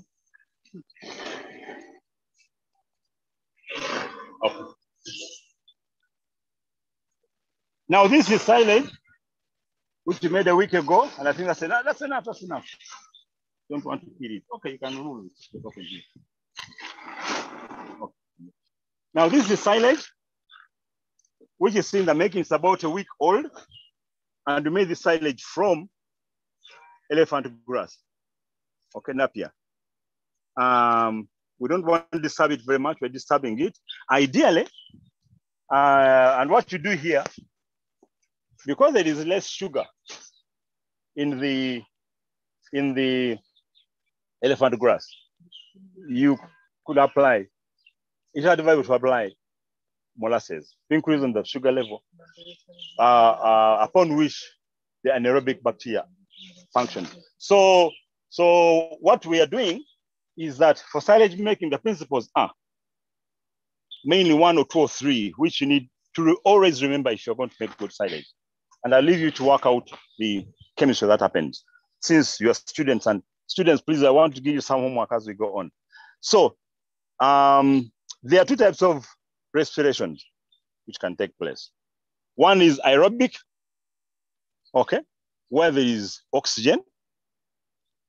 Now this is silage, which you made a week ago, and I think that's enough. That's enough. That's enough. Don't want to kill it. Okay, you can remove it. Okay. Now this is silage, which is in the making. It's about a week old, and we made the silage from elephant grass. Okay, Napier. We don't want to disturb it very much. We're disturbing it. Ideally, and what you do here, because there is less sugar in the elephant grass, you could apply. It's advisable to apply molasses to increase on the sugar level, upon which the anaerobic bacteria function. So what we are doing is that for silage making, the principles are mainly 1 or 2 or 3, which you need to always remember if you're going to make good silage. And I'll leave you to work out the chemistry that happens. Since you're students, and students, please, I want to give you some homework as we go on. So there are 2 types of respirations which can take place. One is aerobic, okay, where there is oxygen,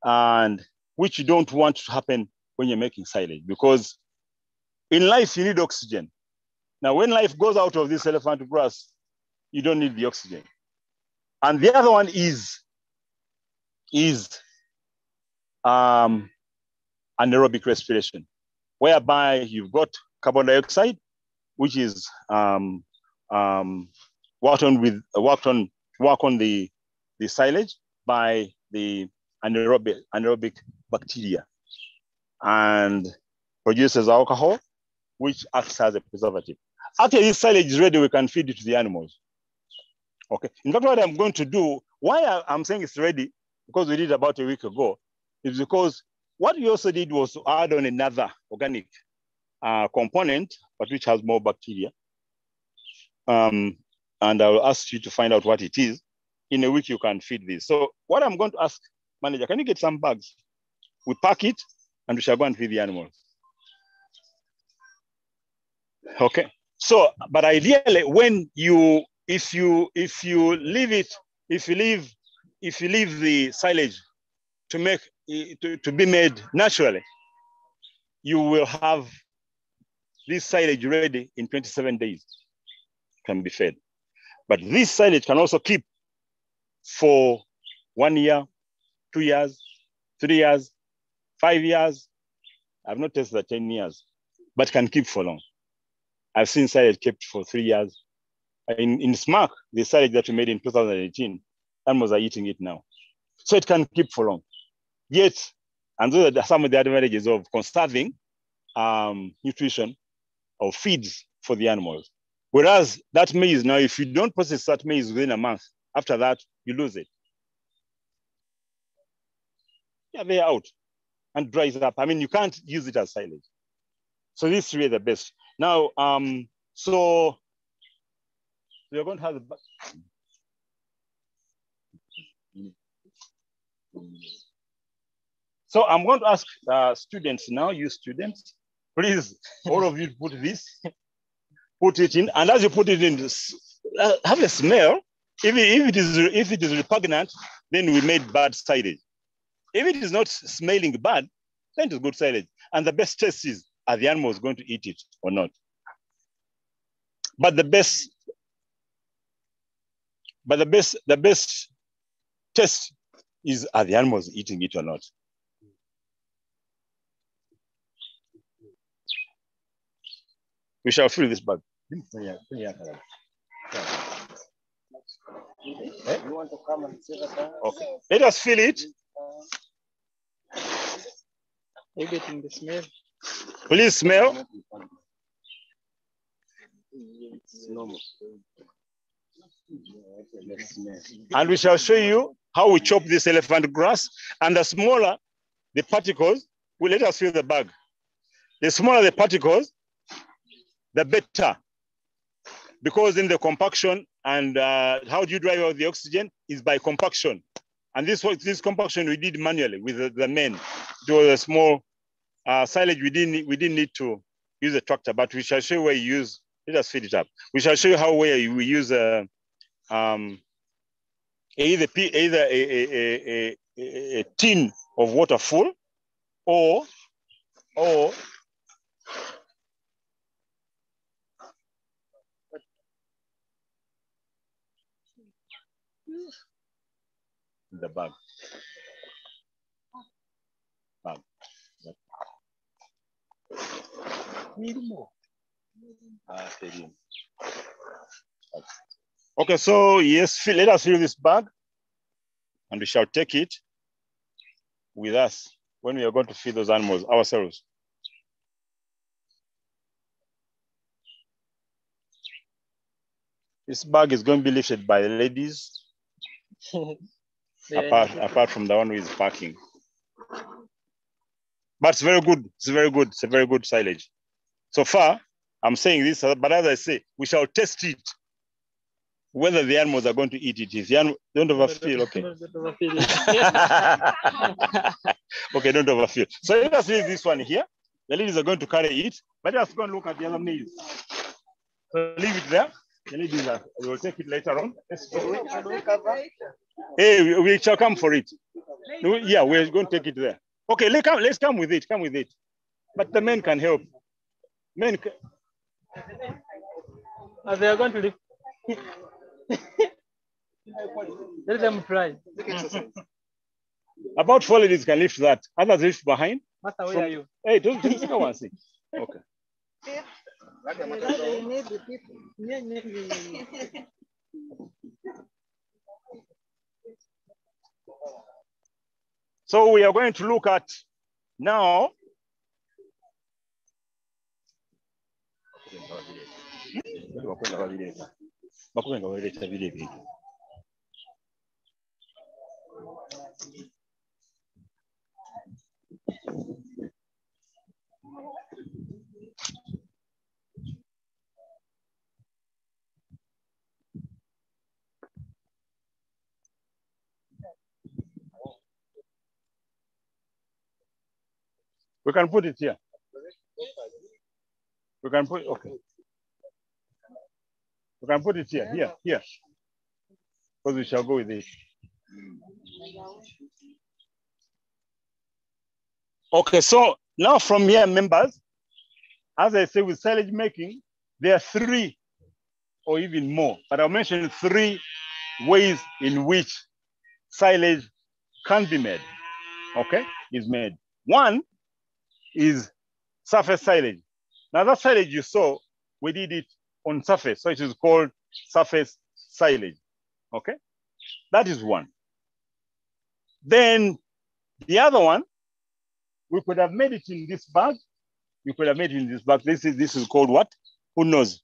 and which you don't want to happen when you're making silage, because in life you need oxygen. Now, when life goes out of this elephant grass, you don't need the oxygen. And the other one is anaerobic respiration, whereby you've got carbon dioxide, which is work on the the silage by the anaerobic bacteria and produces alcohol, which acts as a preservative. After this silage is ready, we can feed it to the animals. Okay. In fact, what I'm going to do, why I'm saying it's ready, because we did about a week ago, is because what we also did was to add on another organic component, but which has more bacteria. And I will ask you to find out what it is. In a week, you can feed this. So what I'm going to ask, manager, can you get some bags? We pack it and we shall go and feed the animals. Okay. So, but ideally, when you, if you leave the silage to make to be made naturally, you will have this silage ready in 27 days, can be fed. But this silage can also keep for 1 year, 2 years, 3 years, 5 years. I've not tested the 10 years, but can keep for long. I've seen silage kept for 3 years. In SMAC, the silage that we made in 2018, animals are eating it now. So it can keep for long. Yet, and those are some of the advantages of conserving nutrition or feeds for the animals. Whereas that maize, now if you don't process that maize within a month, after that, you lose it. Yeah, they're out and dries up. I mean, you can't use it as silage. So this is really the best. Now, so we're going to have the So I'm going to ask students now, you students, please, all of you put this, put it in, and as you put it in, have a smell. If it is repugnant, then we made bad silage. If it is not smelling bad, then it is good silage. And the best test is, are the animals going to eat it or not? But the best test is, are the animals eating it or not? We shall fill this bag. You want to come and see that? Okay. Let us fill it. You're getting the smell. Please smell. And we shall show you how we chop this elephant grass. And the smaller the particles, well, let us fill the bag. The smaller the particles, the better. Because in the compaction, and how do you drive out the oxygen is by compaction. And this compaction we did manually with the men. It was a small silage. We didn't need to use a tractor, but we shall show you where you use. Let us feed it up. We shall show you how we use either a tin of water full, or the bag. Need more. Okay, so yes, let us fill this bag, and we shall take it with us when we are going to feed those animals ourselves. This bag is going to be lifted by the ladies, apart from the one who is packing. But it's very good. It's very good. It's a very good silage. So far, I'm saying this, but as I say, we shall test it, whether the animals are going to eat it. If the animals don't overfeel, okay. Okay, don't overfeel. So let us leave this one here. The ladies are going to carry it, but let us go and look at the other maize. So leave it there. The ladies will take it later on. Hey, we shall come for it. Yeah, we're going to take it there. Okay, let's come with it. Come with it. But the men can help. Men can... They are going to lift. Let them try. About 4 ladies can lift that. Others lift behind. Master, where are you? Hey, don't go and see. Okay. So we are going to look at now. We can put it here. We can put, okay. We can put it here, here. Because we shall go with it. Okay, so now from here, members, as I say with silage making, there are 3 or even more, but I'll mention 3 ways in which silage can be made, okay, is made. One is surface silage. Now that silage you saw, we did it on surface, so it is called surface silage, okay? That is one. Then the other one, we could have made it in this bag. You could have made it in this bag. This is called what? Who knows?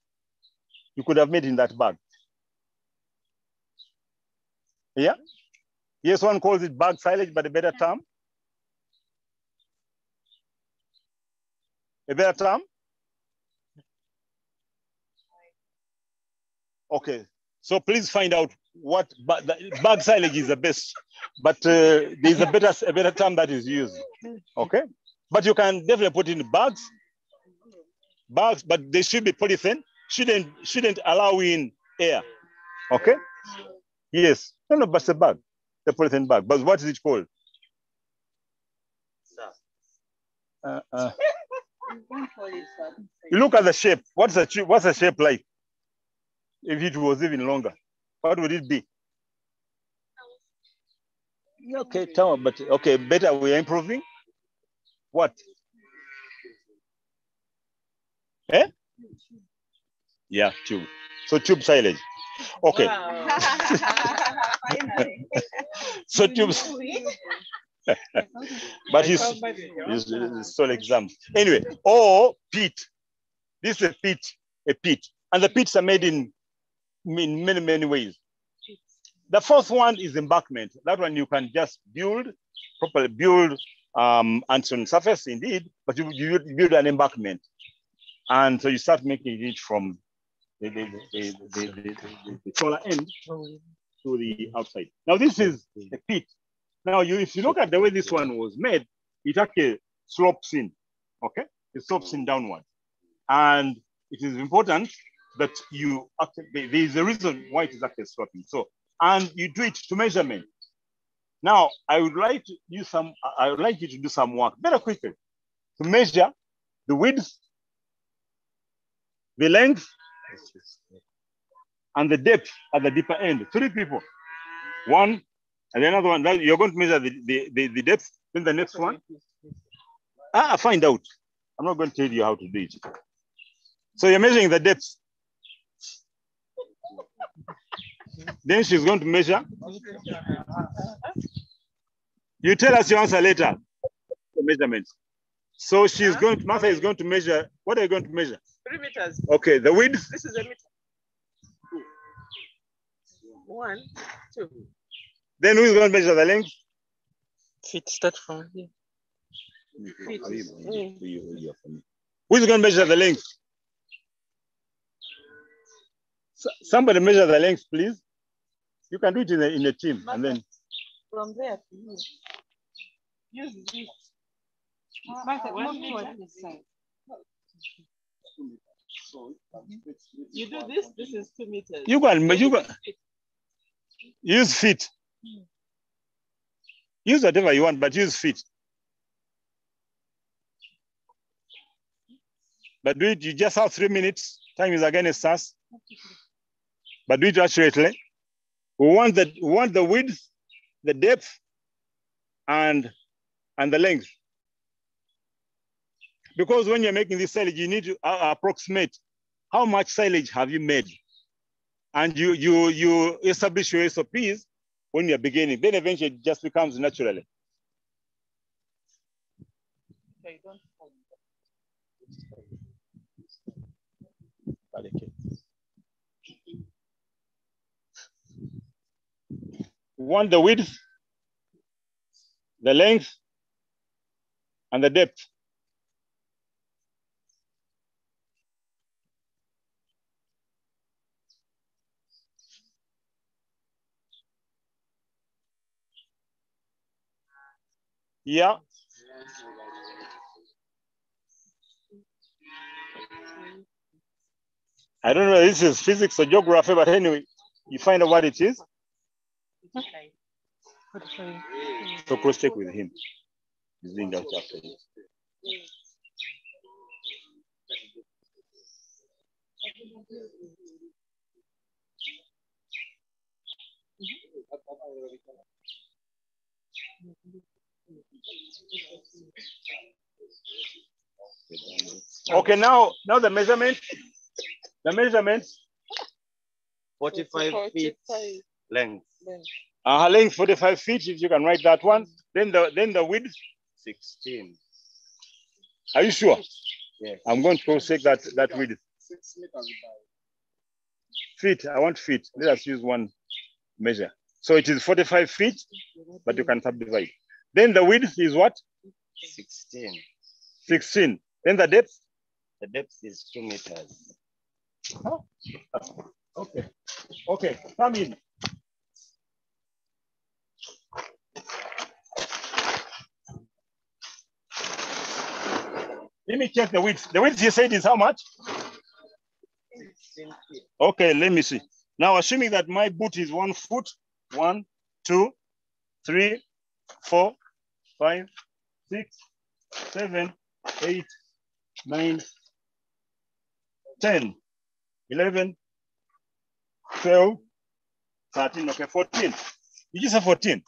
You could have made it in that bag. Yeah? Yes, one calls it bag silage, but a better term? A better term? Okay, so please find out what bag silage is the best, but there's a better term that is used. Okay, but you can definitely put in bags, but they should be polythene. Shouldn't allow in air. Okay. Yes. No, but it's a bag, the polythene bag. But what is it called? You look at the shape. What's the shape like? If it was even longer, what would it be? Okay, tell me, but okay, better we are improving. What? Eh? Yeah, tube. So tube silage. Okay. Wow. So tubes. But it's still exam. Anyway, or peat. This is a peat. And the peats are made in many ways. The first one is embankment. That one you can just properly build and on surface indeed, but you build an embankment. And so you start making it from the solar end to the outside. Now this is a pit. Now if you look at the way this one was made, it actually slopes in, okay? It slopes in downward. And it is important that you actually, there is a reason why it is actually sloping. So, and you do it to measurement. Now, I would like you to do some work very quickly to measure the width, the length, and the depth at the deeper end. 3 people. One, and the another one. You're going to measure the depth. Then the next one. Find out. I'm not going to tell you how to do it. So you're measuring the depth. Then she's going to measure. You tell us your answer later. The measurements. So she's going to, Martha is going to measure. What are you going to measure? 3 meters. Okay, the width. This is a meter. 1, 2. Then who's going to measure the length? Feet start from here. Feet. Who's going to measure the length? Somebody measure the length, please. You can do it in a team, and then from there to here. Use this. Martha, you do this. This is 2 meters. You can use feet. Use whatever you want, but use feet. But do it. You just have 3 minutes. Time is against us. But do it accurately. We want the width, the depth, and the length. Because when you're making this silage, you need to approximate how much silage have you made. And you establish your SOPs when you're beginning. Then eventually it just becomes naturally. I don't We want the width, the length, and the depth. Yeah. I don't know if this is physics or geography, but anyway, you find out what it is. Okay. So cross check with him. He's doing that chapter. Okay, now the measurement. The measurements. 45 feet length. Length 45 feet, if you can write that one. Then the width 16. Are you sure? Yes. I'm going to cross check that width. 6 meters. Feet, I want feet. Let us use one measure. So it is 45 feet, but you can subdivide. Then the width is what? 16. 16. Then the depth? The depth is 2 meters. Oh. Okay. Okay, come in. Let me check the width. The width you said is how much? 16 feet. Okay, let me see. Now, assuming that my boot is 1 foot, 1, 2, 3, 4, 5, 6, 7, 8, 9, 10, 11, 12, 13, okay, 14. You just have 14.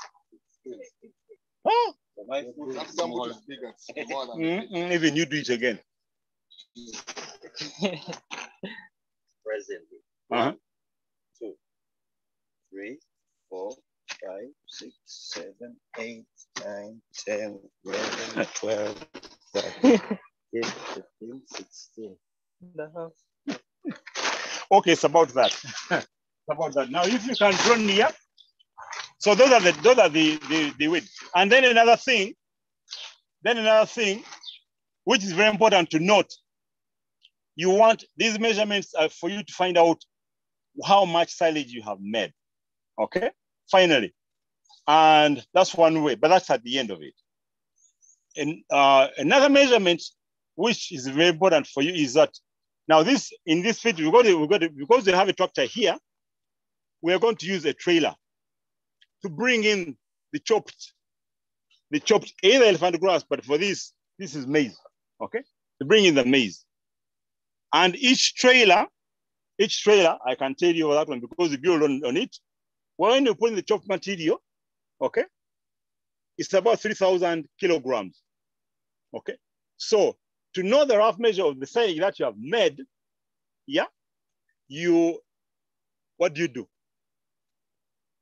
Oh. My foot is smaller. Even you do it again. Presently. 1, 2, 3, 4, 5, 6, 7, 8, 9, 10, 11, 12, 13, 15, 16. Okay, it's about that. It's about that. Now, if you can draw near, so those are the width. And then another thing, which is very important to note, you want these measurements for you to find out how much silage you have made. Okay, finally, and that's one way, but that's at the end of it. And another measurement, which is very important for you, is that now in this field because they have a tractor here, we are going to use a trailer to bring in the chopped either elephant grass, but for this is maize. Okay, to bring in the maize, and each trailer, I can tell you that one because you build on it. When you put in the chopped material, okay, it's about 3,000 kilograms. Okay, so to know the rough measure of the silage that you have made, yeah, what do?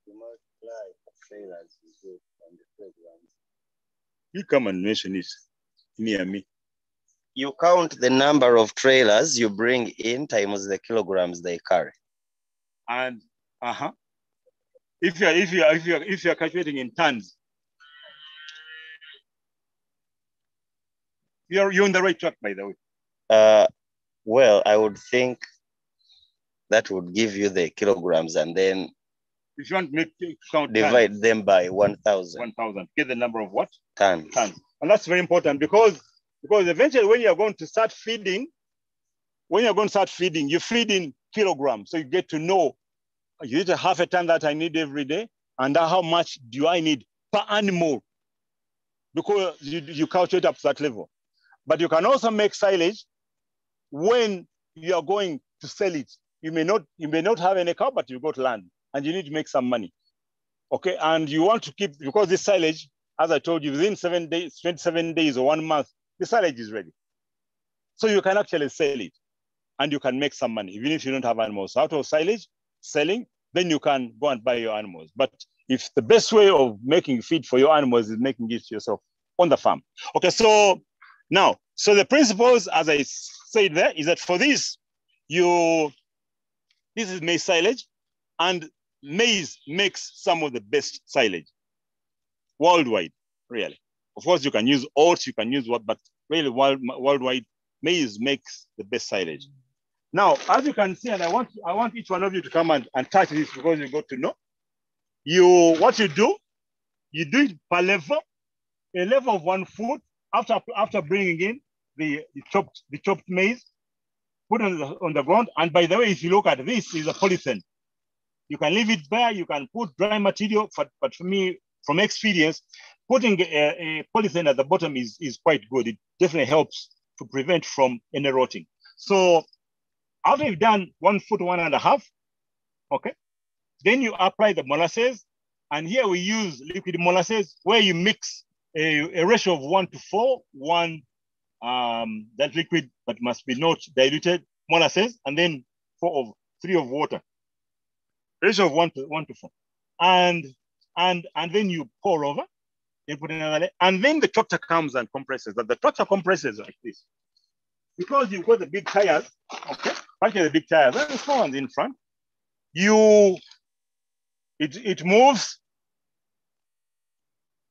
You multiply trailers on the playground. You come and mention it near me. You count the number of trailers you bring in times the kilograms they carry. And if you're calculating in tons, you're on the right track, by the way. Well, I would think that would give you the kilograms, and then if you want to count divide tons, them by 1,000. 1,000. Get the number of what? Tons. And that's very important because eventually when you're going to start feeding, you feed in kilograms. So you get to know, you need a half a ton that I need every day, and how much do I need per animal? Because you calculate up to that level. But you can also make silage when you are going to sell it. You may not have any cow, but you've got land and you need to make some money. Okay, and you want to keep, because this silage, as I told you, within 7 days, 27 days or 1 month, the silage is ready. So you can actually sell it and you can make some money, even if you don't have animals. Out of silage, selling, then you can go and buy your animals. But if the best way of making feed for your animals is making it yourself on the farm. Okay, so Now, so the principles, as I said there, is that for this, this is maize silage, and maize makes some of the best silage worldwide, really. Of course, you can use oats, you can use what, but really worldwide, maize makes the best silage. Now, as you can see, and I want each one of you to come and touch this because you got to know. What you do it per level, a level of 1 foot. After bringing in the chopped maize, put on the ground. And by the way, if you look at this, is a polythene. You can leave it there. You can put dry material. But for me, from experience, putting a polythene at the bottom is quite good. It definitely helps to prevent from any rotting. So after you've done 1 foot, 1.5, okay, then you apply the molasses. And here we use liquid molasses where you mix a ratio of 1:4, that liquid, but must be not diluted molasses, and then 3 of water. Ratio of 1:4. And then you pour over, you put another layer, and then the tractor comes and compresses. But the tractor compresses like this. Because you've got the big tires, okay, particularly the big tires, and the small ones in front, it moves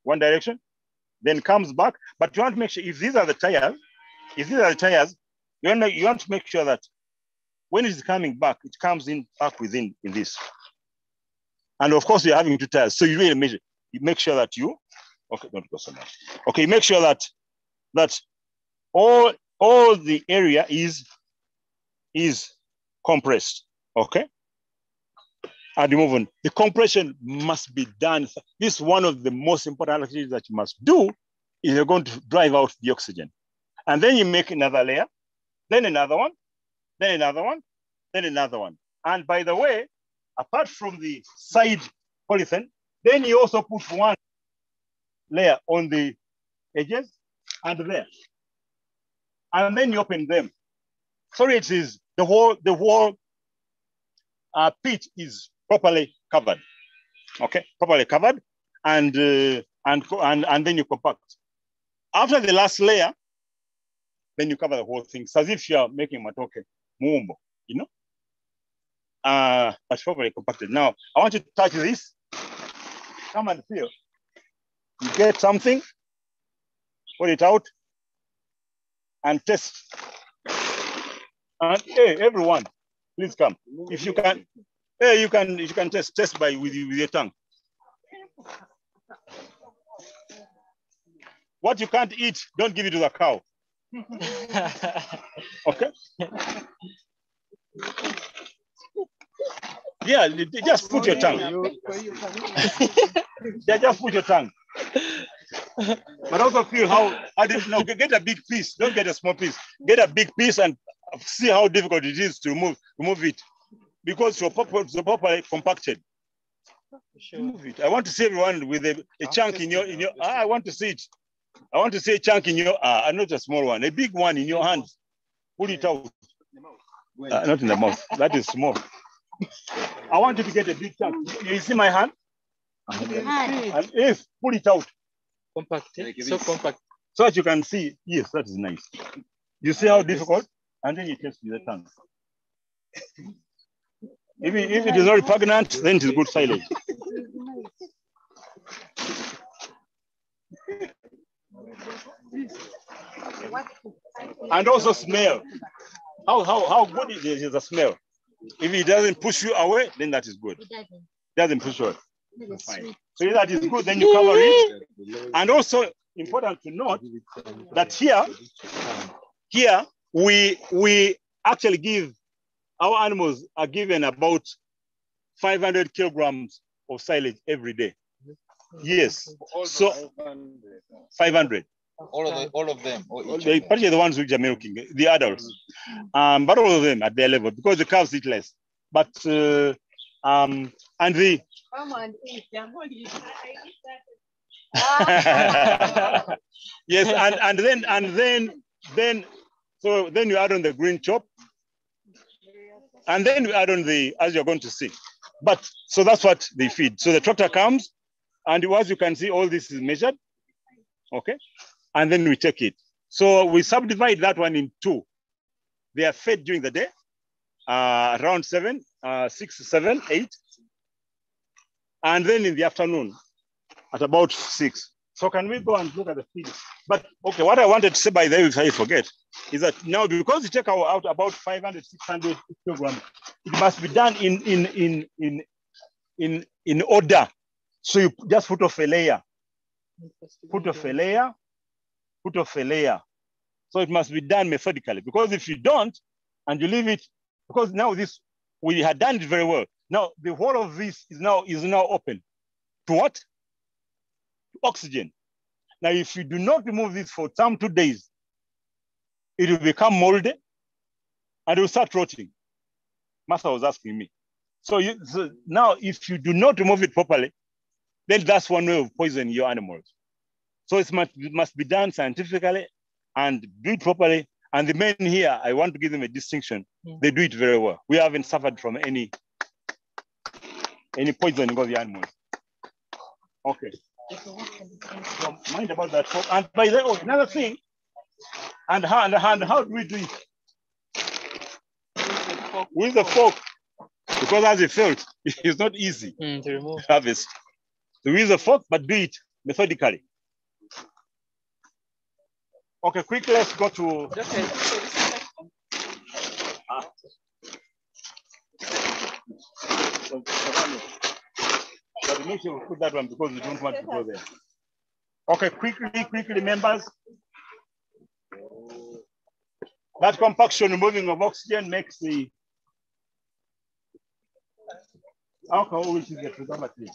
one direction, then comes back. But you want to make sure if these are the tires, you want to make sure that when it's coming back, it comes in back within in this. And of course, you're having 2 tires, so you really measure. You make sure that okay, don't go so much. Okay, you make sure that all the area is compressed. Okay. And you move on. The compression must be done. This is one of the most important activities that you must do if you're going to drive out the oxygen. And then you make another layer, then another one, then another one, then another one. And by the way, apart from the side polythene, then you also put one layer on the edges and there. And then you open them. So it is the whole pit is properly covered. Okay, properly covered, and then you compact. After the last layer, then you cover the whole thing. It's as if you are making matoke muumbo, you know. But properly compacted. Now I want you to touch this. Come and feel. You get something, put it out, and test. And hey, everyone, please come. If you can, hey, you can test with your tongue. What you can't eat, don't give it to the cow. Okay? Yeah, just put your tongue. Yeah, just put your tongue. But also feel no, get a big piece. Don't get a small piece. Get a big piece and see how difficult it is to remove it. Because you're properly compacted. Remove it. I want to see everyone with a chunk in your I want to see it. I want to see a chunk in your not a small one, a big one in your hands. Pull it out. Not in the mouth. That is small. I want you to get a big chunk. You see my hand? And if pull it out. Compact. So compact. So that you can see. Yes, that is nice. You see how difficult? And then you test with the tongue. If it is not repugnant, then it is good silage. And also smell. How good is the smell? If it doesn't push you away, then that is good. It doesn't push you away. Fine. So if that is good, then you cover it. And also important to note that here we actually give, our animals are given about 500 kilograms of silage every day. Yes. So 500. All of them. Particularly the ones which are milking, the adults. But all of them at their level because the cows eat less. But and the yes, and then you add on the green chop, and then we add on the, as you're going to see. But so that's what they feed. So the tractor comes, and as you can see, all this is measured. Okay. And then we take it. So we subdivide that one in two. They are fed during the day, around 7, 6, 7, 8. And then in the afternoon at about 6. So can we go and look at the feed? But okay, what I wanted to say by the way, if I forget, is that now because you take out about 500, 600 kilograms, it must be done in order. So you just put off a layer, put off a layer, put off a layer. So it must be done methodically, because if you don't and you leave it, because now this, we had done it very well. Now the whole of this is now open to what? To oxygen. Now, if you do not remove this for some 2 days, it will become moldy and it will start rotting. Martha was asking me. So now, if you do not remove it properly, then that's one way of poisoning your animals. So it must be done scientifically and do it properly. And the men here, I want to give them a distinction. They do it very well. We haven't suffered from any poisoning of the animals. Okay. So mind about that. And by the way, another thing, and how do we do it? With the fork, because as you felt, it's not easy to remove harvest. So use the fork, but do it methodically. Okay, quickly, let's go to. But make sure we put that one because we don't want to go there. Okay, quickly, members. That compaction removing of oxygen makes the alcohol, which is the preservative.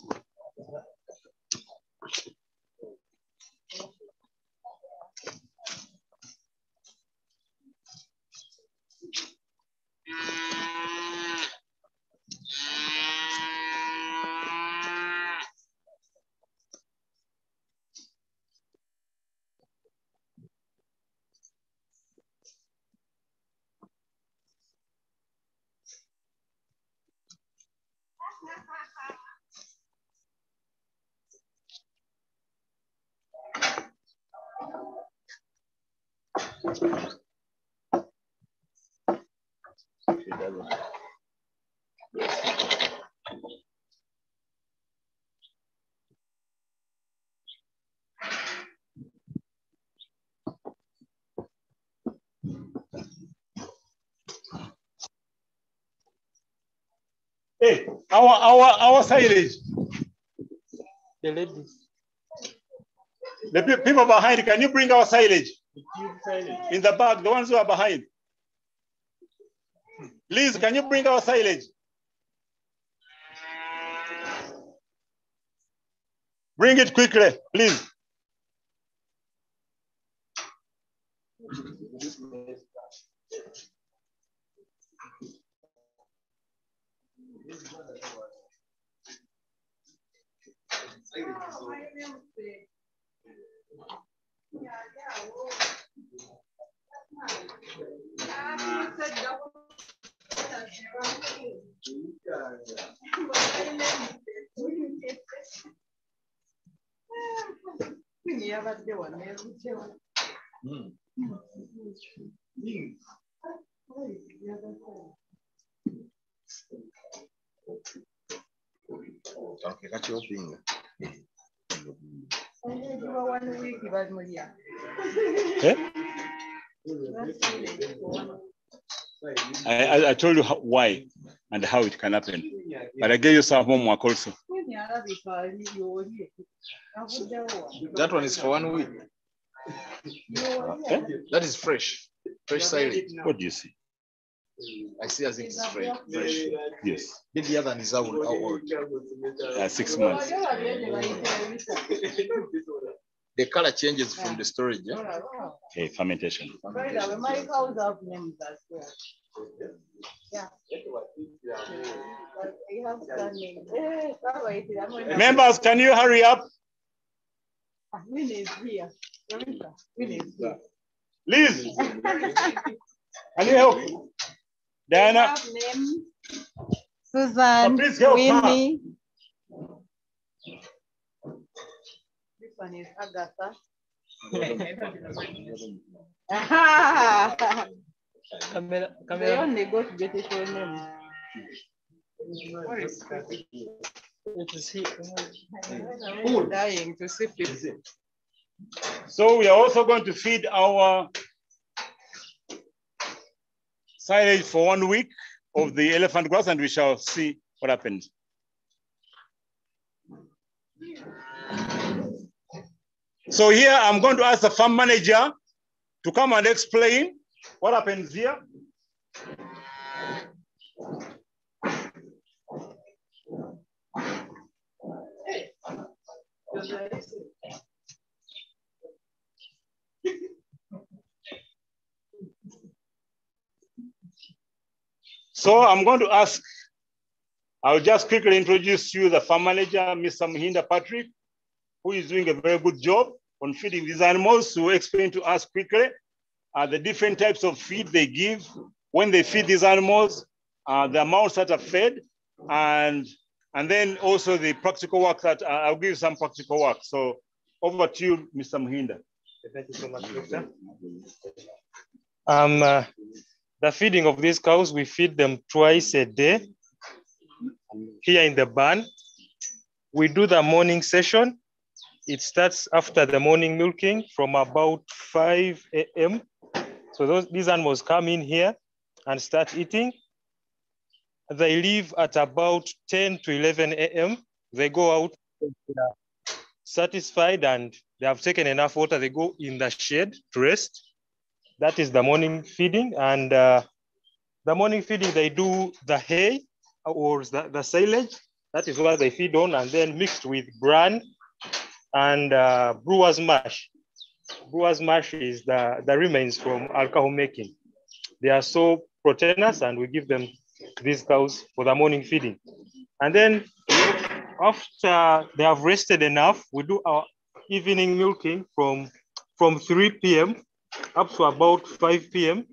Hey, our silage. The ladies. The people behind, can you bring our silage? In the back, the ones who are behind. Please, can you bring our silage? Bring it quickly, please. Okay, got your finger. I told you why and how it can happen, but I gave you some homework also. That one is for 1 week. That is fresh silage. What do you see? I see as it is fresh. Yes. The other one is how old? 6 months. The color changes from the storage. Yeah? Okay, fermentation. Members, can you hurry up? Liz, can you help? Diana. Susan, please help Winnie. This one is Agatha. They only got beautiful names. It is here. Dying to see people. So we are also going to feed our silage for 1 week of the elephant grass, and we shall see what happens. So here I'm going to ask the farm manager to come and explain what happens here. So I'm going to ask, I'll just quickly introduce you the farm manager, Mr. Muhinda Patrick, who is doing a very good job on feeding these animals, to explain to us quickly the different types of feed they give when they feed these animals, the amounts that are fed, and then also the practical work that I'll give you some practical work. So over to you, Mr. Muhinda. Thank you so much, Doctor. The feeding of these cows, we feed them twice a day here in the barn. We do the morning session. It starts after the morning milking from about 5 a.m. So these animals come in here and start eating. They leave at about 10 to 11 a.m. They go out, satisfied, and they have taken enough water. They go in the shade to rest. That is the morning feeding. And the morning feeding, they do the hay or the silage. That is what they feed on, and then mixed with bran and brewer's mash. Brewer's mash is the remains from alcohol making. They are so proteinous, and we give them these cows for the morning feeding. And then after they have rested enough, we do our evening milking from 3 p.m. up to about 5 p.m.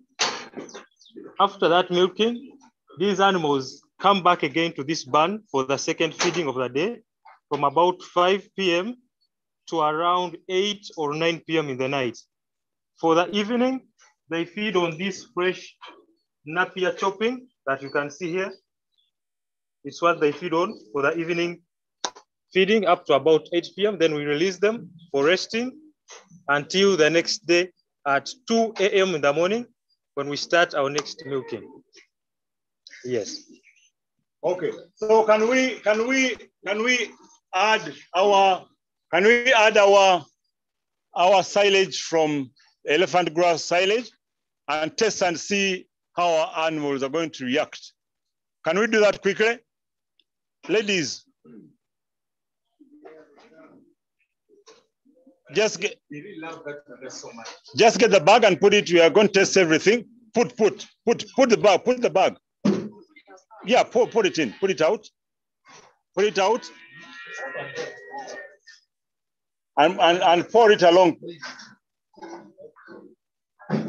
After that milking, these animals come back again to this barn for the second feeding of the day from about 5 p.m. to around 8 or 9 p.m. in the night. For the evening, they feed on this fresh napier chopping that you can see here. It's what they feed on for the evening feeding up to about 8 p.m. Then we release them for resting until the next day at 2 a.m. in the morning when we start our next milking. Yes. Okay. So can we add our silage from elephant grass silage and test and see how our animals are going to react? Can we do that quickly? Ladies, just get the bag and put it. We are going to test everything. Put the bag. Yeah, put it in. Put it out. Put it out. And pour it along.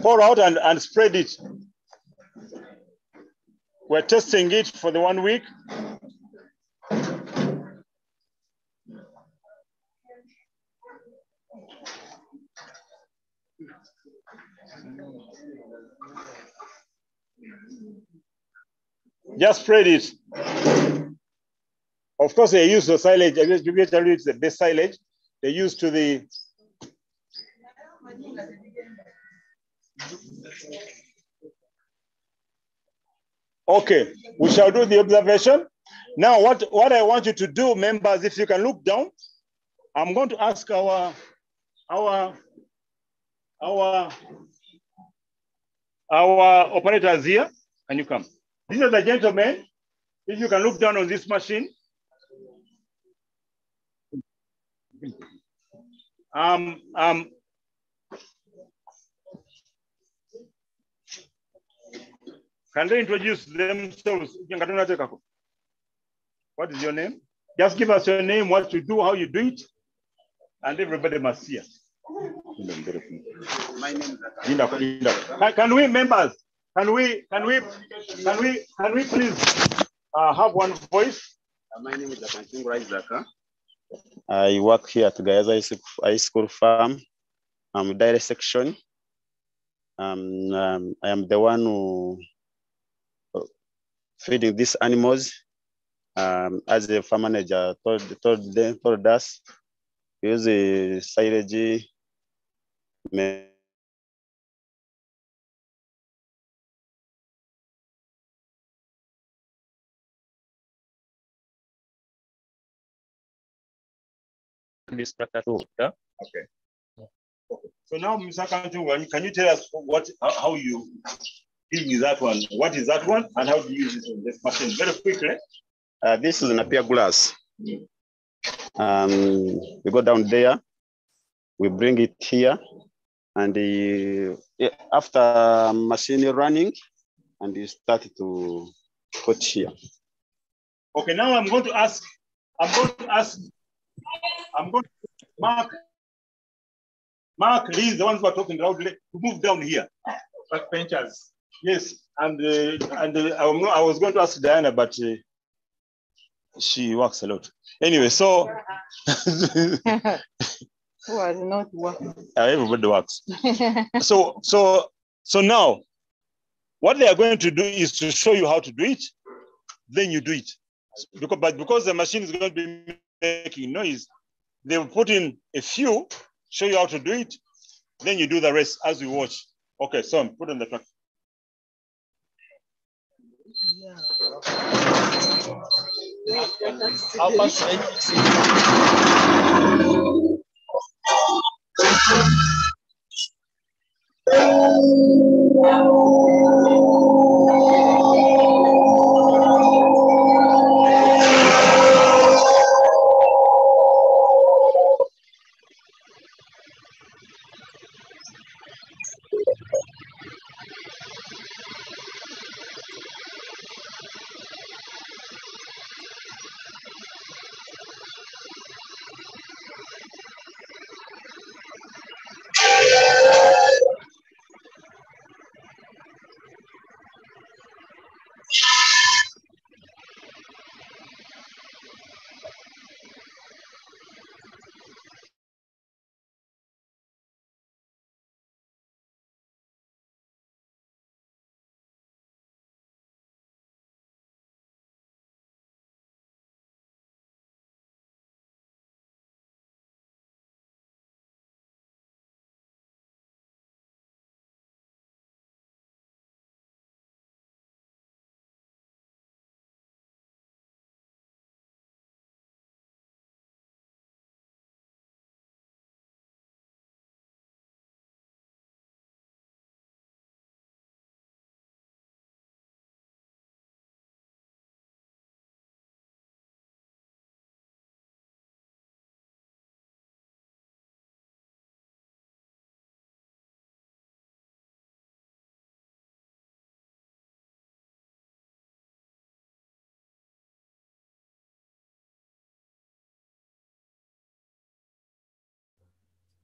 Pour out and spread it. We're testing it for the 1 week. Just spread it. Of course, they use the silage. It's the best silage. They use to the. Okay, we shall do the observation. Now, what I want you to do, members, if you can look down, I'm going to ask our operators here. Can you come? These are the gentlemen. If you can look down on this machine. Can they introduce themselves? What is your name? Just give us your name, what you do, how you do it, and everybody must see us. My name is can we, members? Can we please have one voice? My name is Ddungu. I work here at Gayaza High School Farm. dairy section. I am the one who feeding these animals. As the farm manager told us, we use the silage. This tractor too, yeah? Okay. So now, Mr. Kanju, can you tell us how you deal with that one? What is that one, and how do you use it in this machine? Very quickly. This is an appear glass. We go down there, we bring it here, and after machine running, and you start to put here. Okay, now I'm going to ask Mark, Lee, the ones who are talking loudly, to move down here. Backbenchers. Yes, and I was going to ask Diana, but she works a lot. Anyway, so Who has not worked? Everybody works. So now, what they are going to do is to show you how to do it. Then you do it. Because the machine is going to be making noise, they will put in a few, show you how to do it. Then you do the rest as we watch. Okay, so put on the track. How fast should I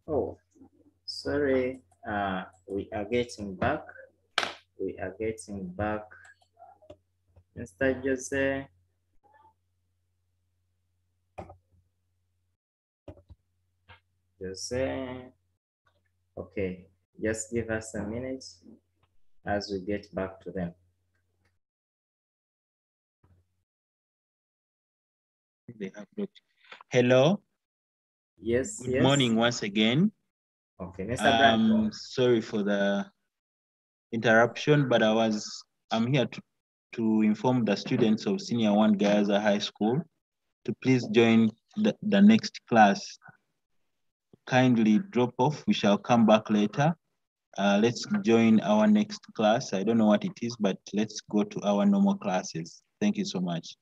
Oh, sorry. We are getting back. We are getting back. Mr. Jose. Jose. Okay, just give us a minute as we get back to them. They have looked. Hello. Yes. Good morning once again. Okay, Mr. Branco. Sorry for the interruption, but I'm here to inform the students of Senior 1 Gaza High School to please join the next class. Kindly drop off. We shall come back later. Let's join our next class. I don't know what it is, but let's go to our normal classes. Thank you so much.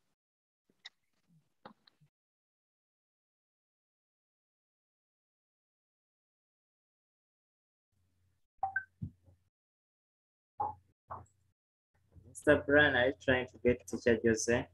Mr. Brian, are you trying to get teacher Jose?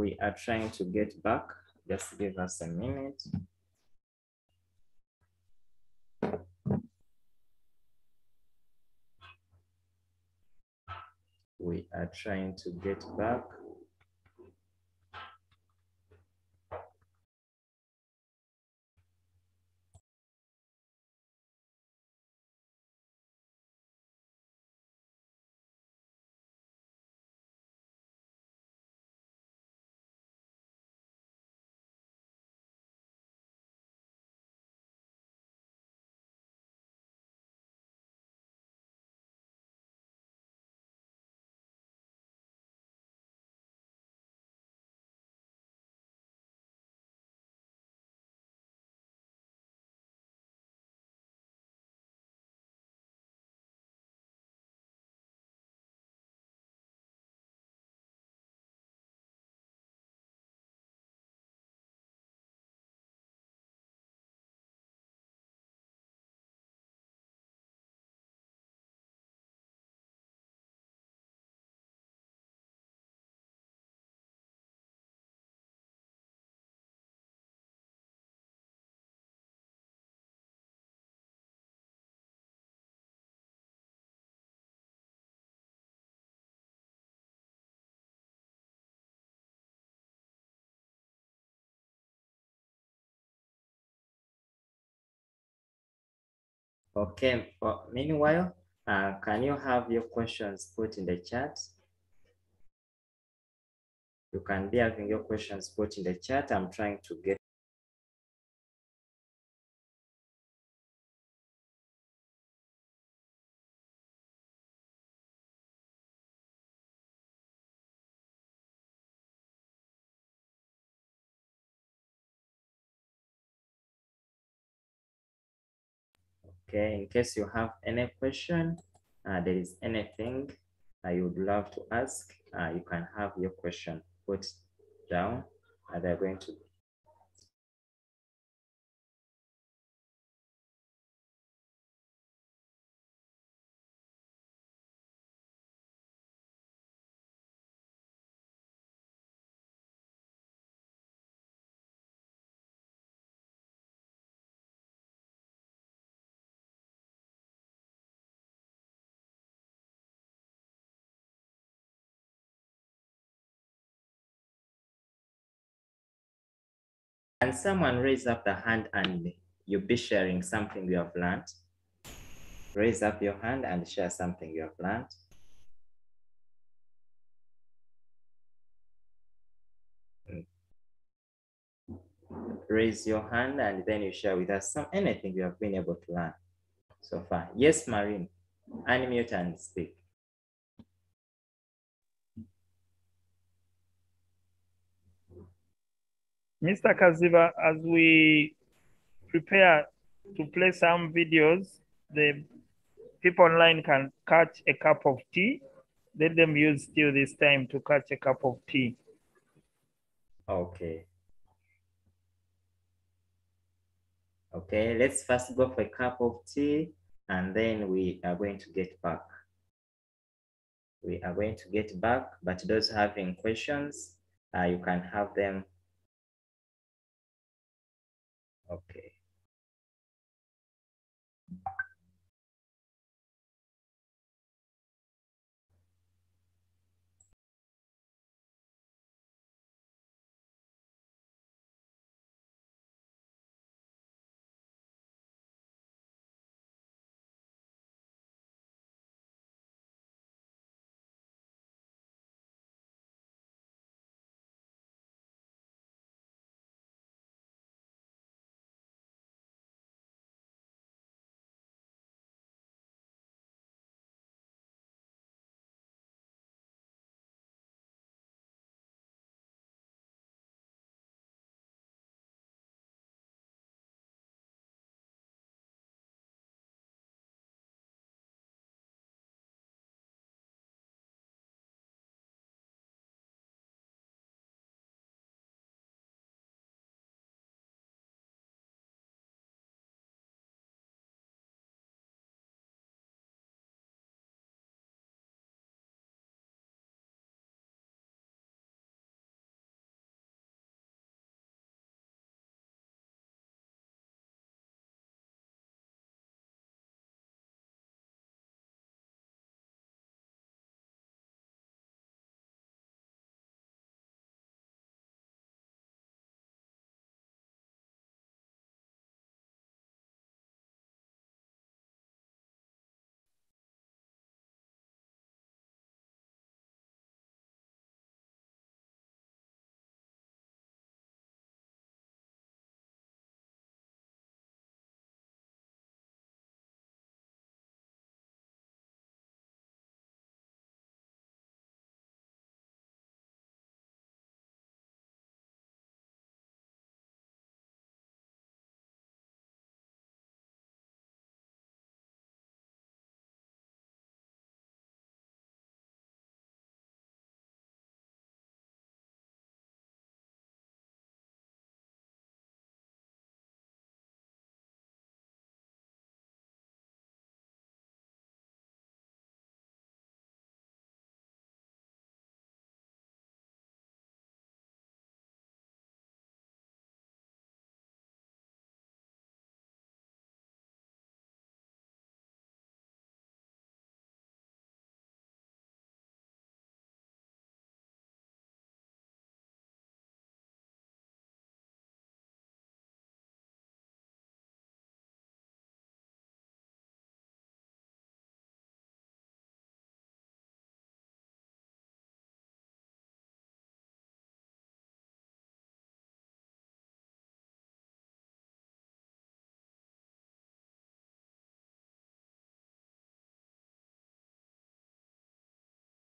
we are trying to get back. Just give us a minute. We are trying to get back. Okay, meanwhile, can you have your questions put in the chat? You can be having your questions put in the chat. I'm trying to get. Okay, in case you have any question, there is anything you would love to ask, you can have your question put down. They're going to. Can someone raise up the hand and you'll be sharing something you have learned? Raise up your hand and share something you have learned. Raise your hand and then you share with us anything you have been able to learn so far. Yes, Marine, unmute and speak. Mr. Kaziba, as we prepare to play some videos, the people online can catch a cup of tea. Let them use still this time to catch a cup of tea. Okay. Okay, let's first go for a cup of tea and then we are going to get back. We are going to get back, but those having questions, you can have them. Okay.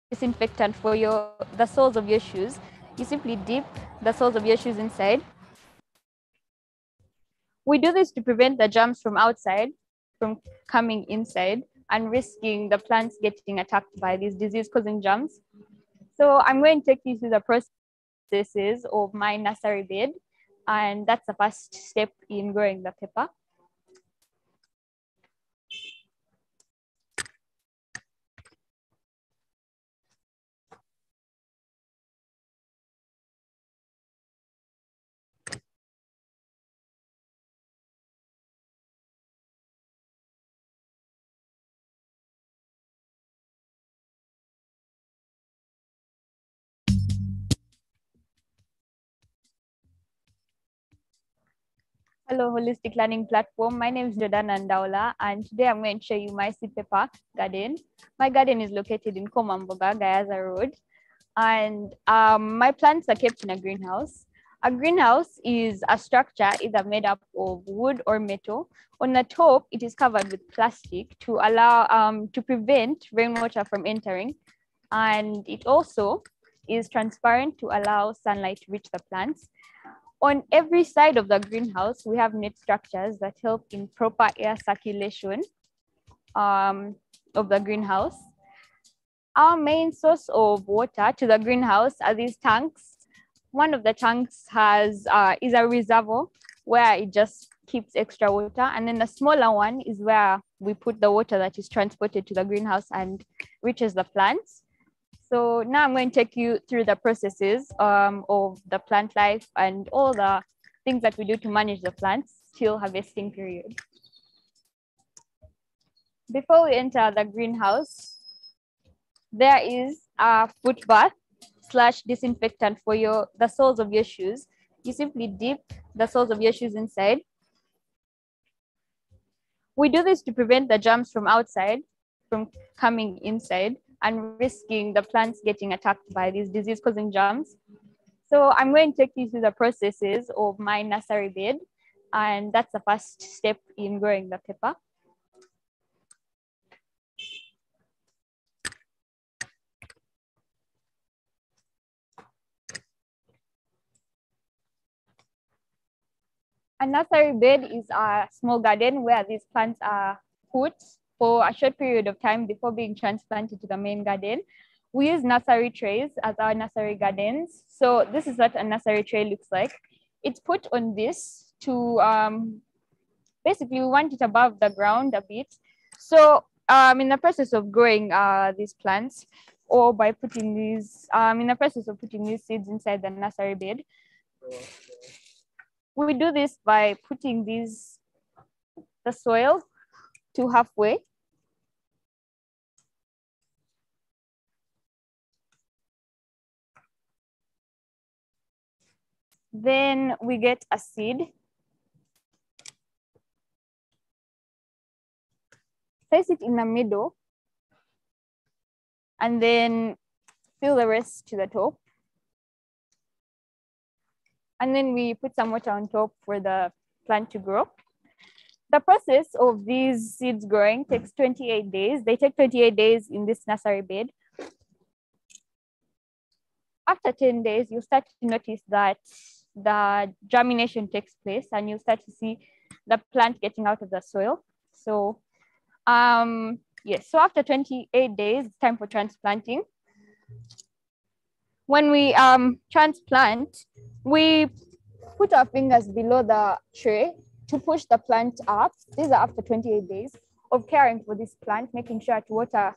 disinfectant for the soles of your shoes. You simply dip the soles of your shoes inside. We do this to prevent the germs from outside from coming inside and risking the plants getting attacked by these disease-causing germs. So I'm going to take you through the processes of my nursery bed, and that's the first step in growing the pepper. Hello, Holistic Learning Platform. My name is Ddungu, and today I'm going to show you my seed pepper garden. My garden is located in Komamboga, Gayaza Road, and my plants are kept in a greenhouse. A greenhouse is a structure either made up of wood or metal. On the top, it is covered with plastic to allow to prevent rainwater from entering, and it also is transparent to allow sunlight to reach the plants. On every side of the greenhouse, we have net structures that help in proper air circulation of the greenhouse. Our main source of water to the greenhouse are these tanks. One of the tanks is a reservoir where it just keeps extra water. And then the smaller one is where we put the water that is transported to the greenhouse and reaches the plants. So now I'm going to take you through the processes of the plant life and all the things that we do to manage the plants till harvesting period. Before we enter the greenhouse, there is a foot bath / disinfectant for the soles of your shoes. You simply dip the soles of your shoes inside. We do this to prevent the germs from outside from coming inside and risking the plants getting attacked by these disease-causing germs. So I'm going to take you through the processes of my nursery bed, and that's the first step in growing the pepper. A nursery bed is a small garden where these plants are put for a short period of time before being transplanted to the main garden. We use nursery trays as our nursery gardens. So this is what a nursery tray looks like. It's put on this to, basically we want it above the ground a bit. So in the process of growing these plants, or by putting these, in the process of putting these seeds inside the nursery bed, we do this by putting the soil to halfway. Then we get a seed. Place it in the middle and then fill the rest to the top. And then we put some water on top for the plant to grow. The process of these seeds growing takes 28 days. They take 28 days in this nursery bed. After 10 days, you start to notice that the germination takes place and you start to see the plant getting out of the soil. So yes, so after 28 days, it's time for transplanting. When we transplant, we put our fingers below the tray to push the plant up. These are after 28 days of caring for this plant, making sure to water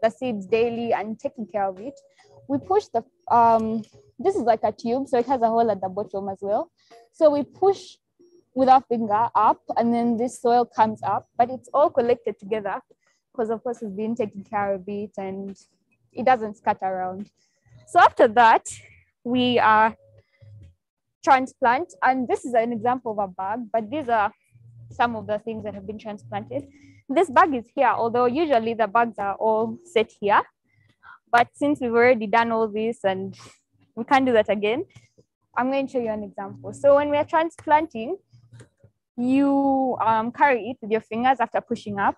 the seeds daily and taking care of it. We push the, this is like a tube, so it has a hole at the bottom as well. So we push with our finger up and then this soil comes up, but it's all collected together because of course we've been taking care of it and it doesn't scatter around. So after that, we transplant, and this is an example of a bag, but these are some of the things that have been transplanted. This bag is here, although usually the bags are all set here. But since we've already done all this and we can't do that again, I'm going to show you an example. So when we're transplanting, you carry it with your fingers after pushing up,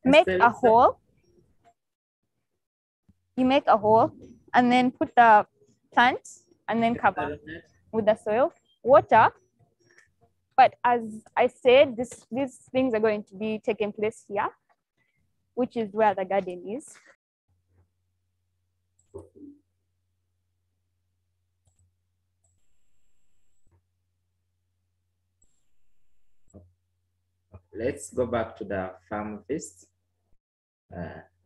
make a hole. you make a hole and then put the plants and then cover with the soil, water. But as I said, these things are going to be taking place here, which is where the garden is. Let's go back to the farm visit.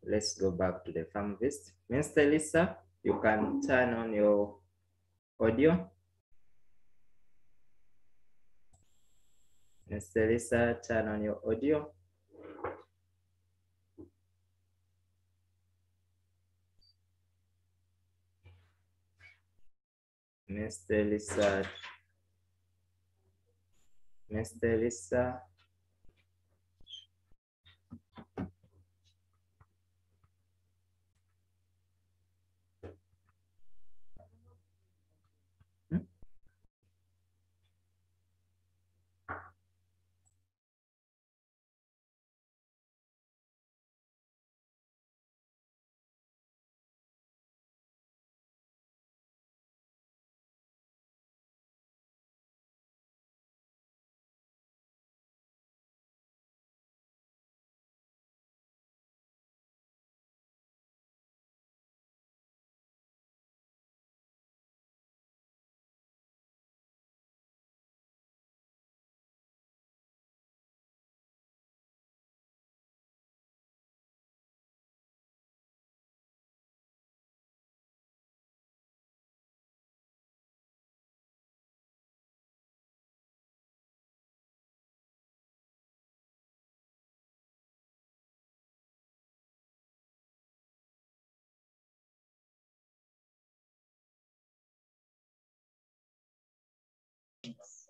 Let's go back to the farm visit. Mr. Lisa, you can turn on your audio. Mr. Lisa, turn on your audio. Mr. Lisa. Mr. Lisa.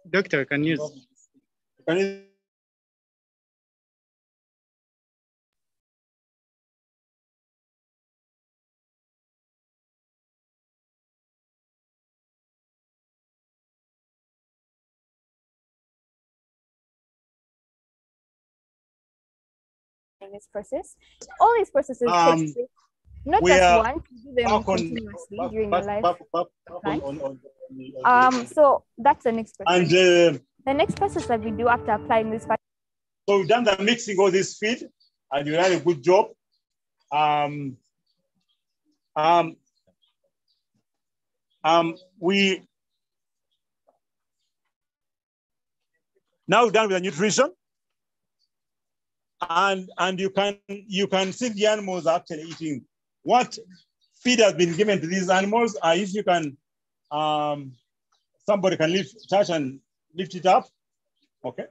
Doctor, can you in this process? All these processes take place, not just once, you do them continuously during your life. So that's the next process. And the next process that we do after applying this. So we've done the mixing of this feed, and you done a good job. We now done with the nutrition, and you can see the animals actually eating. What feed has been given to these animals? If you can, somebody can touch and lift it up. Okay.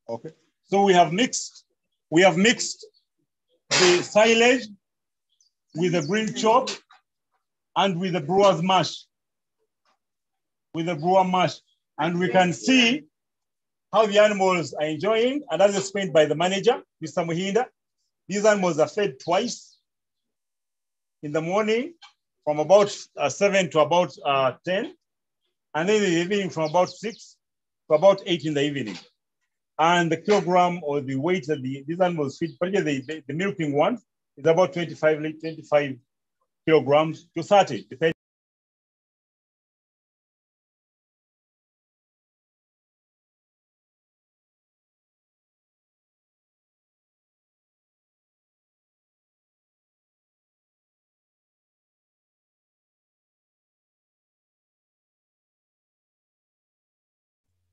Okay. So we have mixed the silage with the green chop and with the brewer's mash. And we can see how the animals are enjoying, and that's explained by the manager, Mr. Muhinda. These animals are fed twice in the morning from about 7 to about 10, and then in the evening from about 6 to about 8 in the evening. And the kilogram or the weight that these animals feed, particularly the milking one, is about 25 kilograms to 30, depending.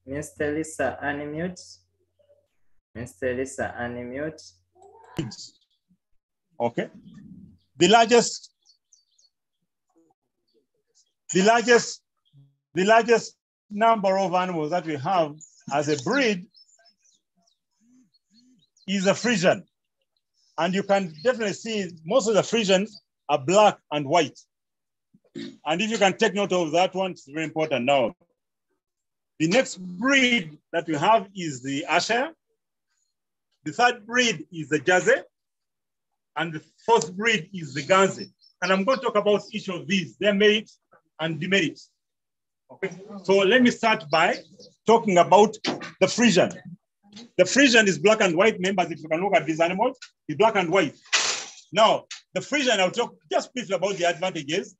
Mr. Lisa, unmute. Mr. Lisa, unmute. Okay. The largest number of animals that we have as a breed is a Frisian. And you can definitely see most of the Frisians are black and white. And if you can take note of that one, it's very important now. The next breed that we have is the Ayrshire. The third breed is the Jersey. And the fourth breed is the Guernsey. And I'm going to talk about each of these, their merits and demerits. Okay. So let me start by talking about the Frisian. The Frisian is black and white. Members, if you can look at these animals, it's black and white. Now, the Frisian, I'll talk just briefly about the advantages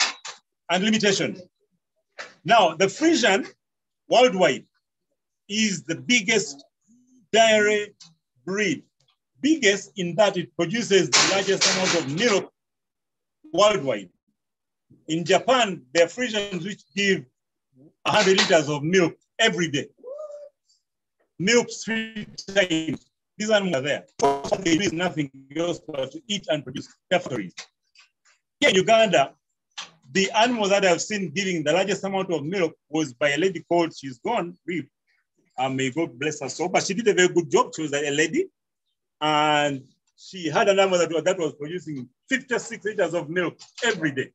and limitations. Now, the Frisian worldwide is the biggest dairy breed. Biggest in that it produces the largest amount of milk worldwide. In Japan, there are Frisians which give 100 liters of milk every day. Milk 3 times. These animals are there. There is nothing else but to eat and produce factories. Here in Uganda, the animal that I've seen giving the largest amount of milk was by a lady called, she's gone, may God bless her soul, but she did a very good job. She was a lady, and she had an animal that was producing 56 liters of milk every day.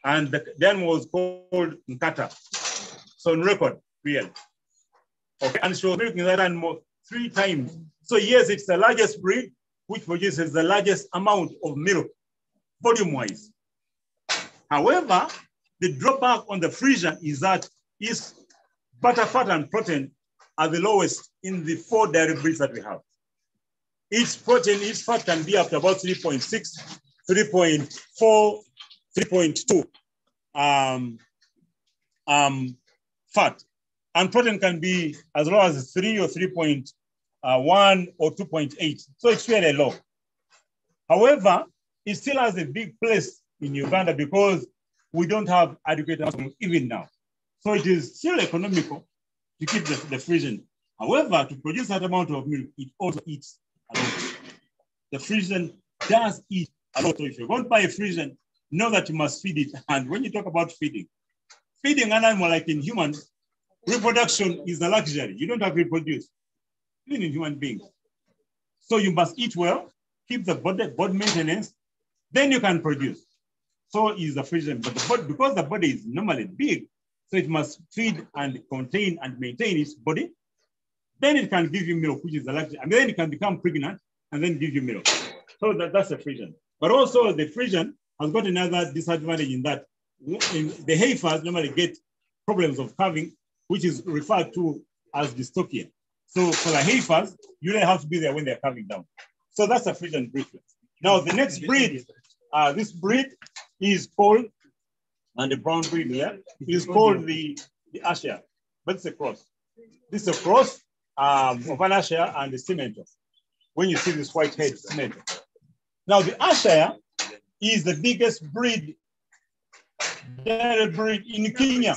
And the animal was called Nkata. So on record, really. Okay, and she was milking that animal 3 times. So yes, it's the largest breed which produces the largest amount of milk, volume-wise. However, the drawback on the Frisian is that its butter, fat, and protein are the lowest in the 4 dairy breeds that we have. Its protein, its fat can be up to about 3.6, 3.4, 3.2 fat. And protein can be as low as 3 or 3.1 or 2.8. So it's really low. However, it still has a big place in Uganda because we don't have adequate milk even now. So it is still economical to keep the Frisian. However, to produce that amount of milk, it also eats a lot. The Frisian does eat a lot. So if you're going to buy a Frisian, know that you must feed it. And when you talk about feeding an animal like in humans, reproduction is a luxury. You don't have to reproduce, even in human beings. So you must eat well, keep the body maintenance, then you can produce. So is the Frisian, but because the body is normally big, so it must feed and contain and maintain its body. Then it can give you milk, which is a luxury. And then it can become pregnant and then give you milk. So that's the Frisian. But also the Frisian has got another disadvantage in that the heifers normally get problems of calving, which is referred to as dystocia. So for the heifers, you don't have to be there when they're calving down. So that's a Frisian breed. Now the next breed, this breed is called, and the brown breed here, is called the Ayrshire, but it's a cross. This is a cross of an Ayrshire and the Simmental. When you see this white head, Simmental. Now the Ayrshire is the biggest breed, dairy breed in Kenya,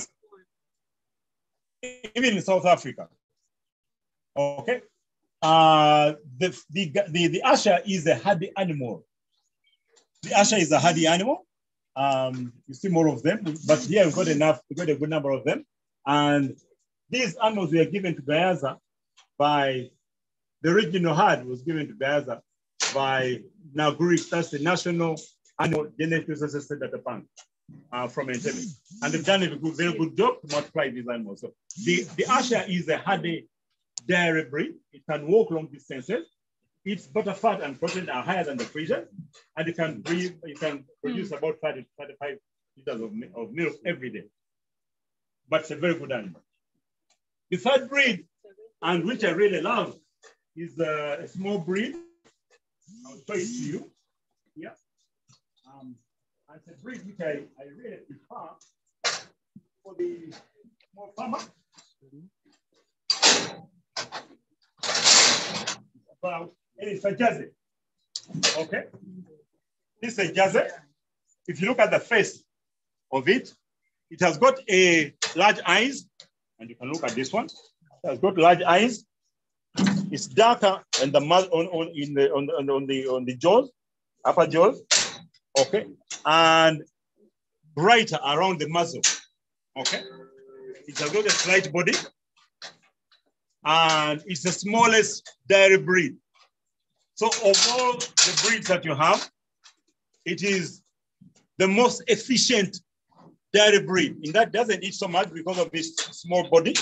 even in South Africa. Okay. The Ayrshire is a hardy animal. The Ayrshire is a hardy animal. You see more of them, but here we've got enough, we've got a good number of them. And these animals were given to Gayaza by the regional herd was given to Gayaza by NAGRIC, that's the National Animal Genetic Resources Center Bank from Entebbe. And they've done a very good job to multiply these animals. So the Ayrshire is a hardy dairy breed. It can walk long distances. Its butter, fat, and protein are higher than the Frisian, and it can produce about 30 to 35 liters of milk every day. But it's a very good animal. The third breed, and which I really love, is a small breed. I'll show it to you. Yeah. It's a breed which I really prefer for the small farmer. Well, it's a Jersey. Okay. This is a Jersey. If you look at the face of it, it has got a large eyes, and you can look at this one. It has got large eyes. It's darker in the mouth on the jaws, upper jaws. Okay, and brighter around the muzzle. Okay, it has got a slight body, and it's the smallest dairy breed. So of all the breeds that you have, it is the most efficient dairy breed. In that doesn't eat so much because of its small body,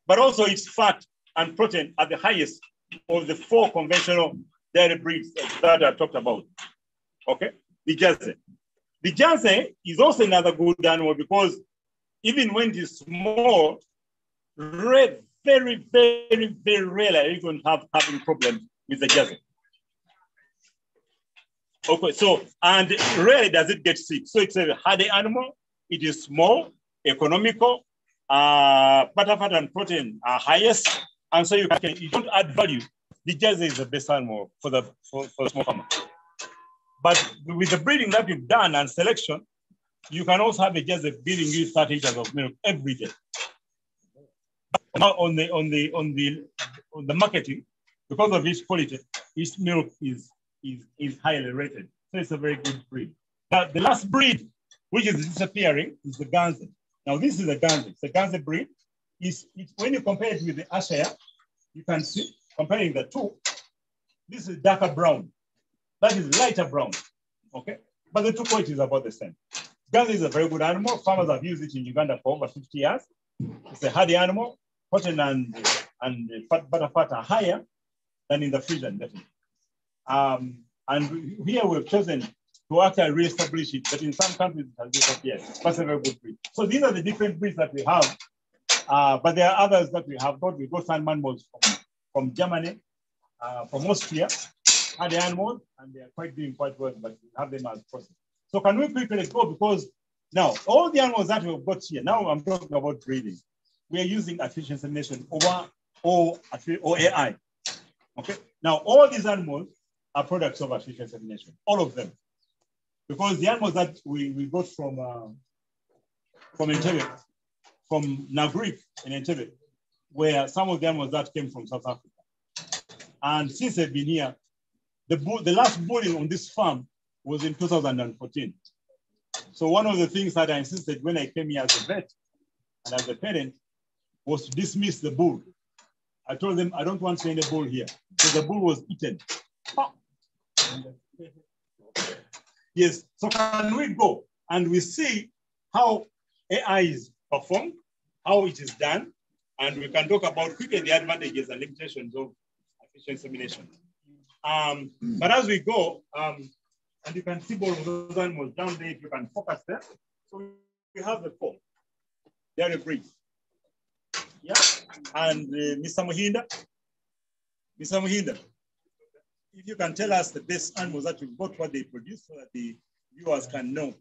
but also its fat and protein are the highest of the 4 conventional dairy breeds that I talked about. Okay, the Jersey. The Jersey is also another good animal because even when it is small, very, very, very rarely are you going to have having problems with the Jersey. Okay, so, and rarely does it get sick. So it's a hardy animal. It is small, economical, butter fat and protein are highest. And so you don't add value. The Jersey is the best animal for the small farmer. But with the breeding that you've done and selection, you can also have a Jersey giving you 30 liters of milk every day. Now on the marketing, because of its quality, its milk is highly rated. So it's a very good breed. Now the last breed, which is disappearing, is the Guernsey. Now this is a Guernsey. It's a Guernsey breed. When you compare it with the Ayrshire, you can see, comparing the two, this is darker brown. That is lighter brown, okay? But the two qualities are about the same. Guernsey is a very good animal. Farmers have used it in Uganda for over 50 years. It's a hardy animal. Protein and butter fat are higher than in the Frisian, definitely. And here we've chosen to actually reestablish it, but in some countries it has disappeared. That's a very good breed. So these are the different breeds that we have, but there are others that we have got. We got some animals from Germany, from Austria, hardy animals, and they are doing quite well, but we have them as process. So can we quickly go, because now all the animals that we've got here, now I'm talking about breeding. We are using artificial insemination or AI. Okay. Now all these animals are products of artificial insemination, all of them, because the animals that we got from Entebbe, from Nagrik in Entebbe, were some of the animals that came from South Africa. And since they've been here, the last bulling on this farm was in 2014. So one of the things that I insisted when I came here as a vet and as a parent was to dismiss the bull. I told them, I don't want to send a bull here. So the bull was eaten. Yes, so can we go and we see how AI is performed, how it is done, and we can talk about quickly the advantages and limitations of artificial insemination. But as we go, and you can see both of those animals down there if you can focus there. So we have the four. They are a breed. Yeah, and Mr. Muhinda, if you can tell us the best animals that you've got, what they produce, so that the viewers can know.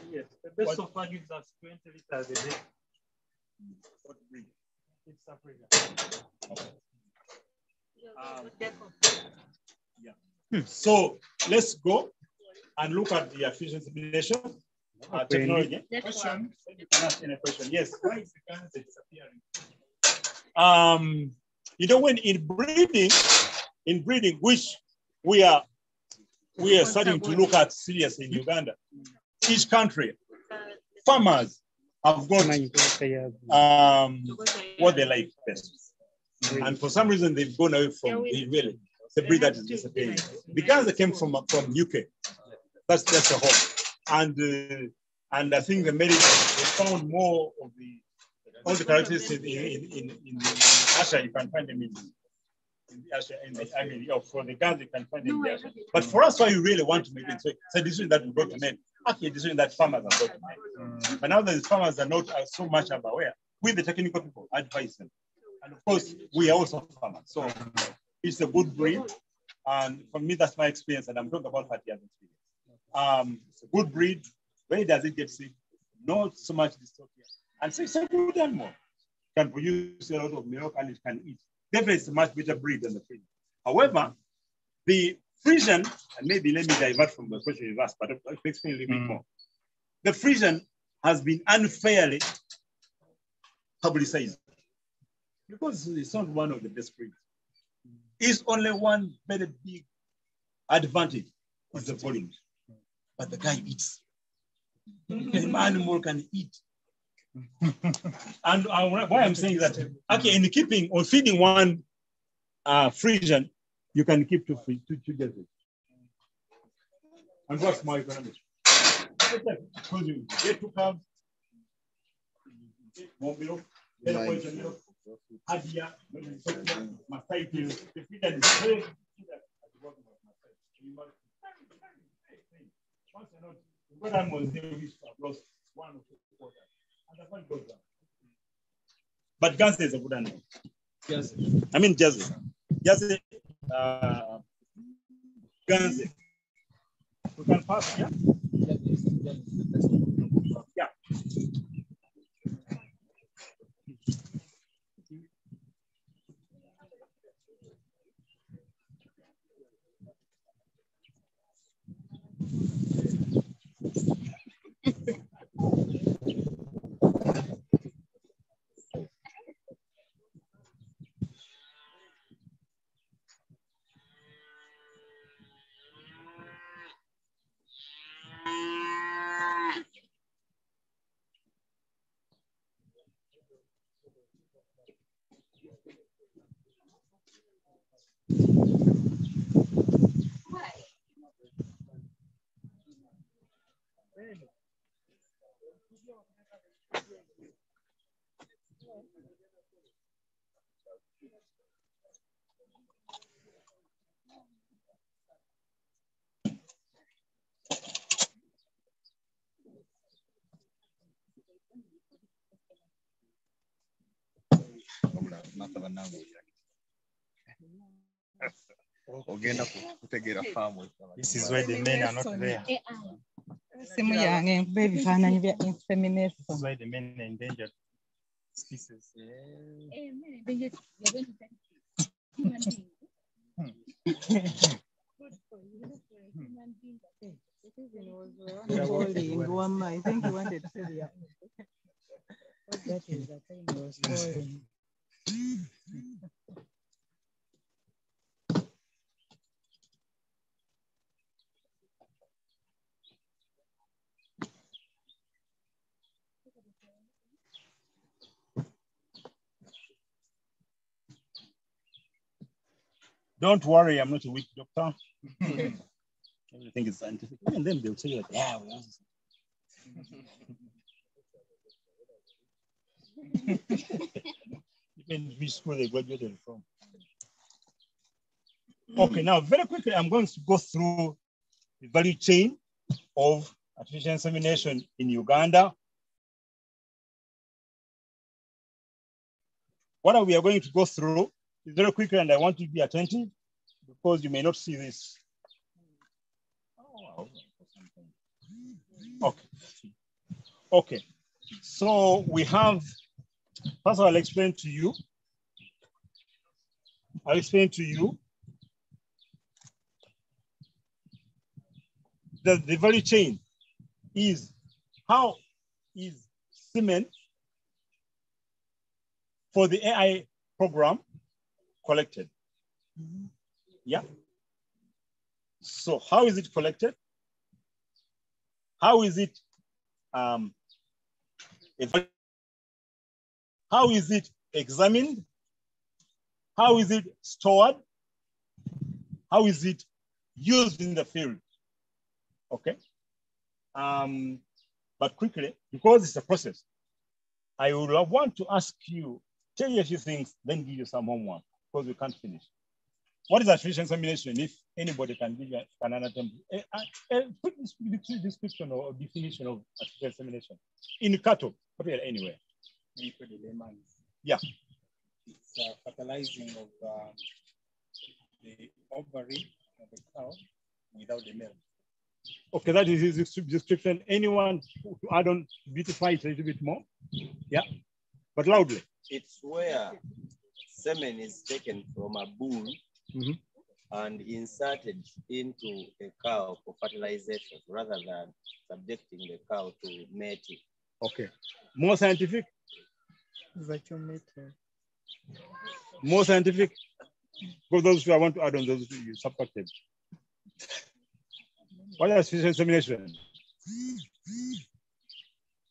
Yes, the best so far gives us 20 liters a day. What breed? It's Africa. Yeah. So let's go and look at the artificial insemination technology. Question. You can ask any question. Yes. Why is the cancer disappearing? You know, when in breeding, which we are starting to look at seriously in Uganda, each country, farmers have got what they like best. And for some reason, they've gone away from the breed that is disappearing. The guys that came from UK, that's the home. And I think they found more of all the characteristics in Ayrshire, you can find them in the Ayrshire, for the guys, you can find them in the Ayrshire. But for us, why you really want to make it, so it's a decision that we've got to make. Actually, a decision that farmers have got to make. But now that the farmers are not so much aware, we, the technical people, advise them. And of course, we are also farmers. So it's a good breed. And for me, that's my experience. And I'm talking about 30 years experience. It's a good breed. Where does it get sick? Not so much dystopia. And so it's a good animal. It can produce a lot of milk and it can eat. Definitely it's a much better breed than the Frisian. However, the Frisian, and maybe let me divert from the question you've asked, but I'll explain a little bit more. The Frisian has been unfairly publicized because it's not one of the best breeds. It's only one very big advantage is the volume. But the guy eats. The animal can eat. And why I'm saying that, okay, in keeping or feeding one Frisian, you can keep two Jerseys. And what's more economic? Because you get 2 calves, more milk, better quality milk, Hadia, mastitis, the feeder is very once you're not, the animals they reach lost 1 or 2 quarters. And that's why it goes down. But Guernsey is a good animal. Jersey. I mean Jersey. Jersey, Guernsey. pass, yeah? Yeah. This is why the men are not there. This is why the men are endangered species. I think he wanted to say that is the time he was falling. Don't worry, I'm not a witch doctor. Everything is scientific. And then they'll say, like, yeah, we also. Depends which school they graduated from. Okay, now very quickly, I'm going to go through the value chain of artificial insemination in Uganda. What we are going to go through is very quickly, and I want you to be attentive because you may not see this. Okay. Okay. So we have, first I'll explain to you. That the value chain is how is semen for the AI program collected. Yeah. So how is it collected? How is it how is it examined? How is it stored? How is it used in the field? Okay. But quickly, because it's a process, I would want to ask you, tell you a few things, then give you some homework, because we can't finish. What is artificial insemination? If anybody can give you an attempt, a quick description or definition of artificial insemination in cattle, anywhere. Yeah. It's fertilizing of the ovary of the cow without the milk. Okay, that is his description. Anyone to add on, beautify it a little bit more? Yeah, but loudly. It's where semen is taken from a bull and inserted into a cow for fertilization rather than subjecting the cow to mating. Okay, more scientific? More scientific? For those who I want to add on, those who you subtracted. What is artificial insemination?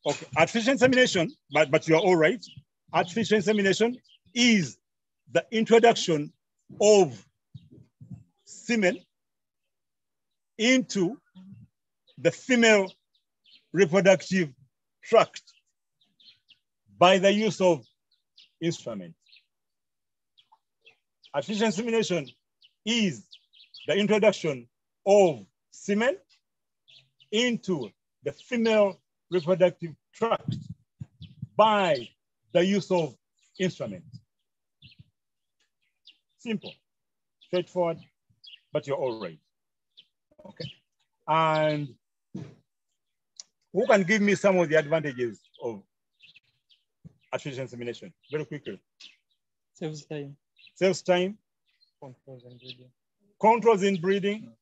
Okay, artificial insemination, but you are all right. Artificial insemination is the introduction of semen into the female reproductive tract by the use of instruments. Artificial insemination is the introduction of semen into the female reproductive tract by the use of instruments. Simple, straightforward, but you're all right. Okay. And who can give me some of the advantages of artificial insemination? Very quickly. Saves time. Saves time. Controls in breeding. Controls in breeding.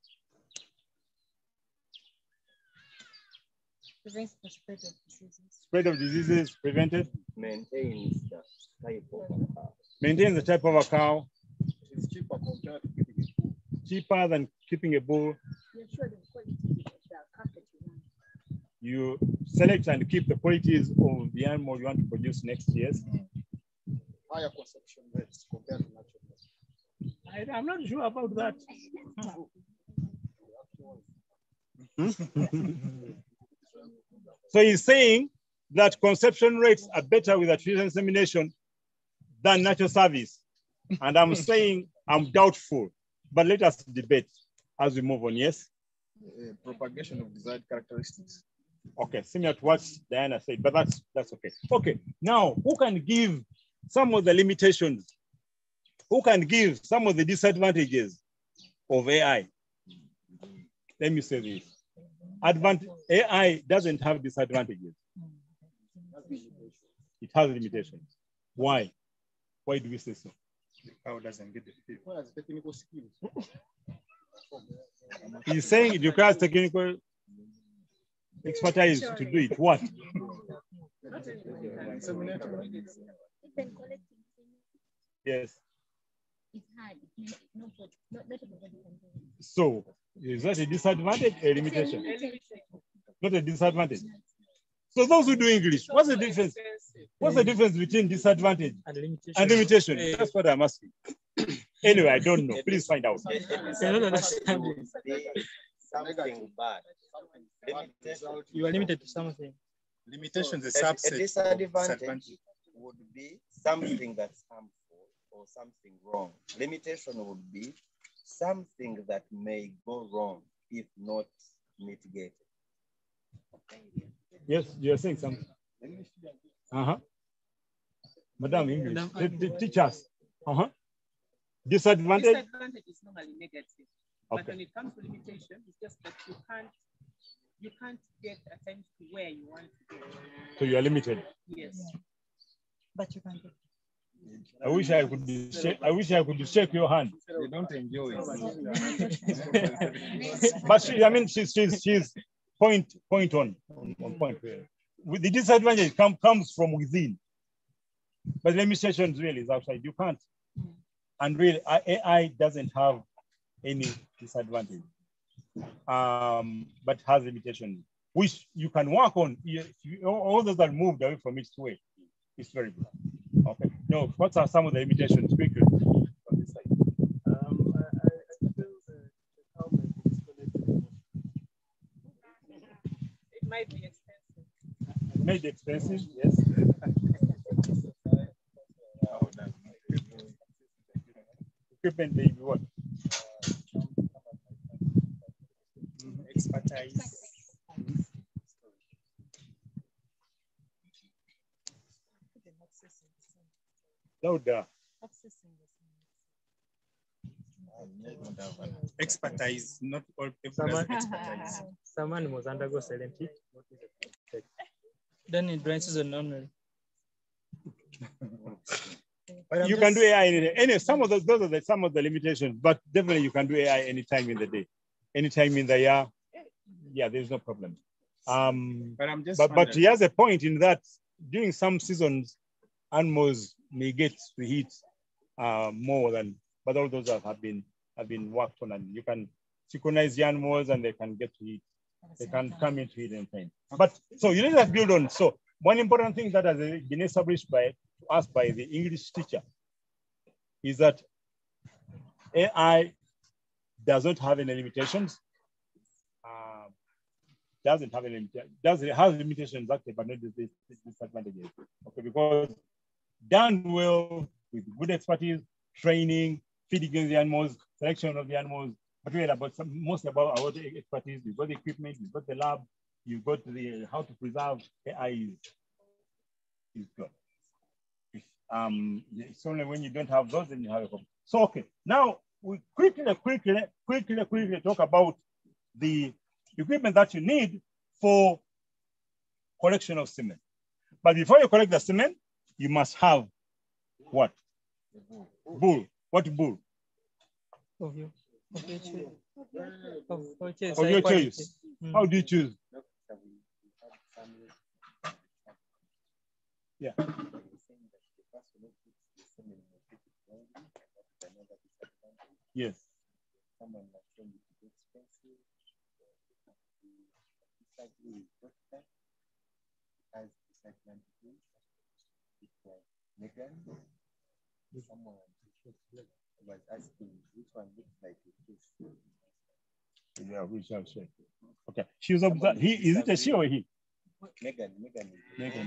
Prevents the spread of diseases. Spread of diseases prevented. Maintains the type of a cow. Maintains the type of a cow. It's cheaper compared to keeping a bull. Cheaper than keeping a bull. You're sure the quality of the calf that you want. You select and keep the qualities of the animal you want to produce next year. Higher consumption rates compared to natural. I'm not sure about that. So he's saying that conception rates are better with artificial insemination than natural service. And I'm saying I'm doubtful, but let us debate as we move on, yes? Propagation of desired characteristics. Okay, similar to what Diana said, but that's okay. Okay, now who can give some of the limitations? Who can give some of the disadvantages of AI? Let me say this. AI doesn't have disadvantages. It has limitations. Why? Why do we say so? The cow doesn't get the technical skills. He's saying it requires technical expertise to do it. What? Yes. It's hard. Not everybody can do it. So, is that a disadvantage or a limitation? Not a disadvantage. So those who do English, what's the difference? What's the difference between disadvantage and limitation? That's what I'm asking. Anyway, I don't know. Please find out. Something bad. You are limited to something. Limitations is A subset. disadvantage would be something that's harmful or something wrong. Limitation would be something that may go wrong if not mitigated. Yes, you're saying something. Madam English, teach us. Disadvantage? Disadvantage is normally negative. But when it comes to limitation, it's just that you can't get attention to where you want to go. So you are limited. Yes. But you can get. I wish I could shake your hand. You don't enjoy it. But she's point on point. With the disadvantage comes from within. But limitations really is outside. You can't. And really, AI doesn't have any disadvantage, but has limitations, which you can work on. All those that moved away from its way, it's very good. Okay. No, what are some of the limitations? Quickly. On this side. It might be expensive. Made expensive, yes. Equipment may be what? Expertise. Louder. Expertise, not all people have expertise. Someone must undergo silent hit. Then it branches on only. You can do AI anything. Anyway, some of those are some of the limitations, but definitely you can do AI anytime in the day, anytime in the year. Yeah, there's no problem. But he has a point in that during some seasons, animals may get to heat more than, but all those have been worked on, and you can synchronize the animals and they can get to heat. They can come into heat and time. But so you need to build on. So one important thing that has been established by us by the English teacher is that AI does not have any limitations. Doesn't have any has limitations actually, but not disadvantages. Okay, because done well with good expertise, training, feeding the animals, selection of the animals, but really mostly about our expertise. You've got the equipment, you've got the lab, you've got the how to preserve. AI is good. It's only when you don't have those, then you have a problem. So okay, now we quickly talk about the equipment that you need for collection of semen. But before you collect the semen, you must have what? Bull. What bull? Of your choice. How do you choose? Yeah. Yes. Someone was asking which one looks like a Yeah, we shall check. Okay. She was observed. Is it a she or a he? Megan. Okay.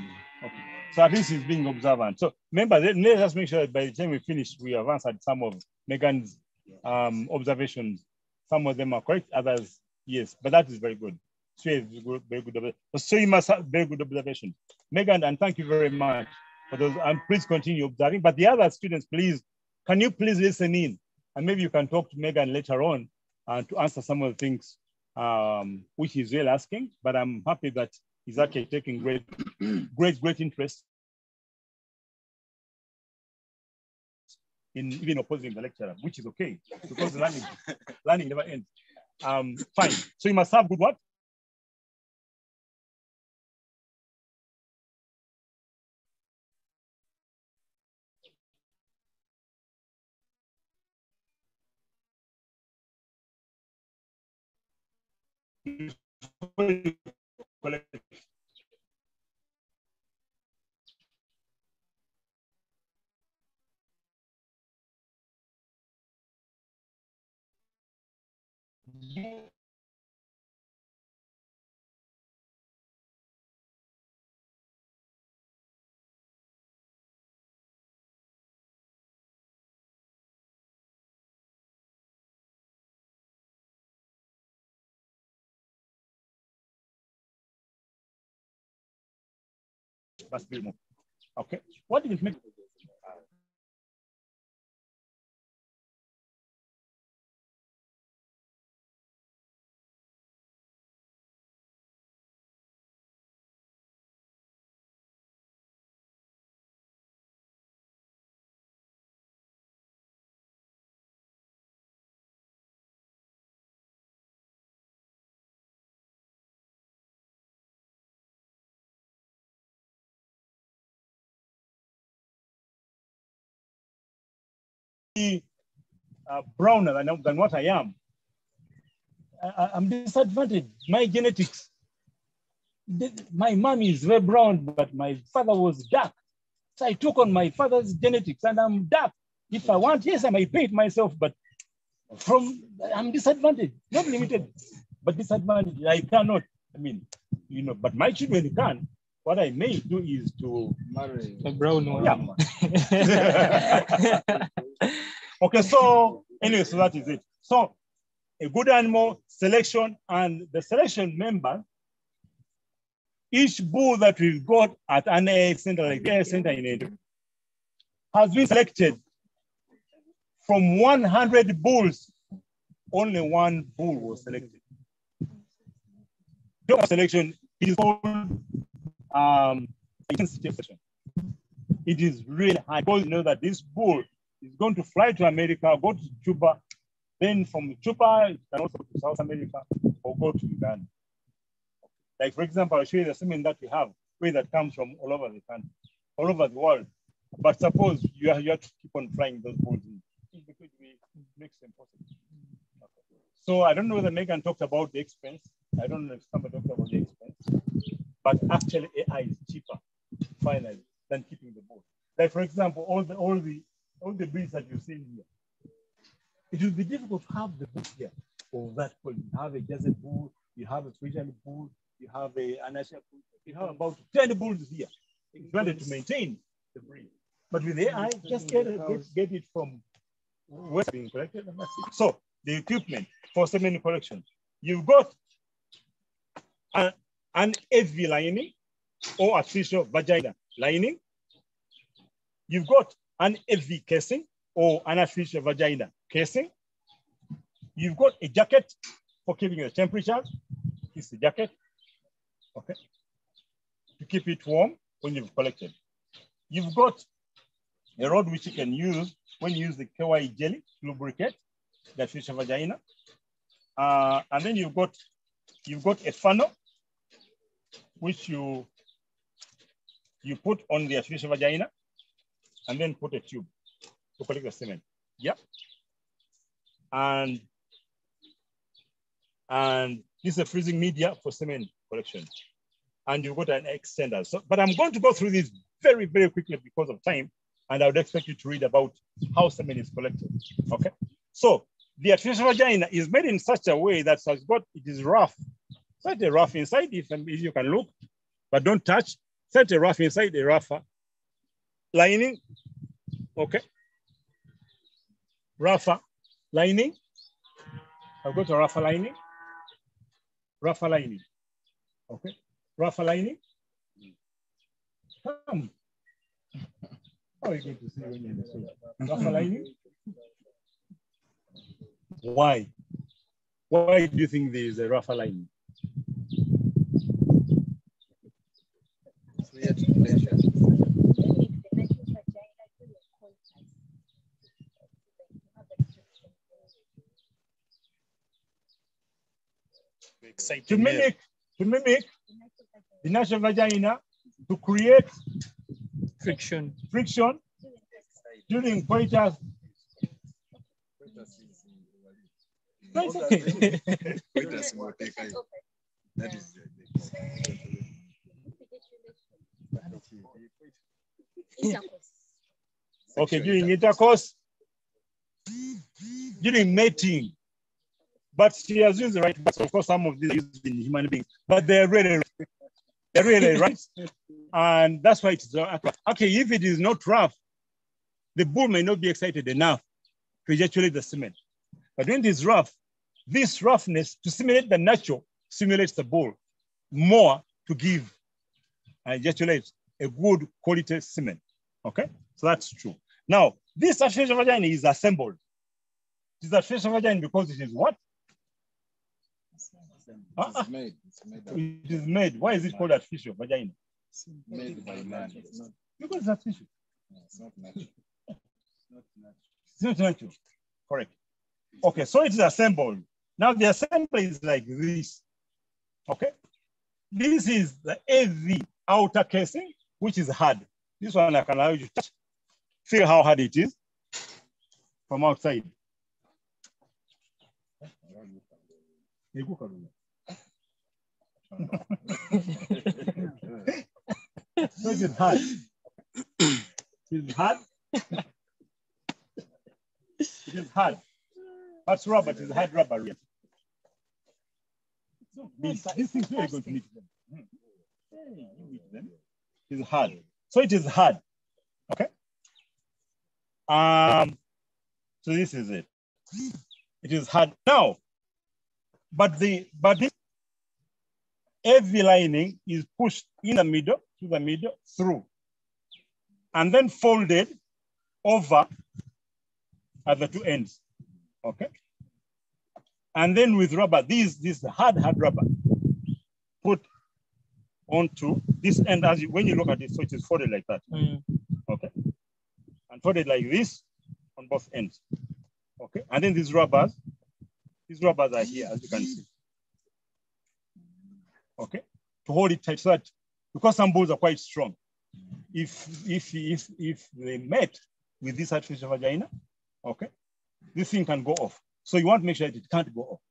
So at least he's being observant. So remember, let us make sure that by the time we finish, we have answered some of Megan's observations. Some of them are correct, others, yes. But that is very good. So very good. So you must have very good observation. Megan, and thank you very much for those. And please continue observing. But the other students, please, can you please listen in? And maybe you can talk to Megan later on to answer some of the things which he's really asking. But I'm happy that he's actually taking great interest in even opposing the lecturer, which is okay, because learning never ends. Fine. So you must have good what? Okay. What did it make? Browner than what I am. I'm disadvantaged. My genetics. My mom is very brown, but my father was dark. So I took on my father's genetics and I'm dark. If I want, yes, I might pay it myself, but I'm disadvantaged, not limited, but disadvantaged. I cannot, but my children can. What I may do is to marry a brown one. Yeah. Okay, so anyway, so that is it. So a good animal selection, and the selection member, each bull that we've got at an AIA center, like the AIA center in Edo, has been selected from 100 bulls. Only one bull was selected. The selection is called intensity selection. It is really high because you know that this bull is going to fly to America, go to Cuba, then from Cuba, it can also go to South America or go to Uganda. Like, for example, I'll show you the semen that we have, where that comes from all over the country, all over the world. But suppose you have to keep on flying those bulls in. It makes it impossible. Okay. So I don't know whether Megan talked about the expense. I don't know if somebody talked about the expense. But actually, AI is cheaper, finally, than keeping the bull. Like, for example, all the breeds that you've seen here, it will be difficult to have the bull here or that bull. You have a Jersey bull, you have a Frisian bull, you have a Anasha bull, you have about 10 bulls here. It's better to maintain the breed. But with AI, just get it from where it's being collected, and that's it. So the equipment for semen collection, you've got an FV lining or artificial vagina lining. You've got an FV casing or an artificial vagina casing. You've got a jacket for keeping the temperature. piece jacket, okay, to keep it warm when you've collected. You've got a rod which you can use when you use the KY jelly to lubricate the artificial vagina. And then you've got a funnel which you put on the artificial vagina and then put a tube to collect the semen. Yeah. And this is a freezing media for semen collection. And you've got an extender. So, but I'm going to go through this very, very quickly because of time. And I would expect you to read about how semen is collected. Okay. So the artificial vagina is made in such a way that it is rough. Slightly rough inside, if you can look, but don't touch. Slightly rough inside, a rougher lining. Okay. Rougher lining. I've got a rougher lining. Rougher lining. Okay. Rougher lining. Come. How are you going to see when you're in the school? Rougher lining. Why? Why do you think there is a rougher lining? To mimic the natural vagina, to create friction during coitus. Okay, during intercourse, during mating, but she has used the right words. Of course, some of these are used in human beings, but they're really right. And that's why it's okay. If it is not rough, the bull may not be excited enough to ejaculate the semen. But when it is rough, this roughness to simulate the natural simulates the bull more to give and ejaculate a good quality semen. Okay, so that's true. Now, this artificial vagina is assembled. It is artificial vagina because it is what? It's made. It is made. Why is it called artificial vagina? It's made by man. Because it's artificial. No, it's not natural. It's not natural. Correct. Okay, so it is assembled. Now the assembly is like this. Okay. This is the AV outer casing, which is hard. This one I can allow you to touch. Feel how hard it is from outside. So it is hard. It is hard. It is hard. That's rubber. It is hard rubber. This thing is very good to meet them. It is hard. So it is hard. Okay. So this is it. It is hard now. But this AV lining is pushed in the middle, to the middle, through, and then folded over at the two ends. Okay. And then with rubber, this hard rubber put onto this end as when you look at it, so it is folded like that. Okay. And folded like this on both ends. Okay. And then these rubbers are here, as you can see. Okay. To hold it tight so that, because some bulls are quite strong, if they met with this artificial vagina, okay, this thing can go off. So you want to make sure that it can't go off.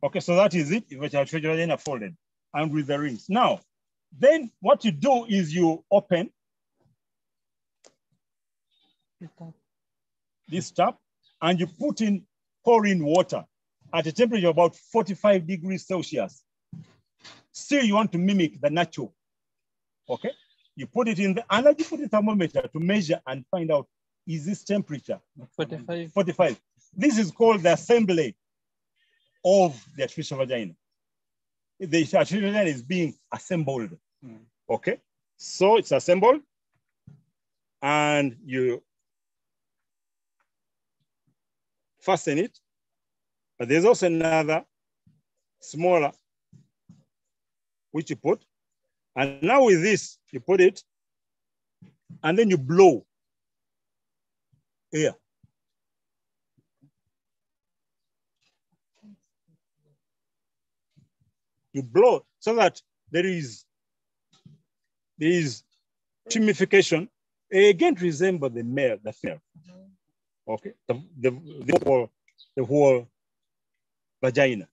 Okay, so that is it. If it's artificial vagina folded and with the rings. Now, then what you do is you open this tap and you pour in water at a temperature of about 45 degrees Celsius. Still, you want to mimic the natural. Okay, you put it in the energy, put the thermometer to measure and find out, is this temperature 45? This is called the assembly of the artificial vagina. The artificial vagina is being assembled. Okay, so it's assembled and you fasten it. But there's also another smaller, which you put. And now with this, you put it, and then you blow air. You blow so that there is timification. Again, resemble the male, the female. Okay, the whole vagina.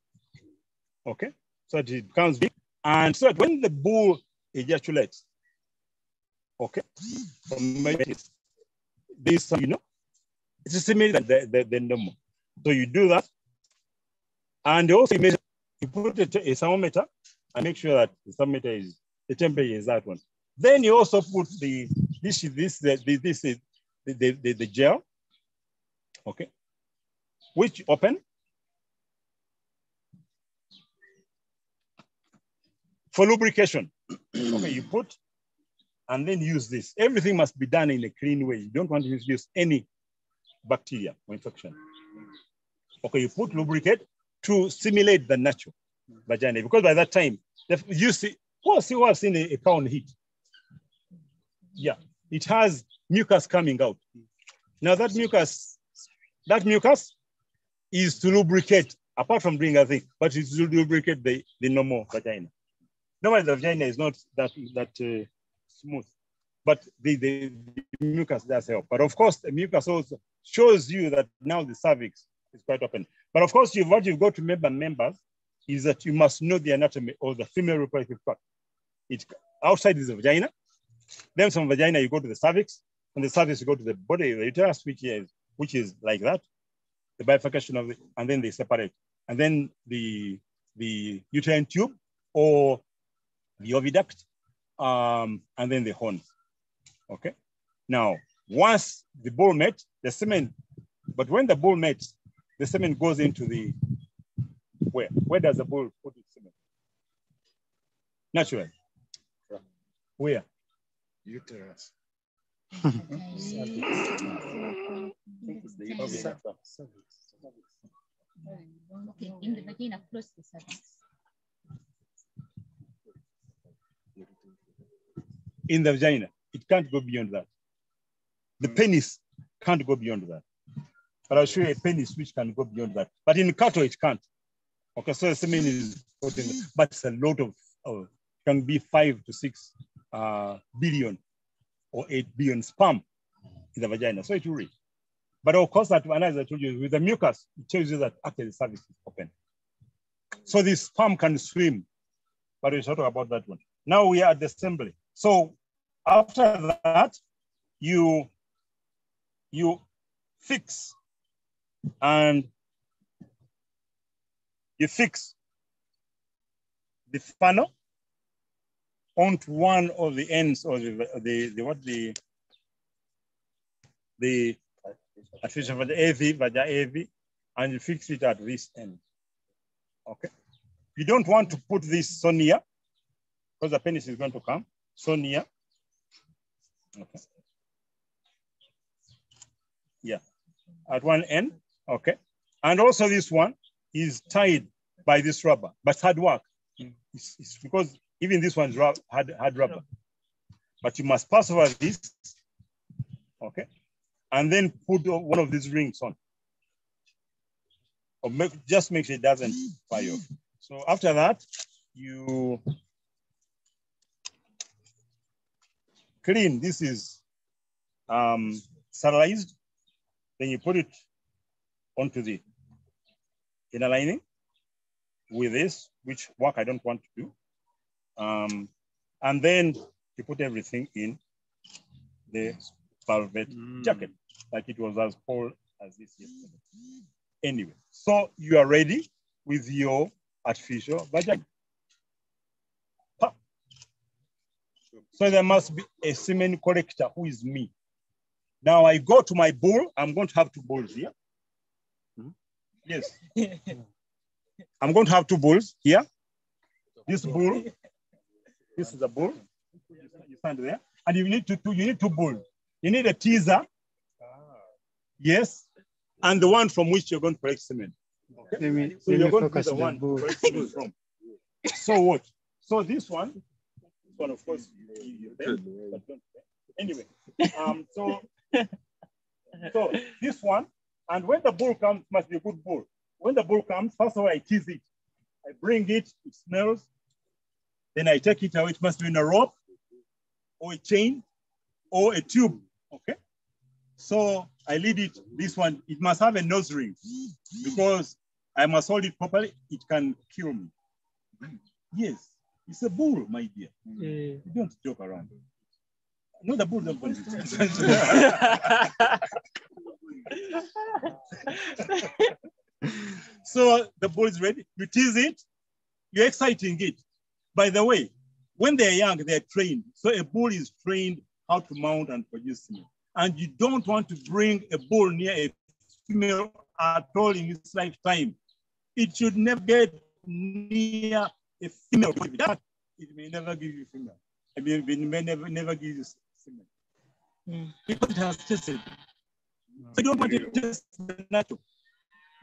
Okay, so that it becomes big, and so that when the bull ejaculates, okay, this, you know, it's similar to the normal. So you do that, and also you put a thermometer and make sure that the thermometer is, the temperature is that one. Then you also put the gel, okay, which open for lubrication. Okay, you put and then use this. Everything must be done in a clean way. You don't want to introduce any bacteria or infection. Okay, you put lubricate to simulate the natural vagina, because by that time, you see, what's in a cow on heat? Yeah, it has mucus coming out. Now that mucus is to lubricate, apart from doing a thing, but it's to lubricate the normal vagina. Normally the vagina is not that smooth, but the mucus does help. But of course, the mucus also shows you that now the cervix is quite open. But of course, what you've got to remember, members, is that you must know the anatomy of the female reproductive tract. It's outside is the vagina. Then from vagina, you go to the cervix. From the cervix, you go to the body, the uterus, which is like that, the bifurcation of it, and then they separate. And then the uterine tube or the oviduct, and then the horns. Okay. Now, once the bull mates, the semen, but when the bull mates, the semen goes into the, where? Where does the bull put its semen? Naturally. Where? Uterus. Okay, in the vagina, close to the cervix. In the vagina, it can't go beyond that. The penis can't go beyond that. But I'll show you a penis which can go beyond that. But in cattle, it can't. Okay, so the semen is, but it's a lot of, can be 5 to 6 billion or 8 billion sperm in the vagina. So it will reach. But of course, that one, as I told you, with the mucus, it tells you that actually the cervix is open. So this sperm can swim, but we'll talk about that one. Now we are at the assembly. So after that, you fix and you fix the funnel onto one of the ends of the artificial vagina AV, and you fix it at this end. Okay. You don't want to put this so near, because the penis is going to come so near. Okay. Yeah, at one end. Okay. And also this one is tied by this rubber, but hard work. It's because even this one's hard rubber. But you must pass over this, okay, and then put one of these rings on. Or just make sure it doesn't fire off. So after that, you clean. This is sterilized. Then you put it onto the inner lining with this, which work I don't want to do. And then you put everything in the velvet jacket, like it was as cold as this yesterday. Anyway, so you are ready with your artificial vagina. So there must be a semen collector who is me. Now I go to my bull. I'm going to have 2 bulls here. Yes. I'm going to have 2 bulls here. This bull, this is a bull. You stand there. And you need 2 bulls. You need a teaser. Yes. And the one from which you're going to collect semen. Okay? So you're going to be the one where to choose from. So what? So this one of course, you pay, but don't pay. Anyway, so this one, and when the bull comes, must be a good bull. When the bull comes, first of all, I tease it. I bring it, it smells. Then I take it away. It must be in a rope or a chain or a tube, okay? So I lead it, this one, it must have a nose ring because I must hold it properly. It can kill me. Yes, it's a bull, my dear. You don't joke around. No, the bull don't want it. So the bull is ready. You tease it, you're exciting it. By the way, when they're young, they're trained. So a bull is trained how to mount and produce semen. And you don't want to bring a bull near a female at all in its lifetime. It should never get near a female. It may never give you female. I mean, it may never give you semen. Because it has tested. So you don't want to test the natural.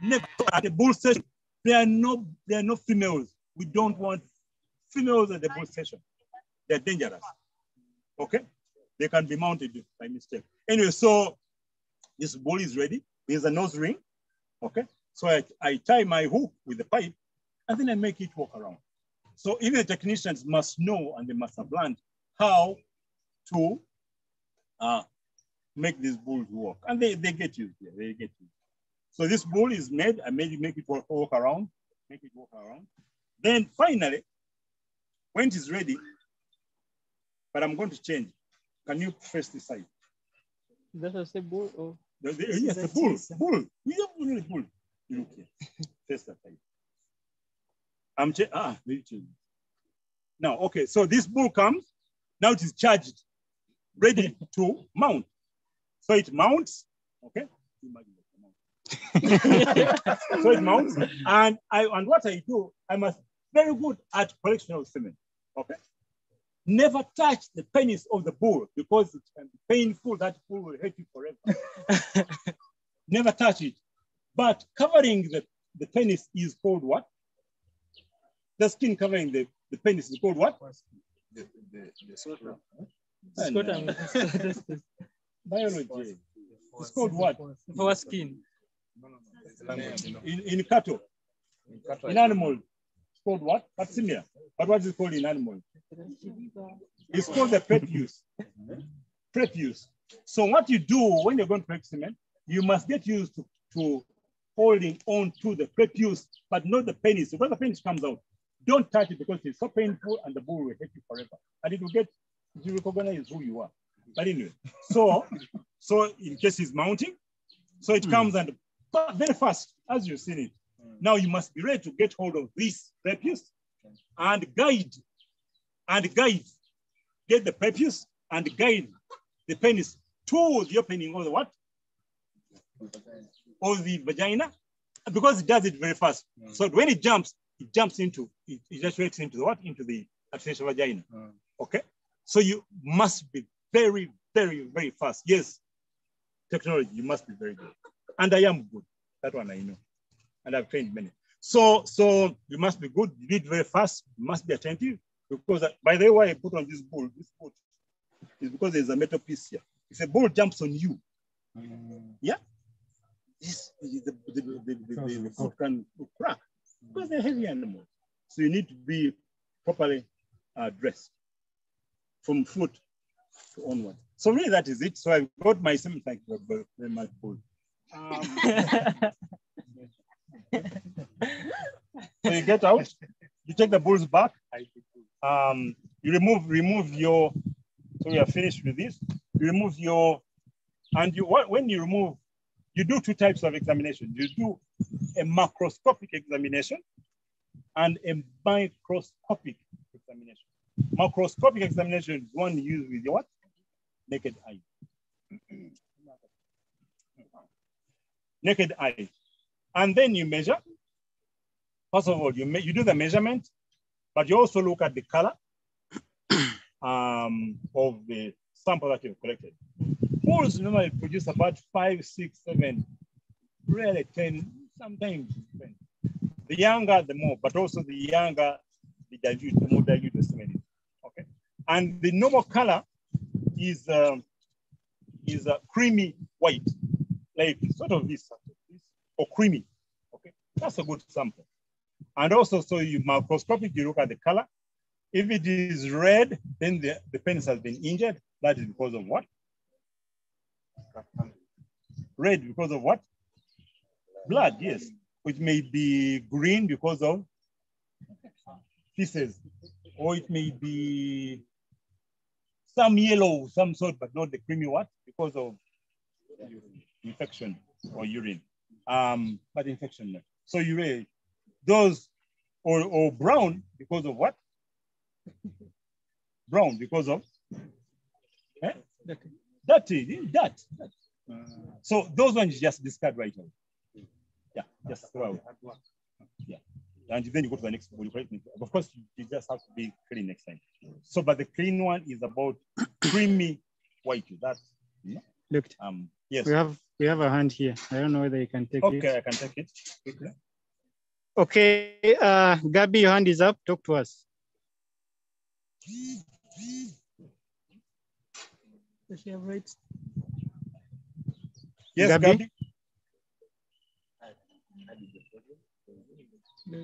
Never at the bull session. There are no females. We don't want females at the bull session. They're dangerous. Okay? They can be mounted by mistake. Anyway, so this bull is ready. There's a nose ring. Okay? So I tie my hook with the pipe and then I make it walk around. So even the technicians must know and they must have learned how to make these bulls work. And they get used. Yeah, they get used. So this bull is made. I make it walk around. Make it walk around. Then finally, when it is ready, but I'm going to change. Can you face this side? That was a bull or? Yes, the bull. Bull. We have really bull. You look here. Face that side. I'm very changing. Now, okay, so this bull comes. Now it is charged, ready to mount. So it mounts. Okay. So it mounts, and what I do, I must very good at collection of semen. Okay. Never touch the penis of the bull because it can be painful. That bull will hurt you forever. Never touch it. But covering the penis is called what? The skin covering the penis is called what? The scrotum. Biology. It's called what? For skin. In cattle. In animals. It's called what? That's similar. But what is it called in animals? It's called the prepuce. Prepuce. So what you do when you're going to make semen, you must get used to holding on to the prepuce, but not the penis. Because the penis comes out, don't touch it because it's so painful and the bull will hate you forever. And it will recognize who you are. But anyway, so in case it's mounting, so it comes and very fast, as you've seen it. Now you must be ready to get hold of this prepuce and guide, get the prepuce and guide the penis to the opening of the what? Of the vagina, because it does it very fast. So when it jumps into, it just wakes into the what? Into the artificial vagina. Okay? So you must be very, very, very fast. Yes, technology, you must be very good. And I am good. That one I know. And I've trained many. So you must be good. You read very fast. You must be attentive. Because by the way, I put on this bull is because there's a metal piece here. If a bull jumps on you, yeah, the foot can crack because they're heavy animals. So you need to be properly dressed from foot to onward. So really that is it. So I've got my semen tank very much full. So you get out, you take the bulls back, you remove your, so we are finished with this. You remove your, and when you remove, you do two types of examination. You do a macroscopic examination and a microscopic examination. Macroscopic examination is one used with your what? Naked eye. Naked eye. And then you measure. First of all, you do the measurement, but you also look at the color of the sample that you've collected. Bulls normally produce about 5, 6, 7, rarely 10 Sometimes it depends. The younger, the more, but also the younger, the more dilute the semen is. Okay. And the normal color is a creamy white, like sort of this or creamy. Okay, that's a good sample. And also, so you microscopic, you look at the color. If it is red, then the penis has been injured. That is because of what? Red because of what? Blood, yes. It may be green because of feces, or it may be some yellow, some sort, but not the creamy what? Because of infection or urine. But infection. So you those or brown because of what? Brown because of dirty. So those ones just discard right away. Yeah, just throw away. Yeah. And then you go to the next one. Of course, you just have to be clean next time. So, but the clean one is about creamy white. That's look. Yes. We have a hand here. I don't know whether you can take it. Okay, I can take it. Quickly. Okay, Gabby, your hand is up. Talk to us. Does she have rights? Yes, Gabby.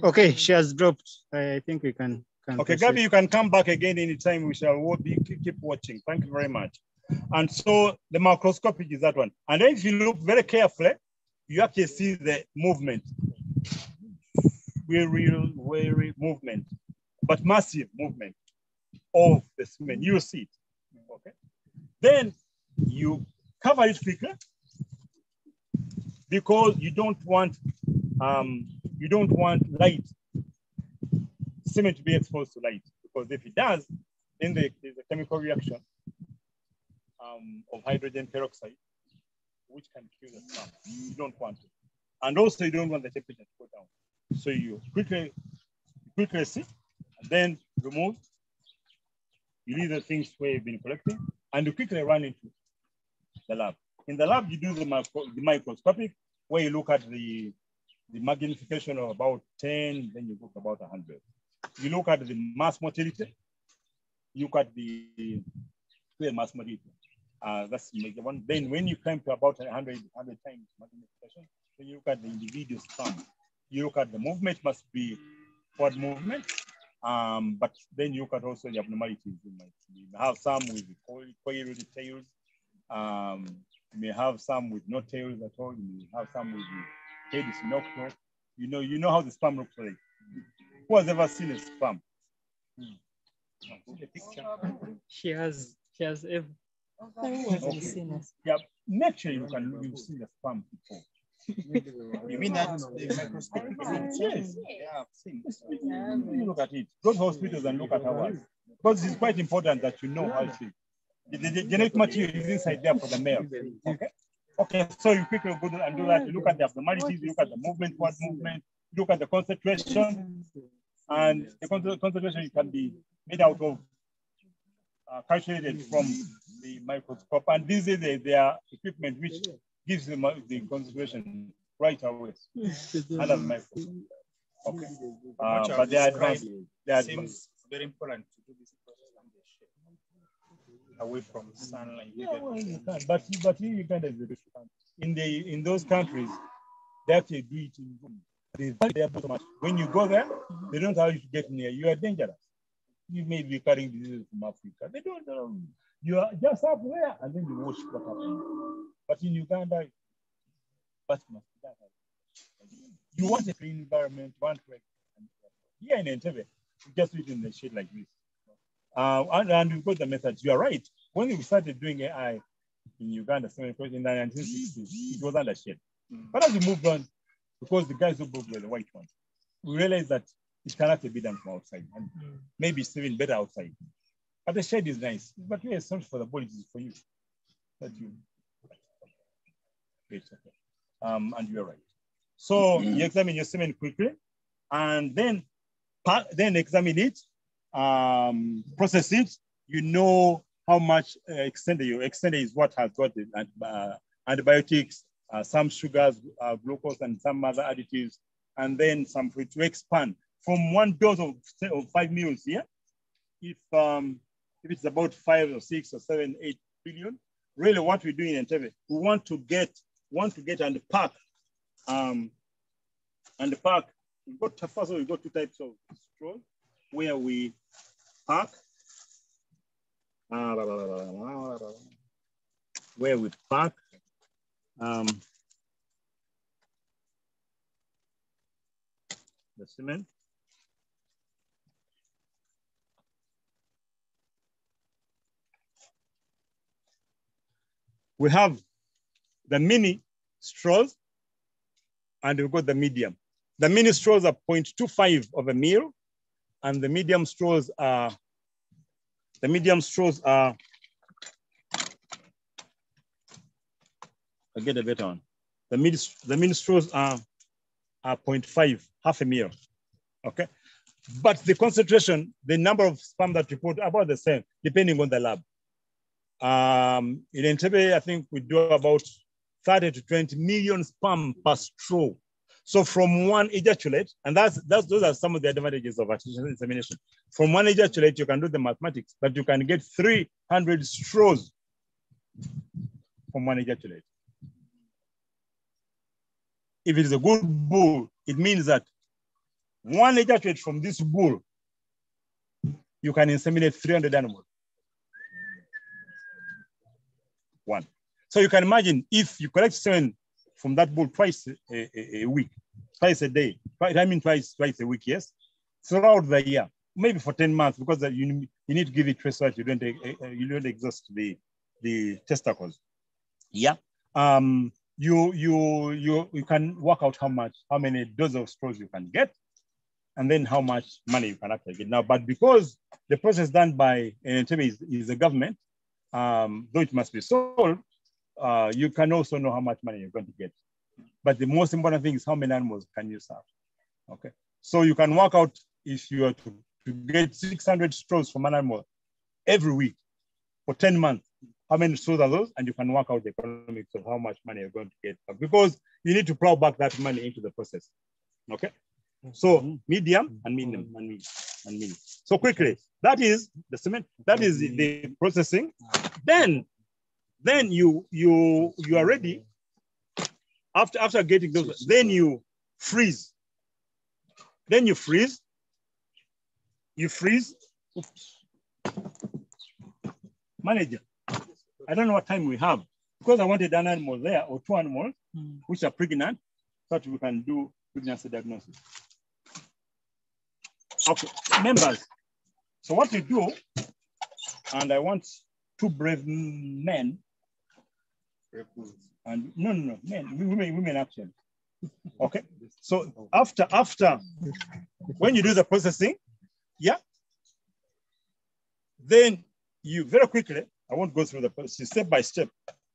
Okay, she has dropped. I think we can okay, Gabby, you can come back again anytime. We shall keep watching. Thank you very much. And so the macroscopic is that one. And then if you look very carefully, you actually see the movement. Very movement, but massive movement of the semen. You see it. Okay. Then you cover it quickly because you don't want light semen to be exposed to light, because if it does, then there's a chemical reaction of hydrogen peroxide, which can kill the sperm. You don't want it. And also you don't want the temperature to go down. So you quickly see, and then remove. You leave the things where you've been collecting, and you quickly run into the lab. In the lab, you do the microscopic, where you look at the magnification of about 10, then you look about 100. You look at the mass motility. You look at the mass motility. That's the major one. Then when you climb to about 100 times magnification, then you look at the individual sperm. You look at the movement, must be forward movement, but then you look at also the abnormalities. You may have some with coiled tails. You may have some with no tails at all. You may have some with the head is knocked off. You know how the sperm looks like. Who has ever seen a sperm? She has ever. Okay. Yeah, make sure you've seen the sperm before. You mean that the microscopic? Yes. Yeah, I've seen. You look at it. Go to hospitals and look at ours. Because it's quite important that you know how it is. The genetic material is inside there for the male. Okay. Okay, so you quickly go and do that. You look at the abnormalities, you look at the movement, what movement, you look at the concentration, and the concentration can be made out of calculated from the microscope. And these are their equipment which gives them the concentration right away under the microscope. Okay. But they are advanced. Seems very important to do this away from sunlight. Yeah, well, you can. But in Uganda, in those countries, they actually do it in room. When you go there, they don't allow you to get near. You are dangerous. You may be carrying diseases from Africa. They don't know. You are just up there, and then you watch what happens. But in Uganda, you want a clean environment. Here in Entebbe, we just do it in the shade like this. And we've got the methods. You are right. When we started doing AI in Uganda, in the 1960s, it was under shade. But as we moved on, because the guys who broke were the white ones, we realized that it cannot be done from outside. And maybe it's even better outside. But the shade is nice. But yes, something for the body is for you. That you. And you're right. So you examine your semen quickly, and then examine it. Process it. You know how much extended your extended is what has got the antibiotics, some sugars, glucose, and some other additives, and then some for it to expand from one dose of 5 meals here. If it's about 5 or 6 or 7, 8 billion, really what we're doing in Entebbe, we want to get and pack. First of all, we got 2 types of straws where we pack. Where we pack the cement. We have the mini straws and we've got the medium. The mini straws are 0.25 of a meal, and the medium straws are the mini straws are 0.5, half a meal. Okay. But the concentration, the number of sperm that you put are about the same, depending on the lab. In Entebbe, I think we do about 30 to 20 million sperm per straw. So from one ejaculate, and those are some of the advantages of artificial insemination. From one ejaculate, you can do the mathematics, but you can get 300 straws from one ejaculate. If it is a good bull, it means that one ejaculate from this bull, you can inseminate 300 animals. One. So you can imagine if you collect semen from that bull twice a week, twice a day, twice a week, yes, throughout the year, maybe for 10 months, because you need to give it rest so that you don't exhaust the testicles. Yeah. You can work out how many doses of straws you can get, and then how much money you can actually get. Now, but because the process done by Entebbe is the government, though it must be sold, you can also know how much money you're going to get. But the most important thing is how many animals can you serve. Okay, so you can work out if you are to get 600 straws from an animal every week for 10 months. How many straws are those? And you can work out the economics of how much money you're going to get, because you need to plow back that money into the process. Okay, so medium and medium and medium and medium. So quickly, that is the cement. That is the processing. Then you are ready. After getting those, then you freeze. Then you freeze. You freeze. Oops. Manager, I don't know what time we have, because I wanted an animal there or 2 animals which are pregnant, so that we can do pregnancy diagnosis. Okay, members. So what we do, and I want 2 brave men. And no, men, women actually. Okay, so after when you do the processing, yeah, then you very quickly, I won't go through the process step by step,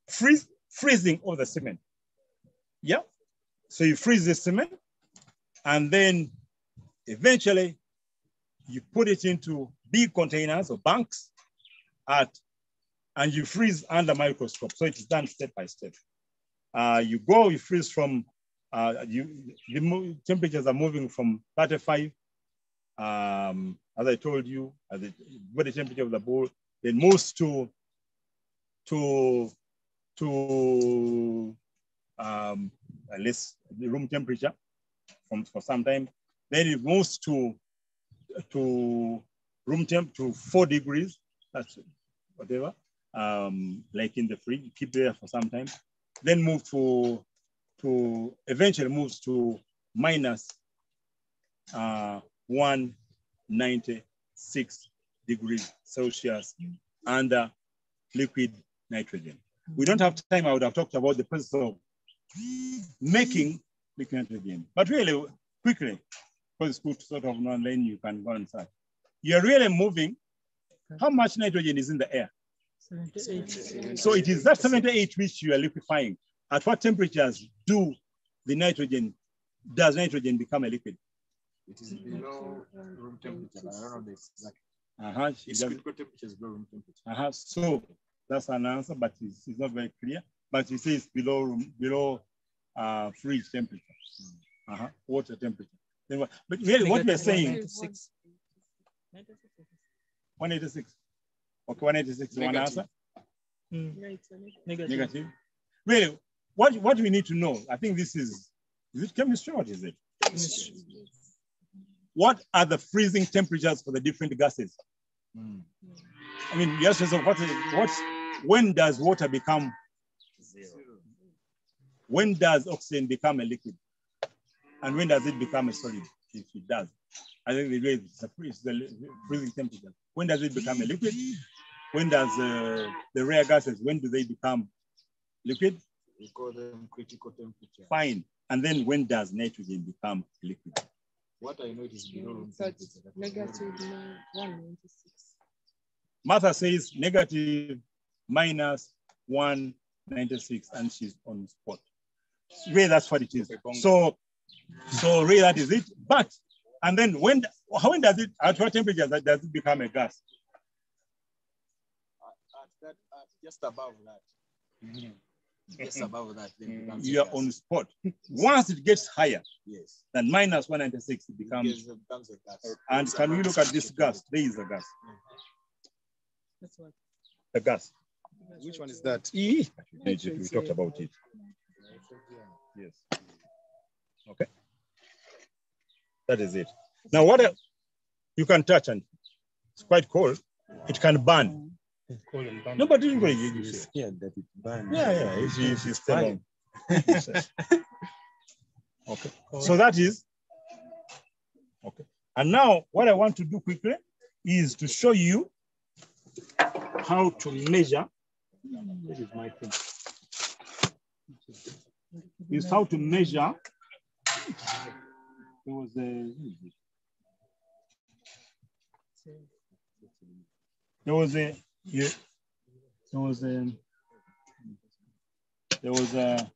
freezing of the semen. Yeah, so you freeze the semen, and then eventually you put it into big containers or banks and you freeze under microscope. So it is done step by step. You freeze from, the temperatures are moving from 35, as I told you, at the body temperature of the bull, then moves to less the room temperature for some time. Then it moves to room temp to 4 degrees. That's whatever. Like in the fridge, keep there for some time. Then move to eventually moves to minus 196 degrees Celsius under liquid nitrogen. We don't have time. I would have talked about the process of making liquid nitrogen, but really quickly, because it's good to sort of know, and then you can go and search. You're really moving. How much nitrogen is in the air? 78. So it is that 78 which you are liquefying. At what temperatures does nitrogen become a liquid? It is below room temperature. I don't know the exact. It's critical temperature is below room temperature. So that's an answer, but it's not very clear. But you say it's below fridge temperature, water temperature. Then what, but really what we are saying, 186. Okay, 186 is one answer. Negative. Really, what we need to know, I think this is it chemistry? What is it? What are the freezing temperatures for the different gases? I mean, yes, so when does water become zero? When does oxygen become a liquid? And when does it become a solid? If it does. I think the way it's the freezing temperature. When does it become a liquid? When does the rare gases, when do they become liquid? We call them critical temperature. Fine. And then when does nitrogen become liquid? What I know it is below room -196. Martha says negative -196, and she's on the spot. Ray, that's what it is. So Ray, that is it. But, and then when does it, at what temperature does it become a gas? Just above that. Just above that. Then You are on the spot. Once it gets higher than -196, it becomes a gas. And can we look at this gas? There is a gas. That's what. The gas. Which one is that? We talked about it. Yes. Okay. That is it. Now, what you can touch, and it's quite cold. It can burn. No, but you're scared that it burns. Yeah, if you stay long. Okay. So that is okay. And now, what I want to do quickly is to show you how to measure. This is my thing. Is how to measure. There was a. There was a. Yeah, there was a. There was a.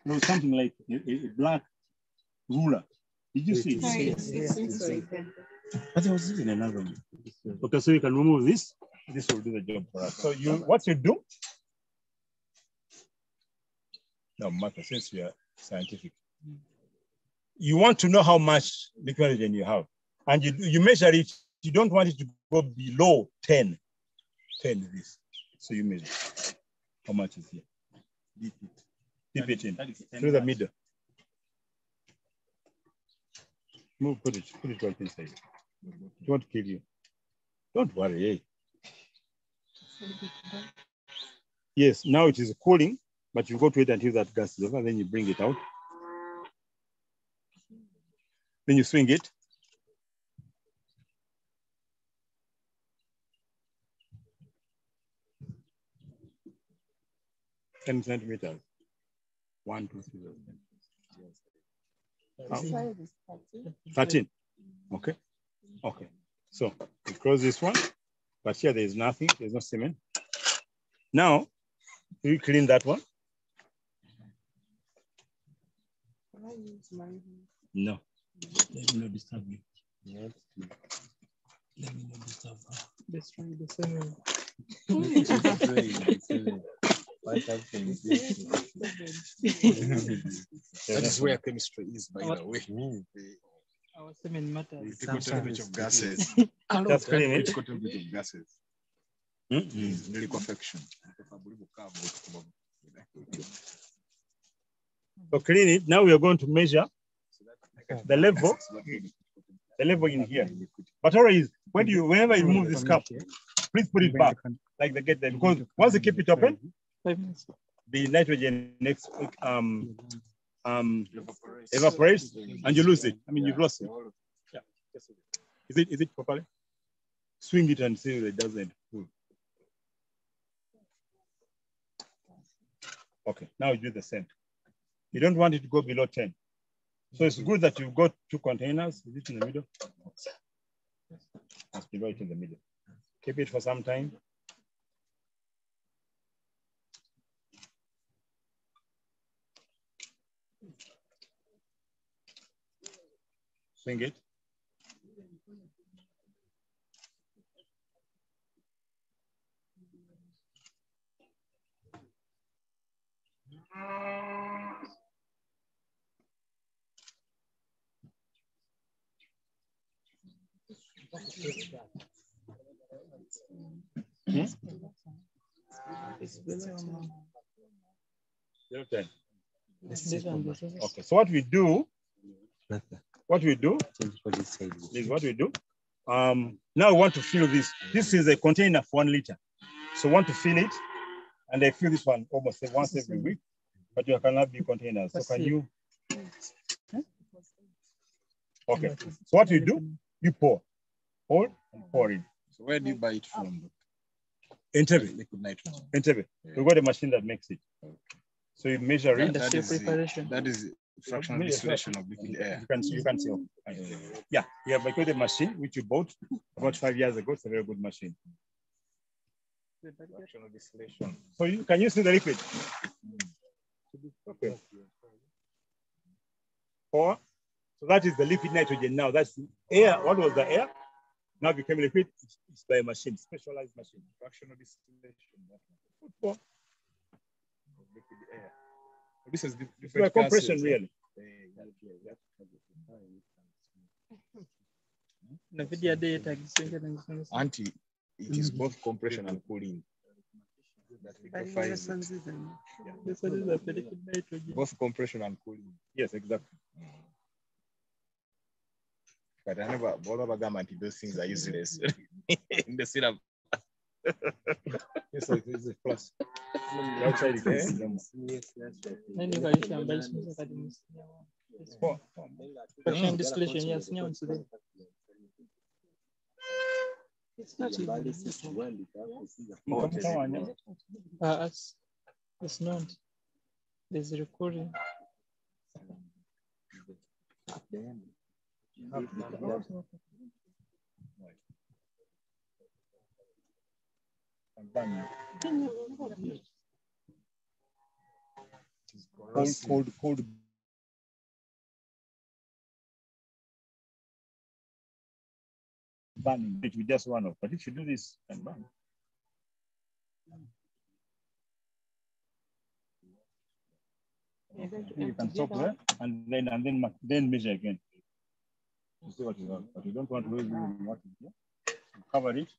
There was something like a black ruler. Did you see it? But there was even another one. Okay, so you can remove this. This will do the job for us. So what you do? Now, Martha, since you are scientific, you want to know how much liquid nitrogen you have, and you measure it. You don't want it to go below 10. 10 is this. So you measure how much is here. Dip it in through the middle. Move, put it right inside. It won't kill you. Don't worry. Eh? Yes, now it is cooling, but you go to it until that gas is over, then you bring it out. Then you swing it. Ten centimeters. 1, 2, 3. 13. Okay. Okay. So we close this one, but here there is nothing. There's no cement. Now we clean that one. No. Let me not disturb you. Let me not disturb her. Let's try the same. That is where chemistry is, by the way. Our semen matters. Critical temperature of gases. Just clean it. Critical temperature of gases. Liquefaction. So clean it. Now we are going to measure the level in here. But always, whenever you move this cup, please put it back like the get there, because once you keep it open, the nitrogen evaporates and you lose it. I mean, you've lost it. Yeah. Is it properly? Swing it and see if it doesn't pull. Okay, now you do the same. You don't want it to go below 10. So it's good that you've got 2 containers. Is it in the middle? Must be right in the middle. Keep it for some time. Swing it. Okay, so what we do is now we want to fill this. This is a container for 1 liter. So we want to fill it, and I fill this one almost once every week, but you cannot be containers. So can you? Okay, so what you do, you pour and pour in. So where do you buy it from? Entebbe. Liquid nitrogen. Entebbe. We've got a machine that makes it. So you measure it. That is fractional distillation of liquid air. You can see. Yeah, but got a machine which you bought about 5 years ago. It's a very good machine. Fractional distillation. So can you see the liquid? Okay. Pour. So that is the liquid nitrogen now. That's the air. What was the air? Now became liquid. It's by a machine, specialized machine. Fractional distillation. Liquid air. This is different compression, really. Auntie, it is both compression and cooling. That liquefies both compression and cooling. Yes, exactly. But I never bother about them until those things are useless in the syrup. Yes, it is a plus. Outside distillation, yes. It's not even. It's not. There's a recording. Cold. Burning, it will just run off. But if you do this and burn, you can stop there and then measure again. You see what you want. But you don't want to lose what is here. You cover it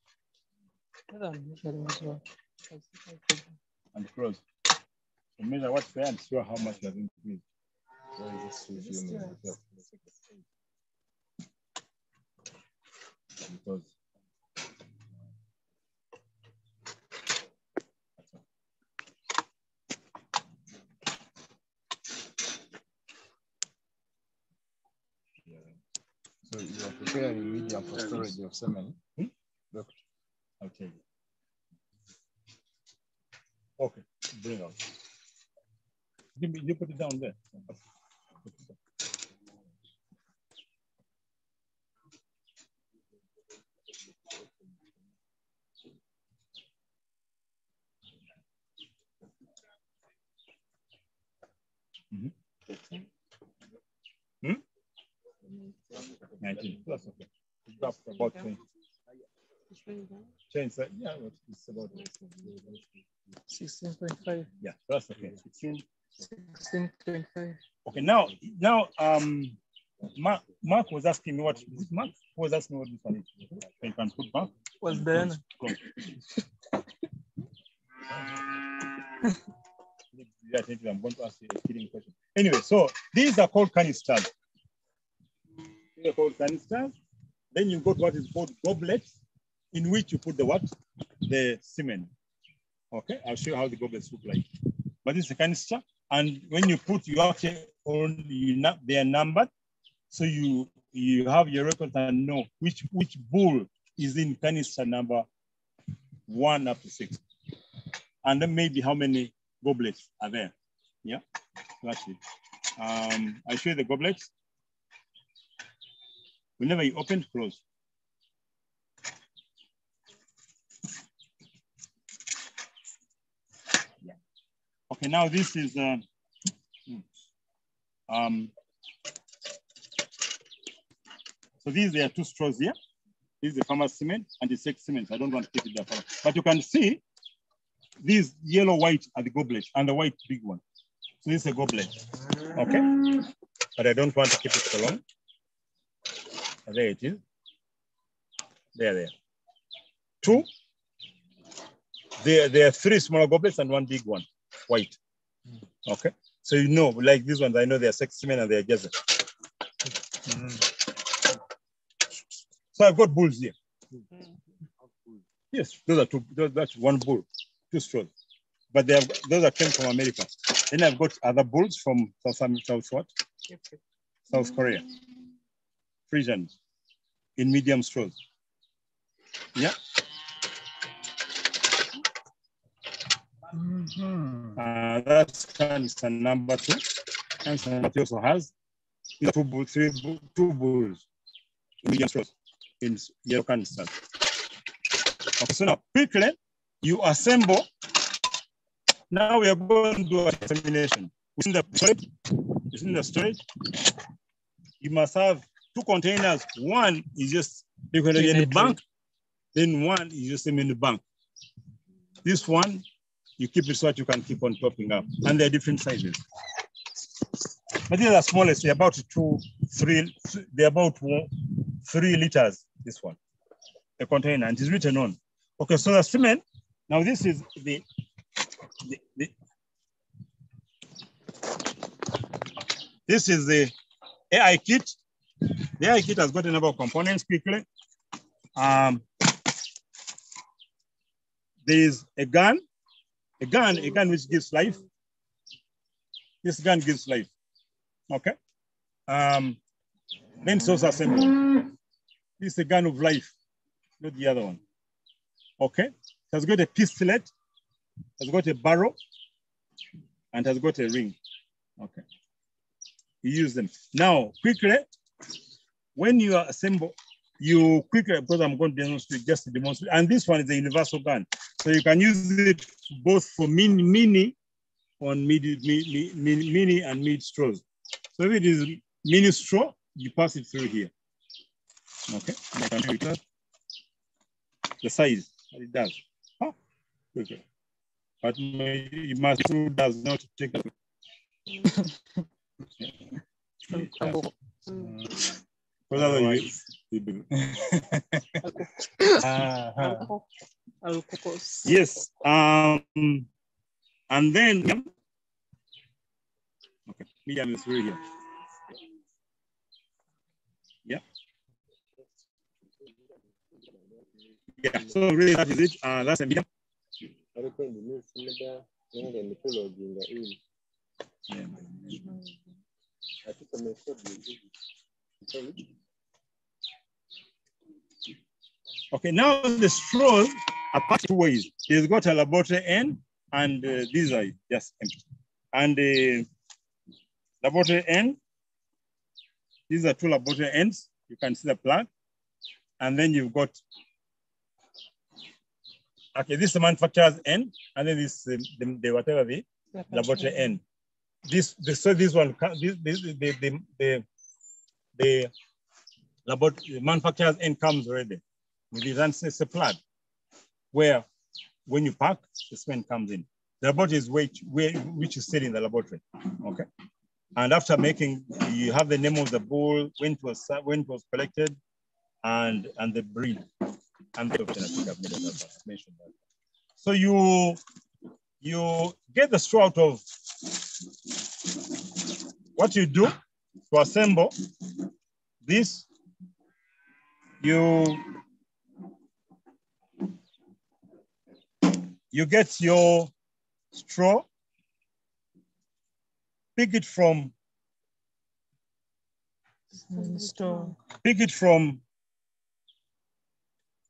and close. So measure what's there and see how much you have increased. Because so you are preparing medium for storage of semen. Look, I'll tell you. Okay, bring it out. You put it down there. Hmm? 19 plus, okay. It's up to about 20. Change that, yeah, it's about 16.5. Yeah, that's okay. 16.5. Okay, now, Mark was asking me what this one is. So you can put Mark. What's Diana? I'm going to ask you a kidding question. Anyway, so these are called canisters. These are called canisters. Then you got what is called goblets, in which you put the what? The semen. Okay, I'll show you how the goblets look like. But it's a canister, and when you put, you actually they are numbered, so you have your record and know which bull is in canister number 1 up to 6, and then maybe how many goblets are there. Yeah, that's it. I show you the goblets. Whenever you open, close. Yeah. Okay, now this is so there are 2 straws here. This is the farmer's cement and the sex cement. I don't want to keep it there, but you can see these yellow white are the goblets and the white big one. So this is a goblet, okay? But I don't want to keep it so long. There it is. There. Two. There are three smaller goblets and one big one, white. Okay. So you know, like these ones, I know they're sexy men and they're just. So I've got bulls here. Yes, those are two. That's one bull, two straws. But they have those that came from America. Then I've got other bulls from South Korea. Frisians in medium straws. Yeah. That's cancer number 2. Cancer number 2 also has two bulls in medium straws in yellow cancer. Okay, so now quickly you assemble. Now we are going to do a examination. Within the storage, you must have 2 containers. One is just in the bank, then one is just in the bank. This one, you keep it so that you can keep on topping up. And they're different sizes. But these are smallest, they're about 3 liters, this one, the container, and it's written on. Okay, so the cement, now this is the this is the AI kit. The AI kit has got a number of components quickly. There is a gun which gives life. This gun gives life. Okay. Then it's also assembled. This is a gun of life, not the other one. Okay. It has got a pistolet, has got a barrel, and has got a ring. Okay. You use them. Now, quickly, when you assemble, you quickly, because I'm going to demonstrate, just to demonstrate, and this one is a universal gun. So you can use it both for mini and mid straws. So if it is mini straw, you pass it through here. Okay. I can show you the size that it does. Oh, okay. But you must does not take it. Yes. And then okay, medium is through here. Yeah. Yeah. So really that is it. That's a medium. Okay, now the straws are passed 2 ways. It's got a laboratory end, and these are just empty. And the laboratory end, these are 2 laboratory ends. You can see the plug. And then you've got, okay, this is the manufacturer's end, and then this the whatever the laboratory end. So this one, the laboratory manufacturer's end comes already with this, and it's a plug where when you pack, the cement comes in. The laboratory is which is still in the laboratory. Okay. And after making, you have the name of the bull, when it was collected, and the breed. And the option, I think I've mentioned that. So you get the straw out of what you do to assemble this. You get your straw, pick it from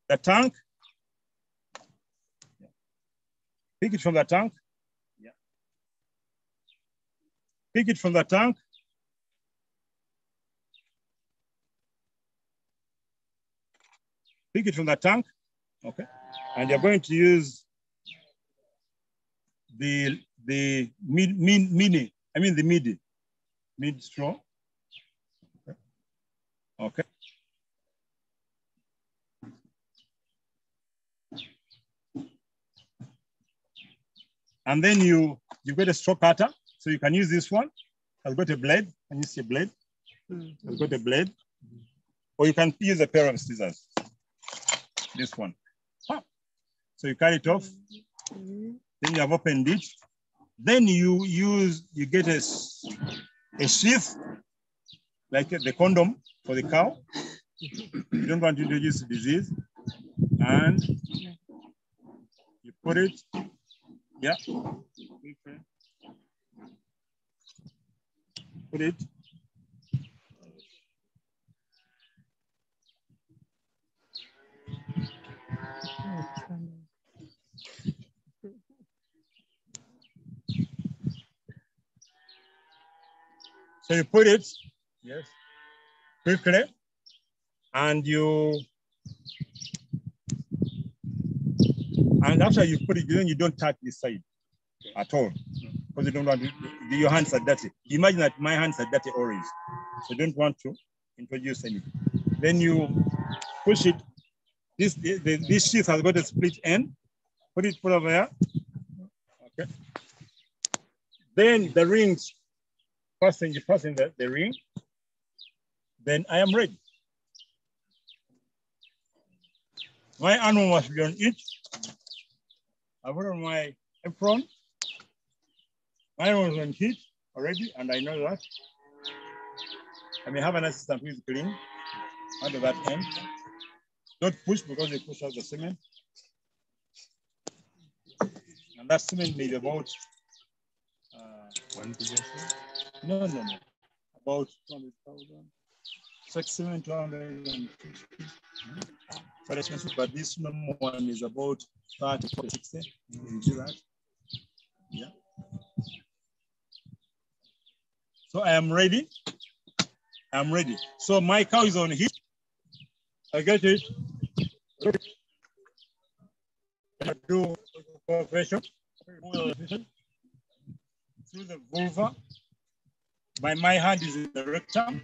the tank. Pick it from the tank. Yeah. Pick it from the tank. Pick it from the tank. Okay. And you're going to use the mid straw. Okay. Okay. And then you get a straw cutter. So you can use this one. I've got a blade. Can you see a blade? I've got a blade. Or you can use a pair of scissors. This one. So you cut it off. Then you have opened it. Then you get a sheath, like the condom for the cow. You don't want to introduce disease. And you put it, yeah. Put it. So you put it, yes, quickly, and after you put it, then you don't touch this side at all, because you don't want to, your hands are dirty. Imagine that my hands are dirty orange, so you don't want to introduce any. Then you push it. This sheath has got a split end. Put over here. Okay. Then the rings. First thing you fasten the ring. Then I am ready. My animal must be on it. I put on my apron. My animal is on heat already, and I know that. I may have an assistant who is clean under that end. Don't push because you push out the cement. And that cement made about no. About 200,000. Such cement 250. Very expensive, but this normal one is about 30, 40, 60. You see that? Yeah. So I am ready. I'm ready. So my cow is on heat. I get it. I do operation through the vulva. My hand is in the rectum.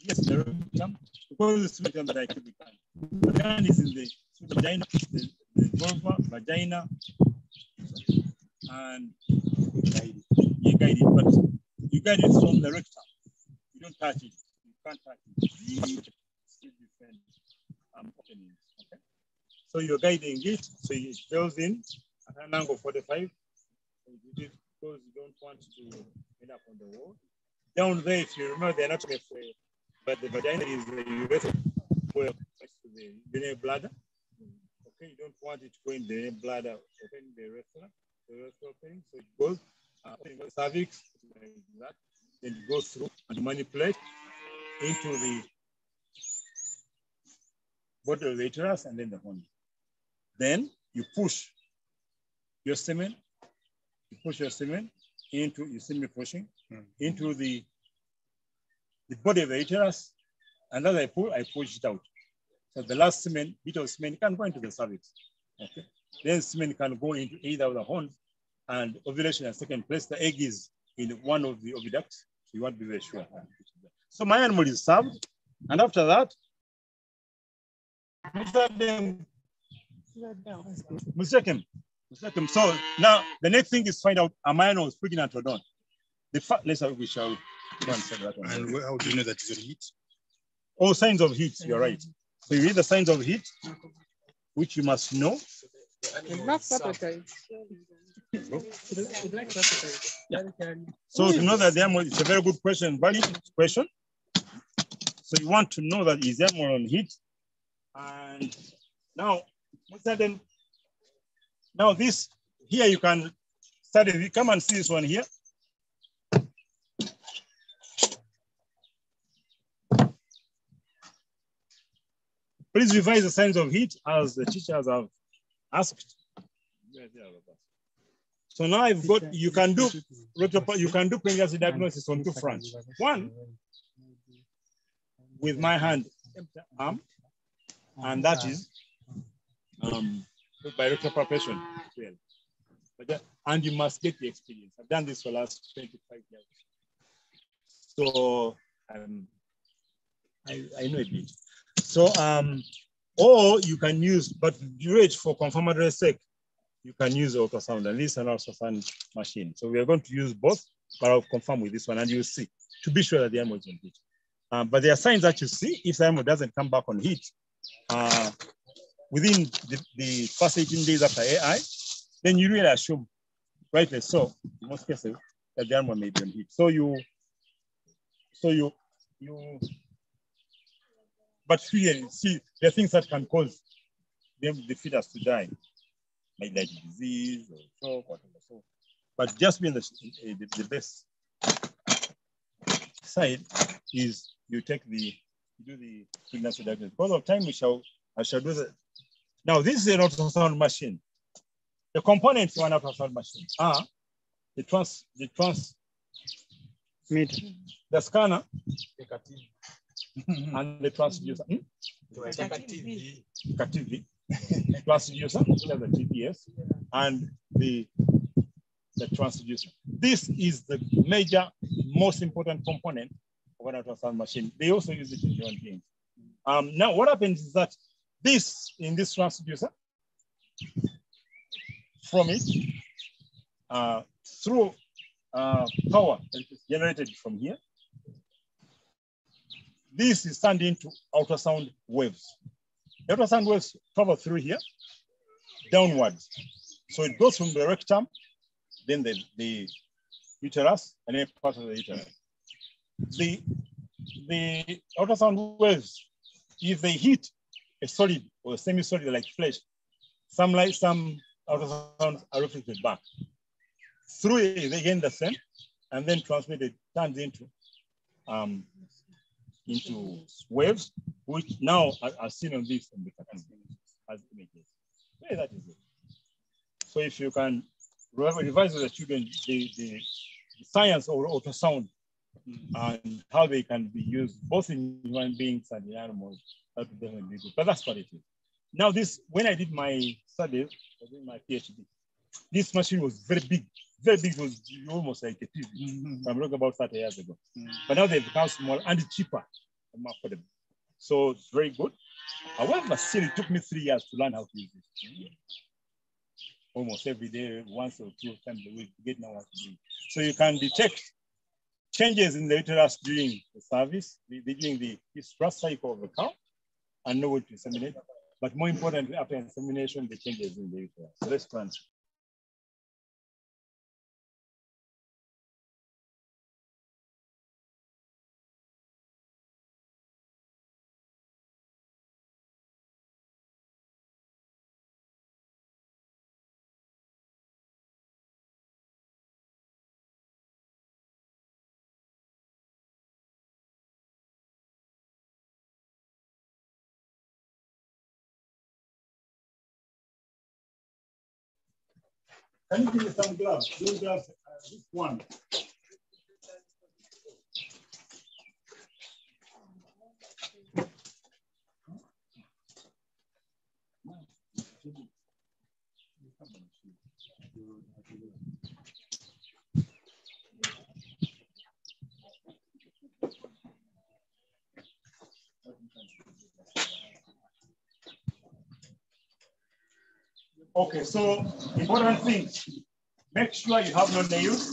Yes, the rectum. Because it's the rectum that I keep it. The hand is in the vagina, the vulva, vagina, and you guide it. But you guide it from the rectum. You don't touch it. You can't touch it. Different openings. Okay. So you're guiding it, so it goes in at an angle 45. Because you don't want to end up on the wall. Down there, if you remember the anatomy, but the vagina is the urethra next to the urinary bladder. Okay, you don't want it to go in the bladder, open the urethra opening. So it goes in the cervix like that. Then it goes through and manipulate into the body of the uterus and then the horn. Then you push your semen. You push your semen into, you see me pushing, into the body of the uterus, and as I push it out. So the last semen, bit of semen can go into the cervix. Okay. Then semen can go into either of the horns, and ovulation has taken place. The egg is in one of the oviducts. So you want to be very sure. So my animal is served, and after that, so now the next thing is find out am I animal pregnant or not. We shall go and say that one. And how do you know that it's on heat? All signs of heat, you're right. So you read the signs of heat, which you must know. So to know that the animal, it's a very good question, valid question. So you want to know that is the animal on heat. And now, now this, here you can study, come and see this one here. Please revise the signs of heat as the teachers have asked. So now I've got, you can do pregnancy diagnosis on two fronts. One, with my hand, arm, and that is by rectal palpation. And you must get the experience. I've done this for the last 25 years. So I know a bit. So, or you can use, but do it for confirmatory sake. you can use ultrasound, and this is an ultrasound machine. So we are going to use both, but I'll confirm with this one, and you'll see to be sure that the animal is on heat. But there are signs that you see if the animal doesn't come back on heat within the first 18 days after AI, then you really assume, rightly so, in most cases, that the animal may be on heat. But here, see, there are things that can cause the fetus to die, like disease or shock, whatever. So, but just being the best side is you do the pregnancy diagnosis. Because of time, I shall do that. Now, this is an ultrasound machine. The components of an ultrasound machine are the scanner, and the transducer. Transducer, which has the TPS, and the transducer. This is the major, most important component of an ultrasound machine. They also use it in human beings. Now, what happens is that in this transducer, from it, through power that is generated from here, this is turned into ultrasound waves. The ultrasound waves travel through here, downwards. So it goes from the rectum, then the uterus, and then part of the uterus. The ultrasound waves, if they hit a solid or semi-solid like flesh, some ultrasounds are reflected back. Through it, they gain the same, and then transmitted, turns into waves, which now are seen on this in the as images. Yeah, that is it. So if you can revise with the children the science of ultrasound and how they can be used both in human beings and in animals, that would definitely be good. But that's what it is. Now, when I did my studies, I did my PhD, this machine was very big. Very big, was almost like a TV. I'm talking about 30 years ago. But now they've become small and cheaper and more affordable. So it's very good. However, still it took me 3 years to learn how to use it. Almost every day, once or 2 times a week, to get now how to do it. So you can detect changes in the uterus during the service, during the stress cycle of the cow, and know what to inseminate. But more importantly, after insemination, the changes in the uterus. So let's plan. Can you give me some gloves? Those gloves, this one. Okay, so important thing, make sure you have no nails.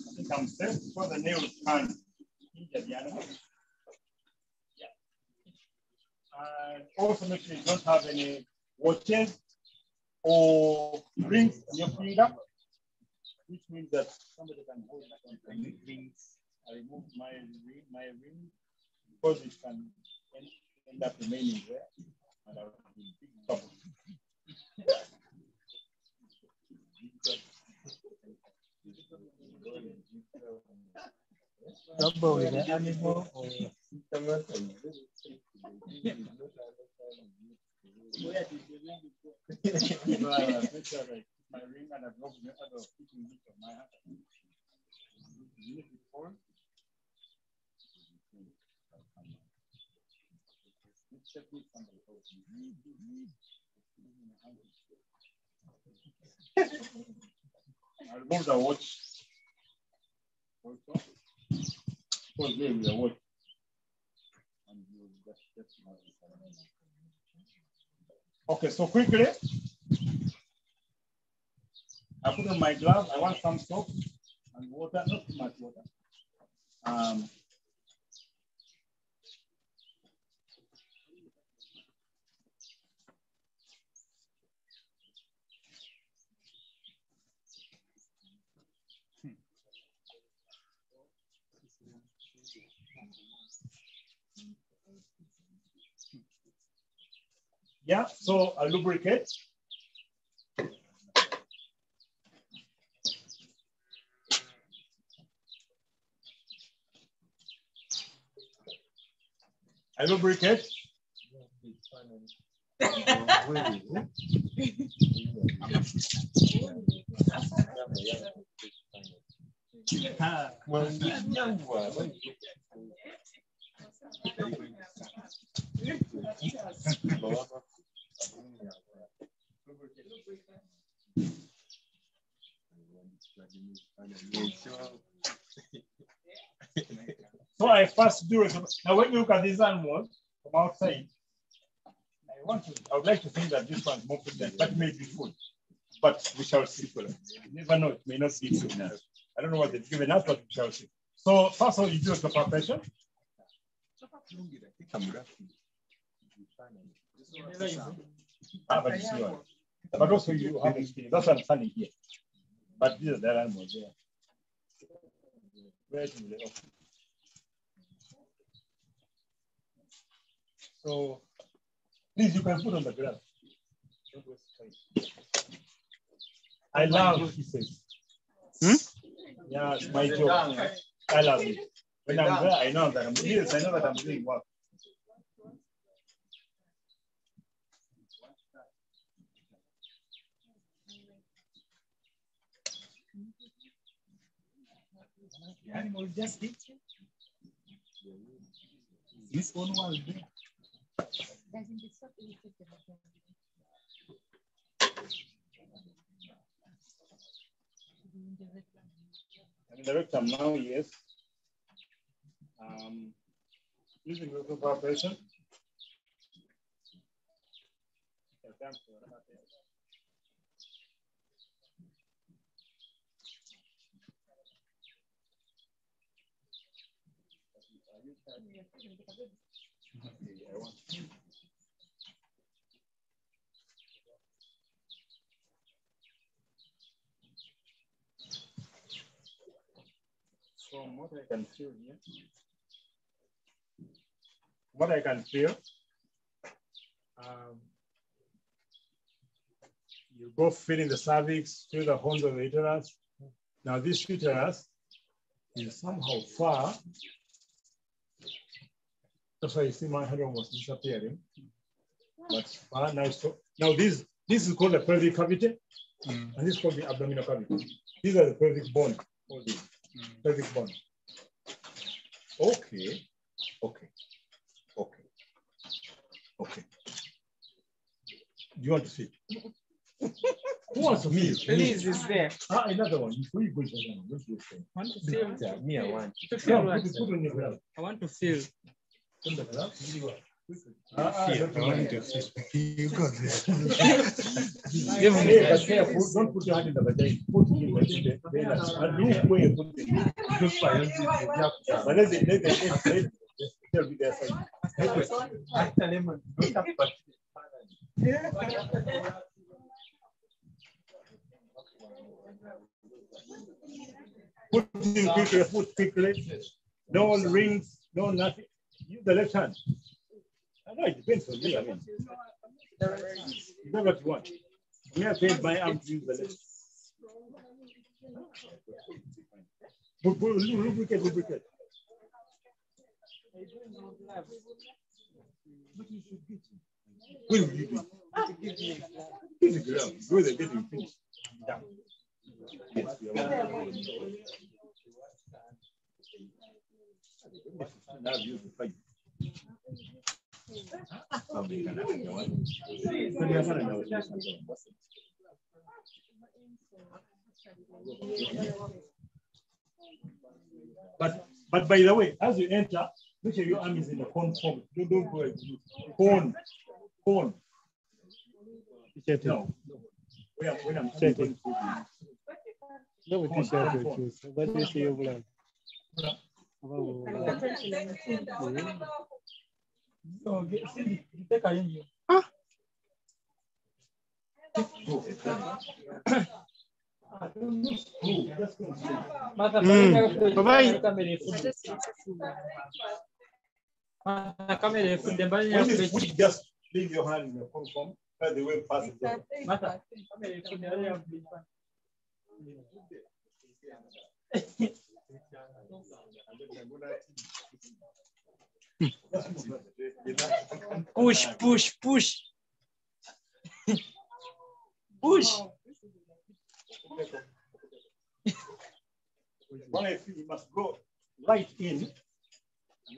I think I'm safe because the nails can injure the animal. Yeah. And also make sure you don't have any watches or rings on your finger, which means that somebody can hold my rings. I remove my ring because it can end up remaining there, and I will be in big trouble. Trouble with the animal or my ring and I've not been able to put in of my hand. I remove the watch. Also, because there we are watch. And you just okay, so quickly. I put on my glove. I want some soap and water, not too much water. Yeah, so I lubricate. I lubricate. So I first do it. Now, when you look at these animals from outside, I would like to think that this one's more potent, but maybe food. But we shall see. You never know, it may not be food now. I don't know what they've given us, but we shall see. So first of all, you do the preparation. But this one. But also you have experience. That's what I'm standing here. But these are the animals there. Where do they open? So please, you can put on the glass. I love pieces. Yeah, it's my job. I love it. When I'm there, I know that I'm doing this. I know that I'm doing work. The animal just eat. This one was there. And the rectum now, yes. Using local preparation. From what I can feel here, you go filling the cervix, fill the horns of the uterus. Now this uterus is somehow far. That's why you see my head almost disappearing. But far now, now this is called the pelvic cavity, and this is called the abdominal cavity. These are the pelvic bone. All these pelvic bone. Okay. Do you want to see? Who wants to feel? Please, is there? Another one. Before you go to the other one, I want to feel. Me, I want to feel what? Put on your glove. I want to feel. On the glove? I want to feel. You got this. But careful, don't put your hand in the vagina. Put it in the venus. And look where you put it. Just fine. But let it tell me their side. Put in quickly, put quickly. No rings, no nothing. Use the left hand. I know it depends on you. I mean, you know what you want. Me, I paid my arm to use the left. Lubricate. When will you do it? Give the glove. Go there, get it finished. Down. Yes, we now use the fight. But by the way, as you enter, make sure your arm is in the cone form. Don't go cone. No. When I'm checking. No, what is your choice? What is your plan? Just leave your hand in the form, by the way, pass it. Push, push, push. Push. When I feel you must go right in.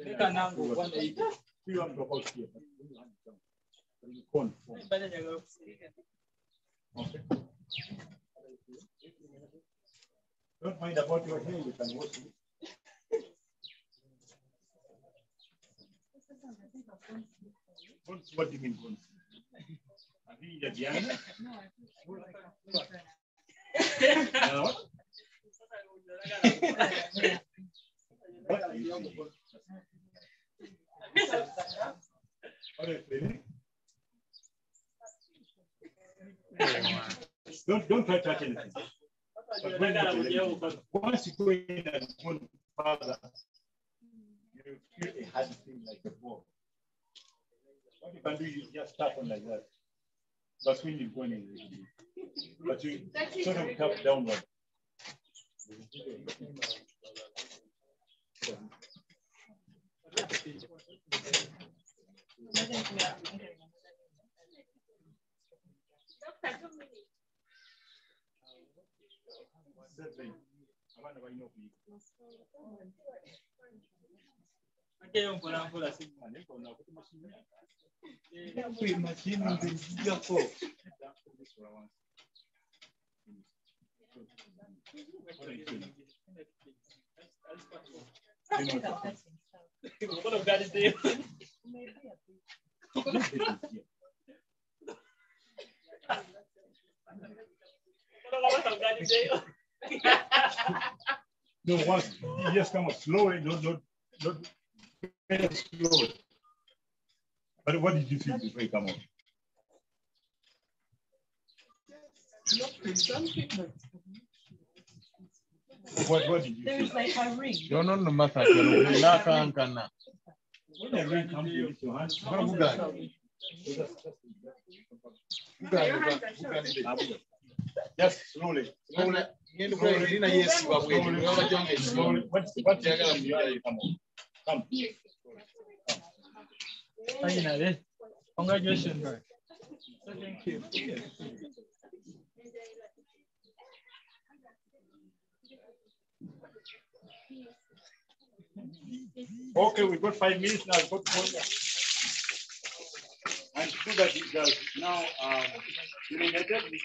Make an angle 180. You have to hold here. Okay. Don't mind about your hair, you can watch it. What do you mean? I think you're Diana. Don't try to touch anything. But once you go in and go further, you feel a hard thing like a ball. What you can do is just tap on like that. That's when you're going in. But you sort of tap downward. No, once you just come up slowly, not very slowly. But what did you feel before you come up? What did you feel? There's like a ring. You're not the matter. When the ring comes, you lift your hands. Just slowly. Slowly. Come. Finally, congratulations. Thank you. Okay, we've got 5 minutes now. Got and so that it does now eliminated.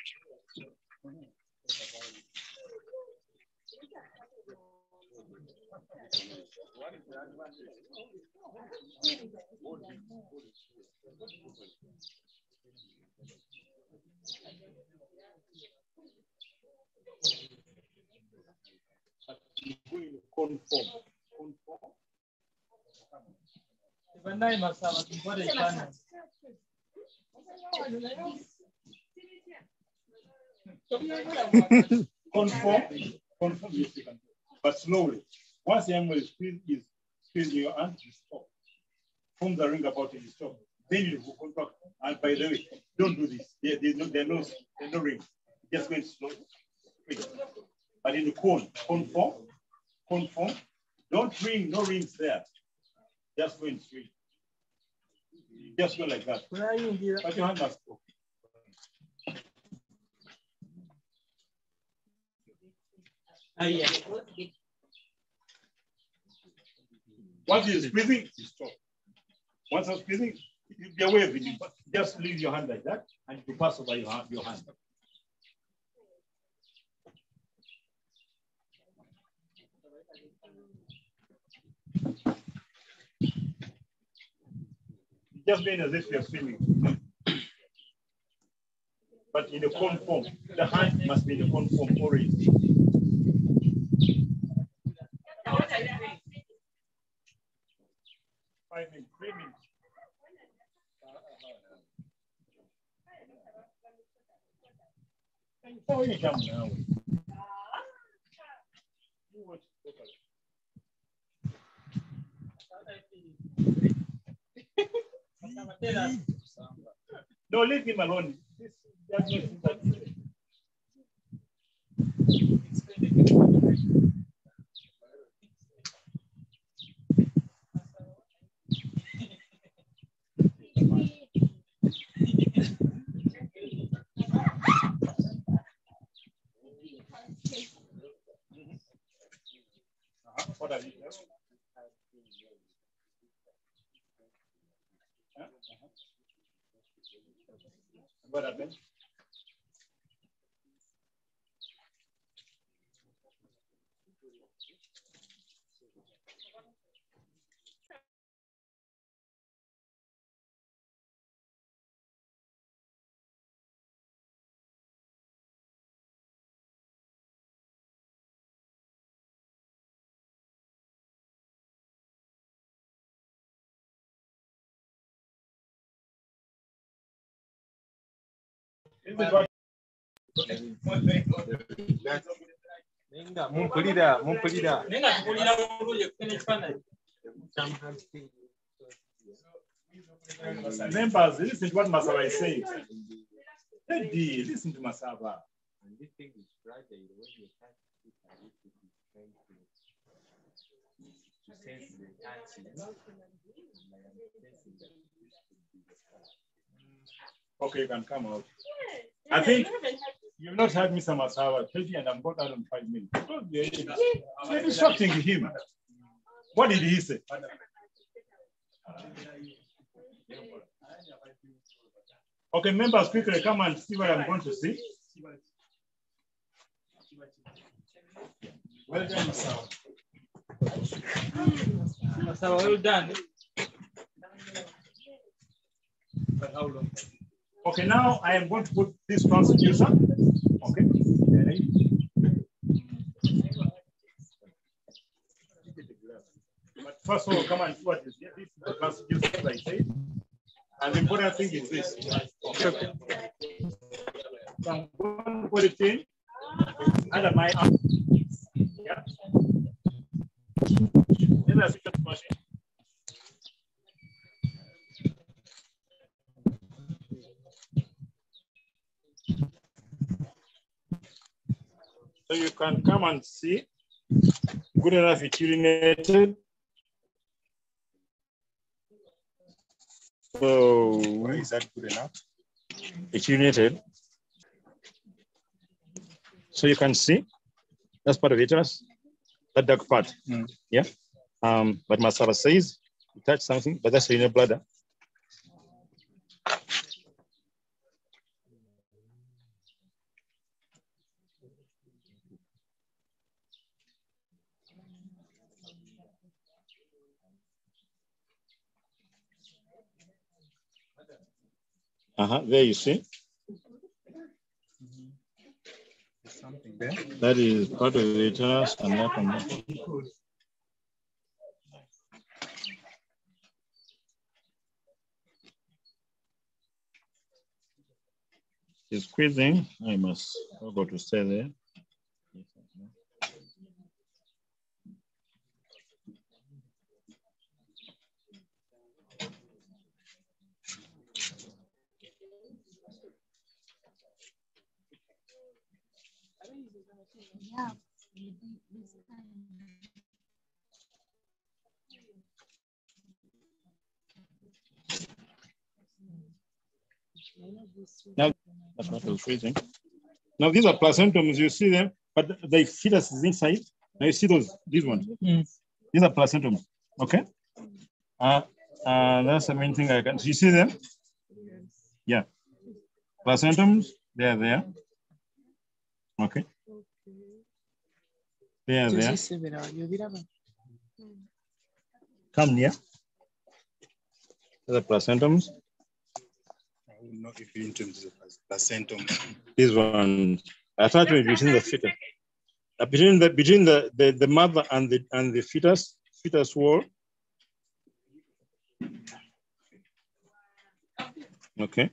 Conform. Conform, yes, you can. But slowly. Once the animal is squeezing your hand, you stop. Form the ring about it, you stop. Then you go contract. And by the way, don't do this. There's no ring. Just going slow. But in the cone, conform. Don't ring, no rings there. Just going straight. Just go like that. But your hand must go. Yeah. Once you're squeezing, you stop. Once you're squeezing, you'll be aware of it. Just leave your hand like that and you pass over your hand. Just mean as if you're swimming. But in a cone form, the hand must be in a cone form always. 5 minutes, 3 minutes. Oh, you come now. No, leave him alone. What are you doing? What happened? Members, listen to what Masaba is saying. Hey, listen to Masaba. And this thing is fragile when you touch it, to sense the touching. Okay, you can come out. I think you've not heard Mr. Masaba tell you, and I'm going out in 5 minutes. You're distracting him. What did he say? Okay, members, quickly come and see what I'm going to see. Well done, Masaba. Masaba, well done. Okay, now I am going to put this constitution. Okay. But first of all, come and see what is here. This is the constitution, as I said. And the important thing is this. Okay. So I'm going to put it in under my arm. Yeah. So you can come and see. Good enough, it's urinated. So why is that good enough? It's urinated. So you can see that's part of it, that dark part. Yeah. But Masaba says you touch something, but that's urinary bladder. There you see. There's something there. That is part of the uterus and that one. It's squeezing. I must go to stay there. Yeah. Now, that's what I was freezing. Now these are placentums, you see them, but the fetus is inside. Now you see these ones. These are placentums, okay? That's the main thing I can, so you see them? Yeah. Placentums, they are there. Okay. They are there. Come near. The placentums. I will not if you into the placentum. This one. Attachment between the fetus. Between the mother and the fetus wall. Okay.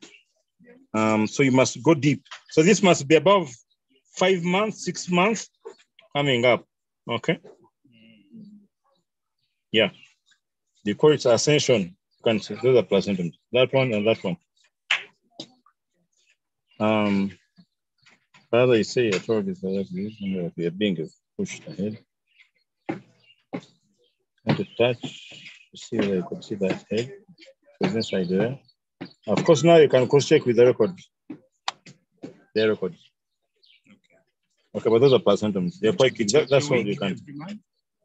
So you must go deep. So this must be above 5 months, 6 months coming up. Okay. Yeah. The call it ascension. You can see those are placentum. That one and that one. Father, you say authority for that reason, we are being pushed ahead. And to touch, to see whether you could see that head. It's inside there. Of course, now you can cross-check with the record. The record. Okay, but those are placentums. They're quite quick. That's all you can.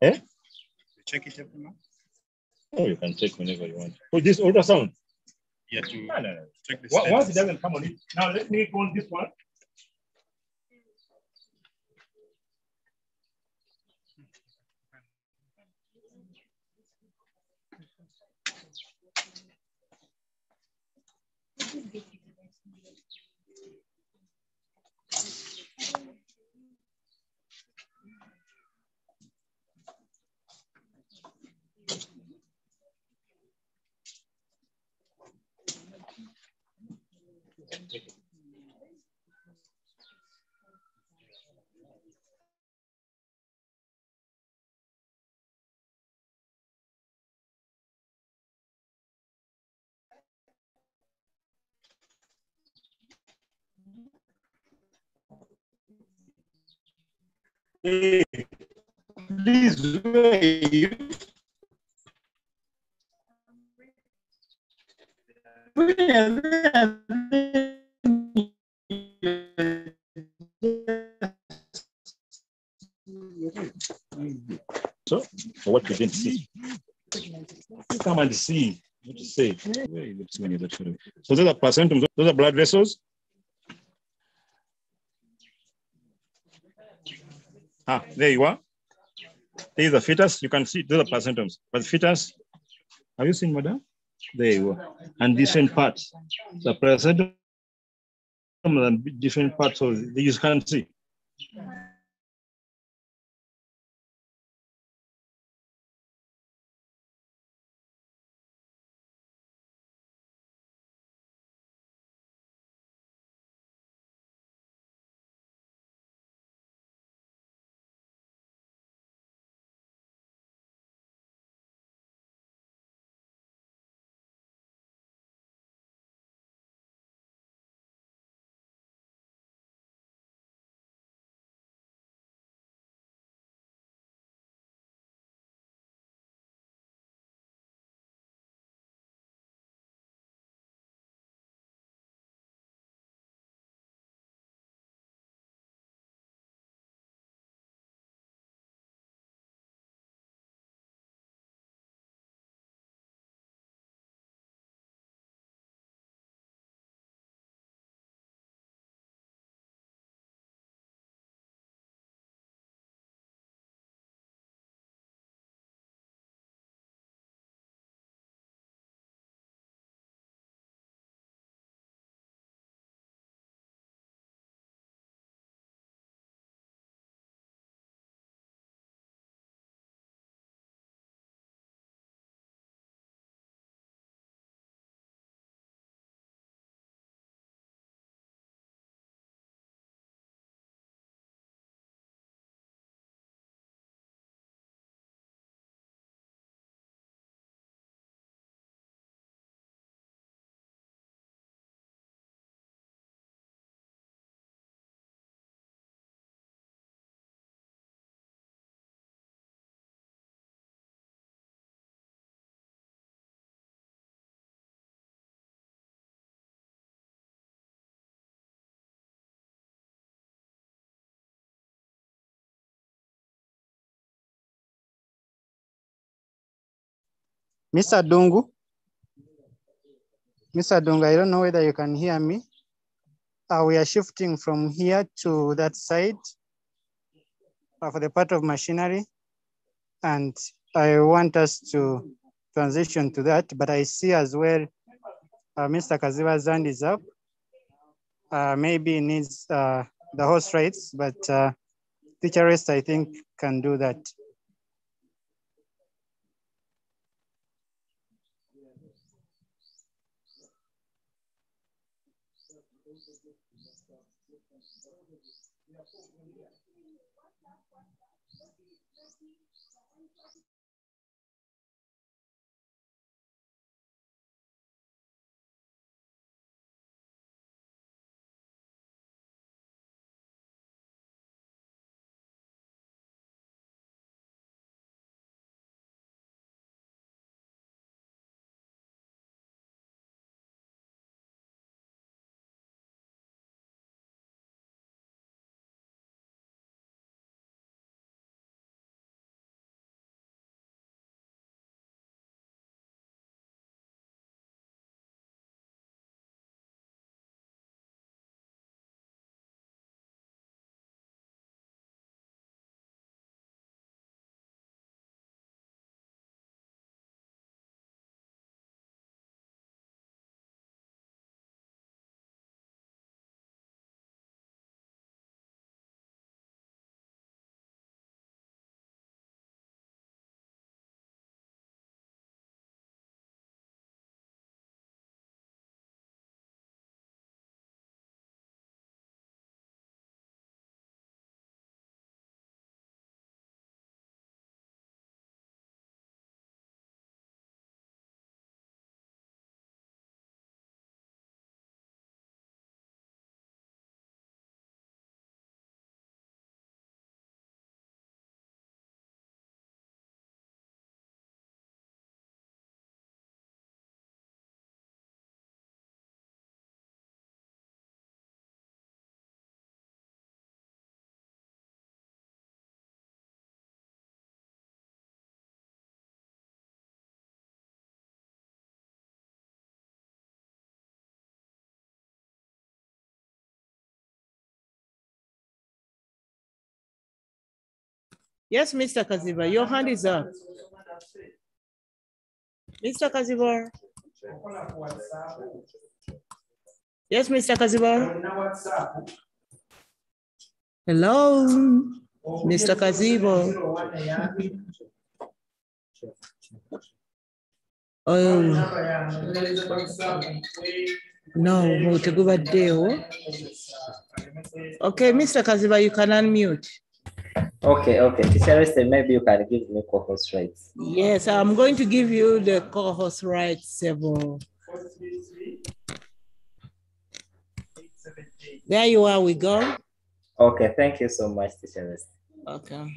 Eh? You check it every month? Oh, you can check whenever you want. Oh, this ultrasound? Yeah, to No. check the Once it status. doesn't come on it. Now let me call this one. Hey, please wait. So, for what you didn't see, come and see what to say. So those are placentums, those are blood vessels. There you are. There is the fetus. You can see those are placentums. But the fetus, have you seen, madam? There you are. And different parts. The placentum and different parts of you can see. Mr. Ddungu, I don't know whether you can hear me. We are shifting from here to that side for the part of machinery. And I want us to transition to that, but I see as well, Mr. Kaziba's hand is up. Maybe he needs the horse rights, but teacher rest, I think, can do that. Yes, Mr. Kaziba, your hand is up. Mr. Kaziba. Yes, Mr. Kaziba. Hello, Mr. Kaziba. Oh, no, okay, Mr. Kaziba, you can unmute. Okay, okay. Teacher Esther, maybe you can give me co-host rights. Yes, I'm going to give you the co-host rights, Sebo. There you are, we go. Okay, thank you so much, Teacher Esther. Okay.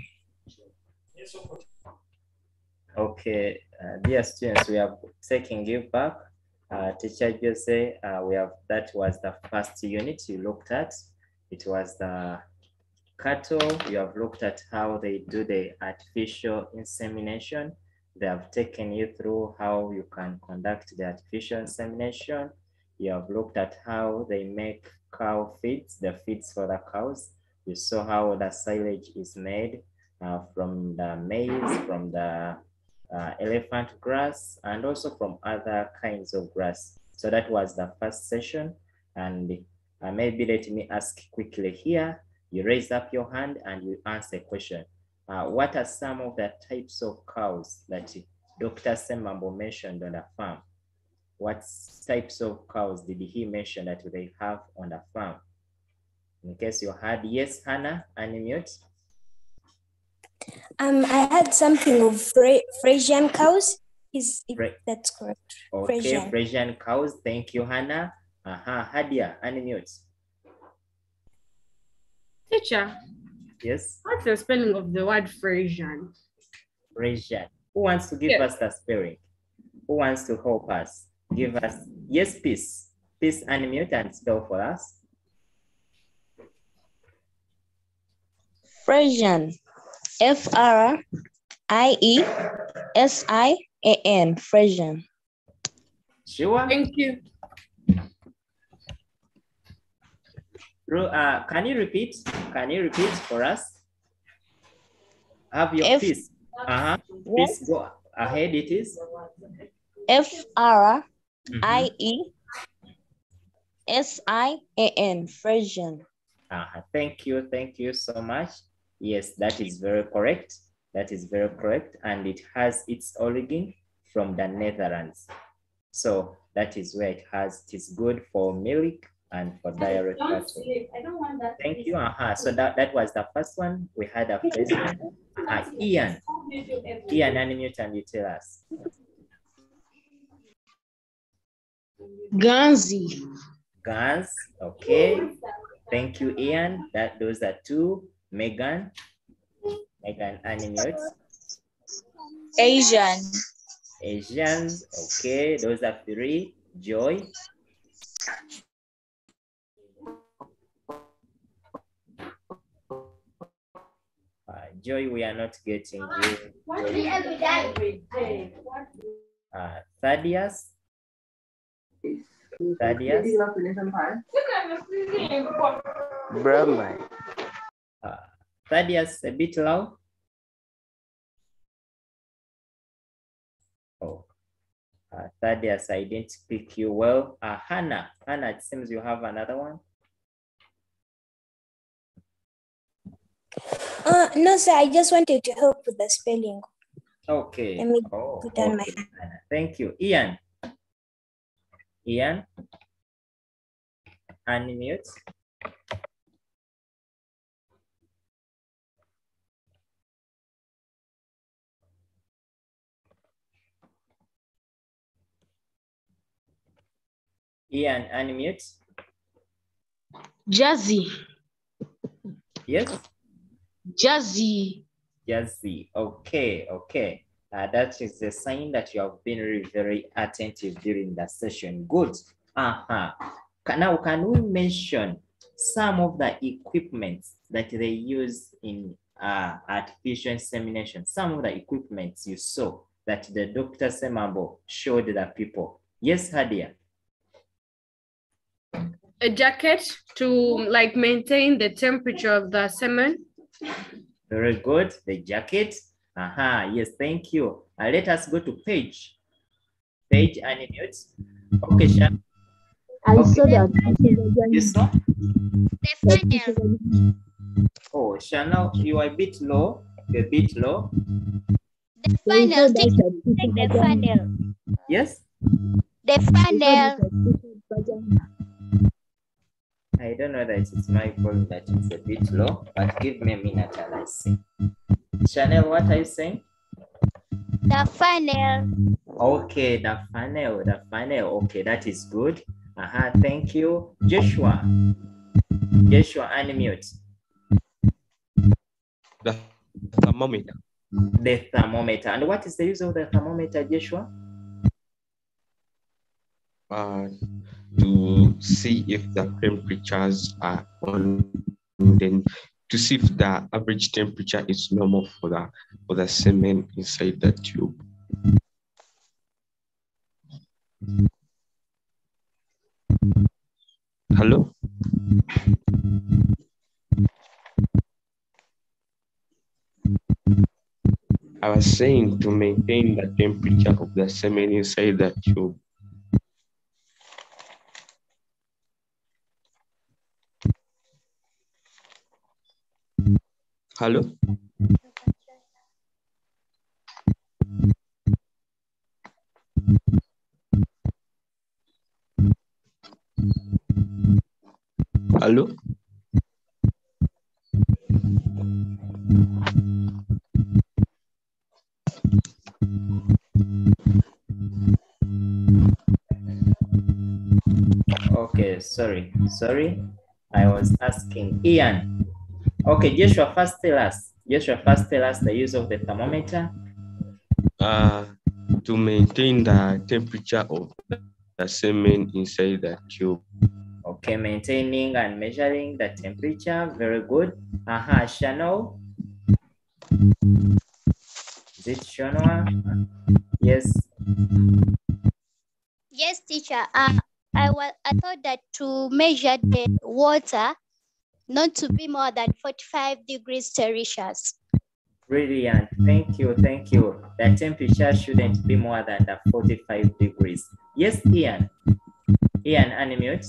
Okay, dear students, we are taking you back. Teacher Jose, that was the first unit you looked at. It was the cattle. You have looked at how they do the artificial insemination. They have taken you through how you can conduct the artificial insemination. You have looked at how they make cow feeds, the feeds for the cows. You saw how the silage is made from the maize, from the elephant grass, and also from other kinds of grass. So that was the first session. And maybe let me ask quickly here. You raise up your hand and you answer a question. What are some of the types of cows that Dr. Semambo mentioned on the farm? What types of cows did he mention that they have on the farm? In case you had yes, Hannah, unmute. I had something of Frisian cows. If that's correct. Okay, Frisian cows. Thank you, Hannah. Hadia, unmute. Teacher. Yes. What's the spelling of the word Frisian? Frisian. Who wants to give us the spelling? Who wants to help us? Give us, yes, please. Please unmute and spell for us. Frisian. F-R-I-E-S-I-A-N. Frisian. Sure. Thank you. Can you repeat? Can you repeat for us? Have your piece. Please go ahead. It is F-R-I-E-S-I-A-N. Frisian. Thank you. Thank you so much. Yes, that is very correct. That is very correct. And it has its origin from the Netherlands. So that is where it is good for milk and for direct passing. Thank you. So that was the first one. We had a question. Ian. Ian, unmute and you tell us. Ganzi. Gans. Okay. Thank you, Ian. Those are two. Megan. Megan, unmute. Asian. Asians. Okay. Those are three. Joy. Joy, we are not getting you. Thaddeus. Thaddeus. Brahma. Thaddeus, a bit loud. Oh, Thaddeus, I didn't pick you well. Hannah. Hannah, it seems you have another one. No, sir, I just wanted to help with the spelling. Okay. Let me put down my hand. Thank you. Ian. Ian. Unmute. Ian, unmute. Jazzy. Yes? Jazzy. Jazzy. Okay, okay. That is a sign that you have been very attentive during the session. Good. Now, can we mention some of the equipment that they use in artificial insemination? Some of the equipment you saw that the Dr. Semambo showed the people. Yes, Hadia. A jacket to like maintain the temperature of the semen. Very good. The jacket. Yes, thank you. Let us go to Paige. Paige, unmute. Okay, Shan. I saw that. You saw? The funnel. Oh, Chanel, you are a bit low. You're a bit low. The funnel. Take the funnel. Yes? The funnel. I don't know that it's my fault that it's a bit low, but give me a minute and I see. Chanel, what are you saying? The funnel. Okay, the funnel, the funnel. Okay, that is good. Thank you. Joshua. Joshua, unmute. The thermometer. The thermometer. And what is the use of the thermometer, Joshua? To see if the temperatures are on, then to see if the average temperature is normal for the semen inside the tube. Hello? I was saying to maintain the temperature of the semen inside the tube. Hello? Hello? Okay, sorry. I was asking Ian. Okay, Joshua, first tell us. The use of the thermometer. To maintain the temperature of the semen inside the tube. Okay, maintaining and measuring the temperature. Very good. Shano. Is it Shanoa? Yes. Yes, teacher. I thought that to measure the water not to be more than 45 degrees Celsius. Brilliant. Thank you. The temperature shouldn't be more than the 45 degrees. Yes, Ian. Ian, unmute.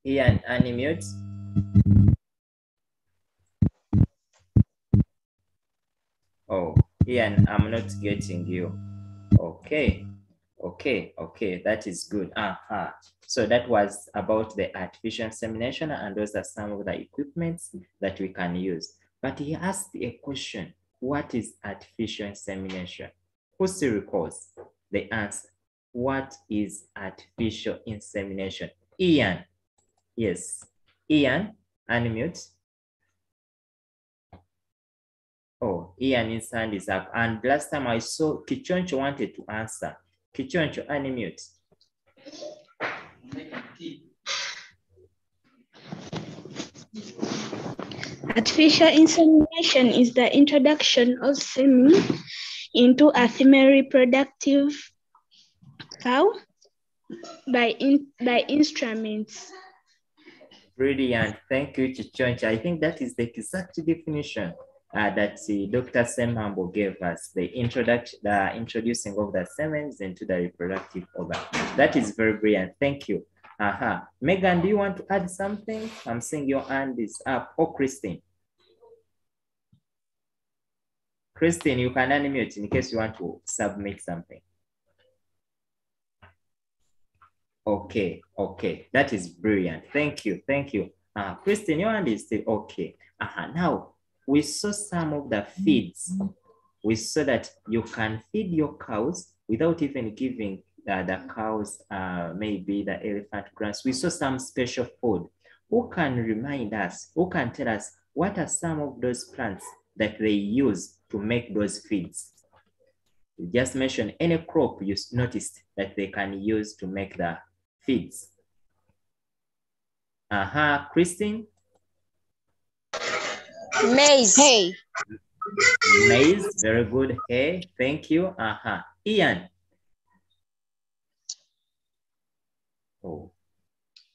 Ian, unmute. Oh, Ian, I'm not getting you. Okay. That is good. So that was about the artificial insemination, and those are some of the equipments that we can use. But he asked a question: what is artificial insemination? Who still recalls the answer? What is artificial insemination? Ian. Yes. Ian, unmute. Oh, Ian's hand is up. And last time I saw Kichoncho wanted to answer. Kichoncho, unmute. Artificial insemination is the introduction of semen into a female reproductive cow by instruments. Brilliant. Thank you, Chichoncha. I think that is the exact definition that Dr. Semhambo gave us, the introducing of the semens into the reproductive organ. That is very brilliant. Thank you. Megan, do you want to add something? I'm seeing your hand is up. Oh, Christine. Christine, you can unmute in case you want to submit something. Okay. That is brilliant. Thank you. Christine, your hand is still okay. Now, we saw some of the feeds. We saw that you can feed your cows without even giving the cows maybe the elephant grass. We saw some special food. Who can remind us, who can tell us what are some of those plants that they use to make those feeds? You just mention any crop you noticed that they can use to make the feeds. Christine? Maize. Hay. Maize, very good. Hay, thank you. Ian? Oh.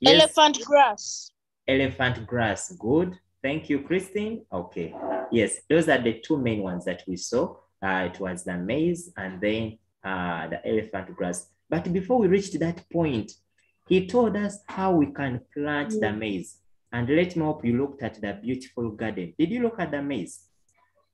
Yes. Elephant grass. Elephant grass, good. Thank you, Christine. Okay, yes, those are the two main ones that we saw. It was the maize and then the elephant grass. But before we reached that point, he told us how we can plant the maize. And let me hope you looked at the beautiful garden. Did you look at the maize?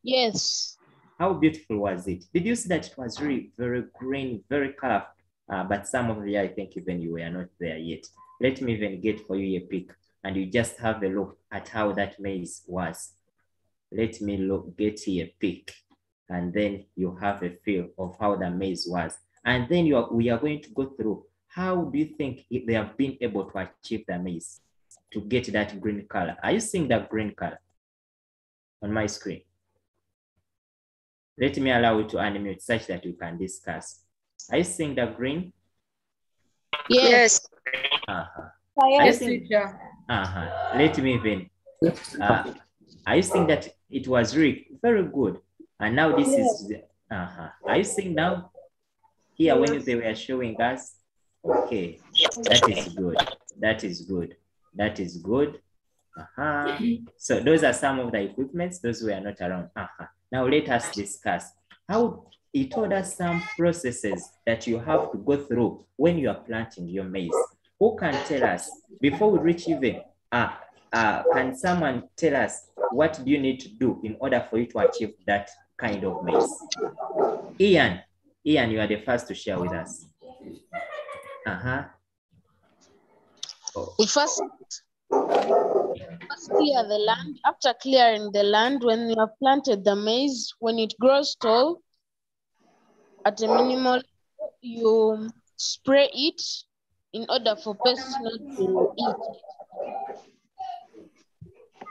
Yes. How beautiful was it? Did you see that it was really very green, very colorful? But some of the, I think even you were not there yet. Let me even get for you a pic and you just have a look at how that maize was. Let me get you a pic and then you have a feel of how the maize was. And then we are going to go through how do you think they have been able to achieve the maize to get that green color. Are you seeing that green color on my screen? Let me allow you to unmute such that we can discuss. Are you seeing the green? Yes. Yes, teacher. Let me even. Are you seeing that it was really very good? And now this is. Are you seeing now? Here when they were showing us. Okay, that is good. That is good. That is good. So those are some of the equipments. Those were not around. Now let us discuss how he told us some processes that you have to go through when you are planting your maize. Who can tell us before we reach even? Can someone tell us what do you need to do in order for you to achieve that kind of maize? Ian, you are the first to share with us. We first clear the land. After clearing the land, when you have planted the maize, when it grows tall, at a minimal, you spray it in order for pests not to eat it.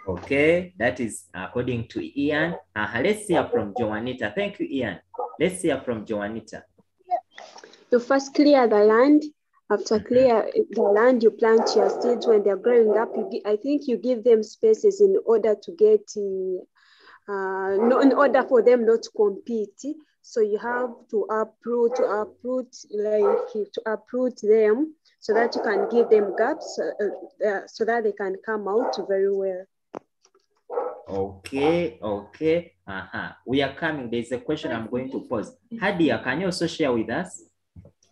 Okay, that is according to Ian. Let's hear from Joanita. Thank you, Ian. Let's hear from Joanita. You first clear the land. After clear the land, you plant your seeds. When they're growing up, I think you give them spaces in order to get, in order for them not to compete. So you have to uproot them so that you can give them gaps so that they can come out very well. Okay. We are coming. There's a question I'm going to pose. Hadia, can you also share with us?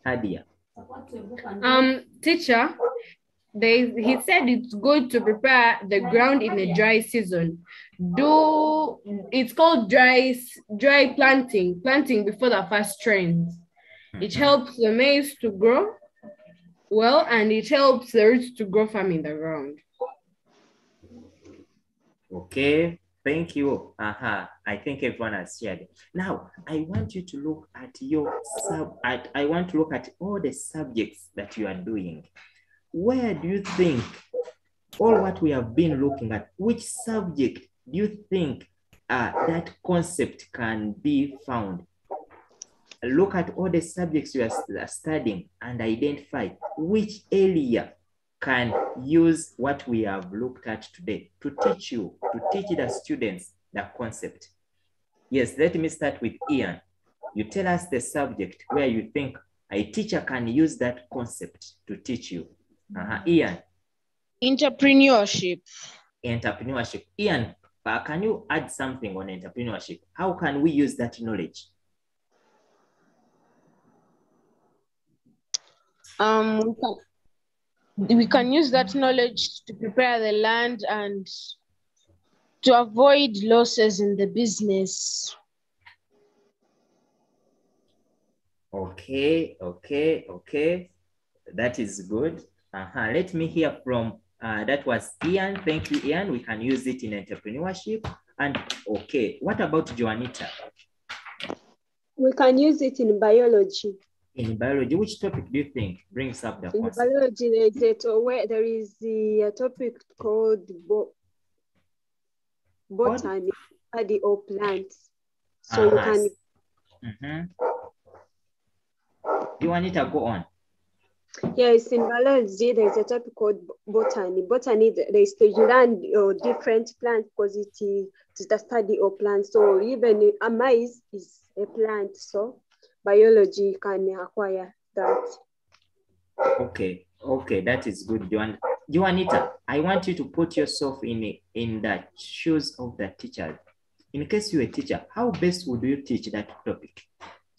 Hadia. Teacher, he said it's good to prepare the ground in a dry season. It's called dry planting before the first trends. It helps the maize to grow well, and it helps the roots to grow firm in the ground. Okay, thank you. I think everyone has shared. Now, I want you to look at I want to look at all the subjects that you are doing. Where do you think all what we have been looking at, which subject do you think that concept can be found? Look at all the subjects you are studying and identify which area can use what we have looked at today to teach the students the concept. Yes, let me start with Ian. You tell us the subject where you think a teacher can use that concept to teach you. Ian. Entrepreneurship. Entrepreneurship. Ian, can you add something on entrepreneurship? How can we use that knowledge? We can use that knowledge to prepare the land and to avoid losses in the business. Okay. That is good. Let me hear from, that was Ian. Thank you, Ian. We can use it in entrepreneurship. And okay, what about Juanita? We can use it in biology. In biology, which topic do you think brings up the concept? In biology, there is a topic called botany, study of plants. So you can. You want it to go on? Yes, in biology, there's a topic called botany. Botany, you learn different plants because it is the study of plants. So even a maize is a plant. So biology can acquire that. Okay, that is good, Juanita. I want you to put yourself in the shoes of the teacher. In case you're a teacher, how best would you teach that topic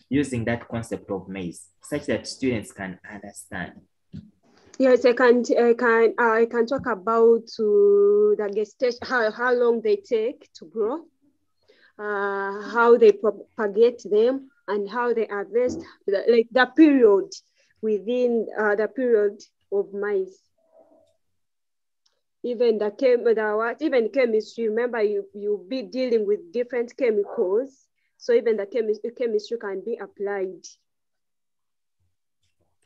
using that concept of maize, such that students can understand? Yes, I can talk about the gestation, how long they take to grow, how they propagate them, and how they harvest, like the period within the period of maize. Even chemistry, remember you'll be dealing with different chemicals. So even the chemistry can be applied.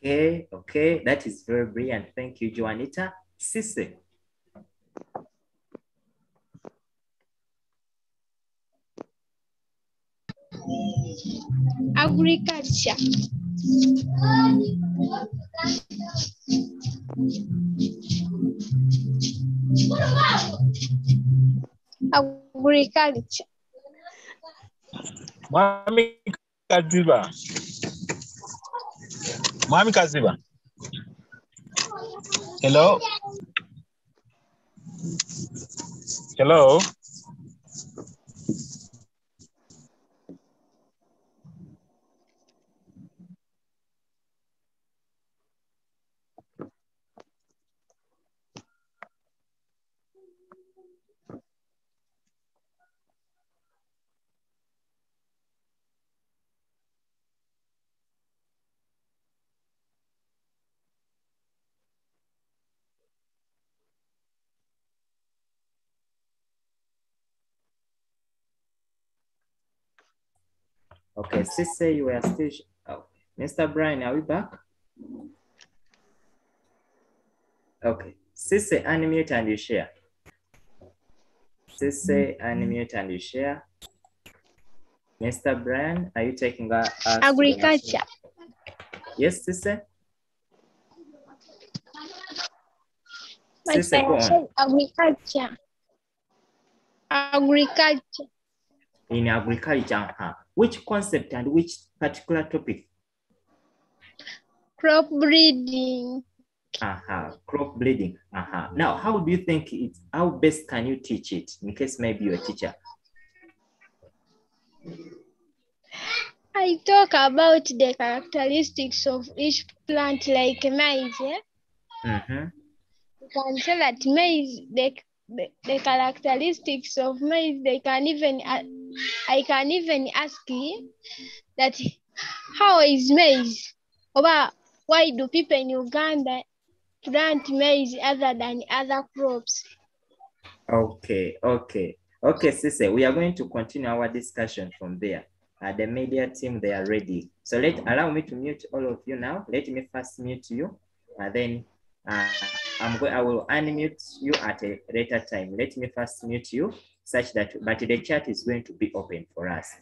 Okay, that is very brilliant. Thank you, Juanita. Sisse. Agriculture. Agriculture. Mwami Kaziba. Hello. Okay, Sisse, you were still. Oh, Mr. Brian, are we back? Okay, Sisse, unmute and you share. Sisse, unmute and you share. Mr. Brian, are you taking us? Agriculture. Yes, Sisse? Sisse, go on. Agriculture. Agriculture. In agriculture, which concept and which particular topic? Crop breeding. Crop breeding. Now, how do you think how best can you teach it in case maybe you're a teacher? I talk about the characteristics of each plant like maize. You can tell that maize, the characteristics of maize, I can even ask you that how is maize? Oba, why do people in Uganda plant maize other than other crops? Okay, Sise, we are going to continue our discussion from there. The media team, they are ready. So allow me to mute all of you now. Let me first mute you, and then I will unmute you at a later time. Let me first mute you such that, but the chat is going to be open for us.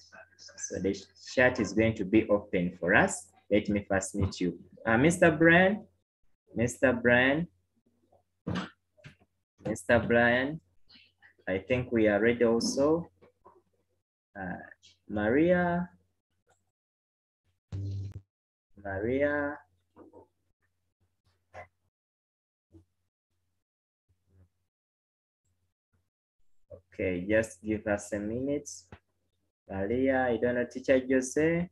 So the chat is going to be open for us. Let me first mute you. Mr. Brian, I think we are ready also. Maria. Okay, just give us a minute. Maria, I don't know, Teacher Jose,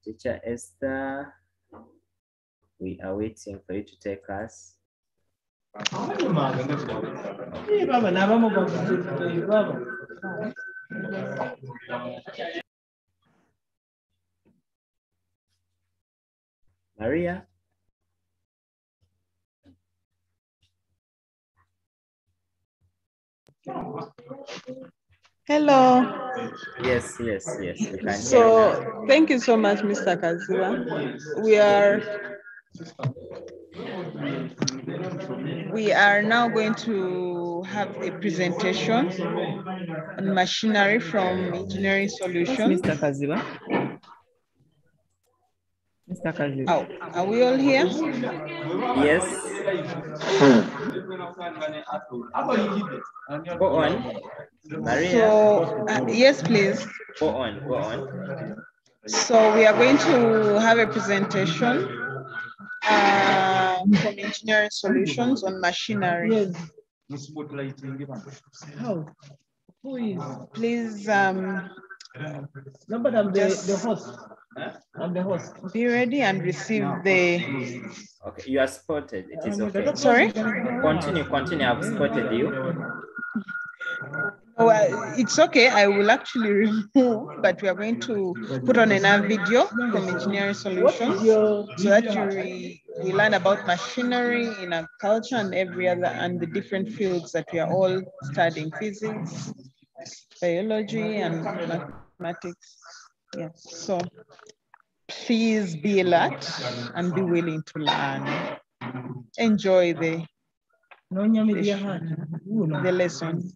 Teacher Esther, we are waiting for you to take us. Maria? Hello. Yes, you can So thank you so much, Mr. Kaziba. We are now going to have a presentation on machinery from Engineering Solutions. Mr. Kaziba. Mr. Kaziba. Oh, are we all here? Yes. Go on, Maria. So, yes, please. Go on. So we are going to have a presentation from Engineering Solutions on machinery. How? Who is? Please, No, but I'm the host. I'm the host. Be ready and receive the... Okay, you are spotted. It is okay. Sorry? Continue. I've spotted you. Oh, it's okay. I will actually remove, but we are going to put on another video from Engineering Solutions so that we learn about machinery in agriculture and every other, and the different fields that we are all studying: physics, biology, and mathematics. Yeah. So please be alert and be willing to learn. Enjoy the lesson.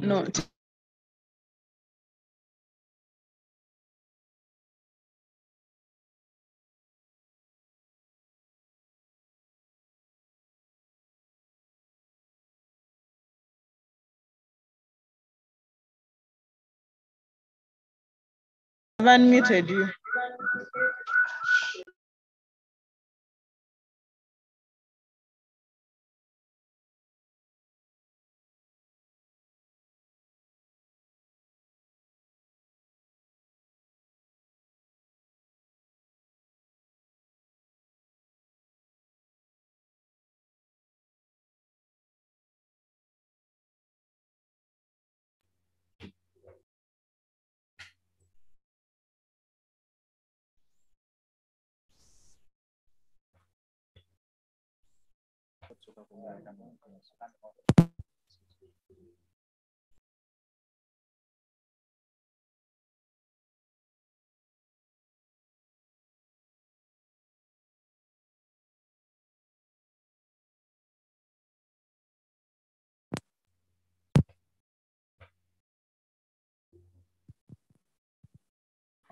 No. I've unmuted you.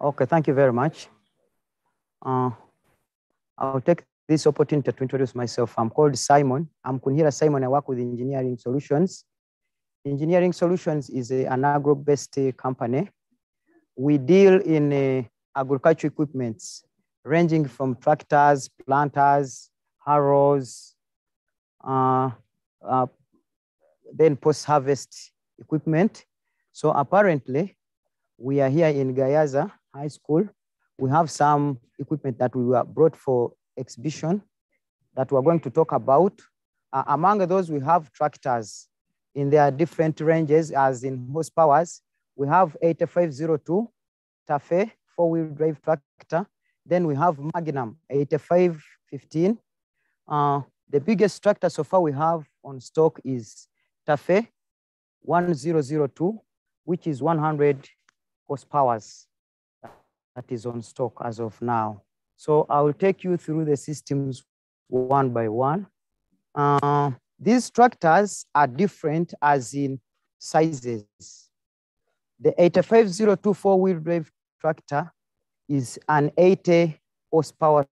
Okay, thank you very much. I'll take this opportunity to introduce myself. I'm called Simon. I'm Kunhira Simon. I work with Engineering Solutions. Engineering Solutions is an agro-based company. We deal in agricultural equipment ranging from tractors, planters, harrows, then post-harvest equipment. So apparently, we are here in Gayaza High School. We have some equipment that we were brought for exhibition that we're going to talk about. Among those, we have tractors in their different ranges, as in horsepowers. We have 8502 Tafe 4-wheel drive tractor. Then we have Magnum 8515. The biggest tractor so far we have on stock is Tafe 1002, which is 100 horsepower. That is on stock as of now. So I will take you through the systems one by one. These tractors are different as in sizes. The 8502 4-wheel drive tractor is an 80 horsepower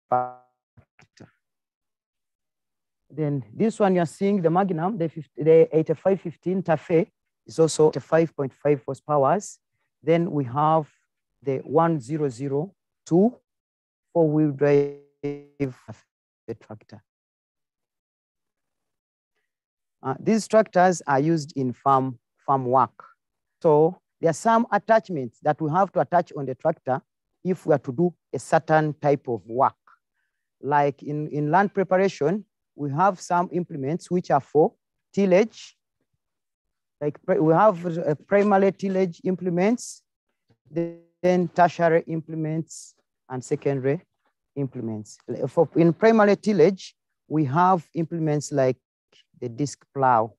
tractor. Then this one you're seeing, the Magnum, the 8515 Tafe is also 5.5 horsepower. Then we have the 1002 4-wheel drive tractor. These tractors are used in farm work. So there are some attachments that we have to attach on the tractor if we are to do a certain type of work. Like in land preparation, we have some implements which are for tillage. Like we have primary tillage implements, then tertiary implements, and secondary implements. In primary tillage, we have implements like the disc plow.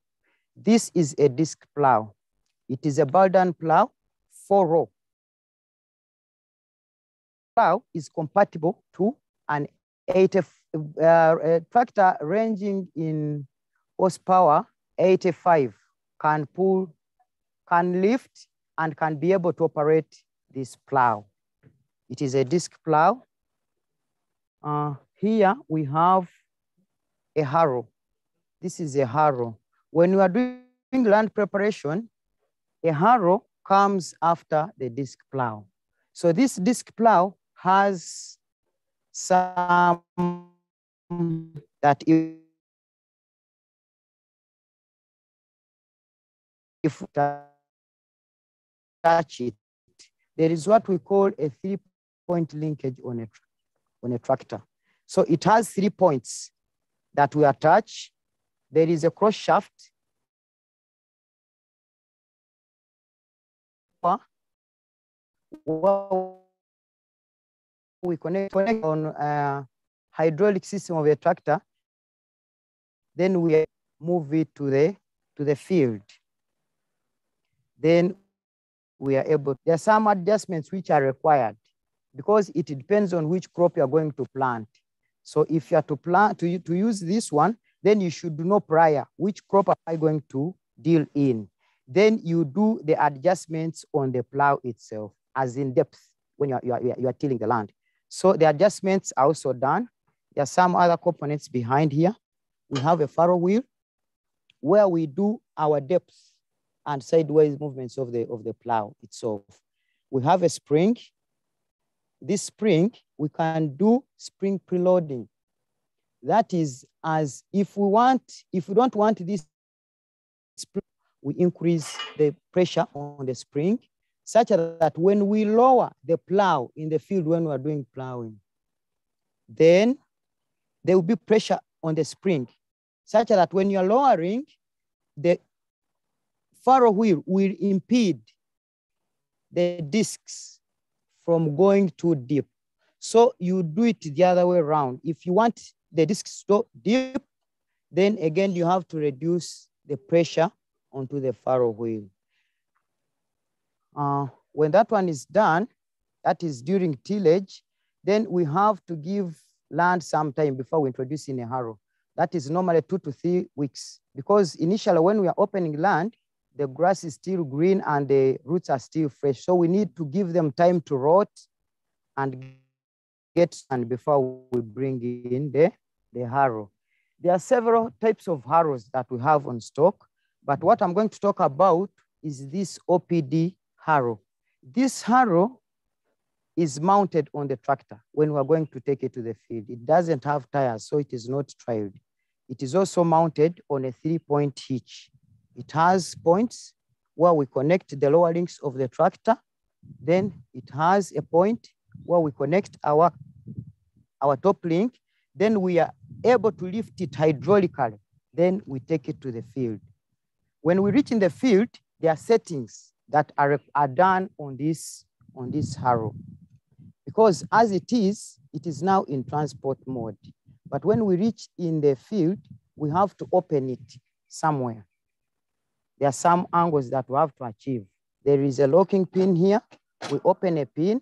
This is a disc plow. It is a burden plow 4-row. Plow is compatible to an 80 tractor ranging in horsepower 85 can pull, can lift, and can be able to operate this plow. It is a disc plow. Here we have a harrow. This is a harrow. When you are doing land preparation, a harrow comes after the disc plow. So this disc plow has some that if touch it, there is what we call a 3-point linkage on a tractor. So it has 3 points that we attach. There is a cross shaft. We connect on hydraulic system of a tractor. Then we move it to the field. Then we are able, there are some adjustments which are required because it depends on which crop you are going to plant. So if you are to plant, to use this one, then you should know prior which crop am I going to deal in. Then you do the adjustments on the plow itself, as in depth when you are tilling the land. So the adjustments are also done. There are some other components behind here. We have a furrow wheel where we do our depth and sideways movements of the plow itself. We have a spring. This spring, we can do spring preloading. That is, as if we don't want this spring, we increase the pressure on the spring such that when we lower the plow in the field when we are doing plowing, then there will be pressure on the spring such that when you are lowering, the furrow wheel will impede the discs from going too deep. So you do it the other way around. If you want the discs to deep, then again, you have to reduce the pressure onto the furrow wheel. When that one is done, that is during tillage, then we have to give land some time before we introduce in a harrow. That is normally 2 to 3 weeks, because initially when we are opening land, the grass is still green and the roots are still fresh. So we need to give them time to rot and get sun before we bring in the harrow. There are several types of harrows that we have on stock, but what I'm going to talk about is this OPD harrow. This harrow is mounted on the tractor when we're going to take it to the field. It doesn't have tires, so it is not trialed. It is also mounted on a 3-point hitch. It has points where we connect the lower links of the tractor. Then it has a point where we connect our top link. Then we are able to lift it hydraulically. Then we take it to the field. When we reach in the field, there are settings that are done on this harrow. Because as it is now in transport mode. But when we reach in the field, we have to open it somewhere. There are some angles that we have to achieve. There is a locking pin here. We open a pin.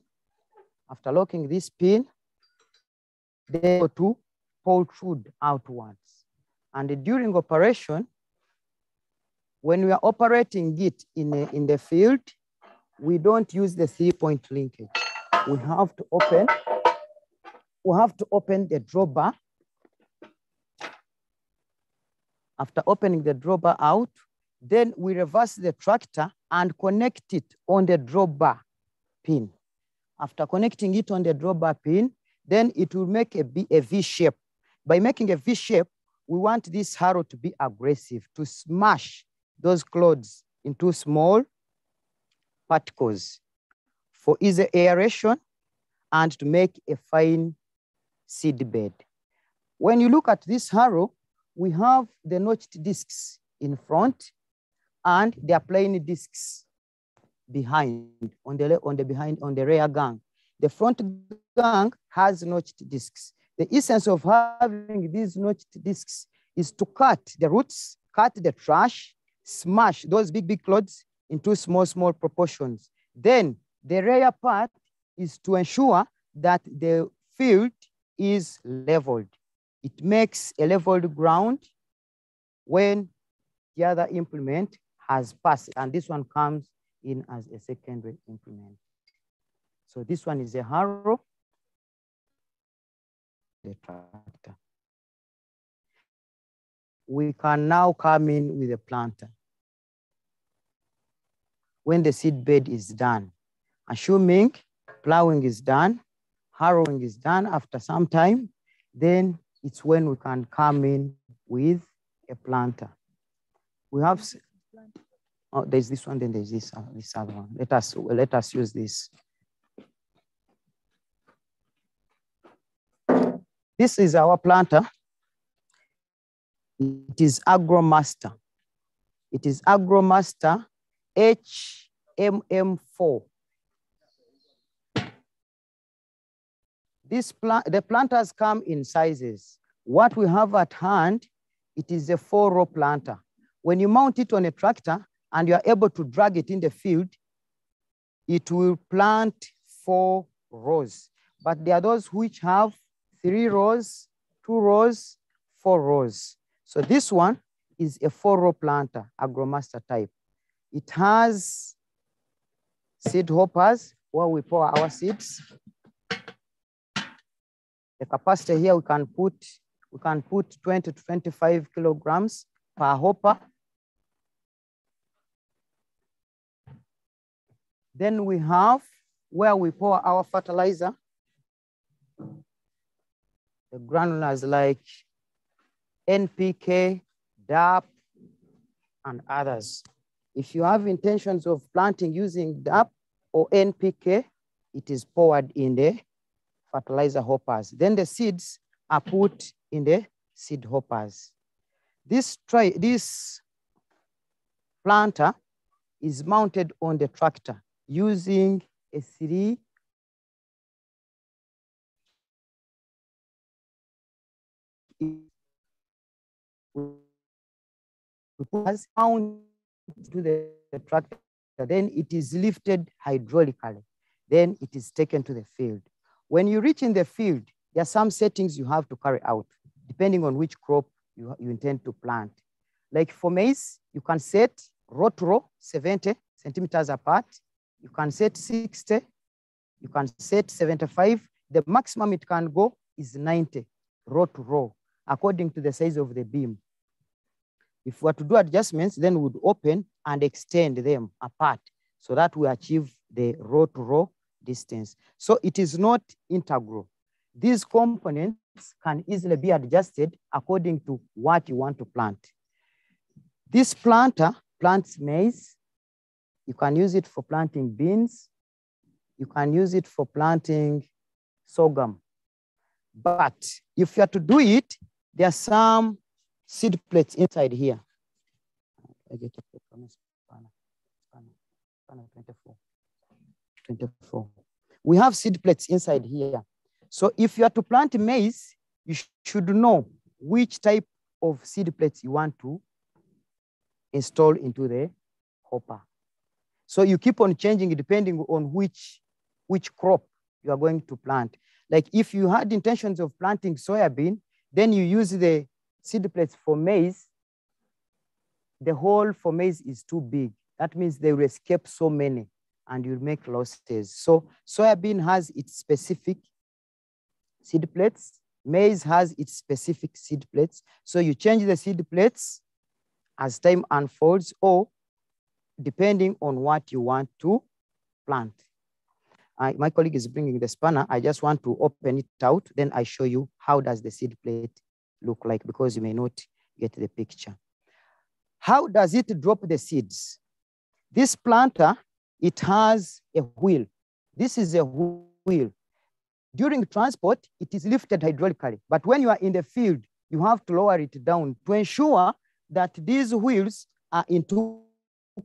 After locking this pin, they go to protrude outwards. And during operation, when we are operating it in the field, we don't use the 3-point linkage. We have to open the drawbar. After opening the drawbar out, then we reverse the tractor and connect it on the drawbar pin. After connecting it on the drawbar pin, then it will make a V shape. By making a V shape, we want this harrow to be aggressive, to smash those clods into small particles for easy aeration and to make a fine seed bed. When you look at this harrow, we have the notched discs in front and they are plain discs behind, on the rear gang. The front gang has notched discs. The essence of having these notched discs is to cut the roots, cut the trash, smash those big clods into small proportions. Then the rear part is to ensure that the field is leveled. It makes a leveled ground when the other implement has passed, and this one comes in as a secondary implement. So this one is a harrow, the tractor. We can now come in with a planter. When the seed bed is done, assuming plowing is done, harrowing is done after some time, then it's when we can come in with a planter. We have, oh, there's this one, then there's this other one. Let us use this. This is our planter. It is AgroMaster. It is AgroMaster HMM4. The planters come in sizes. What we have at hand, it is a 4-row planter. When you mount it on a tractor and you are able to drag it in the field, it will plant 4 rows. But there are those which have 3 rows, 2 rows, 4 rows. So this one is a 4-row planter, AgroMaster type. It has seed hoppers where we pour our seeds. The capacity here we can put 20 to 25 kilograms per hopper. Then we have where we pour our fertilizer. The granulars like NPK, DAP, and others. If you have intentions of planting using DAP or NPK, it is poured in the fertilizer hoppers. Then the seeds are put in the seed hoppers. This planter is mounted on the tractor using a 3 mount to the tractor, then it is lifted hydraulically. Then it is taken to the field. When you reach in the field, there are some settings you have to carry out, depending on which crop you intend to plant. Like for maize, you can set row to row, 70 centimeters apart. You can set 60, you can set 75. The maximum it can go is 90 row to row, according to the size of the beam. If we were to do adjustments, then we would open and extend them apart so that we achieve the row to row distance. So it is not integral. These components can easily be adjusted according to what you want to plant. This planter plants maize. You can use it for planting beans. You can use it for planting sorghum. But if you are to do it, there are some seed plates inside here. 24. We have seed plates inside here. So if you are to plant maize, you should know which type of seed plates you want to install into the hopper. So you keep on changing depending on which crop you are going to plant. Like if you had intentions of planting soybean, then you use the seed plates for maize. The hole for maize is too big. That means they will escape so many and you'll make losses. So soybean has its specific seed plates. Maize has its specific seed plates. So you change the seed plates as time unfolds or depending on what you want to plant. My colleague is bringing the spanner. I just want to open it out. Then I show you how does the seed plate look like because you may not get the picture. How does it drop the seeds? This planter, it has a wheel. This is a wheel. During transport, it is lifted hydraulically. But when you are in the field, you have to lower it down to ensure that these wheels are into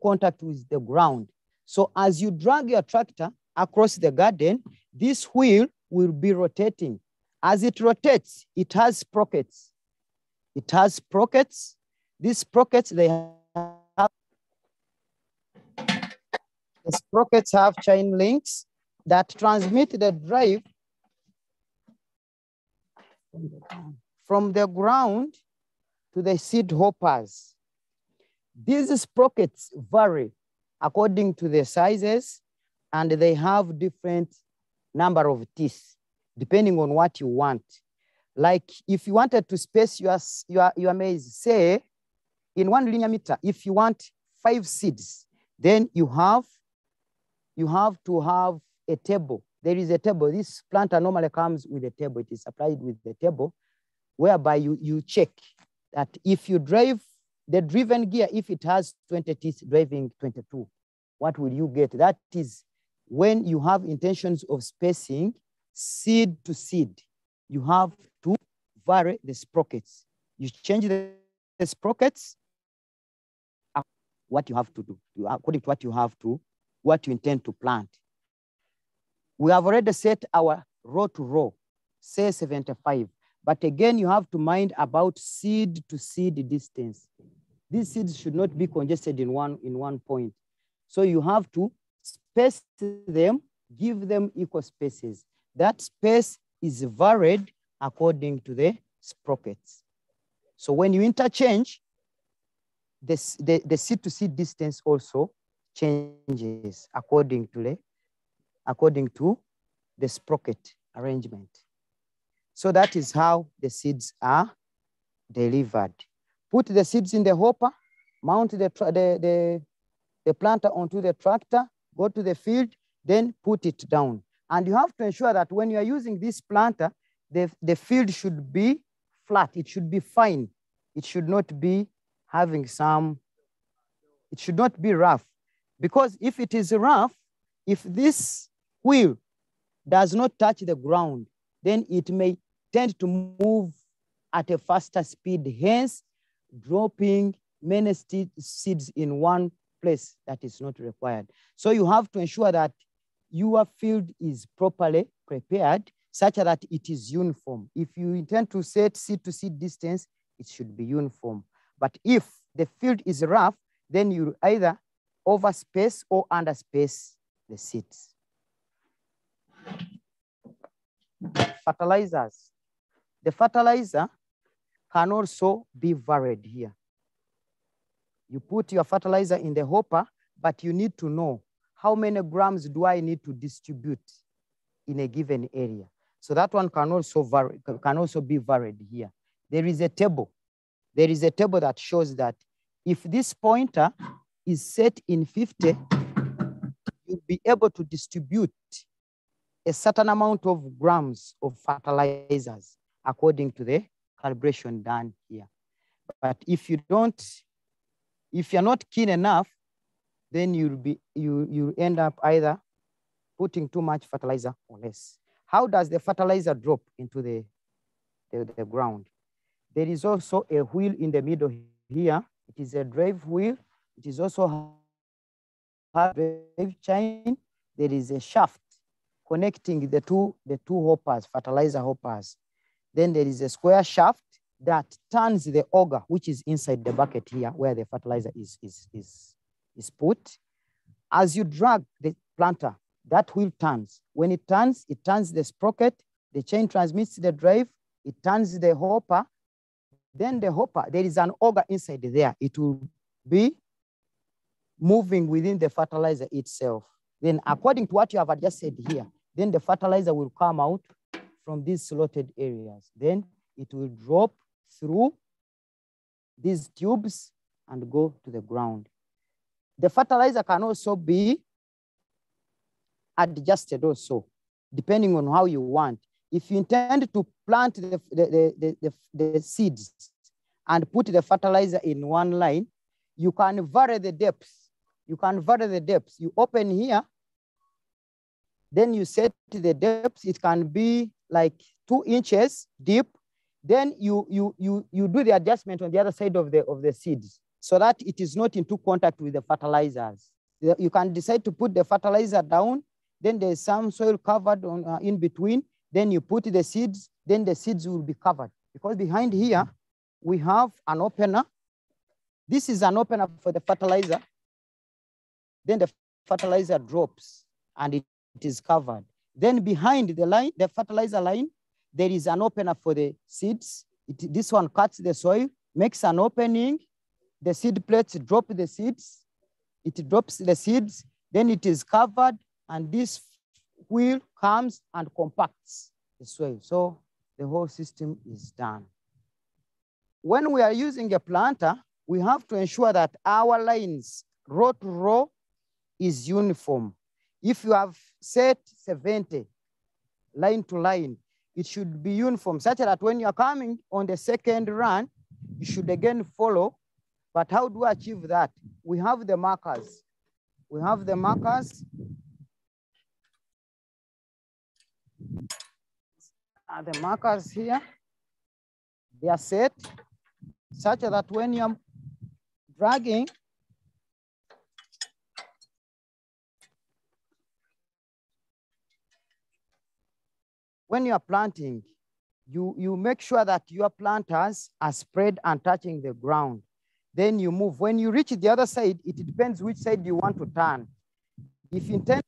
contact with the ground. So as you drag your tractor across the garden, this wheel will be rotating. As it rotates, it has sprockets. It has sprockets. These sprockets, the sprockets have chain links that transmit the drive from the ground to the seed hoppers. These sprockets vary according to the sizes and they have different number of teeth depending on what you want. Like if you wanted to space your maize, say in 1 linear meter, if you want 5 seeds, then you have to have a table. There is a table. This planter normally comes with a table. It is supplied with the table whereby you check that if you drive the driven gear, if it has 20 teeth driving 22, what will you get? That is when you have intentions of spacing seed to seed, you have to vary the sprockets. You change the sprockets what you have to do, according to what you intend to plant. We have already set our row to row, say 75. But again, you have to mind about seed to seed distance. These seeds should not be congested in one point. So you have to space them, give them equal spaces. That space is varied according to the sprockets. So when you interchange, the seed to seed distance also changes according to the sprocket arrangement. So that is how the seeds are delivered. Put the seeds in the hopper, mount the planter onto the tractor, go to the field, then put it down. And you have to ensure that when you are using this planter, the field should be flat. It should be fine. It should not be having it should not be rough. Because if it is rough, if this wheel does not touch the ground, then it may tend to move at a faster speed, hence dropping many seeds in one place that is not required. So you have to ensure that your field is properly prepared such that it is uniform. If you intend to set seed to seed distance, it should be uniform. But if the field is rough, then you either overspace or underspace the seeds. Fertilizers. The fertilizer can also be varied here. You put your fertilizer in the hopper, but you need to know how many grams do I need to distribute in a given area. So that one can also be varied here. There is a table. There is a table that shows that if this pointer is set in 50, you'll be able to distribute a certain amount of grams of fertilizers according to the calibration done here. But if you're not keen enough, then you'll end up either putting too much fertilizer or less. How does the fertilizer drop into the ground? There is also a wheel in the middle here. It is a drive wheel. It is also have drive chain, there is a shaft connecting the two hoppers, fertilizer hoppers. Then there is a square shaft that turns the auger, which is inside the bucket here where the fertilizer is put. As you drag the planter, that wheel turns. When it turns the sprocket, the chain transmits the drive, it turns the hopper. Then the hopper, there is an auger inside there. It will be moving within the fertilizer itself. Then according to what you have adjusted here, then the fertilizer will come out from these slotted areas. Then it will drop through these tubes and go to the ground. The fertilizer can also be adjusted also, depending on how you want. If you intend to plant the seeds and put the fertilizer in one line, you can vary the depths. You can vary the depths. You open here, then you set the depths. It can be like 2 inches deep. Then you do the adjustment on the other side of the seeds so that it is not into contact with the fertilizers. You can decide to put the fertilizer down, then there's some soil covered on in between. Then you put the seeds, then the seeds will be covered. Because behind here, we have an opener. This is an opener for the fertilizer. Then the fertilizer drops and it is covered. Then behind the line, the fertilizer line, there is an opener for the seeds. This one cuts the soil, makes an opening. The seed plates drop the seeds. It drops the seeds, then it is covered, and this wheel comes and compacts the soil. So the whole system is done. When we are using a planter, we have to ensure that our lines, row to row, is uniform. If you have set 70 line to line, it should be uniform, such that when you're coming on the second run, you should again follow. But how do we achieve that? We have the markers. We have the markers. The markers here, they are set such that when you're dragging, when you are planting, you make sure that your planters are spread and touching the ground. Then you move. When you reach the other side, it depends which side you want to turn. If you turn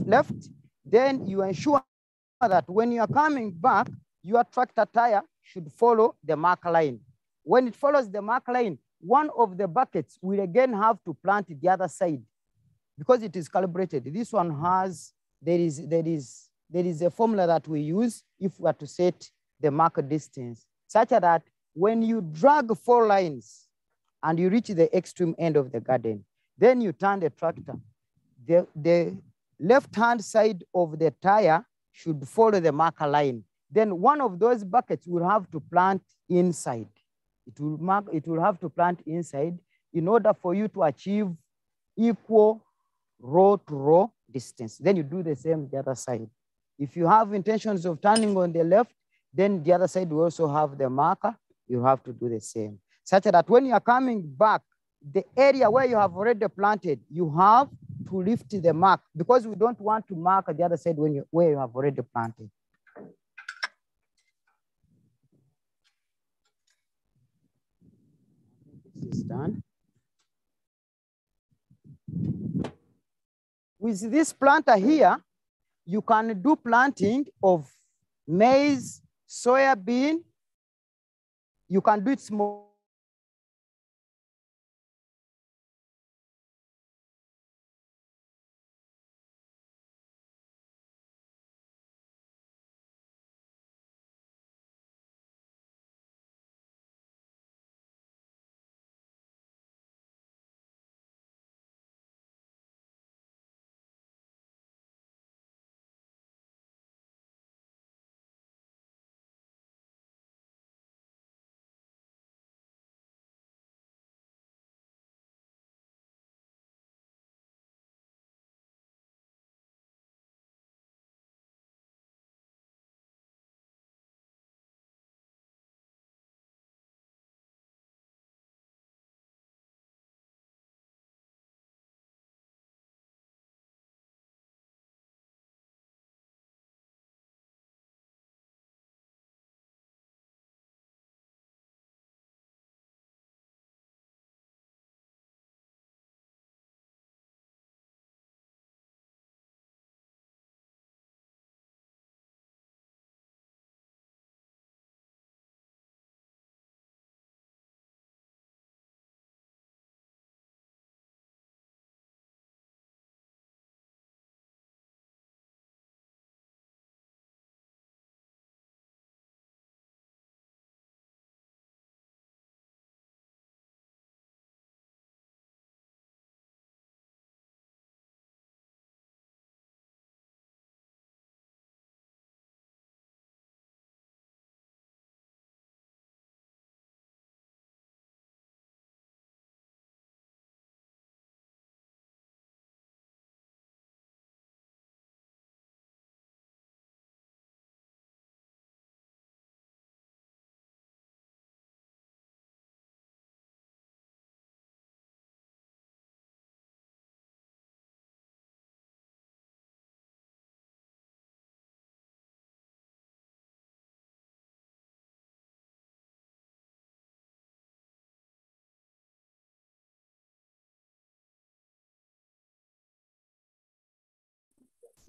left, then you ensure that when you are coming back, your tractor tire should follow the mark line. When it follows the mark line, one of the buckets will again have to plant the other side because it is calibrated. This one has, there is a formula that we use if we are to set the mark distance, such that when you drag 4 lines and you reach the extreme end of the garden, then you turn the tractor. The left-hand side of the tire should follow the marker line. Then one of those buckets will have to plant inside. It will have to plant inside in order for you to achieve equal row to row distance. Then you do the same the other side. If you have intentions of turning on the left, then the other side will also have the marker. You have to do the same. Such that when you are coming back, the area where you have already planted, you have to lift the mark because we don't want to mark the other side where you have already planted. This is done. With this planter here, you can do planting of maize, soybean. You can do it small.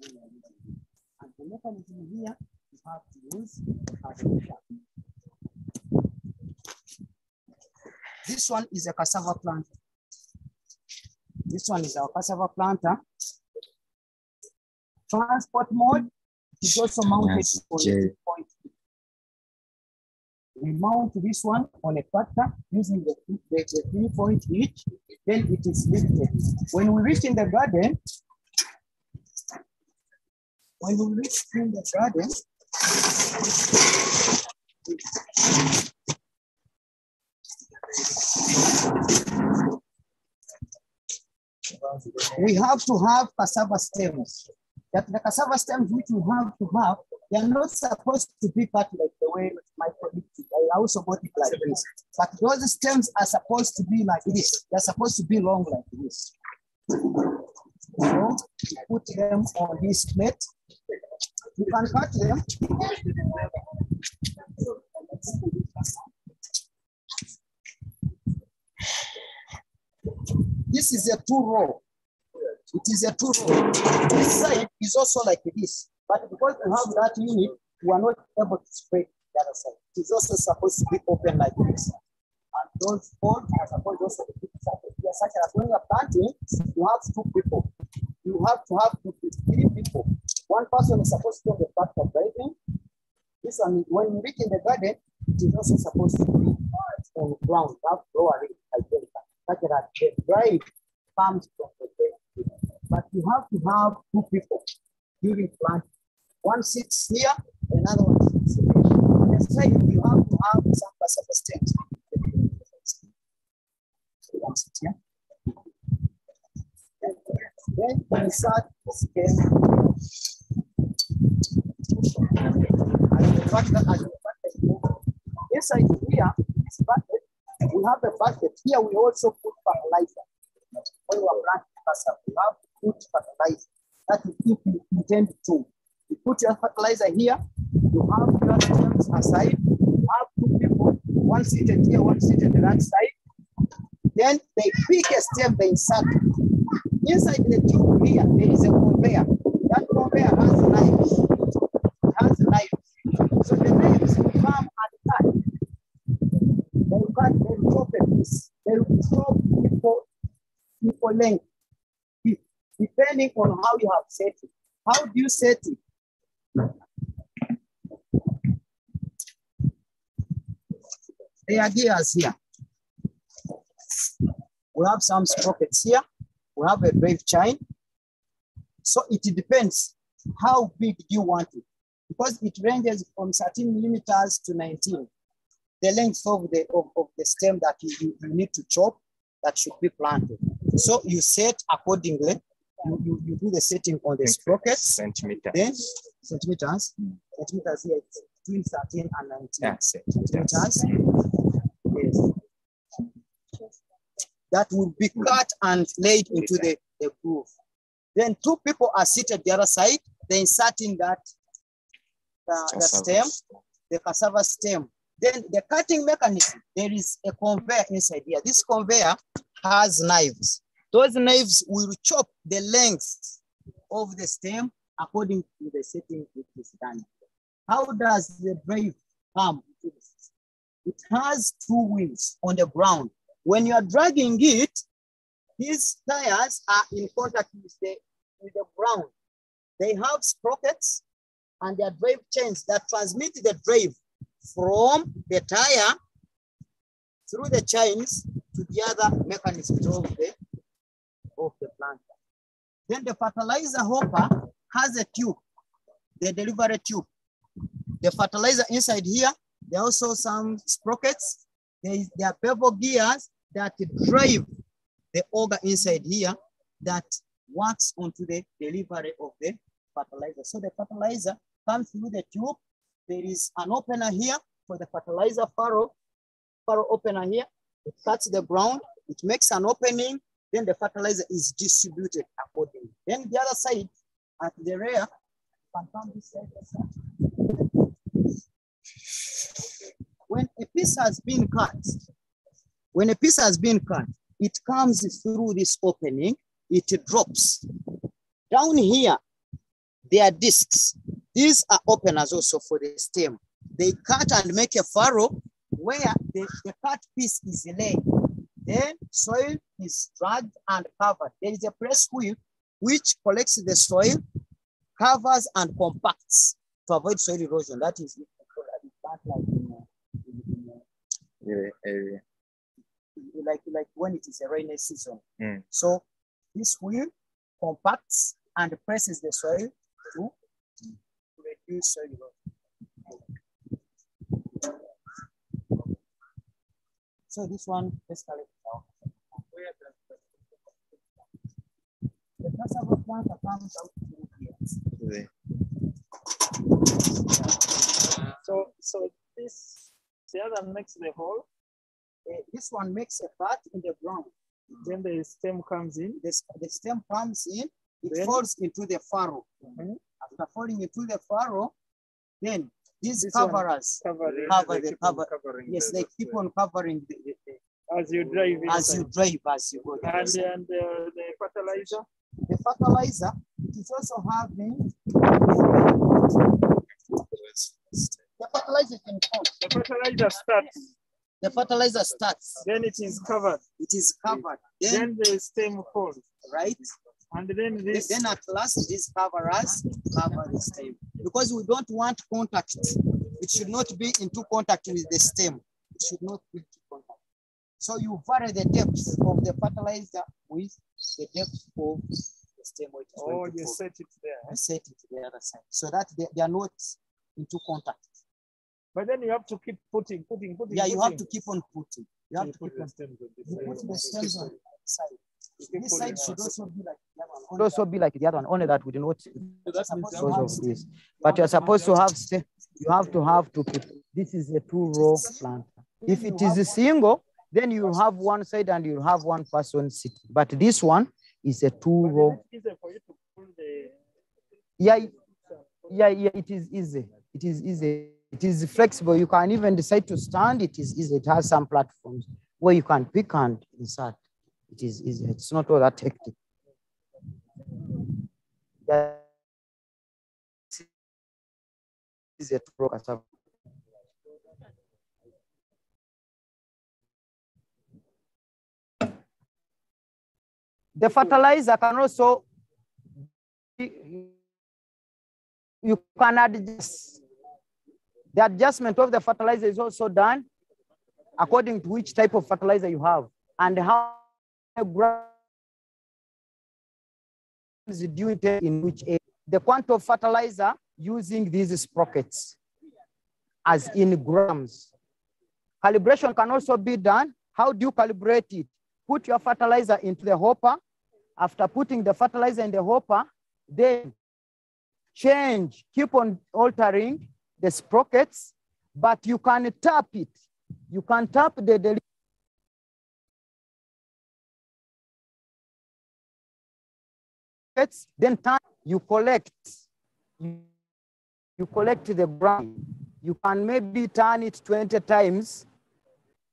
And the mechanism here, you have to use a pusher. This one is a cassava planter. This one is our cassava planter. Transport mode is also mounted on the point. We mount this one on a tractor using the 3-point each, then it is lifted. When we reach in the garden, we have to have cassava stems. That the cassava stems which we have to have, they are not supposed to be cut like the way my colleague did. I also got it like this. But those stems are supposed to be like this. They're supposed to be long like this. So put them on this plate. You can cut them. This is a 2-row. It is a 2-row. This side is also like this. But because we have that unit, we are not able to spread the other side. It is also supposed to be open like this. And those poles are supposed also to be such as when you are planting, you have 2 people. You have to have 3 people. One person is supposed to do the part of driving. This one, when you reach in the garden, it is also supposed to be on the ground. You have lowering like that. Such that the drive comes from the ground. But you have to have 2 people during planting. One sits here, another one sits here. On the side, you have to have some cassava stems. One sits here. Then you insert the stem. Inside here, this bucket, we have a bucket. Here we also put fertilizer. When you are planting cassava, you have to put fertilizer. That is if you intend to. You put your fertilizer here, you have your stems aside, you have 2 people, one seated here, one seated on that side. Then they pick a stem, they insert. Inside the tube here, there is a conveyor. That conveyor has knives. It has knives. So the knives will come and cut. They will cut, they will chop a piece. They will chop people length, depending on how you have set it. How do you set it? There are gears here. We have some sprockets here. We have a brave chain. So it depends how big you want it, because it ranges from 13 millimeters to 19. The length of the stem that you need to chop that should be planted. So you set accordingly. You do the setting on the sprockets. Centimeters. Then centimeters. Centimeters here it's between 13 and 19. Yeah, centimeters. Yes. That will be cut and laid into the groove. Then 2 people are seated the other side. They insert in that the stem, the cassava stem. Then the cutting mechanism, there is a conveyor inside here. This conveyor has knives. Those knives will chop the length of the stem according to the setting it is done. How does the drive come? It has 2 wheels on the ground. When you are dragging it, these tires are in contact with the ground. They have sprockets and their drive chains that transmit the drive from the tire through the chains to the other mechanisms of the planter. Then the fertilizer hopper has a tube, the delivery tube. The fertilizer inside here, there are also some sprockets. There are bevel gears that drive the auger inside here that works onto the delivery of the fertilizer. So the fertilizer comes through the tube. There is an opener here for the fertilizer furrow opener here. It cuts the ground, it makes an opening, then the fertilizer is distributed accordingly. Then the other side, at the rear, can come this side. When a piece has been cut, it comes through this opening, it drops. Down here, They are discs. These are openers also for the stem. They cut and make a furrow where the cut piece is laid. Then soil is dragged and covered. There is a press wheel which collects the soil, covers and compacts to avoid soil erosion. That is like when it is a rainy season. So this wheel compacts and presses the soil to reduce soil erosion. So this one basically the cassava plant comes out here. So this, the other makes the hole. This one makes a cut in the ground. Then the stem comes in. The stem comes in, it falls into the furrow. After falling into the furrow, then these coverers cover. Yes, they keep on covering as you drive. As you go. And the fertilizer? The fertilizer, it is also having the fertilizer can count. The fertilizer starts. The fertilizer starts. Then it is covered. It is covered. Then the stem falls. Right. And then this. Then at last these coverers cover the stem. Because we don't want contact. It should not be into contact with the stem. It should not be into contact. So you vary the depth of the fertilizer with the depth of the stem. Oh, you set it there. You set it to the other side so that they are not into contact. But then you have to keep putting. Yeah, you have to keep on putting. You have to put the stems on the side. This side should also be like the other one. Should also be like the other one, only that we do not because of this. But you're supposed to have, you have to keep. This is a 2-row plant. If it is a single, then you have one side and you have one person sitting. But this one is a 2-row. Yeah, it is easy. It is easy. It is flexible. You can even decide to stand. It is easy. It has some platforms where you can pick and insert. It is easy. It's not all that hectic. Yeah. Is a cassava. The fertilizer can also, you can adjust. The adjustment of the fertilizer is also done according to which type of fertilizer you have and how grams do you take in which area. The quantity of fertilizer using these sprockets as in grams. Calibration can also be done. How do you calibrate it? Put your fertilizer into the hopper. After putting the fertilizer in the hopper, then change, keep on altering the sprockets, but you can tap it. You can tap the then you collect the gram. You can maybe turn it 20 times.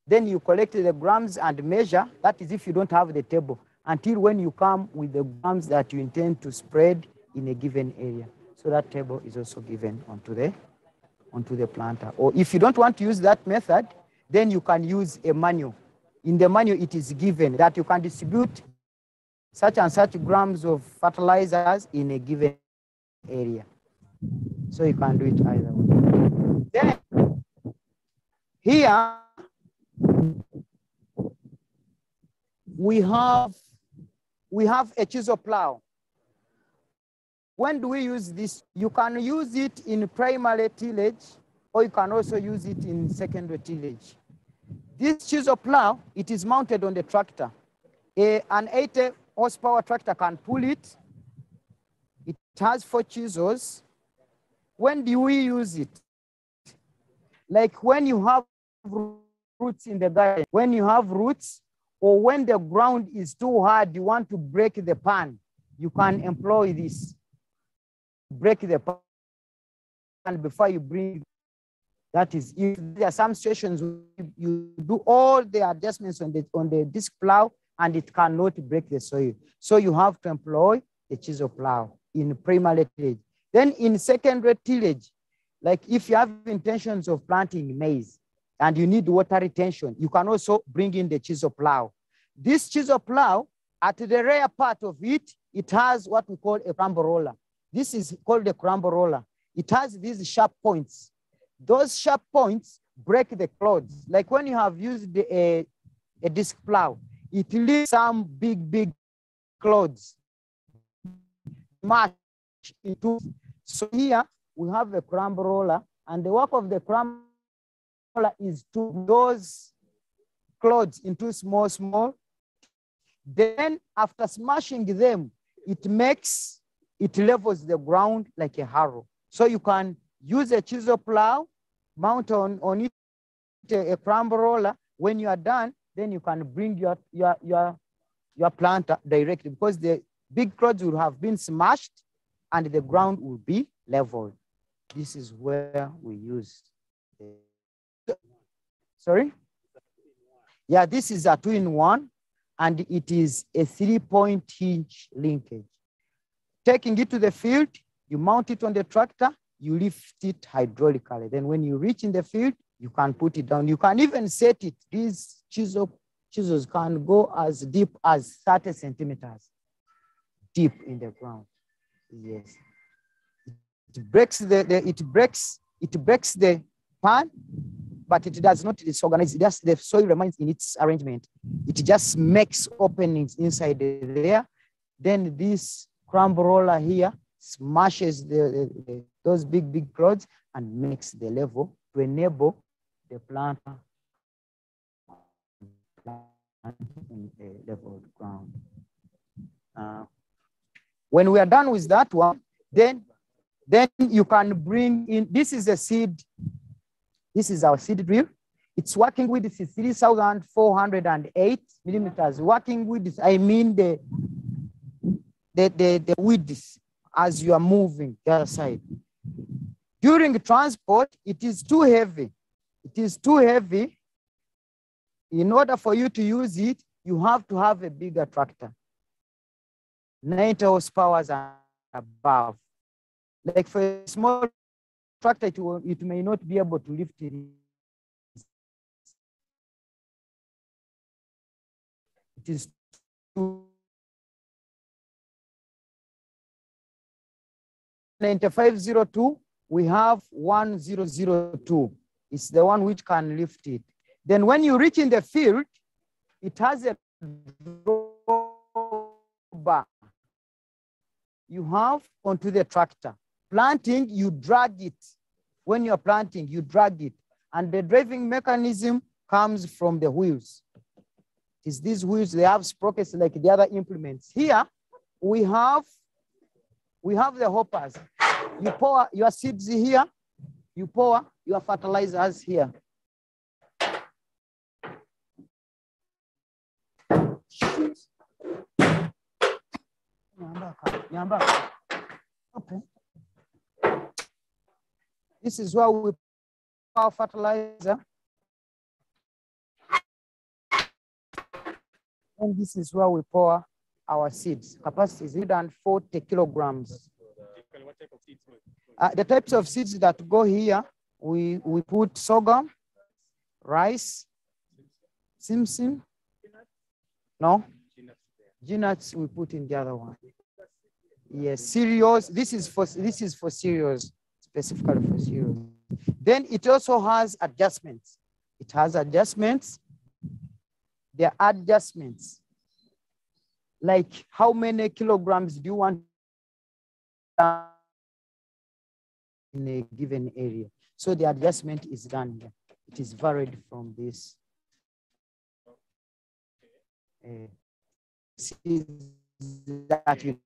Then you collect the grams and measure. That is if you don't have the table, until when you come with the grams that you intend to spread in a given area. So that table is also given onto the planter. Or if you don't want to use that method, then you can use a manual. In the manual, it is given that you can distribute such and such grams of fertilizers in a given area. So you can do it either way. Then here we have a chisel plow. When do we use this? You can use it in primary tillage, or you can also use it in secondary tillage. This chisel plow, it is mounted on the tractor. An 80 horsepower tractor can pull it. It has 4 chisels. When do we use it? Like when you have roots in the garden, when you have roots, or when the ground is too hard, you want to break the pan, you can employ this. Break the pan before you bring. That is, if there are some situations you do all the adjustments on the disc plow and it cannot break the soil. So you have to employ the chisel plow in primary tillage. Then in secondary tillage, like if you have intentions of planting maize and you need water retention, you can also bring in the chisel plow. This chisel plow, at the rear part of it, it has what we call a crumble roller. This is called a crumble roller. It has these sharp points. Those sharp points break the clods. Like when you have used a disc plow, it leaves some big clods match into. So here we have a crumble roller, and the work of the crumble roller is to those clods into small. Then after smashing them, it levels the ground like a harrow. So you can use a chisel plow, mount on it a crumble roller. When you are done, then you can bring your planter directly, because the big clods will have been smashed and the ground will be leveled. This is where we use. Sorry? Yeah, this is a 2-in-1, and it is a 3-point hinge linkage. Taking it to the field, you mount it on the tractor, you lift it hydraulically. Then when you reach in the field, you can put it down. You can even set it. These chisels can go as deep as 30 centimeters deep in the ground. Yes. It breaks the pan, but it does not disorganize. Just the soil remains in its arrangement. It just makes openings inside there. Then this crumble roller here smashes those big clods and makes the level to enable the planter in a leveled ground. When we are done with that one, then you can bring in, this is a seed. This is our seed drill. It's working with 3,408 millimeters. Working with, I mean the width as you are moving the other side. During transport, it is too heavy. It is too heavy. In order for you to use it, you have to have a bigger tractor, 90 horsepower and above. Like for a small tractor, it may not be able to lift it. It is too 9502, we have 1002. It's the one which can lift it. Then when you reach in the field, it has a drawbar you have onto the tractor. Planting, you drag it. When you're planting, you drag it. And the driving mechanism comes from the wheels. It's these wheels, they have sprockets like the other implements. Here, we have the hoppers. You pour your seeds here, you pour your fertilizers here. Okay. This is where we pour our fertilizer. And this is where we pour our seeds. Capacity is 140 kilograms. The types of seeds that go here, we put sorghum, rice, simsim. No? G-nuts we put in the other one. Yes, cereals. This is for cereals, specifically for cereals. Then it also has adjustments. It has adjustments. There are adjustments. Like how many kilograms do you want in a given area? So the adjustment is done here. It is varied from this. That you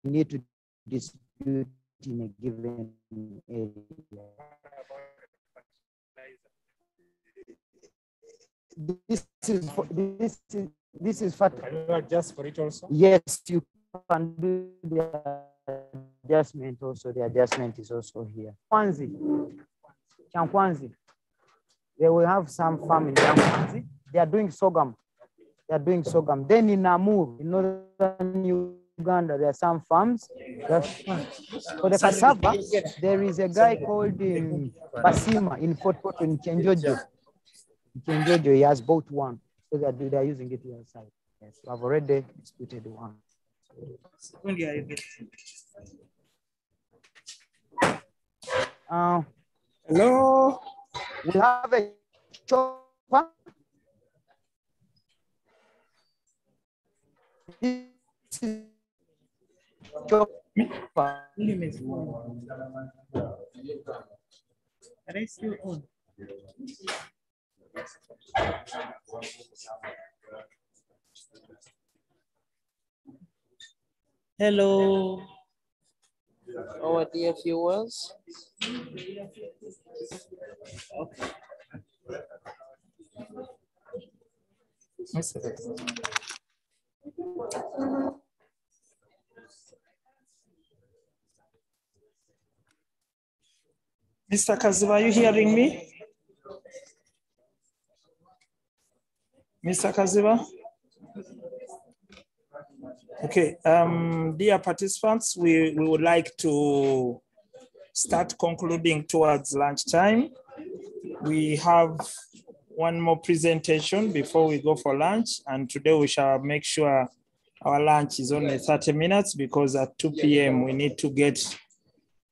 need to distribute in a given area. This is for. Can you adjust for it also? Yes, you can do the adjustment also. The adjustment is also here. Chankwanzi. They will have some farm in Chankwanzi. They are doing sorghum. They are doing sorghum. Then in Namur, in northern Uganda, there are some farms. For the cassava, there is a guy called Basima in Fort Portal in Chenjojo. Chenjojo, he has both one, so that they are using it outside. Yes, I've already disputed one. Hello. We have a chopper. Are they still on? Hello. Our dear viewers. Okay. Mr. Kaziba, are you hearing me? Mr. Kaziba? Okay, dear participants, we would like to start concluding towards lunchtime. We have one more presentation before we go for lunch, and today we shall make sure our lunch is only 30 minutes because at 2 p.m. we need to get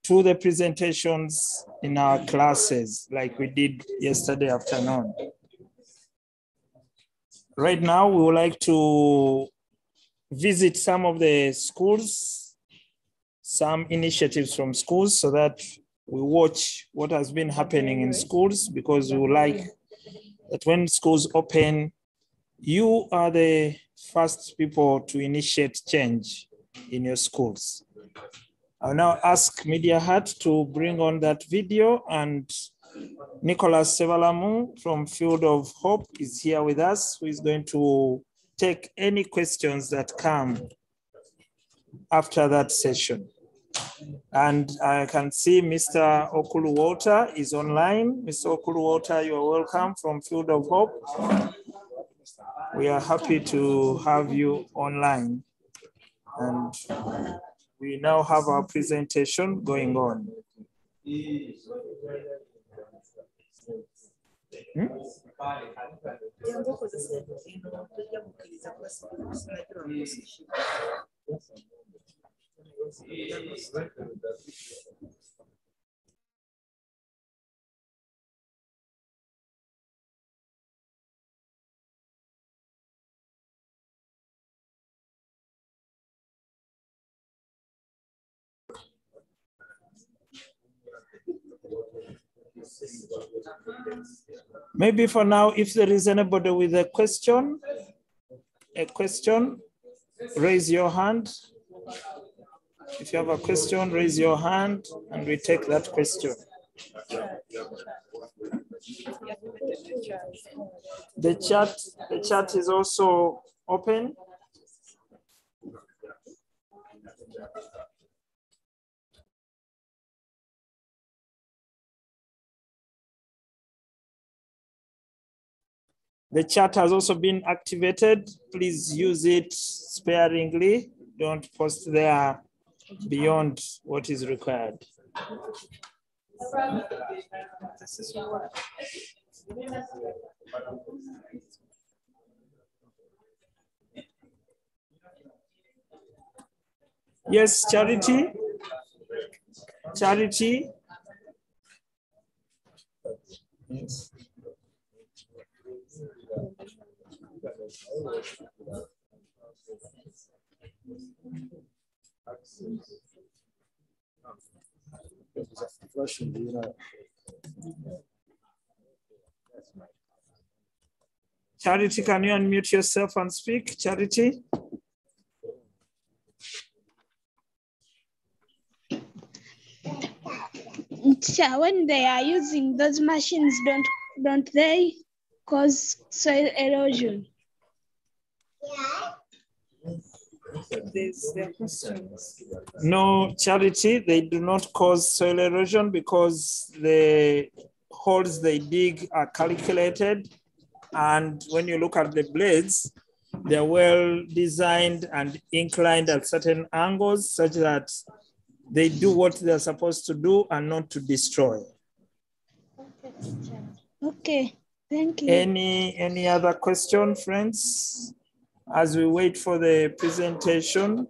to the presentations in our classes like we did yesterday afternoon. Right now, we would like to visit some of the schools, some initiatives from schools so that we watch what has been happening in schools, because we would like that when schools open, you are the first people to initiate change in your schools. I'll now ask Media Hut to bring on that video, and Nicholas Sevalamu from Field of Hope is here with us, who is going to take any questions that come after that session. And I can see Mr. Okulu Walter is online. Mr. Okulu Walter, you are welcome from Field of Hope. We are happy to have you online. And we now have our presentation going on. Maybe for now, if there is anybody with a question, raise your hand. If you have a question, raise your hand and we take that question. The chat is also open. The chat has also been activated. Please use it sparingly. Don't post there beyond what is required. Yes, Charity. Charity. Yes. Charity, can you unmute yourself and speak? Charity? When they are using those machines, don't they cause soil erosion? No, Charity, they do not cause soil erosion because the holes they dig are calculated. And when you look at the blades, They're well designed and inclined at certain angles such that they do what they're supposed to do and not to destroy. Okay, thank you. Any other question, friends? As we wait for the presentation,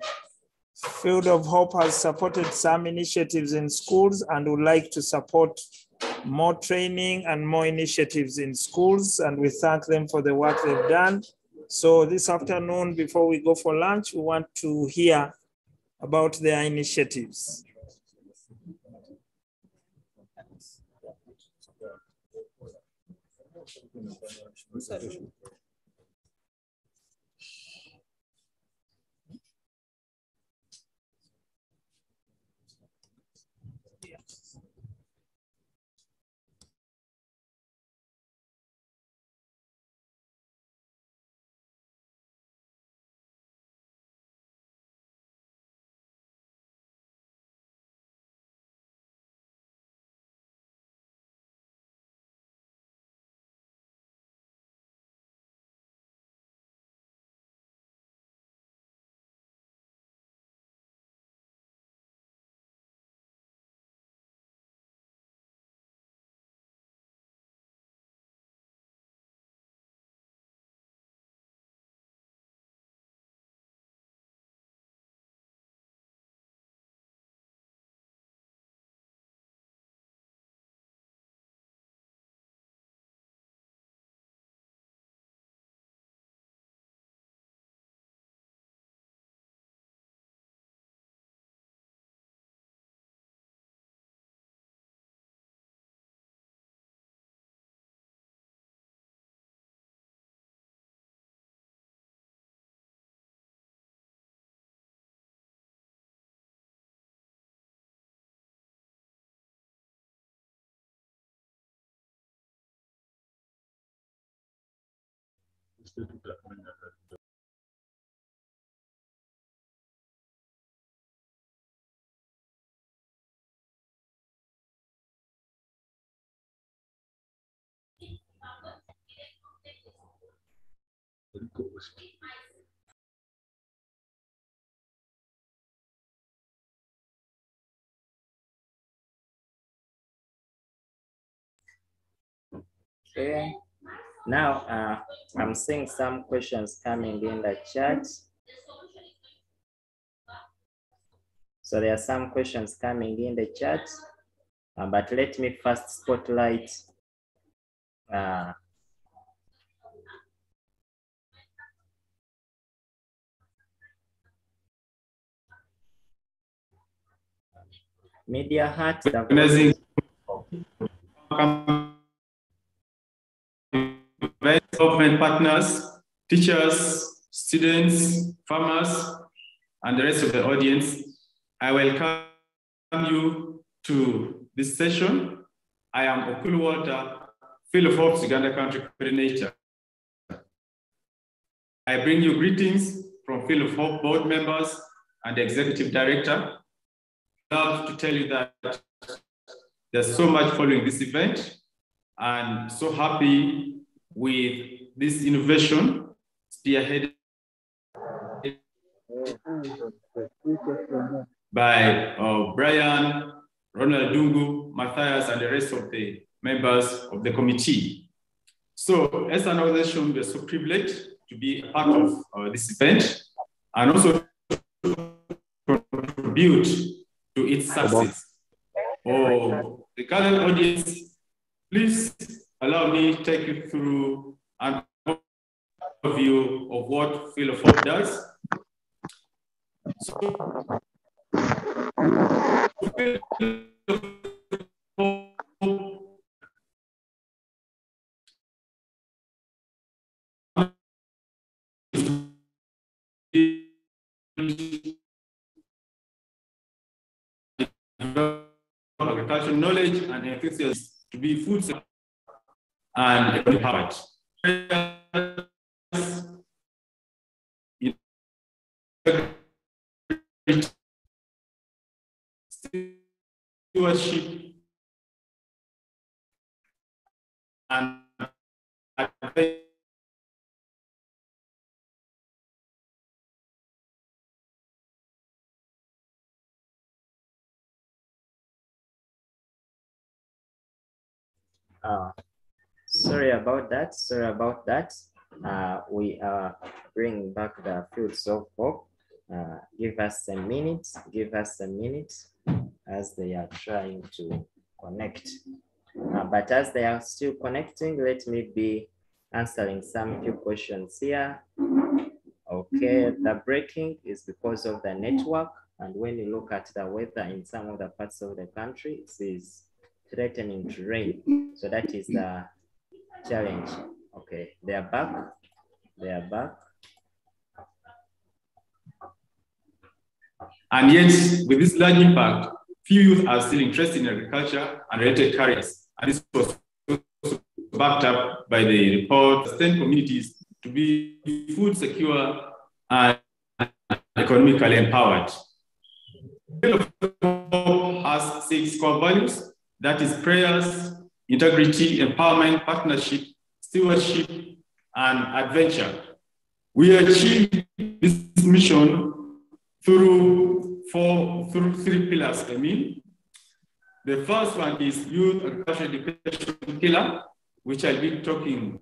Field of Hope has supported some initiatives in schools and would like to support more training and more initiatives in schools, and we thank them for the work they've done. So this afternoon, before we go for lunch, we want to hear about their initiatives. Okay. Now, I'm seeing some questions coming in the chat. So there are some questions coming in the chat, but let me first spotlight Media Hut. Organizing government partners, teachers, students, farmers, and the rest of the audience. I welcome you to this session. I am Okulu Walter, Field of Hope's Uganda Country Coordinator. I bring you greetings from Field of Hope board members and the Executive Director. I love to tell you that there's so much following this event, and so happy with this innovation spearheaded by Brian, Ronald, Ddungu, Matthias, and the rest of the members of the committee. So as an organization, we're so privileged to be a part of this event and also contribute to its success. For the current audience, please allow me to take you through an overview of what Field of Hope does. So, agricultural knowledge and enthusiasm to be food and empowered. Stewardship and Sorry about that. We are bringing back the fields of hope. Give us a minute. As they are trying to connect. But as they are still connecting, let me be answering some few questions here. Okay, the breaking is because of the network. And when you look at the weather in some of the parts of the country, it is threatening to rain. So that is the challenge. Okay, they are back. And yet, with this large impact, few youth are still interested in agriculture and related careers. And this was backed up by the report, sustain communities to be food secure and economically empowered. Has 6 core values, that is prayers, integrity, empowerment, partnership, stewardship, and adventure. We achieve this mission through 3 pillars. The first one is youth agriculture education pillar, which I'll be talking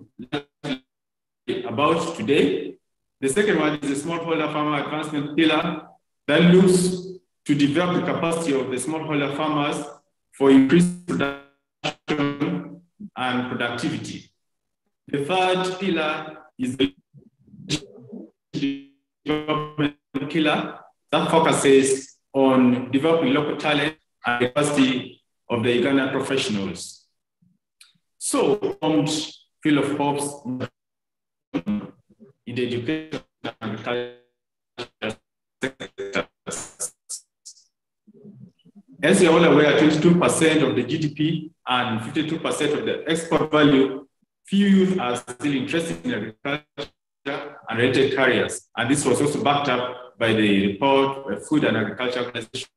about today. The second one is the smallholder farmer advancement pillar that looks to develop the capacity of the smallholder farmers for increased production and productivity. The third pillar is the development pillar that focuses on developing local talent and the capacity of the Ugandan professionals. So, field of hopes in the education and agriculture sectors. As you're all aware, 22% of the GDP and 52% of the export value, few youth are still interested in agriculture and related careers. And this was also backed up by the report by Food and Agriculture Organization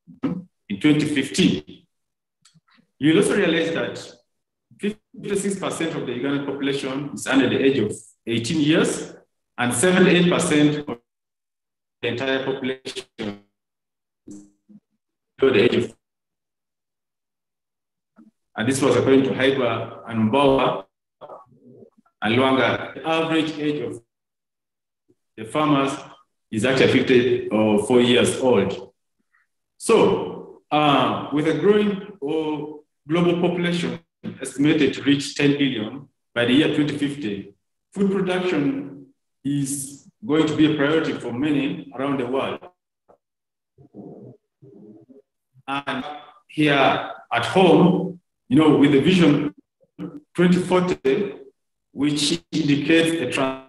in 2015. You'll also realize that 56% of the Ugandan population is under the age of 18 years, and 78% of the entire population is below the age of. And this was according to Haigwa and Mbawa and Luanga. The average age of the farmers is actually 54 years old. So, with a growing global population estimated to reach 10 billion by the year 2050, food production is going to be a priority for many around the world. And here at home, with the vision 2040, which indicates a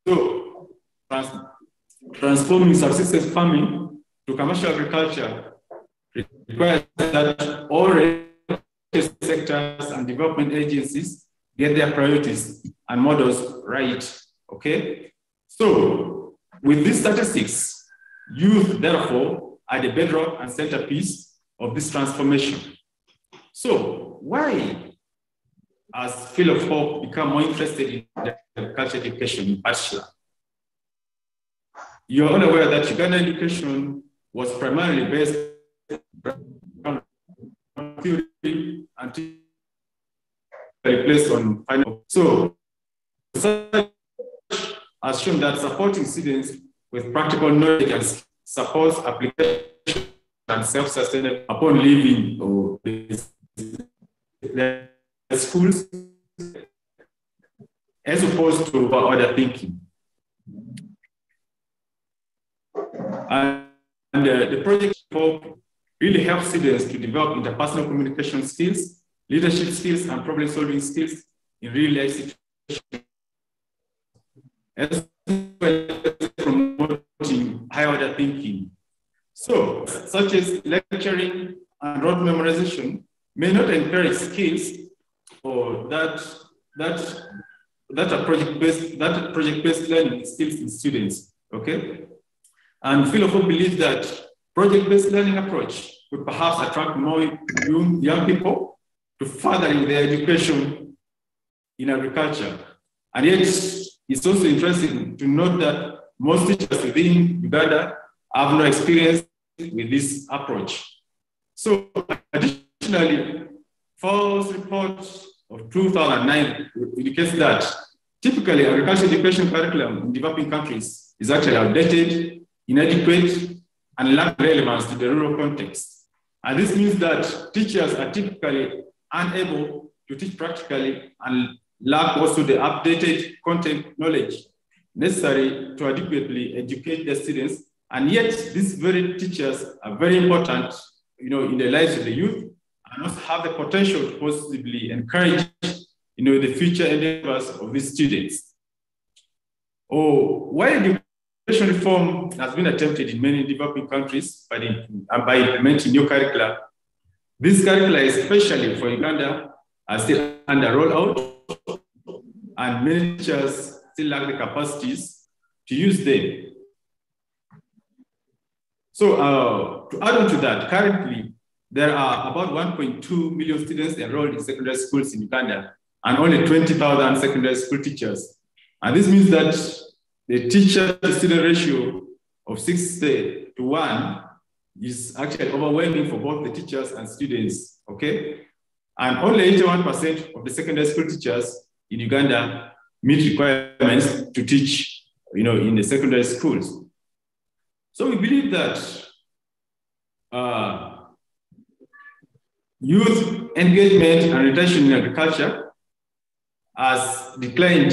So, transforming subsistence farming to commercial agriculture requires that all sectors and development agencies get their priorities and models right, okay? So, with these statistics, youth, therefore, are the bedrock and centerpiece of this transformation. So, why has Field of Hope become more interested in agriculture education in particular? You're all aware that Ugandan education was primarily based on theory and placed on final. So, research has shown that supporting students with practical knowledge and supports application and self-sustainable upon leaving the schools, as opposed to other thinking. And the project really helps students to develop interpersonal communication skills, leadership skills, and problem-solving skills in real-life situations, as well as promoting higher-order thinking. So, such as lecturing and rote memorization may not encourage skills or that project-based learning skills in students, okay? And Field of Hope believes that project-based learning approach would perhaps attract more young people to furthering their education in agriculture. And yet, it's also interesting to note that most teachers within Uganda have no experience with this approach. So, additionally, false reports of 2009 indicates that typically agricultural education curriculum in developing countries is actually outdated, inadequate, and lack relevance to the rural context. And this means that teachers are typically unable to teach practically and lack also the updated content knowledge necessary to adequately educate their students. And yet these very teachers are very important, in the lives of the youth, and also have the potential to positively encourage, the future endeavors of these students. While education reform has been attempted in many developing countries by implementing new curricula, these curricula, especially for Uganda, are still under rollout, and many teachers still lack the capacities to use them. So to add on to that, currently, there are about 1.2 million students enrolled in secondary schools in Uganda, and only 20,000 secondary school teachers. And this means that the teacher-to-student ratio of 6:1 is actually overwhelming for both the teachers and students, okay? And only 81% of the secondary school teachers in Uganda meet requirements to teach, in the secondary schools. So we believe that youth engagement and retention in agriculture has declined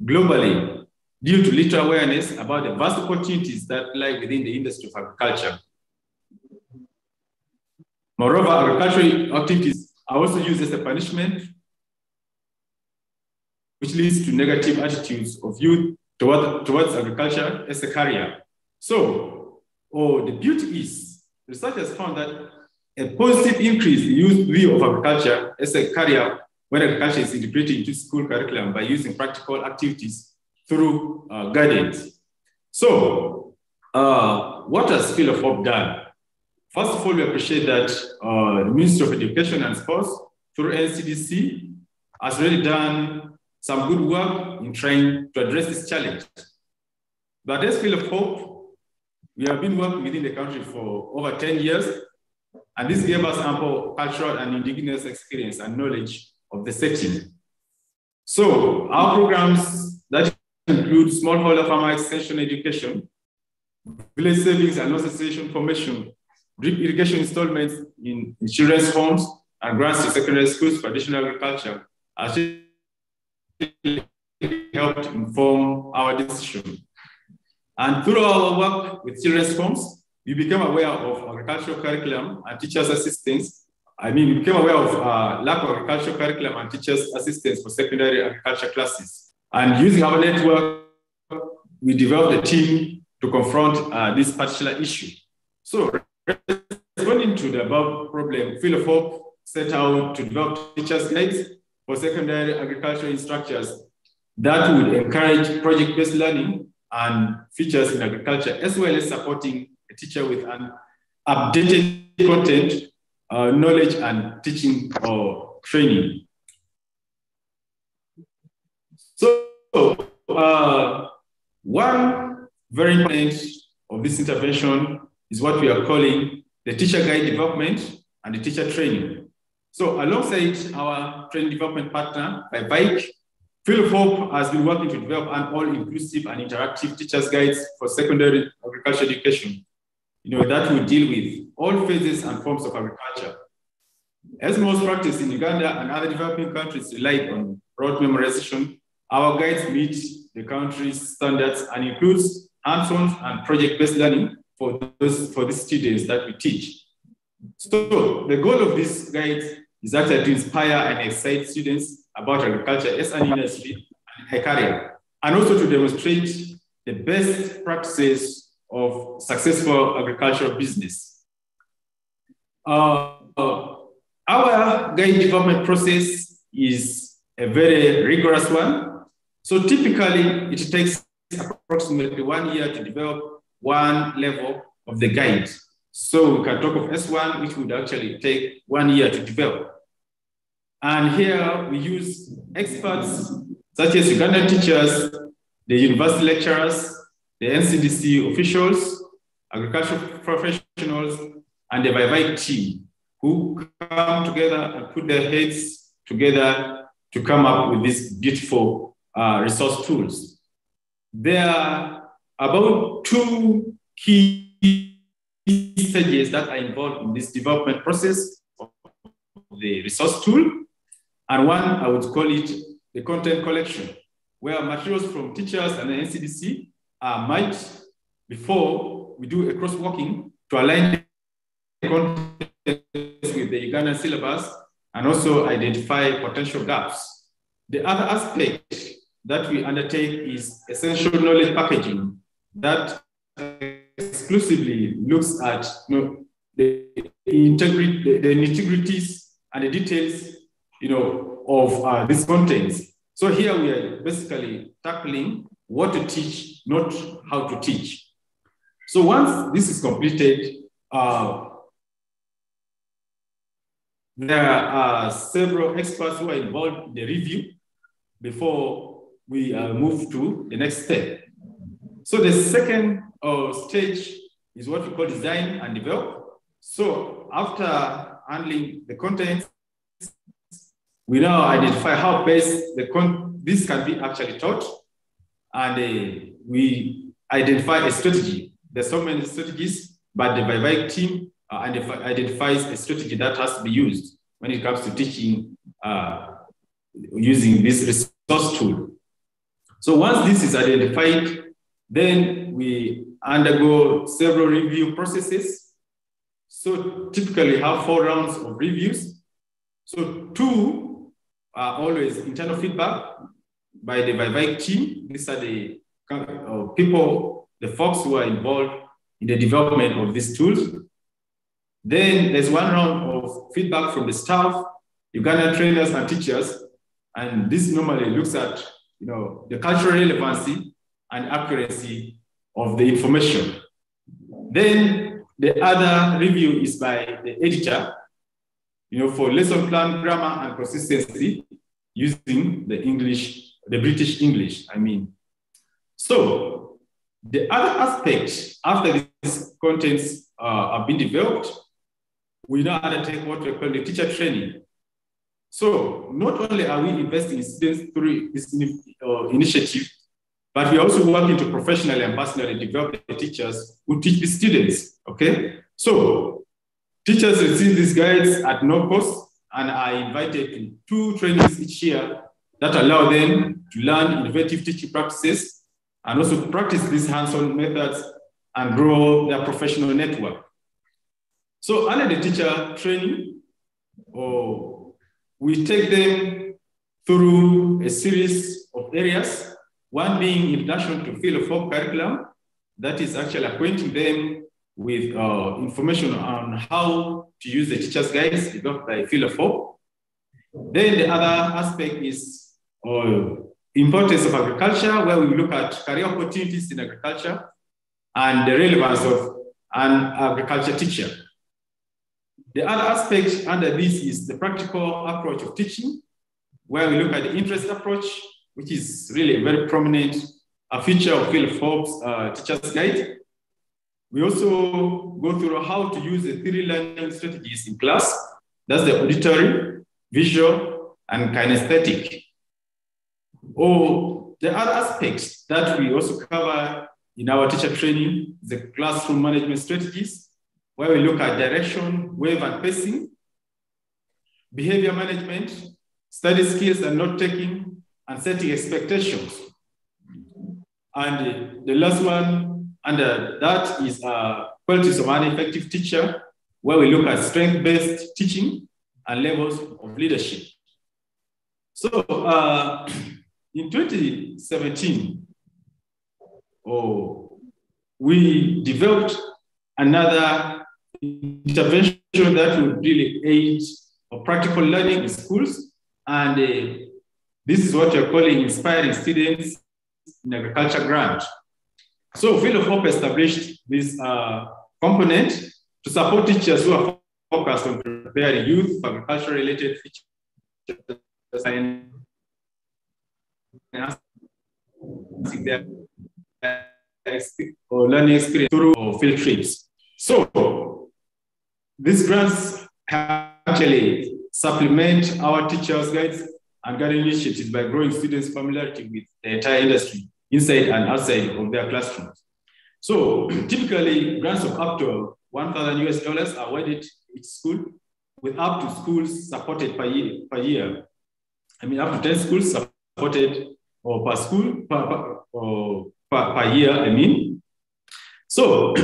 globally due to little awareness about the vast opportunities that lie within the industry of agriculture. Moreover, agricultural activities are also used as a punishment, which leads to negative attitudes of youth towards agriculture as a career. So, the beauty is, research has found that a positive increase in youth view of agriculture as a career when agriculture is integrated into school curriculum by using practical activities through guidance. So, what has Field of Hope done? First of all, we appreciate that the Ministry of Education and Sports through NCDC has really done some good work in trying to address this challenge. But as Field of Hope, we have been working within the country for over 10 years, and this gave us ample cultural and indigenous experience and knowledge of the setting. So our programs that include smallholder farmer extension education, village savings and loss association formation, drip irrigation installments in children's homes, and grants to secondary schools for additional agriculture actually helped inform our decision. And through our work with children's homes, we became aware of agricultural curriculum and teachers' assistance. We became aware of lack of agricultural curriculum and teachers' assistance for secondary agriculture classes. And using our network, we developed a team to confront this particular issue. So, responding to the above problem, Field of Hope set out to develop teachers' guides for secondary agricultural instructors that would encourage project-based learning and features in agriculture, as well as supporting a teacher with an updated content, knowledge, and teaching or training. So, one very important of this intervention is what we are calling the teacher guide development and the teacher training. So, alongside our training development partner, by Bike, Field of Hope has been working to develop an all-inclusive and interactive teachers' guides for secondary agriculture education, that will deal with all phases and forms of agriculture. As most practice in Uganda and other developing countries rely on rote memorization, our guides meet the country's standards and includes hands-on and project-based learning for these students that we teach. So the goal of this guide is actually to inspire and excite students about agriculture as an industry and a career, and also to demonstrate the best practices of successful agricultural business. Our guide development process is a very rigorous one. So typically it takes approximately 1 year to develop one level of the guide. So we can talk of S1, which would actually take 1 year to develop. And here we use experts such as Ugandan teachers, the university lecturers, the NCDC officials, agricultural professionals, and the Vaivai team who come together and put their heads together to come up with these beautiful resource tools. There are about 2 key stages that are involved in this development process of the resource tool. And one, I would call it the content collection, where materials from teachers and the NCDC are merged before we do a crosswalking to align the content with the Ugandan syllabus and also identify potential gaps. The other aspect that we undertake is essential knowledge packaging that exclusively looks at the nitty-gritties and the details of these contents. So here we are basically tackling what to teach, not how to teach. So once this is completed, there are several experts who are involved in the review before we move to the next step. So the second stage is what we call design and develop. So after handling the contents, we now identify how best this can be actually taught, and we identify a strategy. There's so many strategies, but the Vaivai team identifies a strategy that has to be used when it comes to teaching using this resource tool. So once this is identified, then we undergo several review processes. So typically have 4 rounds of reviews. So 2 are always internal feedback by the Vaivai team. These are the people, the folks who are involved in the development of these tools. Then there's 1 round of feedback from the staff, Ugandan trainers and teachers. And this normally looks at the cultural relevancy and accuracy of the information. Then the other review is by the editor, for lesson plan, grammar, and consistency using the British English, I mean. So the other aspect, after these contents have been developed, we now undertake what we call the teacher training. So not only are we investing in students through this initiative, but we're also working to professionally and personally develop the teachers who teach the students, okay? So teachers receive these guides at no cost and are invited to 2 trainings each year that allow them to learn innovative teaching practices and also to practice these hands-on methods and grow their professional network. So under the teacher training, we take them through a series of areas, one being introduction to field of folk curriculum, that is actually acquainting them with information on how to use the teacher's guides developed by Field of Hope. Then the other aspect is importance of agriculture, where we look at career opportunities in agriculture and the relevance of an agriculture teacher. The other aspect under this is the practical approach of teaching, where we look at the interest approach, which is really a very prominent feature of Field of Hope's teacher's guide. We also go through how to use the 3 learning strategies in class. That's the auditory, visual, and kinesthetic. The other aspects that we also cover in our teacher training is the classroom management strategies, where we look at direction, wave, and pacing, behavior management, study skills and note-taking, and setting expectations. And the last one under that is qualities of an effective teacher, where we look at strength-based teaching and levels of leadership. So in 2017, we developed another intervention that would really aid practical learning in schools. And this is what we're calling Inspiring Students in Agriculture Grant. So Field of Hope established this component to support teachers who are focused on preparing youth for agriculture-related or learning experience through field trips. So these grants actually supplement our teachers' guides and guiding initiatives by growing students' familiarity with the entire industry inside and outside of their classrooms. So typically, grants of up to $1,000 are awarded each school, with up to schools supported per year. I mean, up to 10 schools supported or per school per year, I mean. So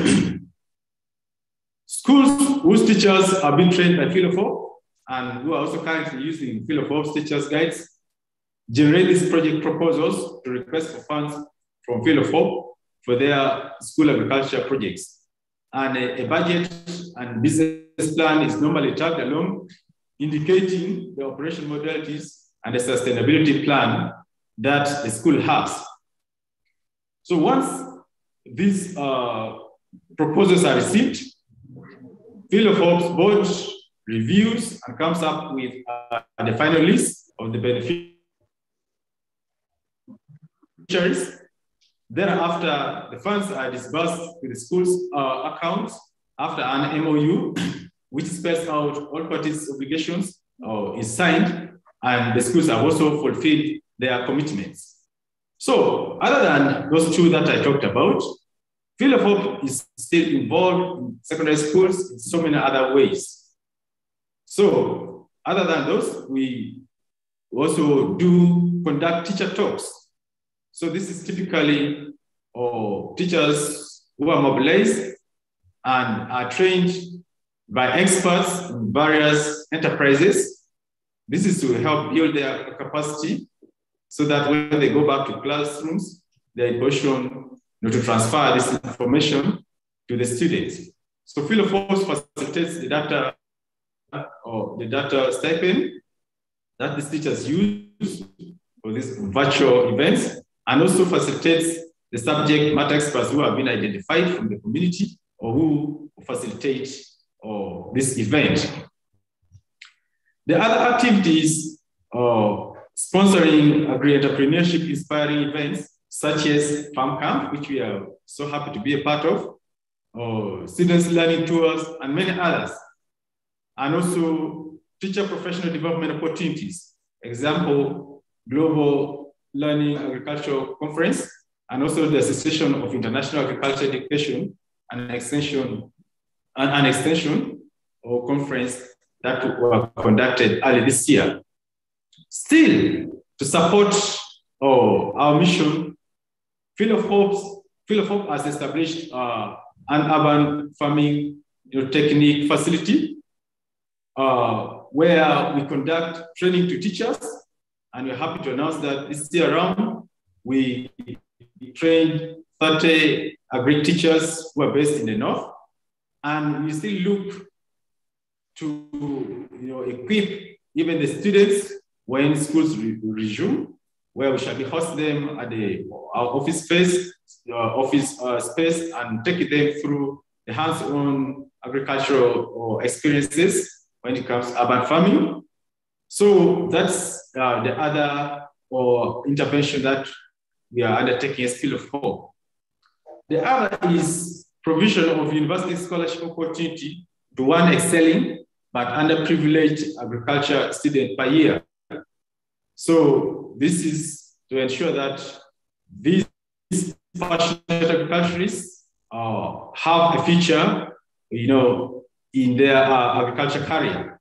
schools whose teachers have been trained by Philofop and who are also currently using Philofop's teachers' guides generate these project proposals to request for funds from Philofop for their school agriculture projects. And a budget and business plan is normally tagged along, indicating the operation modalities and the sustainability plan that the school has. So once these proposals are received, Philofop's board reviews and comes up with the final list of the beneficiaries. Thereafter, the funds are disbursed to the school's accounts after an MOU, which spells out all parties' obligations is signed, and the schools have also fulfilled their commitments. So other than those two that I talked about, Philofop is still involved in secondary schools in so many other ways. So other than those, we also do conduct teacher talks. So this is typically teachers who are mobilized and are trained by experts in various enterprises. This is to help build their capacity so that when they go back to classrooms, they're in position to transfer this information to the students. So Philofop facilitates the data or the data stipend that the teachers use for these virtual events, and also facilitates the subject matter experts who have been identified from the community or who facilitate this event. The other activities sponsoring agri-entrepreneurship inspiring events such as Farm Camp, which we are so happy to be a part of, students learning tours, and many others. And also teacher professional development opportunities. Example, Global Learning Agricultural Conference, and also the Association of International Agriculture Education and an extension or conference that were conducted early this year. Still, to support our mission, Philofop has established an urban farming technique facility where we conduct training to teachers, and we're happy to announce that this year around, we trained 30 agri teachers who are based in the north, and we still look to equip even the students when schools resume, where we shall be hosting them at our office space and taking them through the hands-on agricultural experiences when it comes to urban farming. So that's the other intervention that we are undertaking as Philofop. The other is provision of university scholarship opportunity to one excelling but underprivileged agriculture student per year. So this is to ensure that these passionate agriculturists have a future, in their agriculture career.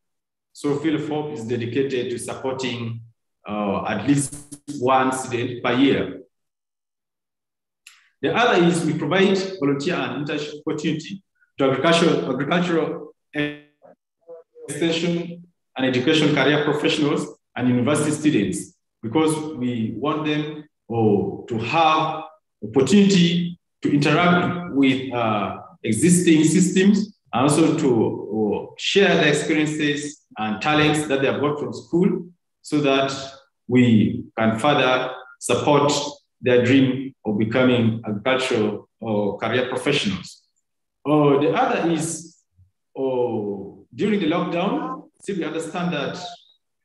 So Philofop is dedicated to supporting at least one student per year. The other is we provide volunteer and internship opportunity to agricultural extension and education career professionals and university students, because we want them to have opportunity to interact with existing systems, and also to share their experiences and talents that they have got from school, so that we can further support their dream of becoming agricultural or career professionals. The other is, during the lockdown, we understand that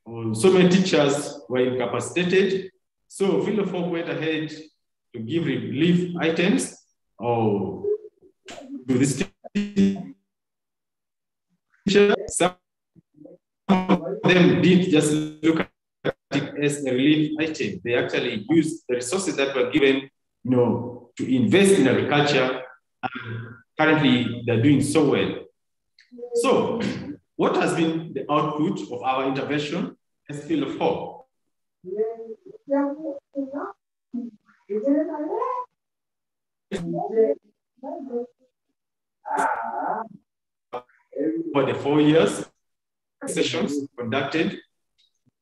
so many teachers were incapacitated. So Field of Hope went ahead to give relief items to this teacher. Some of them did just look at it as a relief item. They actually used the resources that were given, to invest in agriculture, and currently they're doing so well. So, what has been the output of our intervention as Field of Hope? For the 4 years, sessions conducted,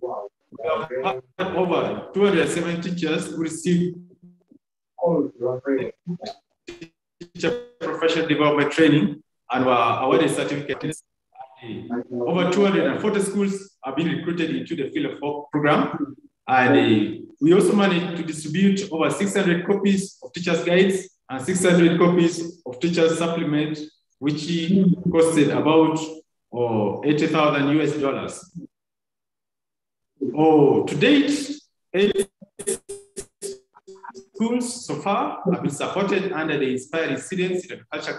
we have had over 207 teachers who received teacher professional development training and were awarded certificates. Over 240 schools have been recruited into the Field of Hope program. And we also managed to distribute over 600 copies of teachers' guides and 600 copies of teachers' supplement, which costed about $80,000 US. To date, 8 schools so far have been supported under the Inspiring Students in Agriculture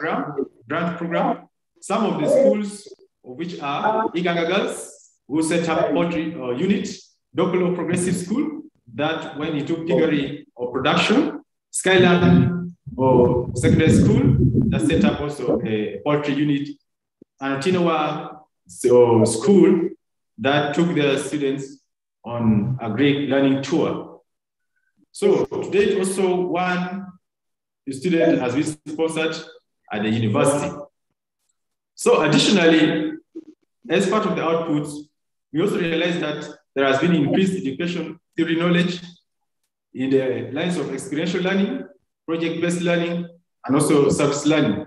grant program. Some of the schools, which are Iganga Girls, who set up poultry unit, Dokolo Progressive School, that when he took piggery or production, Skyland or Secondary School, that set up also a poultry unit, and Tinowa School that took their students on a great learning tour. So to date, also one student has been sponsored at the university. So additionally, as part of the outputs, we also realized that there has been increased education theory knowledge in the lines of experiential learning, project-based learning, and also service learning.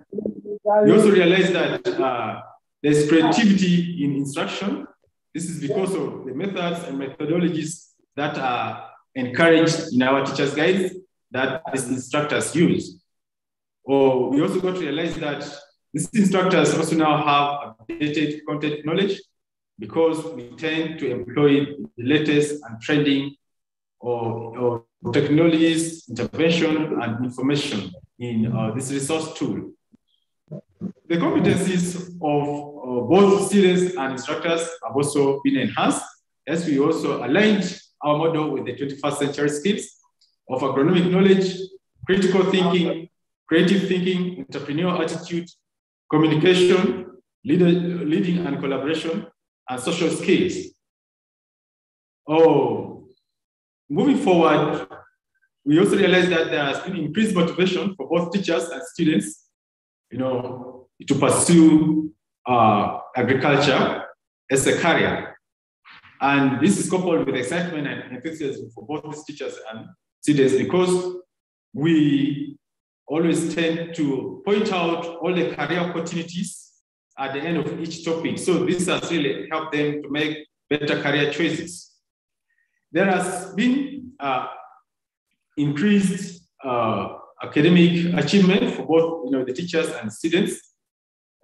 We also realized that there's creativity in instruction. This is because of the methods and methodologies that are encouraged in our teachers' guides that these instructors use. We also got to realize that these instructors also now have updated content knowledge because we tend to employ the latest and trending or technologies, intervention, and information in this resource tool. The competencies of both students and instructors have also been enhanced as we also aligned our model with the 21st century skills of agronomic knowledge, critical thinking, creative thinking, entrepreneurial attitude, communication, leading and collaboration, and social skills. Moving forward, we also realized that there has been increased motivation for both teachers and students, to pursue agriculture as a career. And this is coupled with excitement and enthusiasm for both these teachers and students because we always tend to point out all the career opportunities at the end of each topic. So this has really helped them to make better career choices. There has been increased academic achievement for both the teachers and students,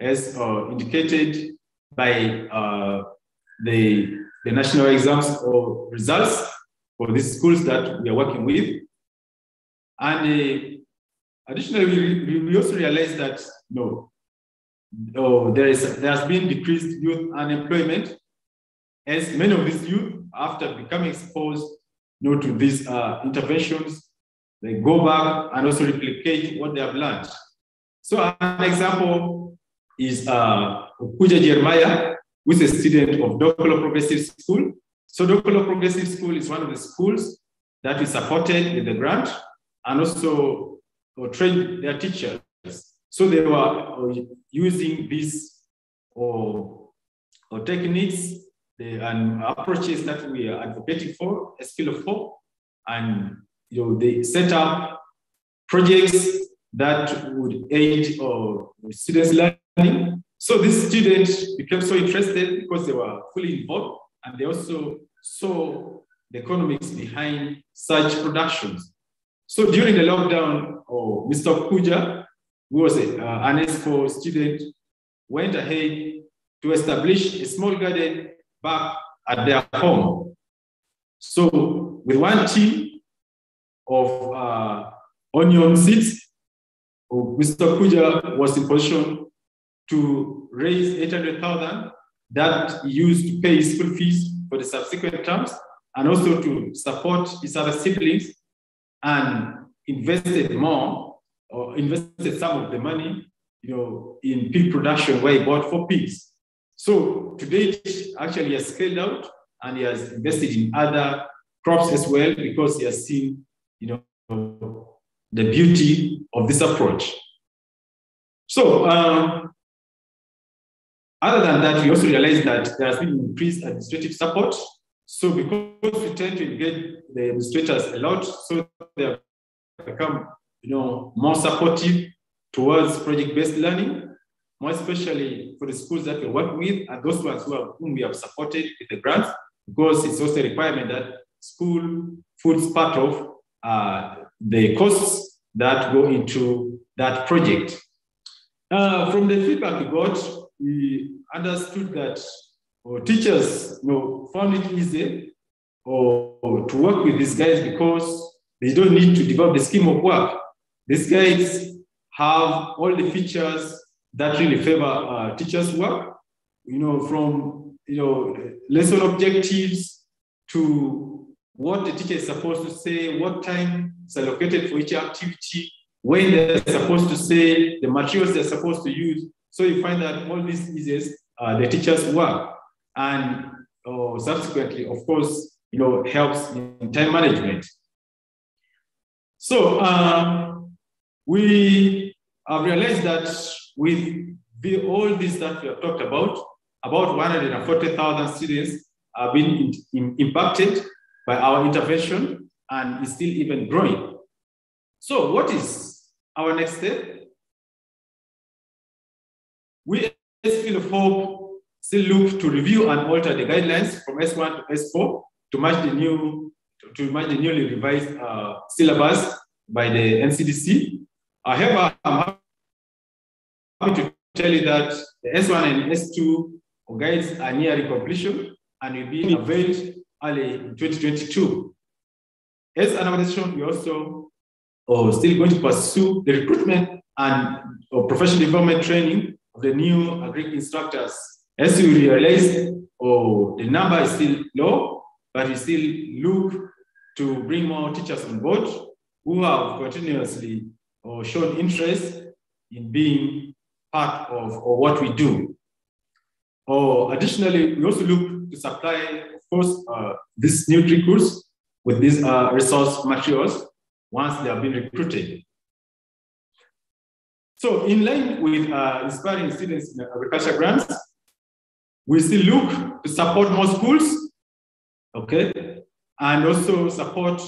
as indicated by the national exams or results for these schools that we are working with. And additionally, we also realized that there has been decreased youth unemployment, as many of these youth, after becoming exposed to these interventions, they go back and also replicate what they have learned. So an example is Kuja Jeremiah, who is a student of Dokolo Progressive School. So Dokolo Progressive School is one of the schools that we supported with the grant and also trained their teachers. So they were using these techniques and approaches that we are advocating for as Field of Hope, and they set up projects that would aid students' learning. So these students became so interested because they were fully involved, and they also saw the economics behind such productions. So during the lockdown, Mr. Kuja, who was an UNESCO student, went ahead to establish a small garden back at their home. So with one team of onion seeds, Mr. Kuja was in position to raise 800,000 that he used to pay his school fees for the subsequent terms, and also to support his other siblings, and invested more, or invested some of the money, in pig production, where he bought 4 pigs. So today, actually, he has scaled out and he has invested in other crops as well, because he has seen, the beauty of this approach. So, other than that, we also realized that there has been increased administrative support. So because we tend to engage the administrators a lot, so they have become, more supportive towards project-based learning, more especially for the schools that we work with and those ones whom we have supported with the grants, because it's also a requirement that school foods part of the costs that go into that project. From the feedback we got, we understood that teachers found it easy to work with these guys because they don't need to develop the scheme of work. These guys have all the features that really favor teachers' work, from lesson objectives to what the teacher is supposed to say, what time is allocated for each activity, when they're supposed to say, the materials they're supposed to use. So you find that all these eases the teachers' work, and subsequently, of course, helps in time management. So we have realized that with all this that we have talked about 140,000 students have been impacted by our intervention, and is still even growing. So what is our next step? We as Field of Hope still look to review and alter the guidelines from S1 to S4 to match the newly revised syllabus by the NCDC. However, I'm happy to tell you that the S1 and S2 guides are nearing completion and will be availed early in 2022. As an organization, we also still going to pursue the recruitment and professional development training of the new agri instructors. As you realize, the number is still low, but we still look to bring more teachers on board who have continuously shown interest in being part of what we do. Additionally, we also look to supply, of course, these new recruits with these resource materials once they have been recruited. So in line with inspiring students in agriculture grants, we still look to support more schools, okay, and also support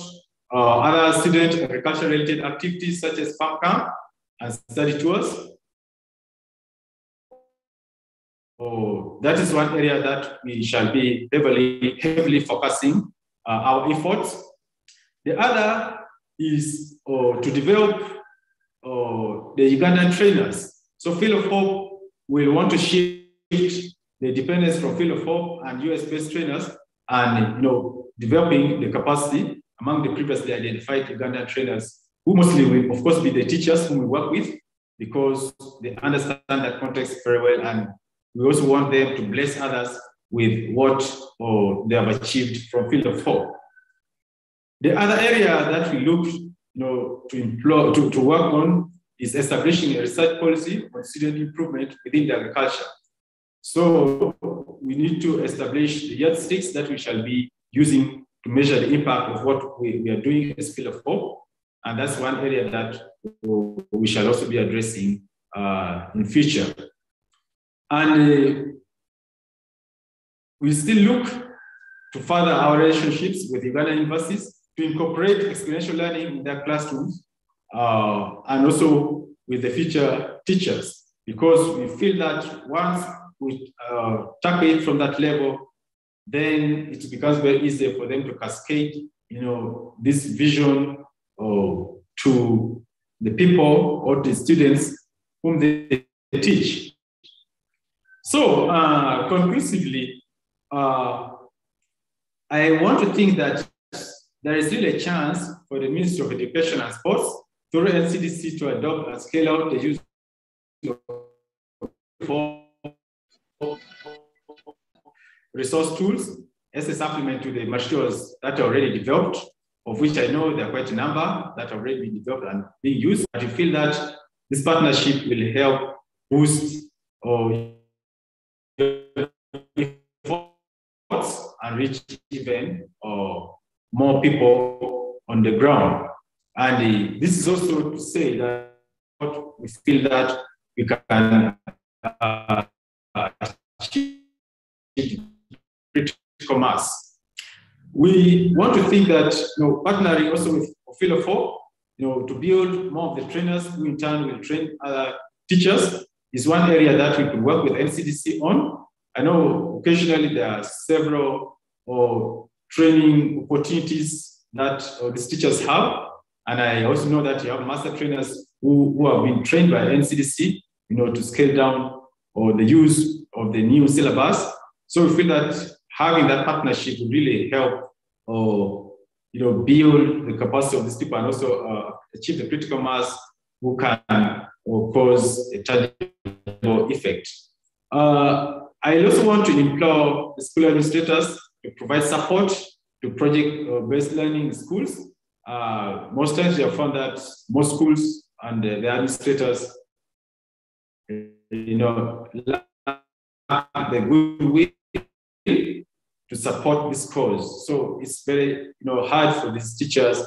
other student agriculture related activities such as farm camp and study tours. That is one area that we shall be heavily focusing our efforts. The other is to develop the Ugandan trainers. So Field of Hope will want to shift the dependence from Field of Hope and US-based trainers, and developing the capacity among the previously identified Ugandan trainers, who mostly will, of course, be the teachers whom we work with, because they understand that context very well, and we also want them to bless others with what they have achieved from Field of Hope. The other area that we look to work on is establishing a research policy on student improvement within the agriculture. So we need to establish the yardsticks that we shall be using to measure the impact of what we are doing as Field of Hope. And that's one area that we shall also be addressing in future. And we still look to further our relationships with Ugandan universities to incorporate experiential learning in their classrooms, and also with the future teachers, because we feel that once we tackle it from that level, then it becomes very easy for them to cascade, this vision to the people or the students whom they teach. So conclusively, I want to think that there is still a chance for the Ministry of Education and Sports through NCDC to adopt and scale out the use of resource tools as a supplement to the materials that are already developed, of which I know there are quite a number that have already been developed and being used. But I feel that this partnership will help boost or efforts and reach even more people on the ground. And this is also to say that we feel that we can achieve critical mass. We want to think that partnering also with Philo 4, to build more of the trainers who in turn will train other teachers is one area that we could work with NCDC on. I know occasionally there are several training opportunities that these teachers have. And I also know that you have master trainers who have been trained by NCDC, to scale down the use of the new syllabus. So we feel that having that partnership will really help, build the capacity of these people and also achieve the critical mass who can cause a tangible effect. I also want to implore the school administrators to provide support to project-based learning in schools. Most times we have found that most schools and the administrators, lack the goodwill to support this cause. So it's very, hard for these teachers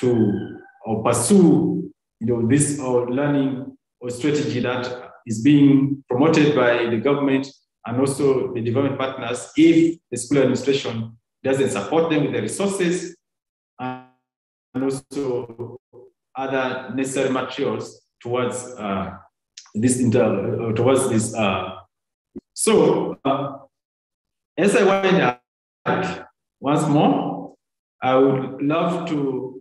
to pursue, this learning or strategy that is being promoted by the government and also the development partners if the school administration doesn't support them with the resources and also other necessary materials towards this. As I wind up once more, I would love to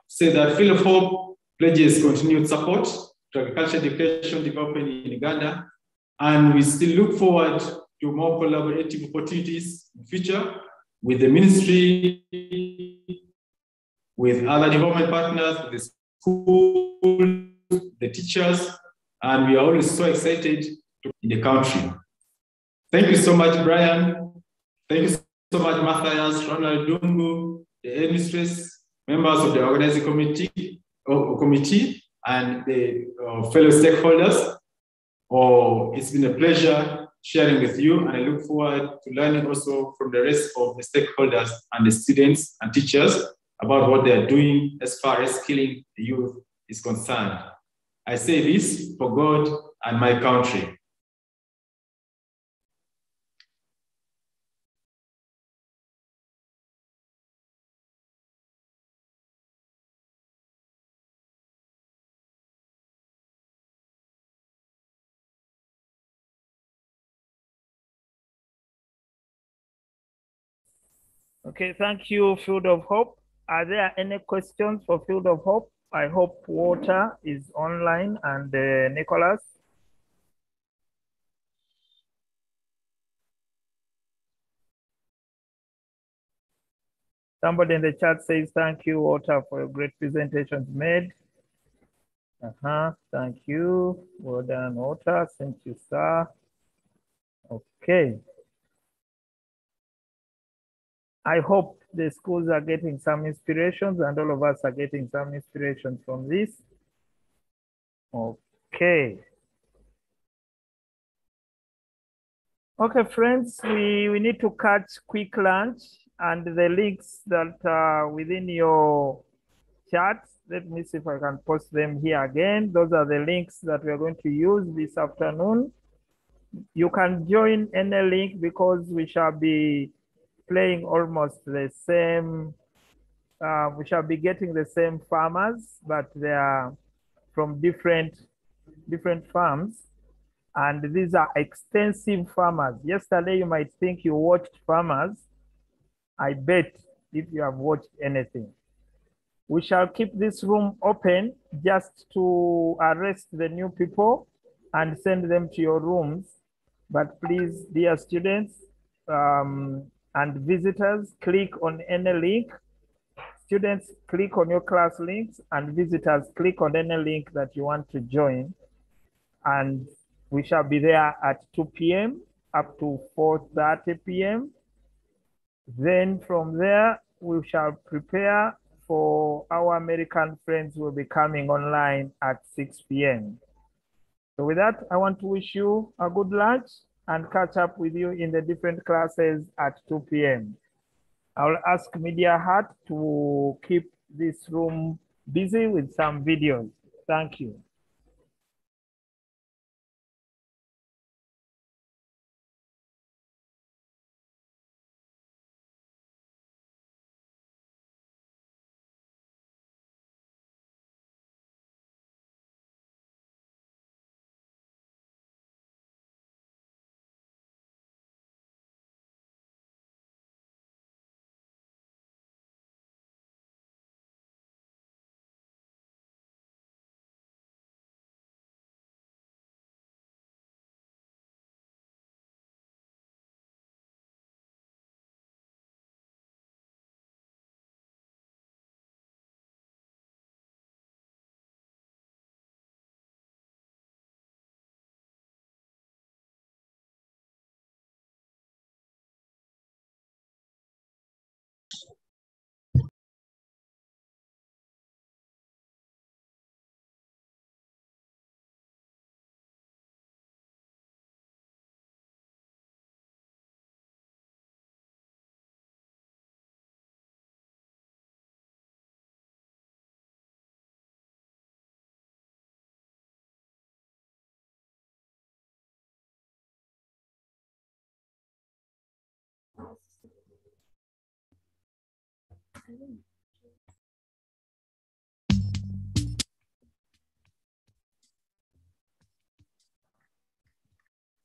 say that Philo 4 pledges continued support to agriculture education development in Uganda, and we still look forward to more collaborative opportunities in the future with the ministry, with other development partners, with the schools, the teachers, and we are always so excited to be in the country. Thank you so much, Brian. Thank you so much, Matthias, Ronald, Ddungu, the headmistress, members of the organizing committee, and the fellow stakeholders. It's been a pleasure sharing with you, and I look forward to learning also from the rest of the stakeholders and the students and teachers about what they are doing as far as skilling the youth is concerned. I say this for God and my country. Okay, thank you, Field of Hope. Are there any questions for Field of Hope? I hope Walter is online and Nicholas. Somebody in the chat says, thank you, Walter, for your great presentations made. Thank you. Well done, Walter. Thank you, sir. Okay. I hope the schools are getting some inspirations and all of us are getting some inspiration from this. Okay. Okay, friends, we need to catch quick lunch and the links that are within your chat. Let me see if I can post them here again. Those are the links that we are going to use this afternoon. You can join any link because we shall be playing almost the same, we shall be getting the same farmers, but they are from different farms. And these are extensive farmers. Yesterday, you might think you watched farmers. I bet if you have watched anything. We shall keep this room open just to arrest the new people and send them to your rooms. But please, dear students, And visitors, click on any link. Students, click on your class links, and visitors, click on any link that you want to join. And we shall be there at 2 p.m. up to 4:30 p.m. Then from there, we shall prepare for our American friends who will be coming online at 6 p.m. So with that, I want to wish you a good lunch and catch up with you in the different classes at 2 p.m. I'll ask Media Hut to keep this room busy with some videos. Thank you.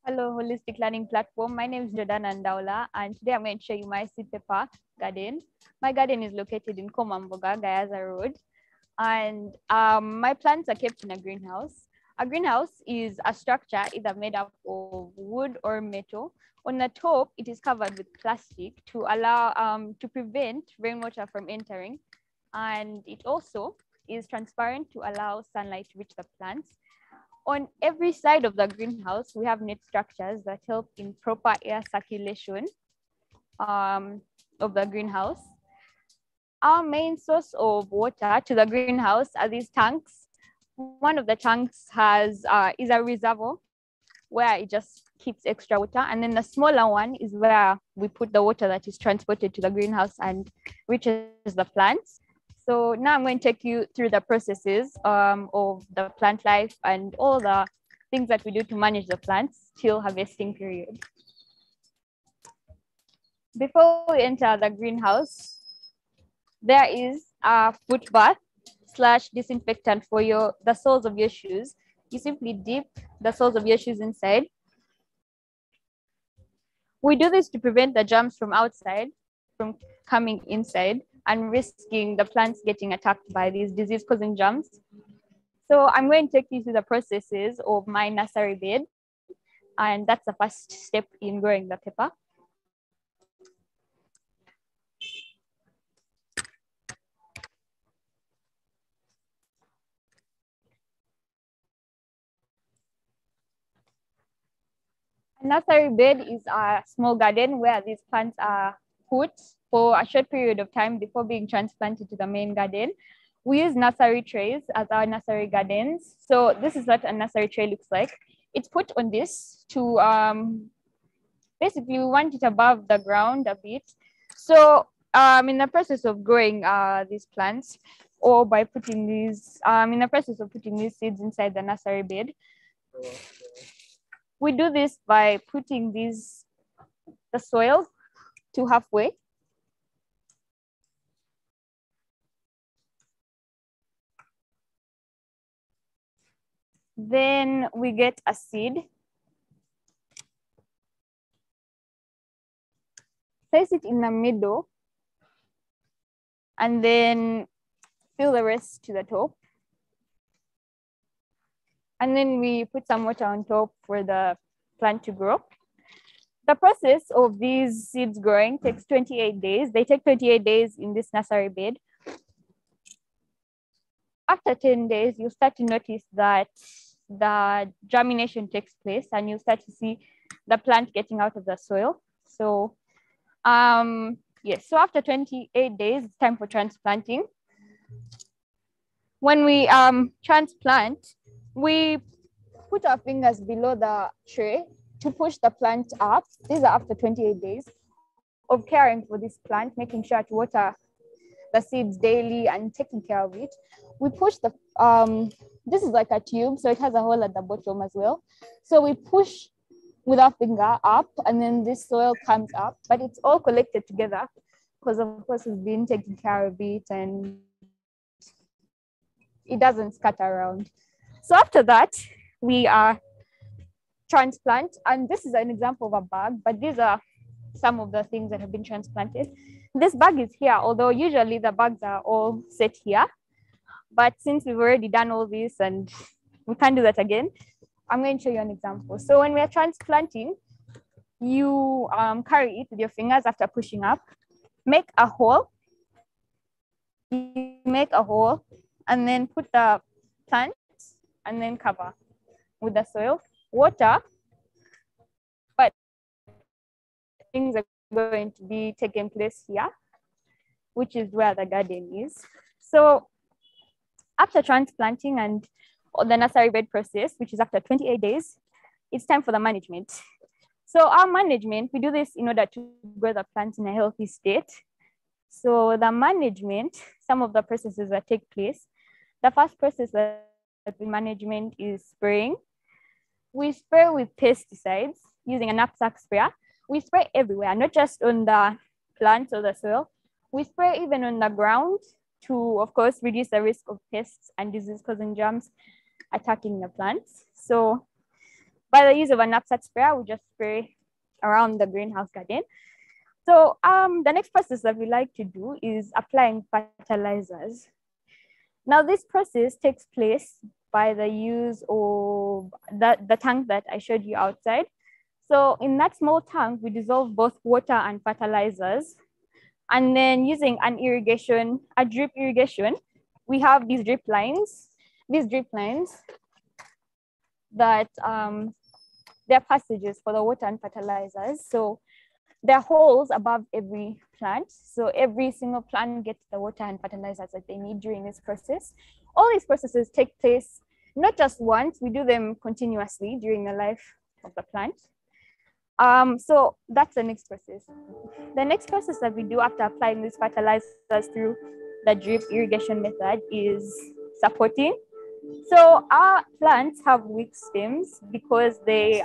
Hello, Holistic Learning Platform. My name is Jordan Andaula, and today I'm going to show you my seed pepper garden. My garden is located in Komamboga, Gayaza Road, and my plants are kept in a greenhouse. A greenhouse is a structure either made up of wood or metal. On the top, it is covered with plastic to allow to prevent rainwater from entering, and it also is transparent to allow sunlight to reach the plants. On every side of the greenhouse, we have net structures that help in proper air circulation of the greenhouse. Our main source of water to the greenhouse are these tanks. One of the tanks has is a reservoir where it just keeps extra water. And then the smaller one is where we put the water that is transported to the greenhouse and reaches the plants. So now I'm going to take you through the processes of the plant life and all the things that we do to manage the plants till harvesting period. Before we enter the greenhouse, there is a foot bath / disinfectant for the soles of your shoes. You simply dip the soles of your shoes inside. We do this to prevent the germs from outside from coming inside and risking the plants getting attacked by these disease-causing germs. So I'm going to take you through the processes of my nursery bed, and that's the first step in growing the pepper. A nursery bed is a small garden where these plants are put for a short period of time before being transplanted to the main garden. We use nursery trays as our nursery gardens. So this is what a nursery tray looks like. It's put on this to, basically we want it above the ground a bit. So in the process of growing these plants, or by putting these, in the process of putting these seeds inside the nursery bed, we do this by putting the soil to halfway. Then we get a seed. Place it in the middle and then fill the rest to the top. And then we put some water on top for the plant to grow. The process of these seeds growing takes 28 days. They take 28 days in this nursery bed. After 10 days, you start to notice that the germination takes place and you start to see the plant getting out of the soil. So yes, so after 28 days, it's time for transplanting. When we transplant, we put our fingers below the tray to push the plant up. These are after 28 days of caring for this plant, making sure to water the seeds daily and taking care of it. We push the, this is like a tube, so it has a hole at the bottom as well. So we push with our finger up and then this soil comes up, but it's all collected together because of course we've been taking care of it and it doesn't scatter around. So after that, we transplant, and this is an example of a bag, but these are some of the things that have been transplanted. This bag is here, although usually the bags are all set here. But since we've already done all this and we can't do that again, I'm going to show you an example. So when we're transplanting, you carry it with your fingers after pushing up, make a hole, and then put the plant and then cover with the soil, water, but things are going to be taking place here, which is where the garden is. So after transplanting and the nursery bed process, which is after 28 days, it's time for the management. So our management, we do this in order to grow the plants in a healthy state. So the management, some of the processes that take place. The first process that we management is spraying. We spray with pesticides using a knapsack sprayer. We spray everywhere, not just on the plants or the soil. We spray even on the ground to, of course, reduce the risk of pests and disease-causing germs attacking the plants. So by the use of a knapsack sprayer, we just spray around the greenhouse garden. So the next process that we like to do is applying fertilizers. Now this process takes place by the use of the tank that I showed you outside. So in that small tank, we dissolve both water and fertilizers. And then using a drip irrigation, we have these drip lines that they're passages for the water and fertilizers. So there are holes above every plant. So every single plant gets the water and fertilizers that they need during this process. All these processes take place not just once, we do them continuously during the life of the plant. So that's the next process. The next process that we do after applying these fertilizers through the drip irrigation method is supporting. So our plants have weak stems because they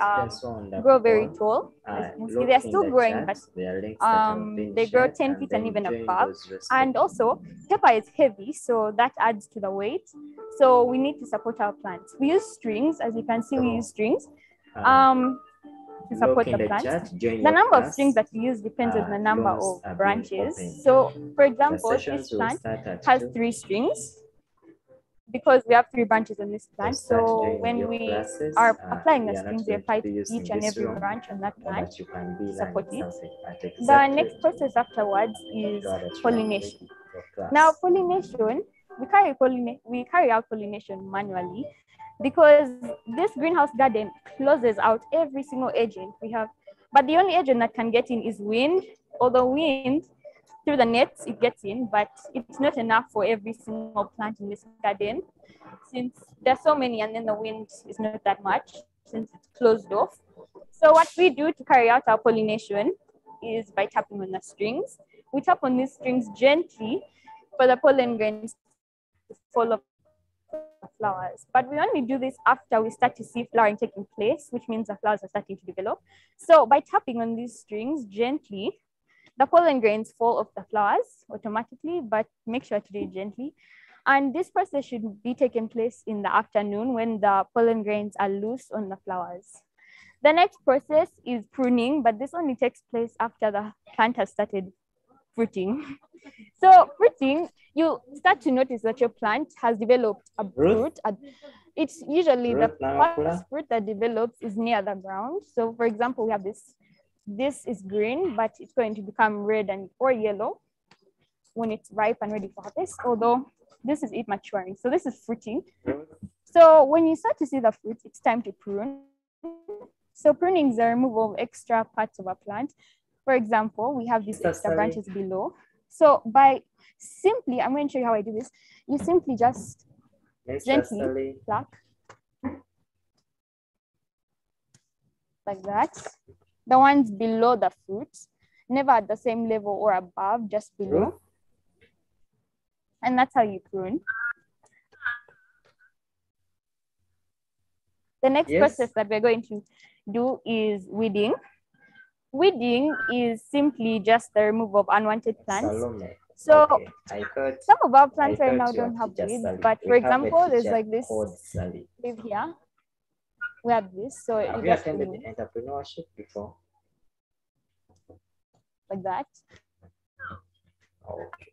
grow very tall. As you can see, they're still growing, but they grow 10 feet and even above. And also, pepper is heavy, so that adds to the weight. So we need to support our plants. We use strings, as you can see, we use strings to support the plants. The number of strings that we use depends on the number of branches. So, for example, this plant has 3 strings, because we have 3 branches on this plant. So when we are applying the strings, we apply to each and every branch on that plant to support it. The next process afterwards is pollination. Now pollination, we carry out pollination manually because this greenhouse garden closes out every single agent we have. But the only agent that can get in is wind. Although wind, through the nets, it gets in, but it's not enough for every single plant in this garden, since there's so many and then the wind is not that much since it's closed off. So what we do to carry out our pollination is by tapping on the strings. We tap on these strings gently for the pollen grains to fall off the flowers. But we only do this after we start to see flowering taking place, which means the flowers are starting to develop. So by tapping on these strings gently, the pollen grains fall off the flowers automatically, but make sure to do it gently. And this process should be taking place in the afternoon when the pollen grains are loose on the flowers. The next process is pruning, but this only takes place after the plant has started fruiting. So fruiting, you start to notice that your plant has developed a fruit. It's usually the first fruit that develops is near the ground. So for example, we have this this is green, but it's going to become red and or yellow when it's ripe and ready for harvest, although this is it maturing. So this is fruiting. So when you start to see the fruit, it's time to prune. So pruning is the removal of extra parts of a plant. For example, we have these extra branches below. So by simply, I'm going to show you how I do this. You simply just gently pluck like that. The ones below the fruit, never at the same level or above, just below. And that's how you prune. The next process that we're going to do is weeding. Weeding is simply just the removal of unwanted plants. So some of our plants right now don't have weeds, but for example, there's like this leaf here. We have this, so Have you attended the entrepreneurship before? Like that. Okay.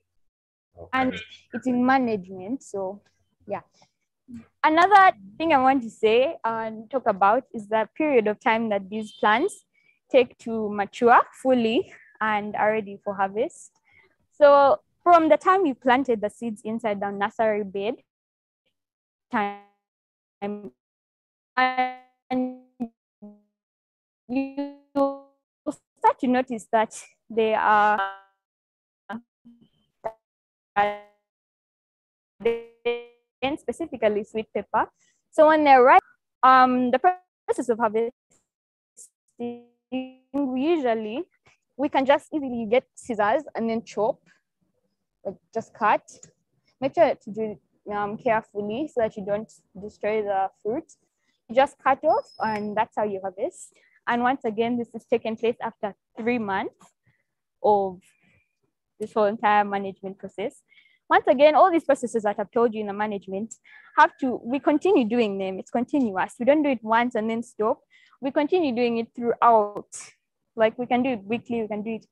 And it's in management, so yeah. Another thing I want to say and talk about is the period of time that these plants take to mature fully and are ready for harvest. So from the time you planted the seeds inside the nursery bed, time and you start to notice that they are specifically sweet pepper. So when they're ripe, the process of harvesting, we can just easily get scissors and then chop, like just cut. Make sure to do it carefully so that you don't destroy the fruit. You just cut off, and that's how you harvest. And once again, this is taking place after 3 months of this whole entire management process. Once again, all these processes that I've told you in the management we continue doing them. It's continuous. We don't do it once and then stop. We continue doing it throughout. Like we can do it weekly, we can do it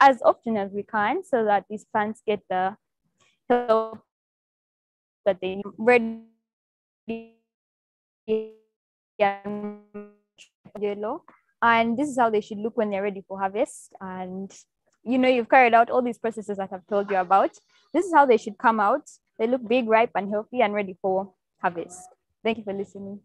as often as we can so that these plants get the help that they need. Ready yellow. And this is how they should look when they're ready for harvest. And you've carried out all these processes that I've told you about. This is how they should come out. They look big, ripe, and healthy and ready for harvest. Thank you for listening.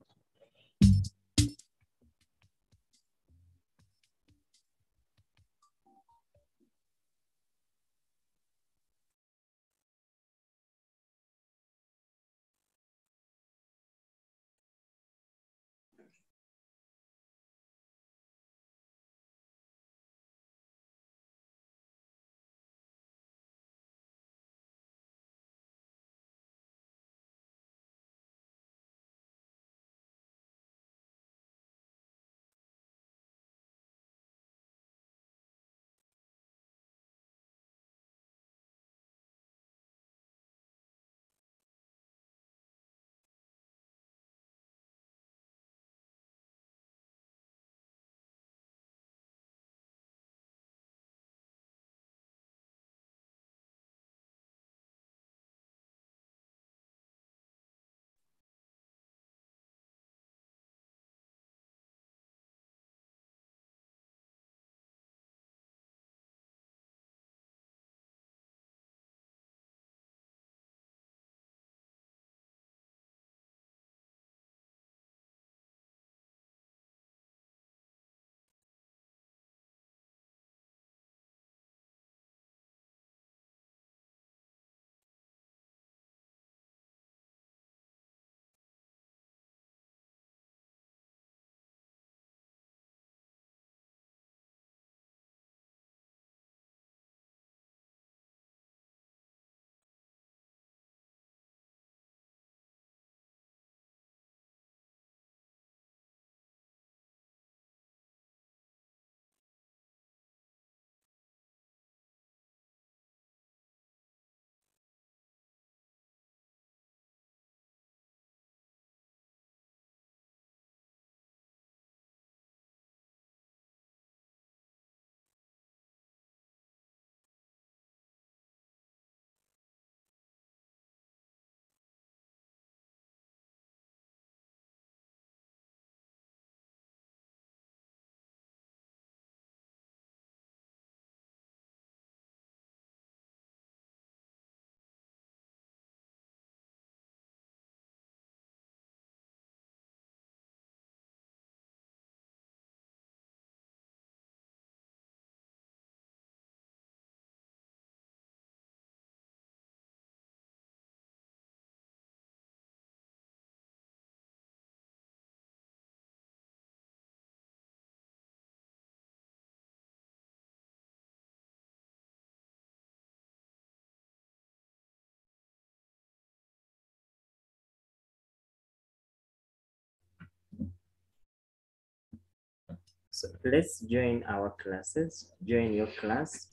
So let's join our classes. Join your class,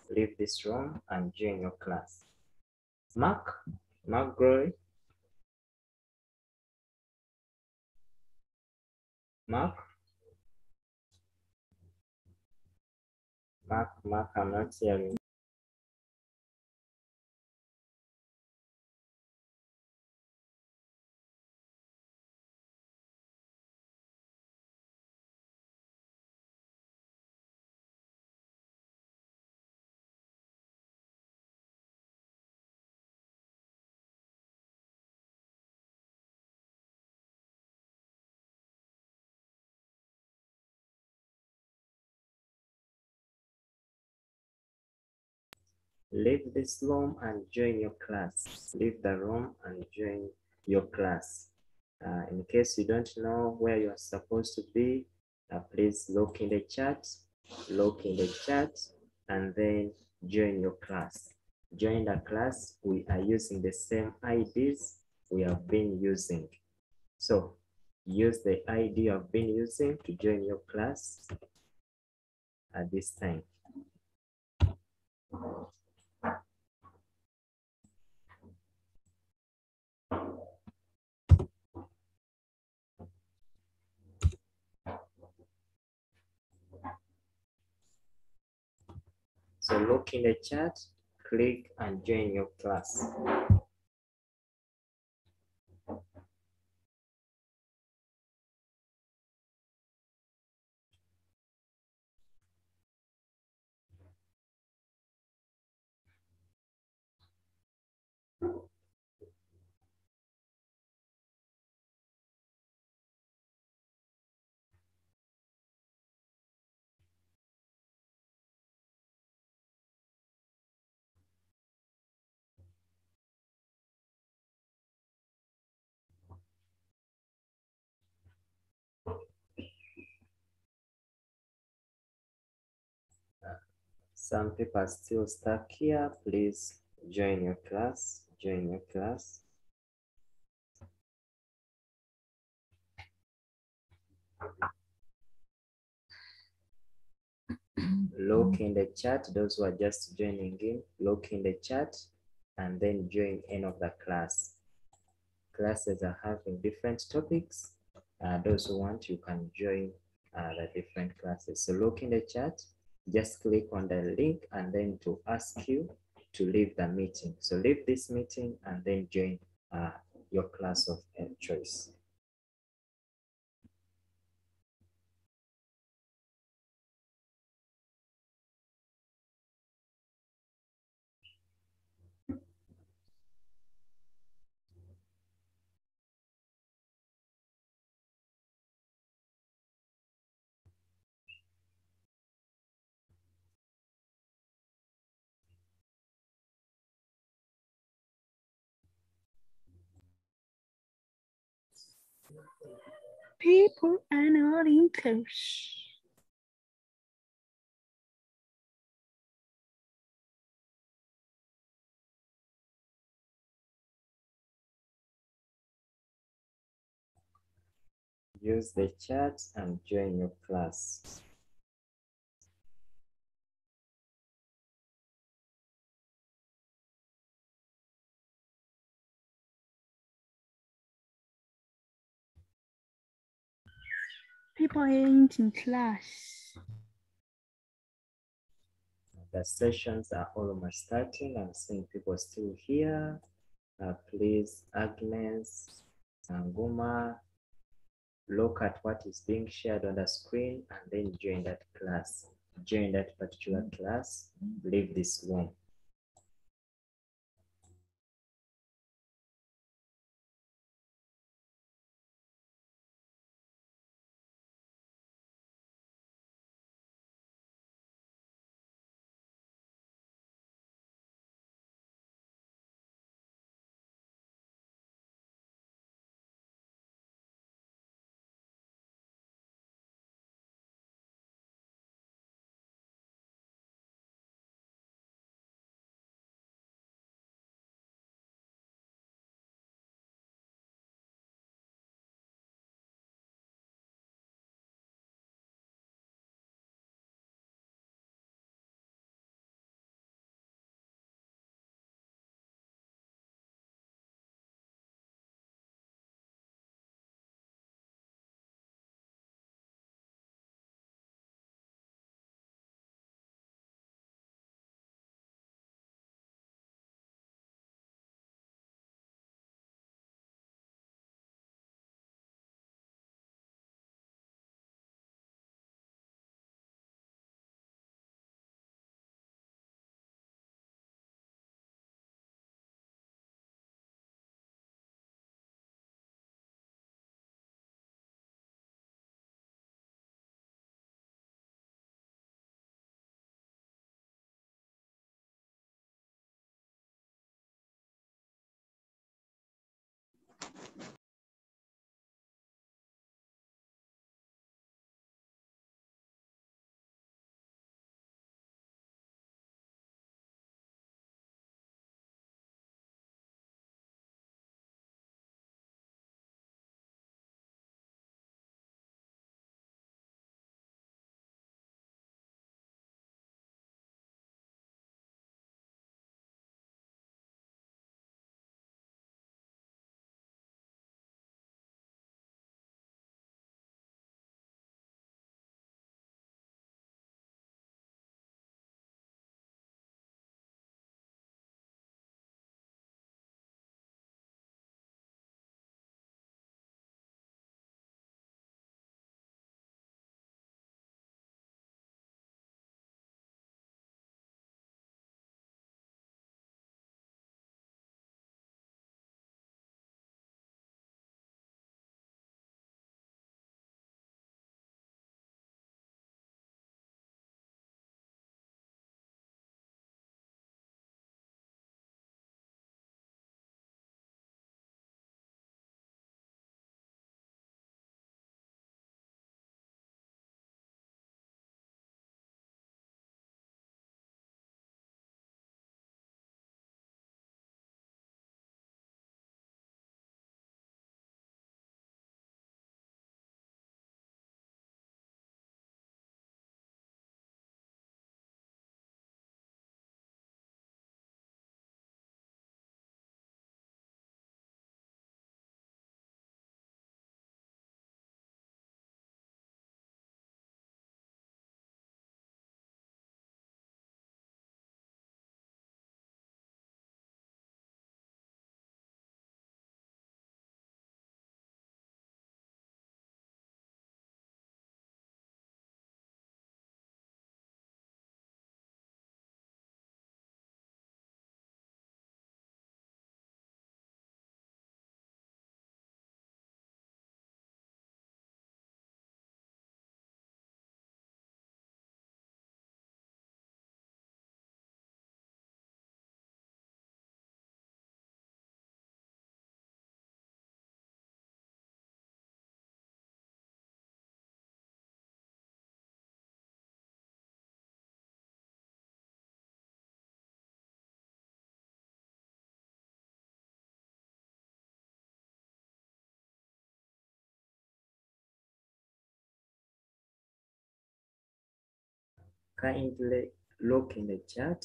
leave this room and join your class. Mark Glory. Mark, I'm not hearing. Leave this room and join your class. Leave the room and join your class. In case you don't know where you are supposed to be, please look in the chat, and then join your class. Join the class. We are using the same IDs we have been using. So use the ID you have been using to join your class at this time. So look in the chat, click and join your class. Some people are still stuck here. Please join your class, Look in the chat, those who are just joining in, look in the chat and then join any of the class. Classes are having different topics. Those who want, you can join the different classes. So look in the chat, just click on the link and then to ask you to leave the meeting. So leave this meeting and then join your class of choice. People are not English. Use the chat and join your class. People ain't in class. The sessions are almost starting. I'm seeing people still here. Please, Agnes, Anguma, look at what is being shared on the screen and then join that class. Join that particular class. Leave this room. kindly look in the chat.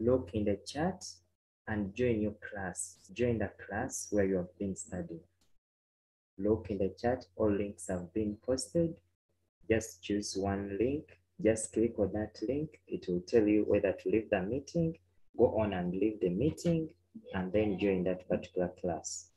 Look in the chat and join your class. Join the class where you have been studying. Look in the chat, all links have been posted. Just choose one link, just click on that link. It will tell you whether to leave the meeting, go on and leave the meeting, and then join that particular class.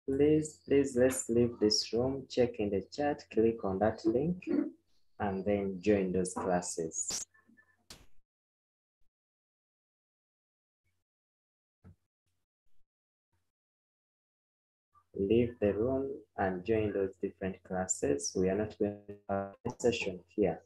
Please, let's leave this room, check in the chat, click on that link, and then join those classes. Leave the room and join those different classes. We are not going to have a session here.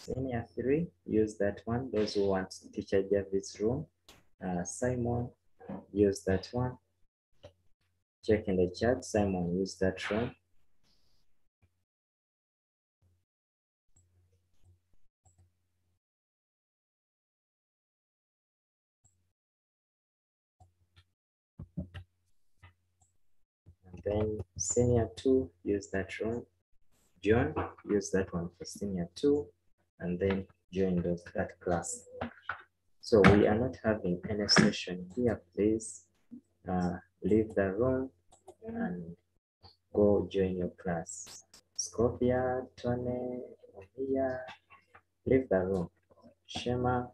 Senior 3, use that one. Those who want teacher Javid's room. Simon, use that one. Check in the chat. Simon, use that room. And then senior 2, use that room. John, use that one for senior 2, and then join that class. So we are not having any session here. Please leave the room and go join your class. Scorpia, Tony, Omia, leave the room. Shema,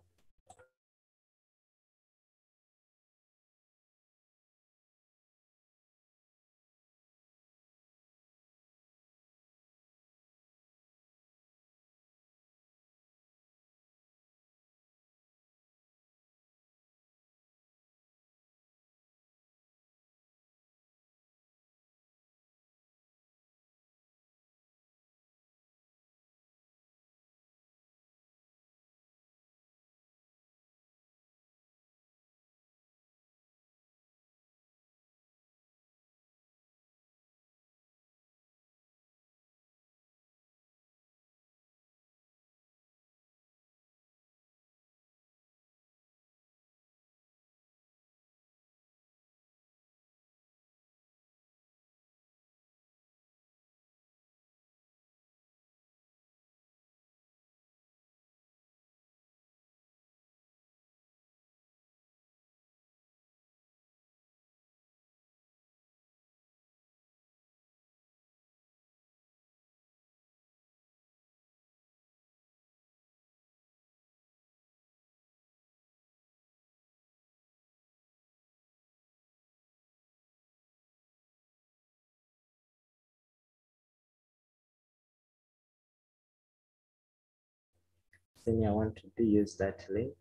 senior 1 to use that link.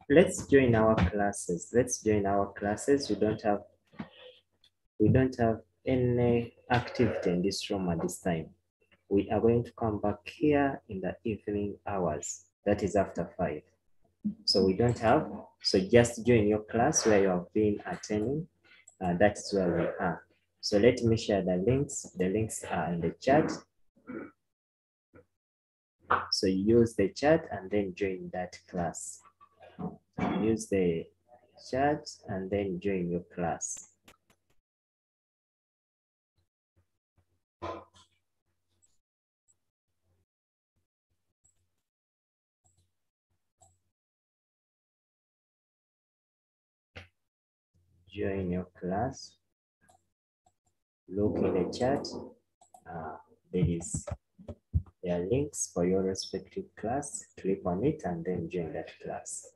let's join our classes. Let's join our classes. We don't have any activity in this room at this time. We are going to come back here in the evening hours. That is after 5. So we don't have, so just join your class where you have been attending. That's where we are. So let me share the links. The links are in the chat. So use the chat and then join that class. Use the chat and then join your class. Join your class. Look in the chat. There are links for your respective class. Click on it and then join that class.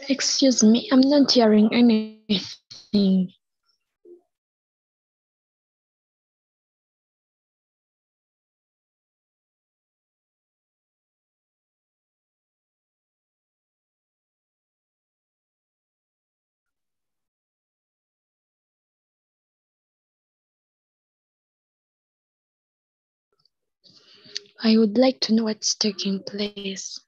Excuse me, I'm not hearing anything. I would like to know what's taking place.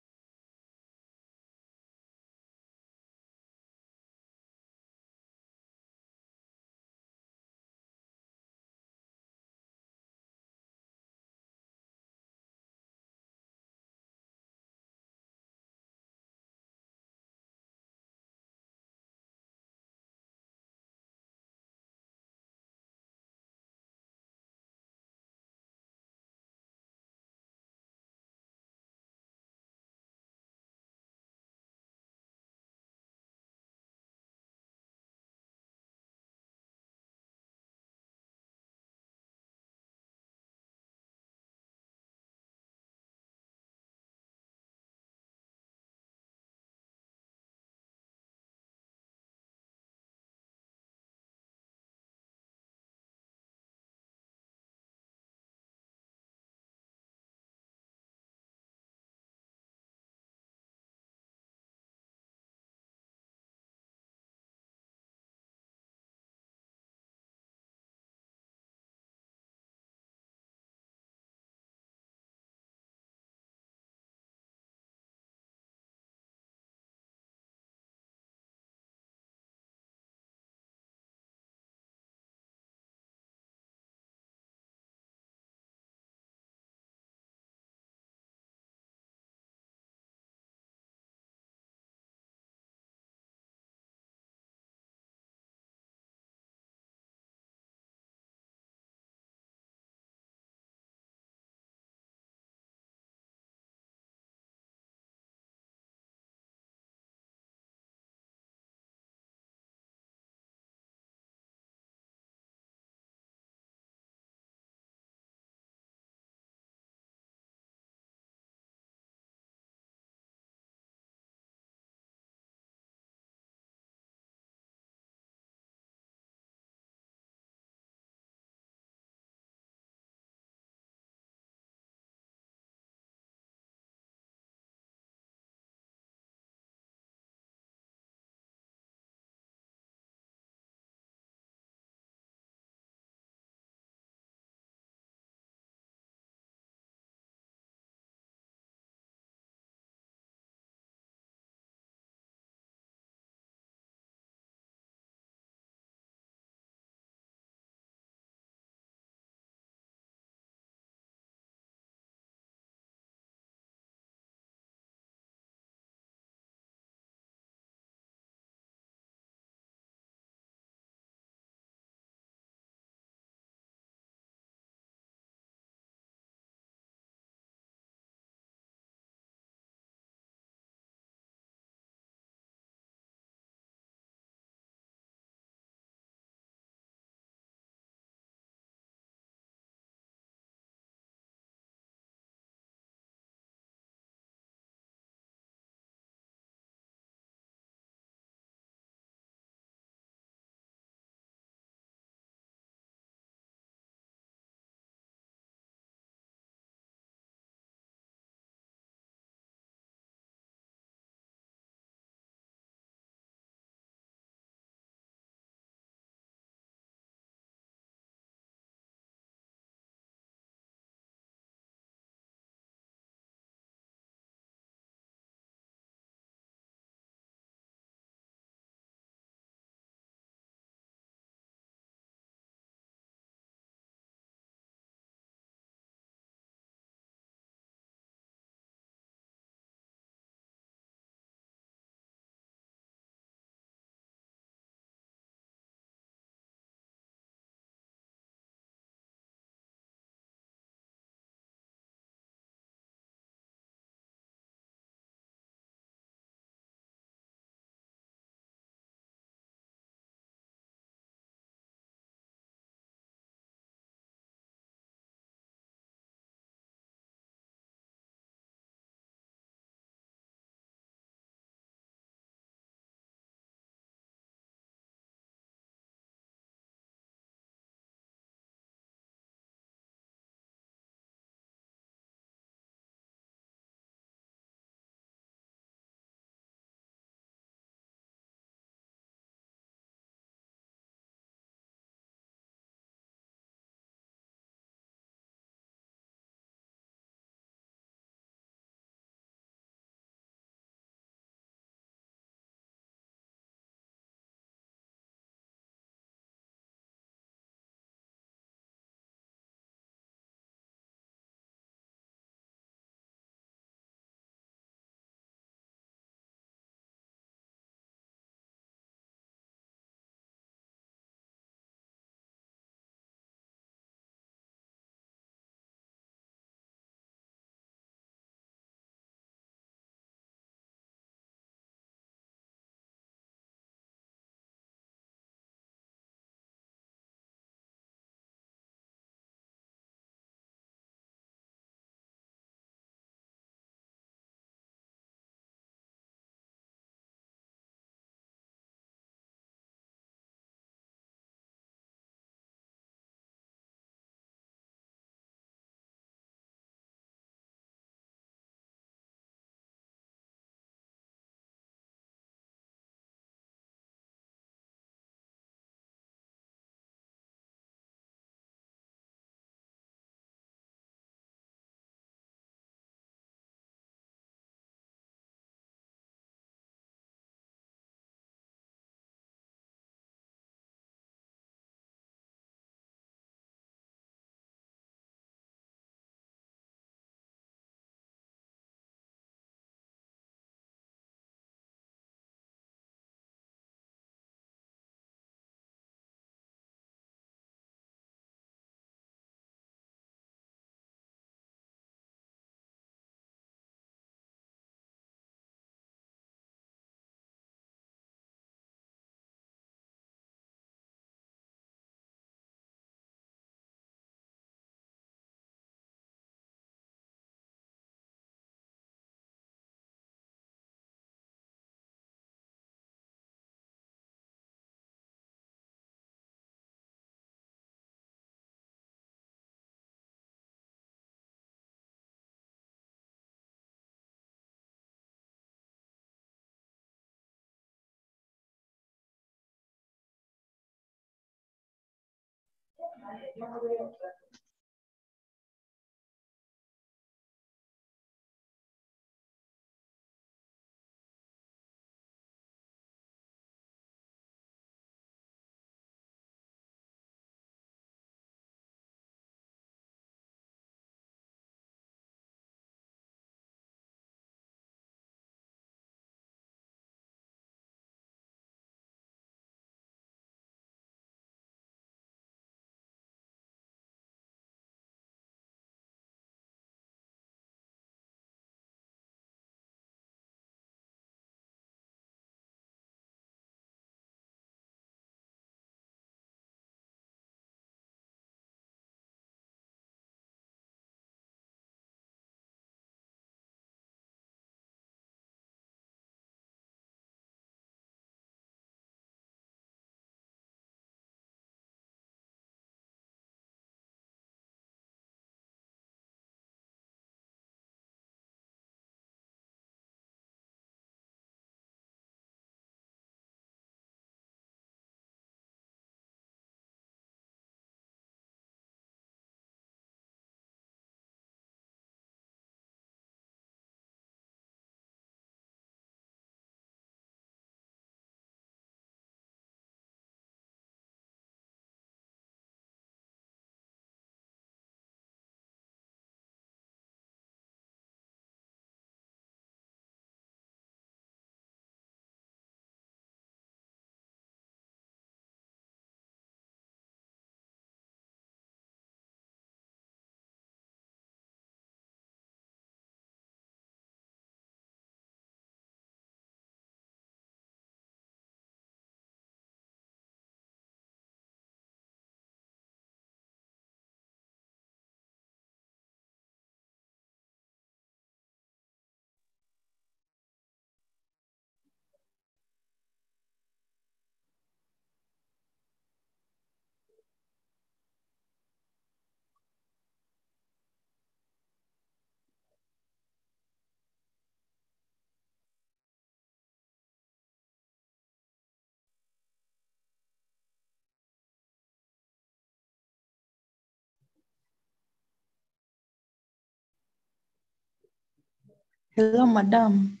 Hello, madam.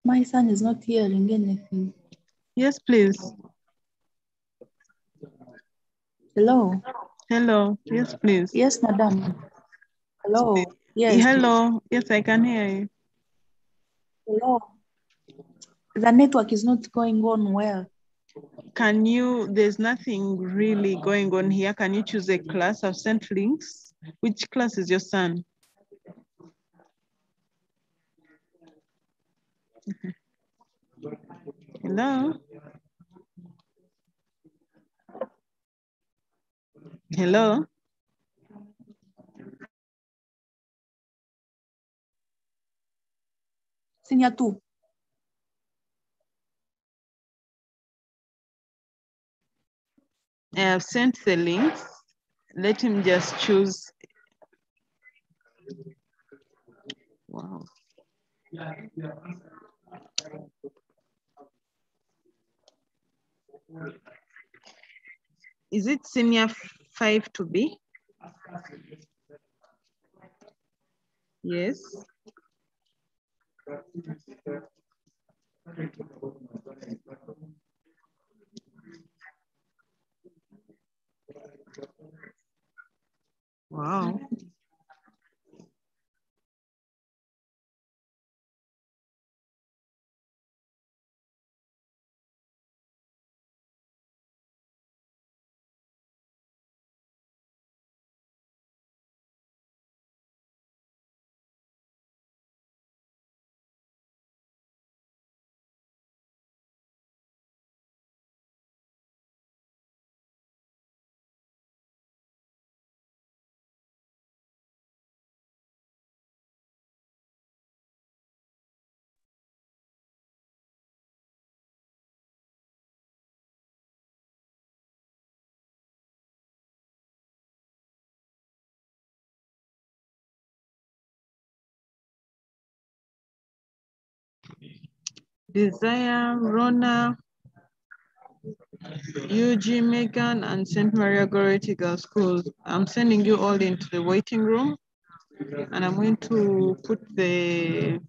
My son is not hearing anything. Yes, please. Hello. Hello. Yes, please. Yes, madam. Hello. Yes. Hello. Yes, I can hear you. Hello. The network is not going on well. There's nothing really going on here. Can you choose a class? I've sent links. Which class is your son? Hello? Hello? Senior 2. I have sent the links. Let him just choose. Wow. Is it senior 5 to be? Yes. Wow. Desire, Ronald. UG, Megan, and St. Maria Goretti Girls School. I'm sending you all into the waiting room, and I'm going to put the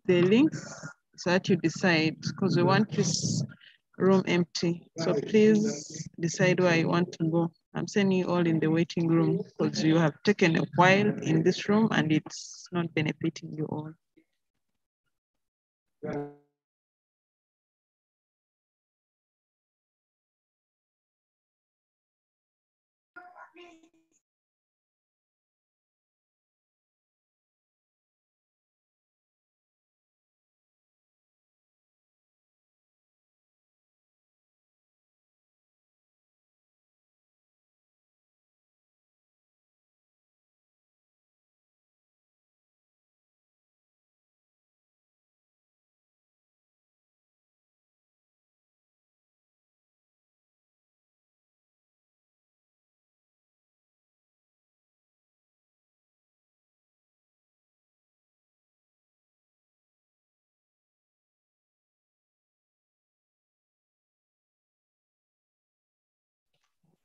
links so that you decide, because we want this room empty. So please decide where you want to go. I'm sending you all in the waiting room because you have taken a while in this room and it's not benefiting you all.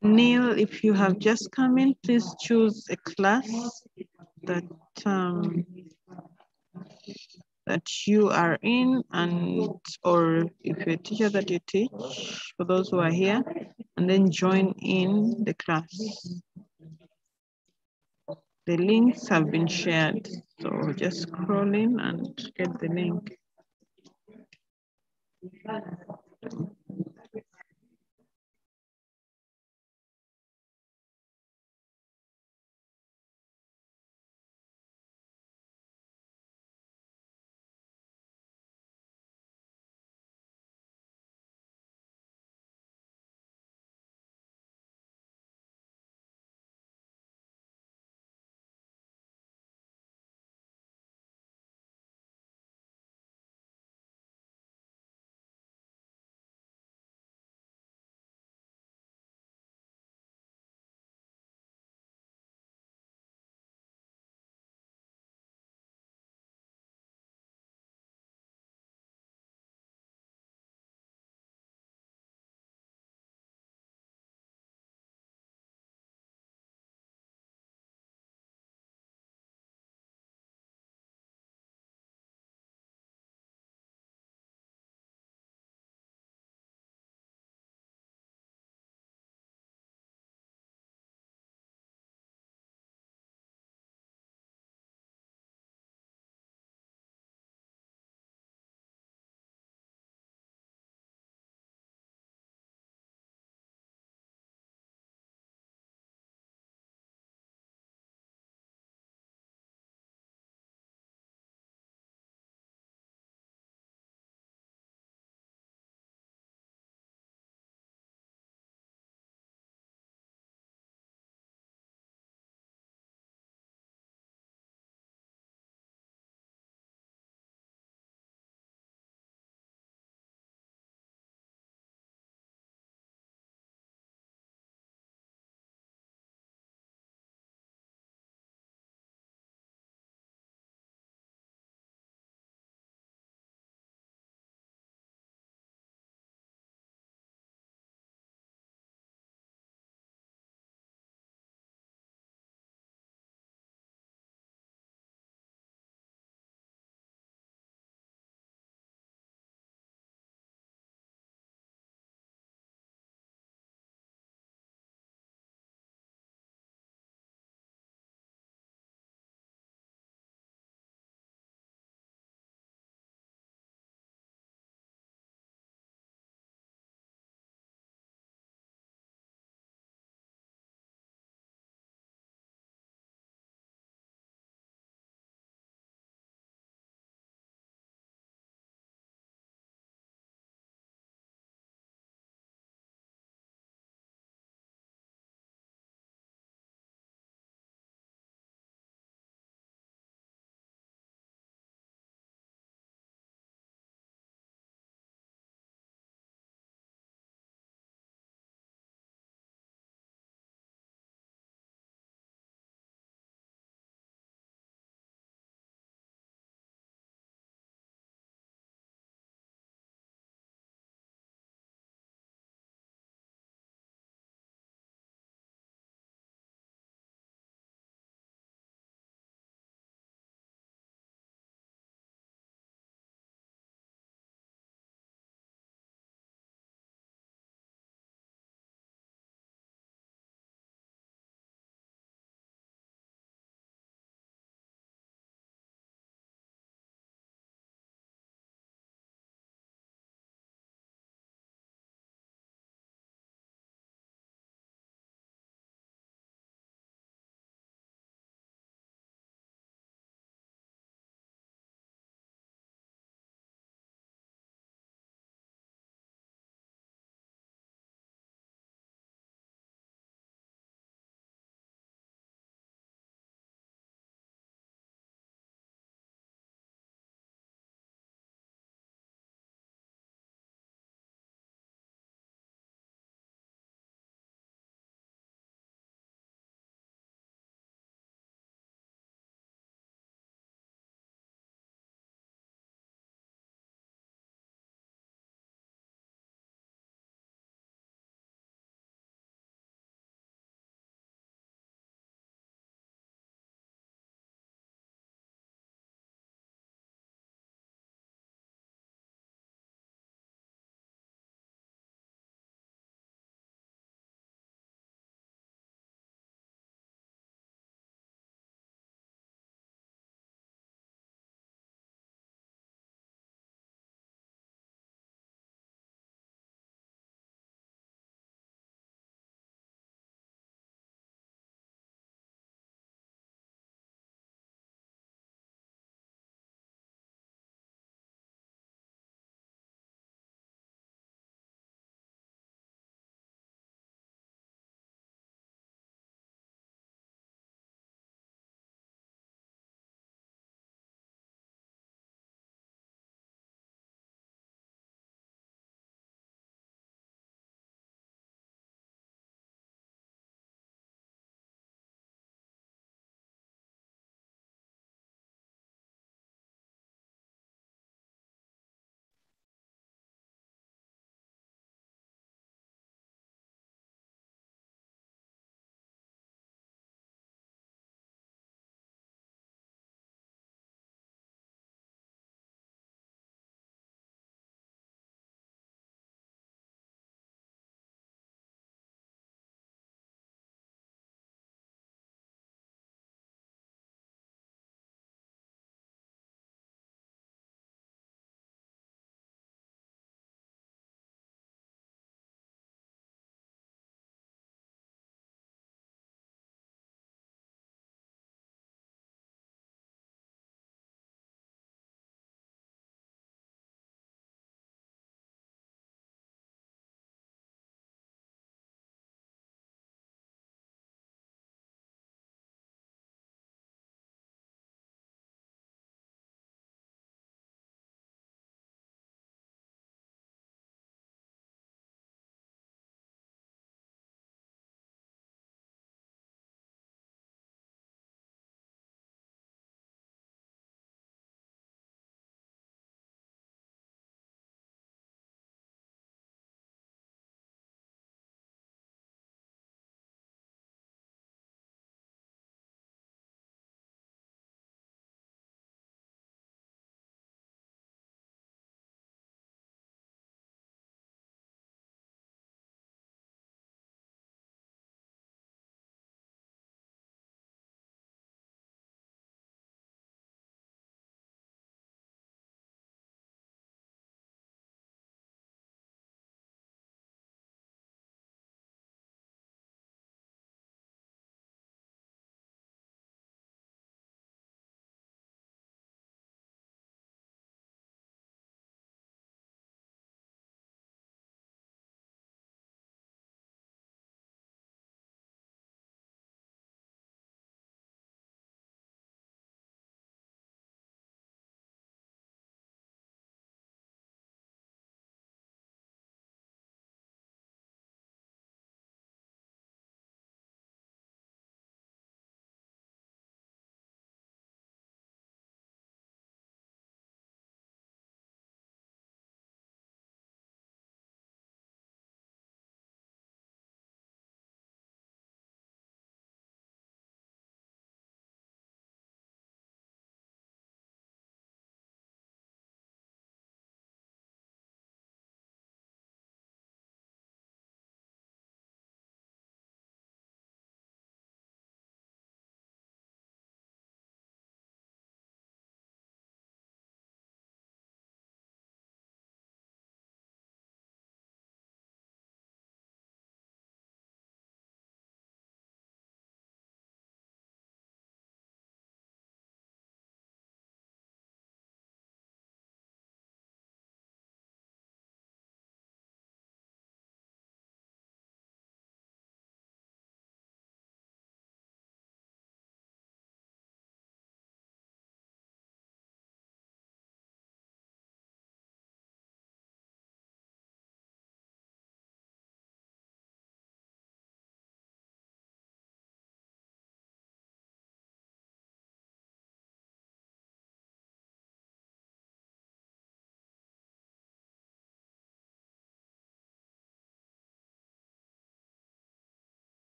Neil, if you have just come in, please choose a class that that you are in, and or if you're a teacher that you teach, for those who are here, and then join in the class. The links have been shared, so just scroll in and get the link.